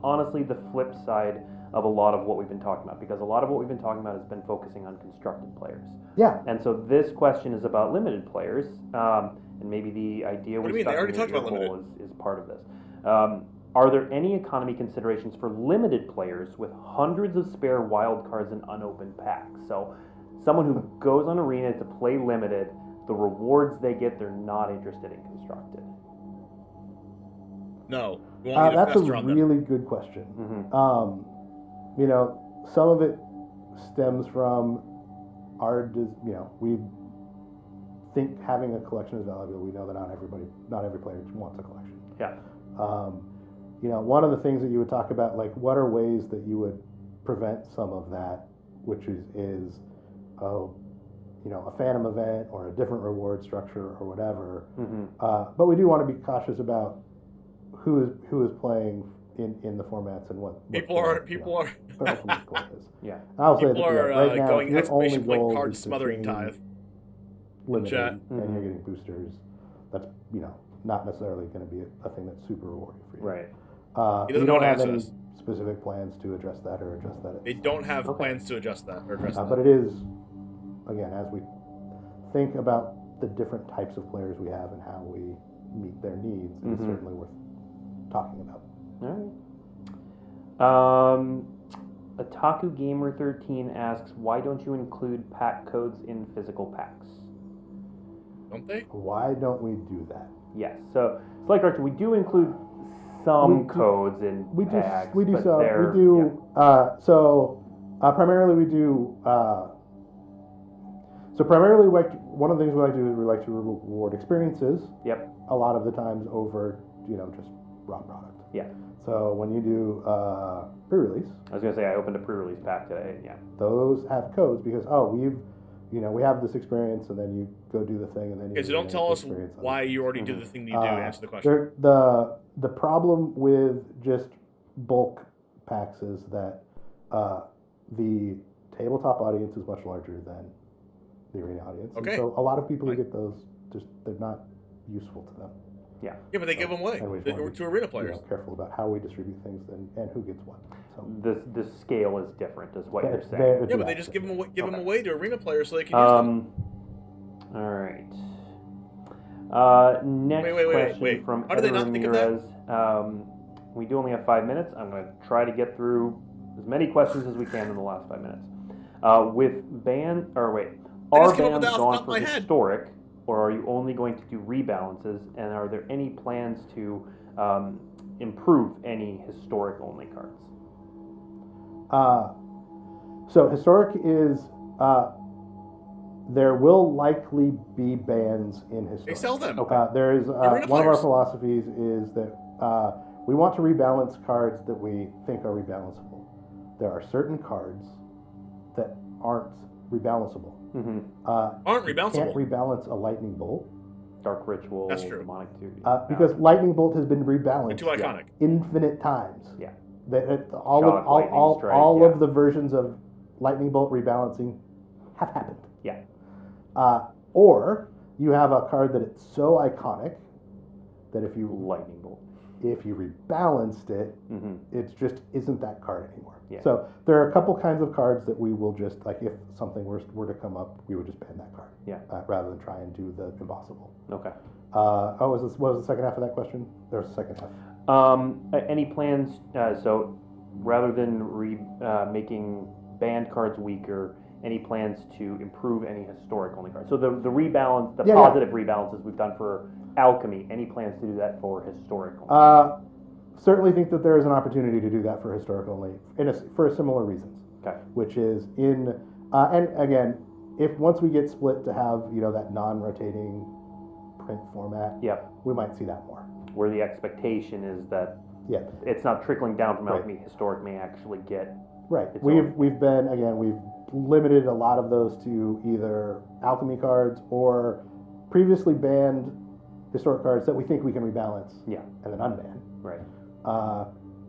honestly, the flip side of a lot of what we've been talking about, because a lot of what we've been talking about has been focusing on constructed players.
Yeah.
And so this question is about limited players, and maybe the idea
What do you mean? They already talked about limited.
Is part of this. Are there any economy considerations for limited players with hundreds of spare wild cards and unopened packs? So someone who goes on Arena to play limited, the rewards they get, they're not interested in constructed.
No. We want you to
That's a
fester on them.
really good question. Some of it stems from we think having a collection is valuable. We know that not every player wants a collection.
Yeah.
One of the things that you would talk about, like, what are ways that you would prevent some of that, which is a phantom event or a different reward structure or whatever. But we do want to be cautious about who is playing in the formats and what
People are.
ultimate goal is.
Yeah.
I'll say
People
that
are
right now,
going
your only
exclamation point
goal
card
is to
smothering
chain
tithe.
limited,
Chat.
and you're getting boosters. That's not necessarily going to be a thing that's super rewarding for you.
Right.
He doesn't
we
know
don't
how to
have
answer
any
this.
specific plans to address that or address that.
They don't have plans to adjust that or address that.
But it is, again, as we think about the different types of players we have and how we meet their needs, it's certainly worth talking about.
All right. Otaku Gamer 13 asks, why don't you include pack codes in physical packs?
Don't they?
Why don't we do that?
Yes. So, like Archer, we do include some codes in packs.
We do
but
some.
they're-
We do. Primarily we do. Primarily, one of the things we like to do is we like to reward experiences.
Yep.
A lot of the times over, just raw product.
Yeah.
So when you do pre-release,
I was gonna say I opened a pre-release pack today. Yeah.
those have codes because we have this experience, and then you go do the thing, and then you
Okay, so don't tell us
experience on
why
it.
you already did the thing that you do. Answer the question.
The problem with just bulk packs is that the tabletop audience is much larger than the arena audience.
Okay.
And so a lot of people who get those, they're not useful to them.
Yeah.
Yeah, but they give them away
And we just wanna
to
be,
arena players.
careful about how we distribute things and who gets what. So
The scale is different, is what you're
it's
saying.
Yeah, but they just give them away to arena players so they can use them.
All right. Next question
wait.
from
How do they not
Edward
think of that?
Ramirez. We do only have 5 minutes. I'm going to try to get through as many questions as we can in the last 5 minutes. With band, or wait, are
just came up with
bands
that off the
gone
top of
for
my head.
historic, or are you only going to do rebalances? And are there any plans to improve any historic only cards?
So historic is there will likely be bans in historic.
They sell them.
There is
Arena
one of our
players.
philosophies is that we want to rebalance cards that we think are rebalanceable. There are certain cards that aren't rebalanceable.
Mm-hmm.
Aren't
You
rebalanceable.
can't rebalance a lightning bolt
Dark Ritual,
That's true.
Demonic Duty.
because lightning bolt has been rebalanced
They're too iconic.
infinite times.
Yeah.
All
Shock, lightning strike,
all
yeah.
of the versions of lightning bolt rebalancing have happened.
Yeah.
Or you have a card that it's so iconic that if you
Lightning Bolt.
rebalanced it,
Mm-hmm.
it just isn't that card anymore.
Yeah.
So there are a couple kinds of cards that we will just, like if something were to come up, we would just ban that card.
Yeah.
Rather than try and do the impossible.
Okay.
What was the second half of that question? There was a second half.
Any plans? So rather than making banned cards weaker, any plans to improve any historic only cards? So the rebalance, the positive rebalances we've done for Alchemy. Any plans to do that for historic only?
Certainly think that there is an opportunity to do that for historic only, for similar reasons.
Okay.
Which is and again, if once we get split to have that non-rotating print format,
Yep.
we might see that more.
Where the expectation is that it's not trickling down from Alchemy. Historic may actually get
Right.
its
We've
own.
we've limited a lot of those to either Alchemy cards or previously banned historic cards that we think we can rebalance.
Yeah.
And then unban.
Right.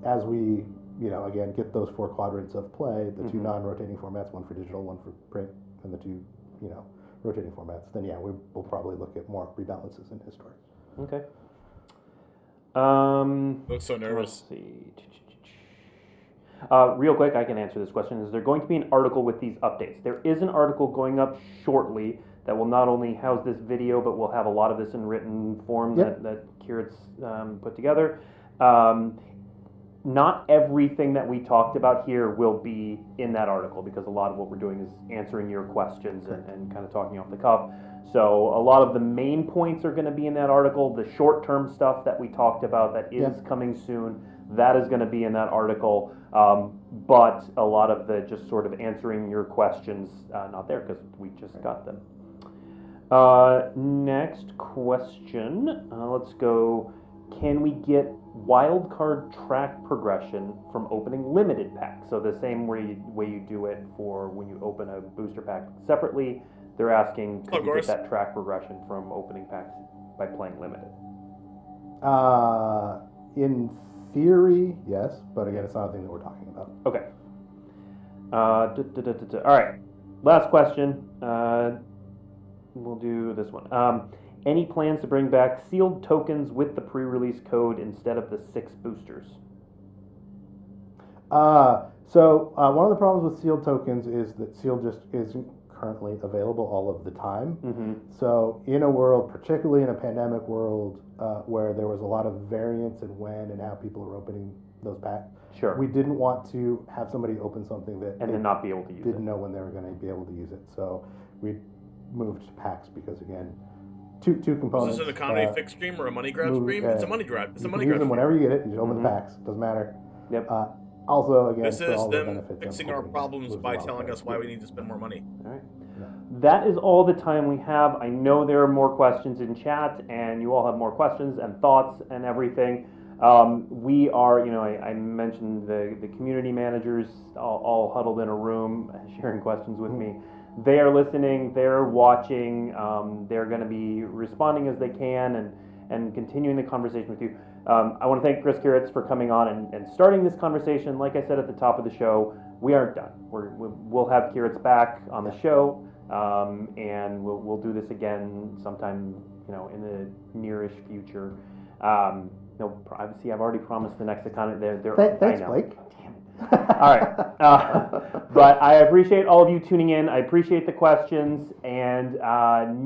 As we again get those 4 quadrants of play, the 2
Mhm.
non-rotating formats, one for digital, one for print, and the 2 rotating formats, then we'll probably look at more rebalances in historic.
Okay.
Looks so nervous.
Let's see. Real quick, I can answer this question. Is there going to be an article with these updates? There is an article going up shortly that will not only house this video, but will have a lot of this in written form that Kieran's put together. Not everything that we talked about here will be in that article because a lot of what we're doing is answering your questions and kind of talking off the cuff. So a lot of the main points are going to be in that article. The short-term stuff that we talked about that is coming soon, that is going to be in that article. But a lot of the just sort of answering your questions, not there because we just got them. Next question. Let's go. Can we get wildcard track progression from opening limited packs? So the same way you do it for when you open a booster pack separately, they're asking, can you get that track progression from opening packs by playing limited?
In theory, yes, but again, it's not a thing that we're talking about.
Okay. All right. Last question. We'll do this one. Any plans to bring back sealed tokens with the pre-release code instead of the 6 boosters?
So one of the problems with sealed tokens is that sealed just isn't currently available all of the time.
Mm-hmm.
So in a world, particularly in a pandemic world, where there was a lot of variance in when and how people are opening those packs,
Sure.
we didn't want to have somebody open something that
and then not be able to use
didn't
it.
know when they were going to be able to use it. So we moved to packs because again, two components.
Is this an economy fix stream or a money grab stream? It's a money grab. It's a money
use
grab
them
stream.
whenever you get it. You just open
Mhm.
the packs. Doesn't matter.
Yep.
Also, again,
This
for
is
all the
them
benefits of
fixing our
opening
problems
was
by
the
telling
wildcard.
us why we need to spend more money.
All right.
Yeah.
That is all the time we have. I know there are more questions in chat, and you all have more questions and thoughts and everything. We are, I mentioned the community managers all huddled in a room sharing questions with me. They are listening, they're watching, they're going to be responding as they can and continuing the conversation with you. I want to thank Chris Kiritz for coming on and starting this conversation. Like I said at the top of the show, we aren't done. We'll have Kiritz back on the show, and we'll do this again sometime, in the nearish future. Obviously, I've already promised the next economy.
Thanks, Blake.
Damn it. All right. But I appreciate all of you tuning in. I appreciate the questions. And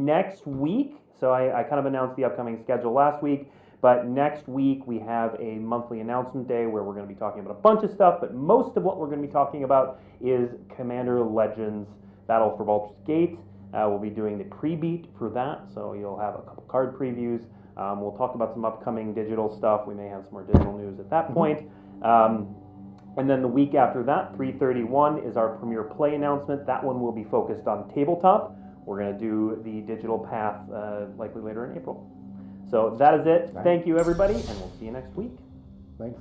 next week, so I kind of announced the upcoming schedule last week, but next week we have a monthly announcement day where we're going to be talking about a bunch of stuff, but most of what we're going to be talking about is Commander Legends Battle for Baldur's Gate. We'll be doing the pre-beat for that, so you'll have a couple card previews. We'll talk about some upcoming digital stuff. We may have some more digital news at that point. And then the week after that, 3/31, is our Premier Play announcement. That one will be focused on tabletop. We're going to do the digital path likely later in April. So that is it. Thank you, everybody, and we'll see you next week.
Thanks.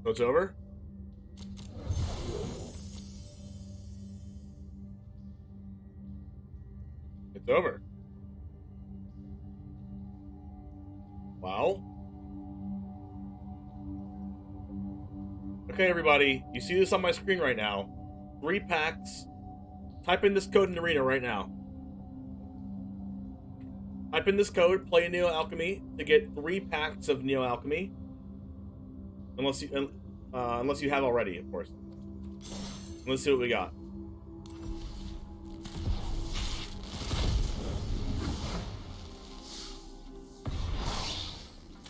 So it's over? It's over. Wow. Okay, everybody. You see this on my screen right now. 3 packs. Type in this code in Arena right now. Type in this code, play Neo Alchemy, to get 3 packs of Neo Alchemy. Unless you have already, of course. Let's see what we got.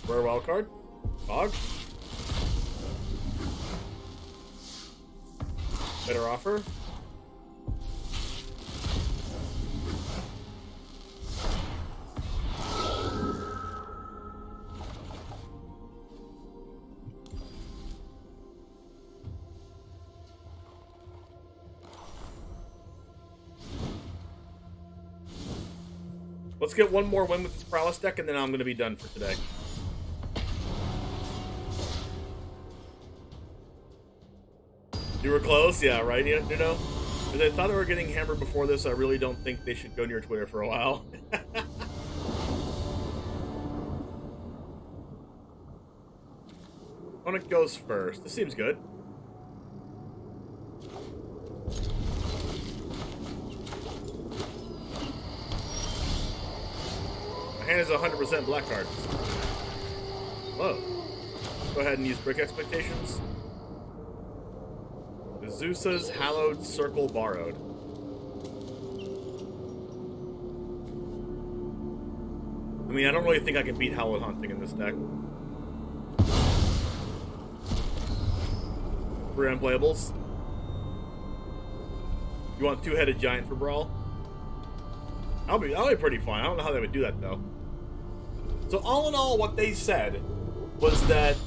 Rare wildcard. Fog. Better offer. Let's get one more win with this Prowess deck, and then I'm going to be done for today. You were close? Yeah, right? You know? Because I thought they were getting hammered before this, so I really don't think they should go near Twitter for a while. Opponent goes first. This seems good. My hand is 100% black card. Whoa. Go ahead and use Brick Expectations. Zeus's Hallowed Circle borrowed. I mean, I don't really think I can beat Hallowed Hunting in this deck. 3 unplayables. You want 2-headed giant for Brawl? That'll be pretty fun. I don't know how they would do that though. So all in all, what they said was that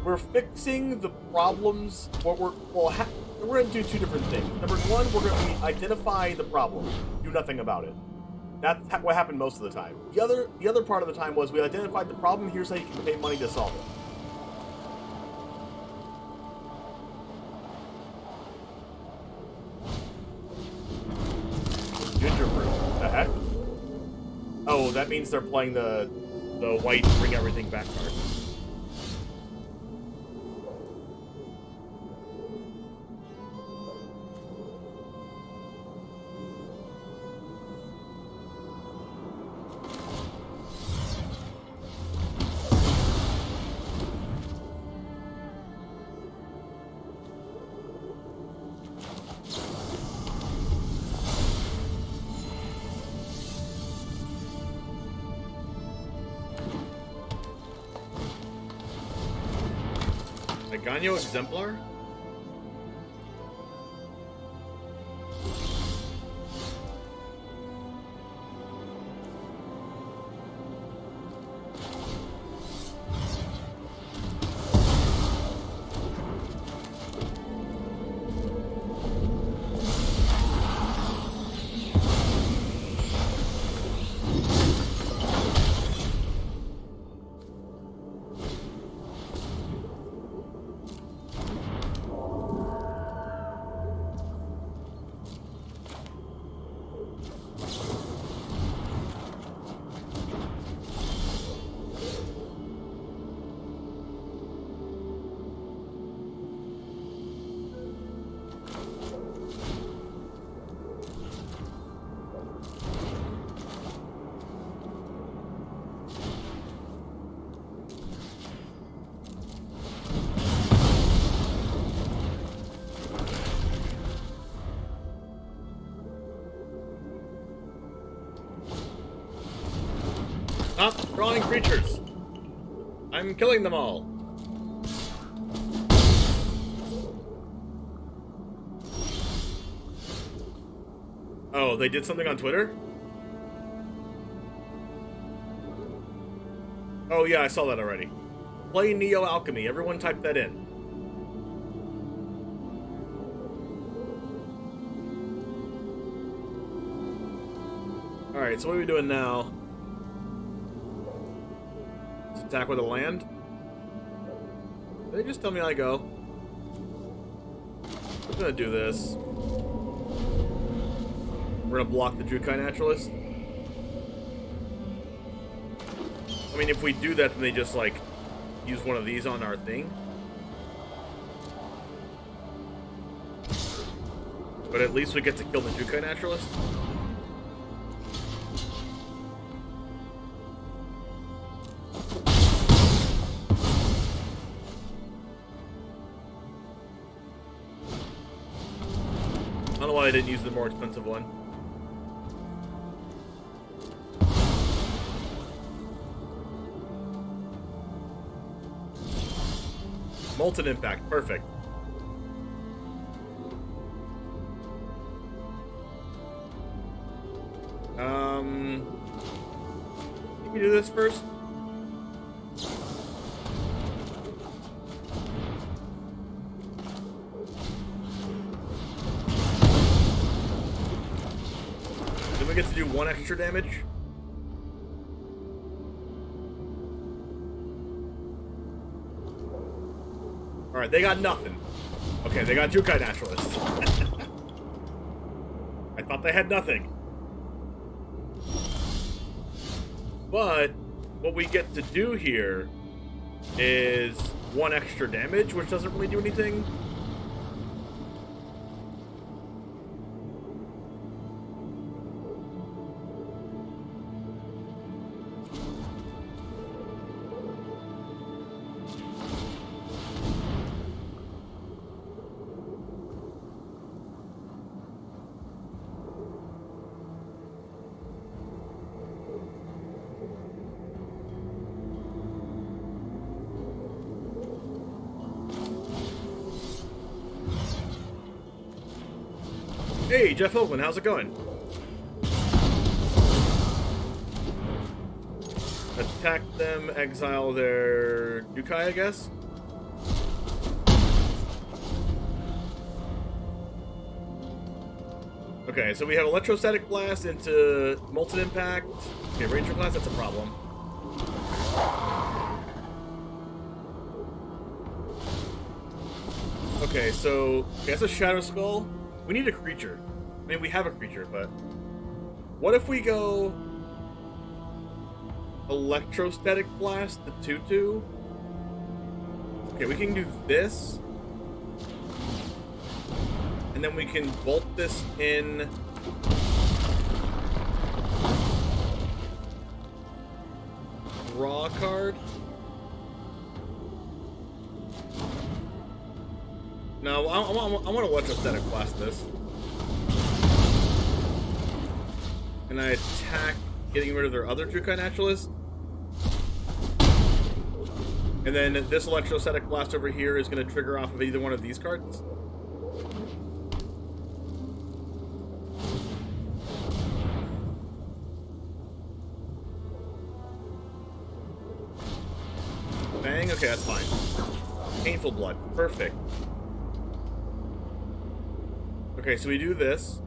we're fixing the problems. We're going to do 2 different things. Number 1, we're going to identify the problem, do nothing about it. That's what happened most of the time. The other part of the time was we identified the problem. Here's how you can pay money to solve it. Gingerbread. The heck? Oh, that means they're playing the white bring everything back card. Ganyo Exemplar? Stop drawing creatures! I'm killing them all! Oh, they did something on Twitter? Oh yeah, I saw that already. Play Neo Alchemy. Everyone type that in. Alright, so what are we doing now? Let's attack with a land? Did they just tell me I go? I'm gonna do this. We're gonna block the Jukai Naturalist. I mean, if we do that, then they just, like, use one of these on our thing. But at least we get to kill the Jukai Naturalist. I don't know why I didn't use the more expensive one. Molten Impact, perfect. Can we do this first? Then we get to do 1 extra damage. Alright, they got nothing. Okay, they got Jukai Naturalist. I thought they had nothing. But what we get to do here is 1 extra damage, which doesn't really do anything. Hey, Jeff Hoogland, how's it going? Attack them, exile their Jukai, I guess? Okay, so we have Electrostatic Blast into Molten Impact. Okay, Ranger Class, that's a problem. Okay, so that's a Shadow Skull. We need a creature. I mean, we have a creature, but what if we go Electrostatic Blast the 2/2? Okay, we can do this, and then we can bolt this in. Draw a card. No, I want to Electrostatic Blast this. And I attack, getting rid of their other Jukai Naturalist. And then this Electrostatic Blast over here is going to trigger off of either one of these cards. Bang, okay, that's fine. Painful Blood, perfect. Okay, so we do this.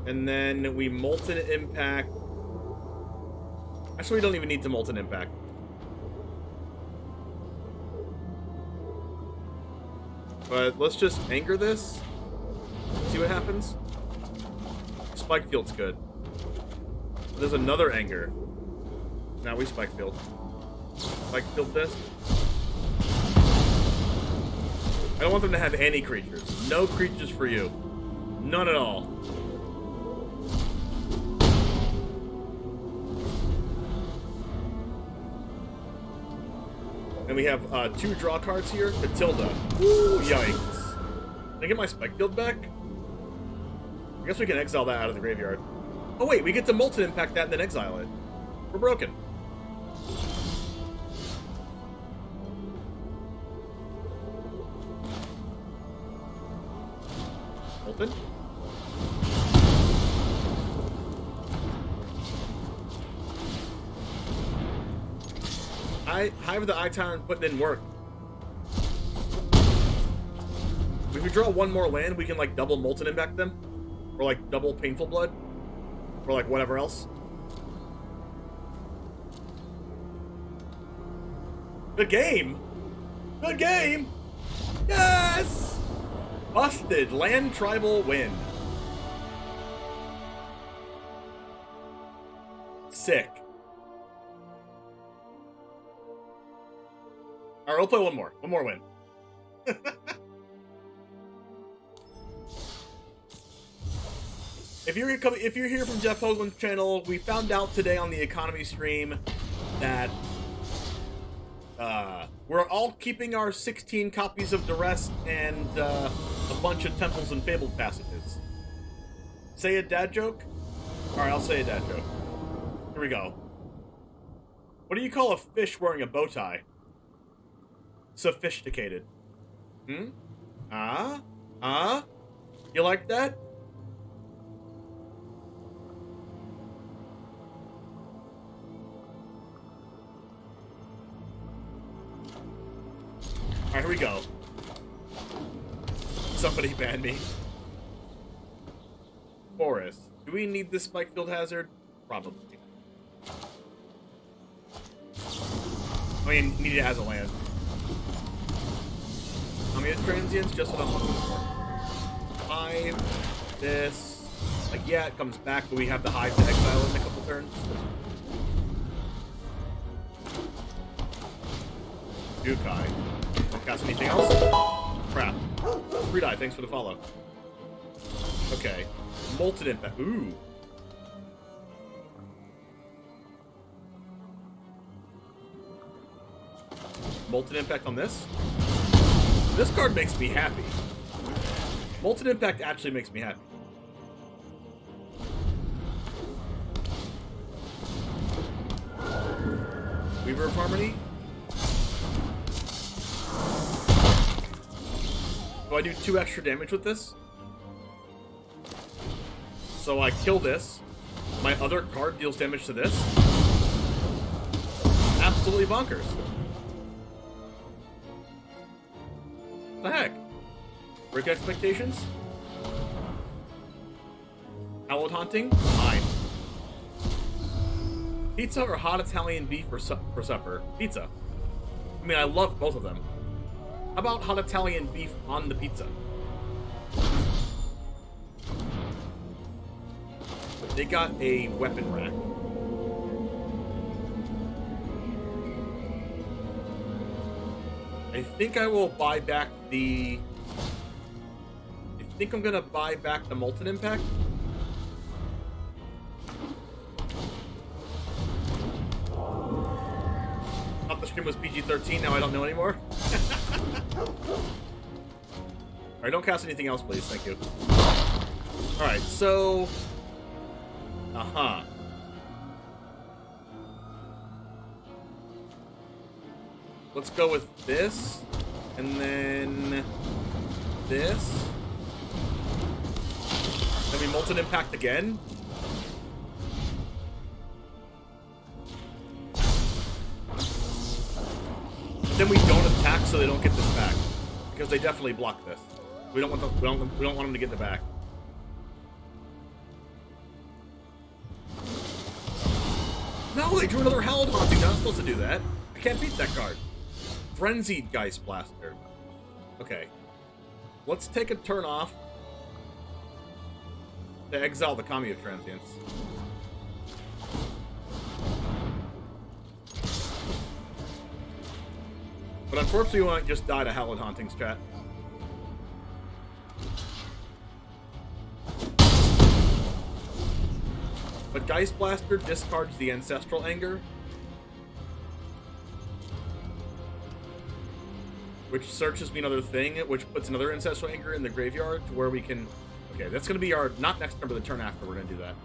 And then we Molten Impact. Actually, we don't even need to Molten Impact. But let's just anger this. See what happens. Spike Field's good. There's another anger. Now we Spike Field. Spike Field this. I don't want them to have any creatures. No creatures for you. None at all. And we have 2 draw cards here. Matilda. Ooh, yikes. Can I get my Spike Field back? I guess we can exile that out of the graveyard. Oh wait, we get to Molten Impact that and then exile it. We're broken. Molten? Hive the Eye Tyrant putting in work. If we draw one more land, we can like double Molten Impact them. Or like double Painful Blood. Or like whatever else. Good game! Good game! Yes! Busted! Land Tribal win. Sick. Alright, we'll play one more. One more win. If you're here from Jeff Hoogland's channel, we found out today on the economy stream that we're all keeping our 16 copies of Duress and a bunch of Temples and Fabled passages. Say a dad joke? Alright, I'll say a dad joke. Here we go. What do you call a fish wearing a bow tie? Sophisticated. Hmm? You like that? Alright, here we go. Somebody ban me. Forest. Do we need this spike field hazard? Probably. I mean, need it as a land. How many transients? Just what I'm looking for. 5. This. Like, yeah, it comes back, but we have the Hive to exile in a couple turns. Jukai. Don't cast anything else? Crap. Free die, thanks for the follow. Okay. Molten Impact. Ooh. Molten Impact on this? This card makes me happy. Molten Impact actually makes me happy. Weaver of Harmony? Do I do 2 extra damage with this? So I kill this. My other card deals damage to this. Absolutely bonkers. What the heck? Break expectations? Howled Haunting? Fine. Pizza or hot Italian beef for supper? Pizza. I mean, I love both of them. How about hot Italian beef on the pizza? They got a weapon rack. I think I will buy back the... I think I'm gonna buy back the Molten Impact. Thought the stream was PG-13, now I don't know anymore. Alright, don't cast anything else, please. Thank you. Alright, so... Let's go with this, and then this. Then we Molten Impact again. Then we don't attack so they don't get this back, because they definitely block this. We don't want them. We don't want them to get the back. No, they drew another Howled Haunting. They're not supposed to do that. I can't beat that card. Frenzied Geist Blaster. Okay. Let's take a turn off to exile the Kami of Transience. But unfortunately, we won't just die to Howled Hauntings, chat. But Geist Blaster discards the Ancestral Anger, which searches me another thing, which puts another Ancestral Anger in the graveyard to where we can... Okay, that's going to be our... Not next turn, but the turn after we're going to do that.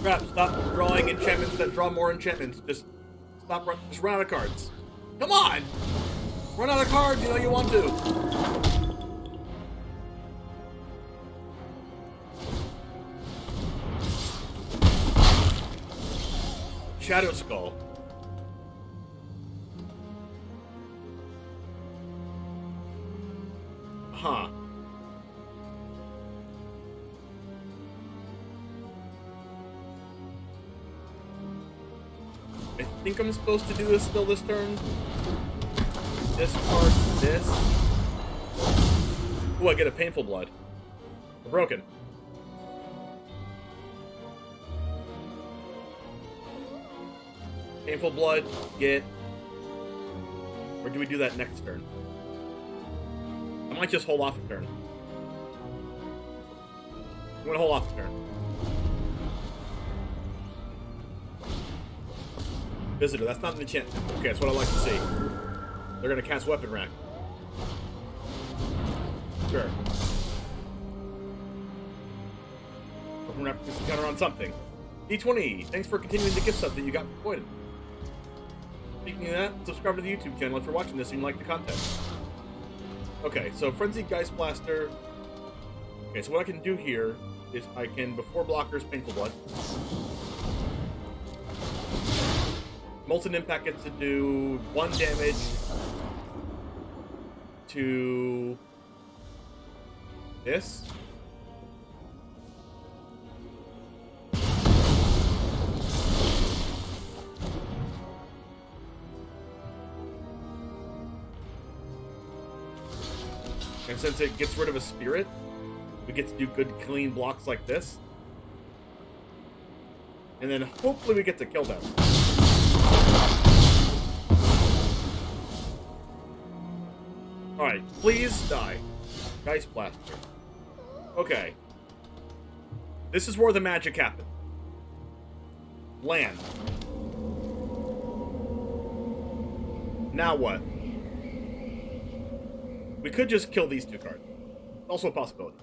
Crap, stop drawing enchantments that draw more enchantments. Just stop, just run out of cards. Come on! Run out of cards, you know you want to. Shadow Skull. Huh. I think I'm supposed to do this still this turn. Discard this. Ooh, I get a Painful Blood. Broken. Painful Blood, get... Or do we do that next turn? I might just hold off a turn. I'm gonna hold off a turn. Visitor, that's not an enchantment. Okay, that's what I like to see. They're gonna cast Weapon Rack. Sure. Weapon Rack is counter on something. D20, thanks for continuing the gift sub that you got avoided. Speaking of that, subscribe to the YouTube channel if you're watching this and you like the content. Okay, so Frenzied Geist Blaster. Okay, so what I can do here is I can, before blockers, Painful Blood. Molten Impact gets to do 1 damage to this. And since it gets rid of a spirit, we get to do good, clean blocks like this. And then hopefully we get to kill them. Alright, please die. Geist Blaster. Okay. This is where the magic happens. Land. Now what? We could just kill these 2 cards. Also a possibility.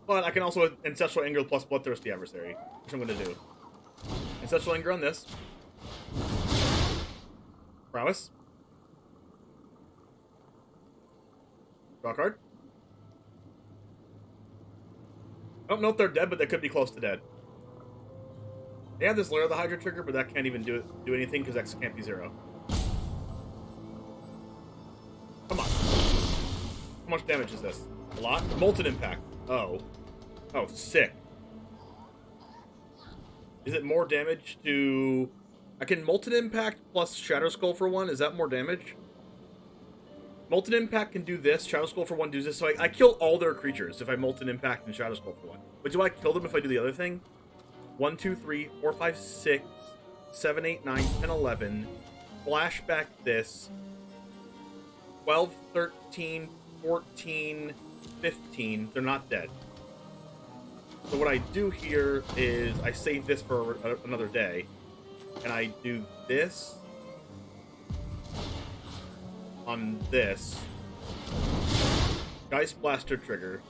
But I can also Ancestral Anger plus Bloodthirsty Adversary, which I'm going to do. Ancestral Anger on this. Prowess. Draw a card. I don't know if they're dead, but they could be close to dead. They have this Lair of the Hydra trigger, but that can't even do anything because X can't be 0. Come on. How much damage is this? A lot? Molten Impact. Oh. Oh, sick. Is it more damage to... I can Molten Impact plus Shadow Skull for 1. Is that more damage? Molten Impact can do this. Shadow Skull for 1 does this. So I kill all their creatures if I Molten Impact and Shadow Skull for 1. But do I kill them if I do the other thing? 1, 2, 3, 4, 5, 6, 7, 8, 9, 10, 11. Flashback this. 12, 13, 14, 15. They're not dead. So what I do here is I save this for another day. And I do this on this. Geist Blaster trigger.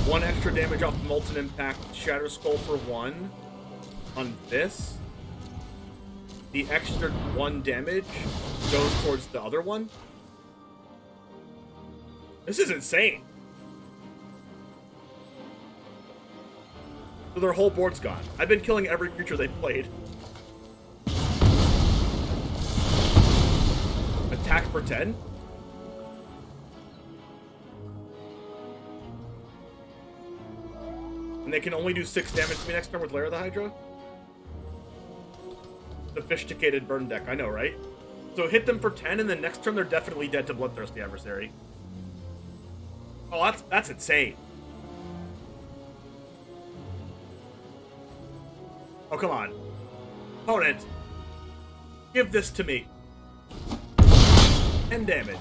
One extra damage off Molten Impact, Shadow Skull for 1 on this. The extra 1 damage goes towards the other one. This is insane. So their whole board's gone. I've been killing every creature they've played. Attack for 10? And they can only do 6 damage to me next turn with Lair of the Hydra? Sophisticated burn deck, I know, right? So hit them for 10, and then next turn they're definitely dead to Bloodthirsty Adversary. Oh, that's insane. Oh, come on. Opponent, give this to me. 10 damage.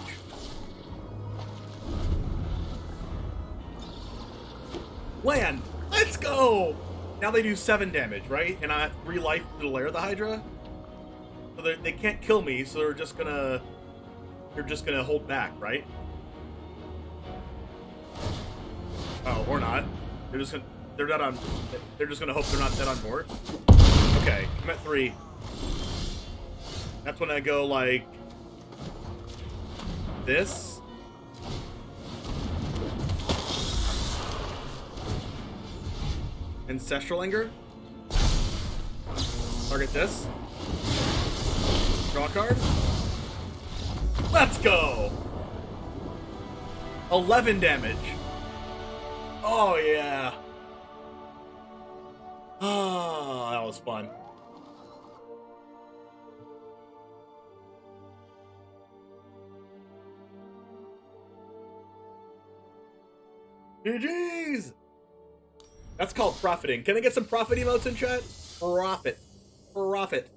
Land! Let's go! Now they do 7 damage, right? And I have 3 life to the Lair of the Hydra? So they can't kill me, so they're just gonna you're just gonna hold back, right? Oh, or not. They're just gonna hope they're not dead on board. Okay, I'm at 3. That's when I go like this. Ancestral Anger. Target this. Draw a card. Let's go! 11 damage. Oh, yeah. Oh, that was fun. GG's! That's called profiting. Can I get some profit emotes in chat? Profit. Profit.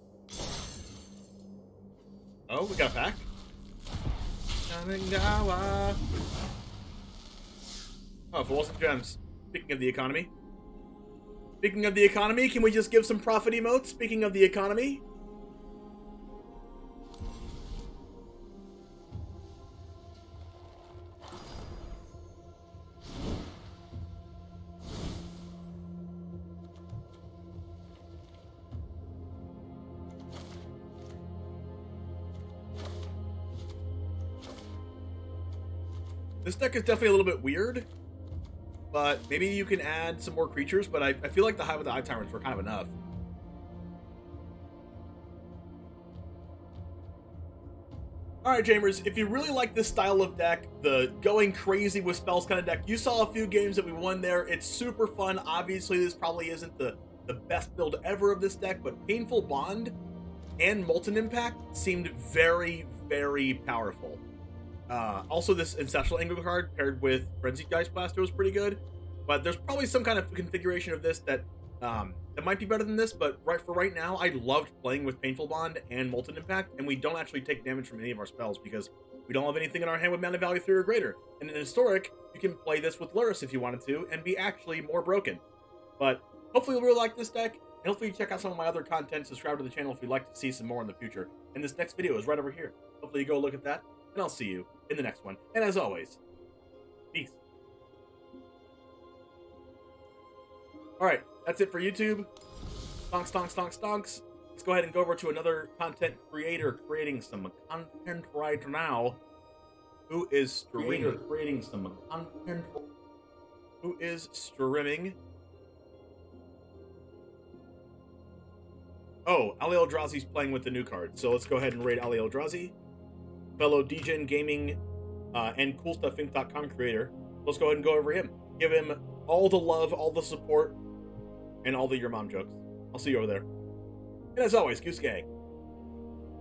Oh, we got a pack. Oh, if it wasn't gems. Speaking of the economy. Speaking of the economy, can we just give some profit emotes? Speaking of the economy. This deck is definitely a little bit weird, but maybe you can add some more creatures, but I feel like the Hive of the Eye Tyrants were kind of enough. Alright, Jamers, if you really like this style of deck, the going crazy with spells kind of deck, you saw a few games that we won there. It's super fun. Obviously, this probably isn't the best build ever of this deck, but Painful Bond and Molten Impact seemed very, very powerful. Also, this Ancestral Anger card paired with Frenzied Geist Blaster was pretty good, but there's probably some kind of configuration of this that might be better than this, but right now, I loved playing with Painful Bond and Molten Impact, and we don't actually take damage from any of our spells because we don't have anything in our hand with mana value 3 or greater. And in Historic, you can play this with Luris if you wanted to, and be actually more broken. But hopefully you'll really like this deck, and hopefully you check out some of my other content, subscribe to the channel if you'd like to see some more in the future. And this next video is right over here. Hopefully you go look at that, and I'll see you in the next one. And as always, peace. Alright, that's it for YouTube. Stonks, stonks, stonks, stonks. Let's go ahead and go over to another content creator creating some content right now. Who is streaming? Creating some content. Who is streaming? Oh, Ali Eldrazi's playing with the new card. So let's go ahead and raid Ali Eldrazi. Fellow DGen Gaming and CoolStuffInc.com creator. Let's go ahead and go over him. Give him all the love, all the support, and all the your mom jokes. I'll see you over there. And as always, Goose Gang,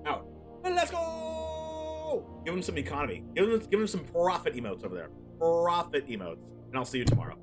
out. And let's go! Give him some economy. Give him some profit emotes over there. Profit emotes. And I'll see you tomorrow.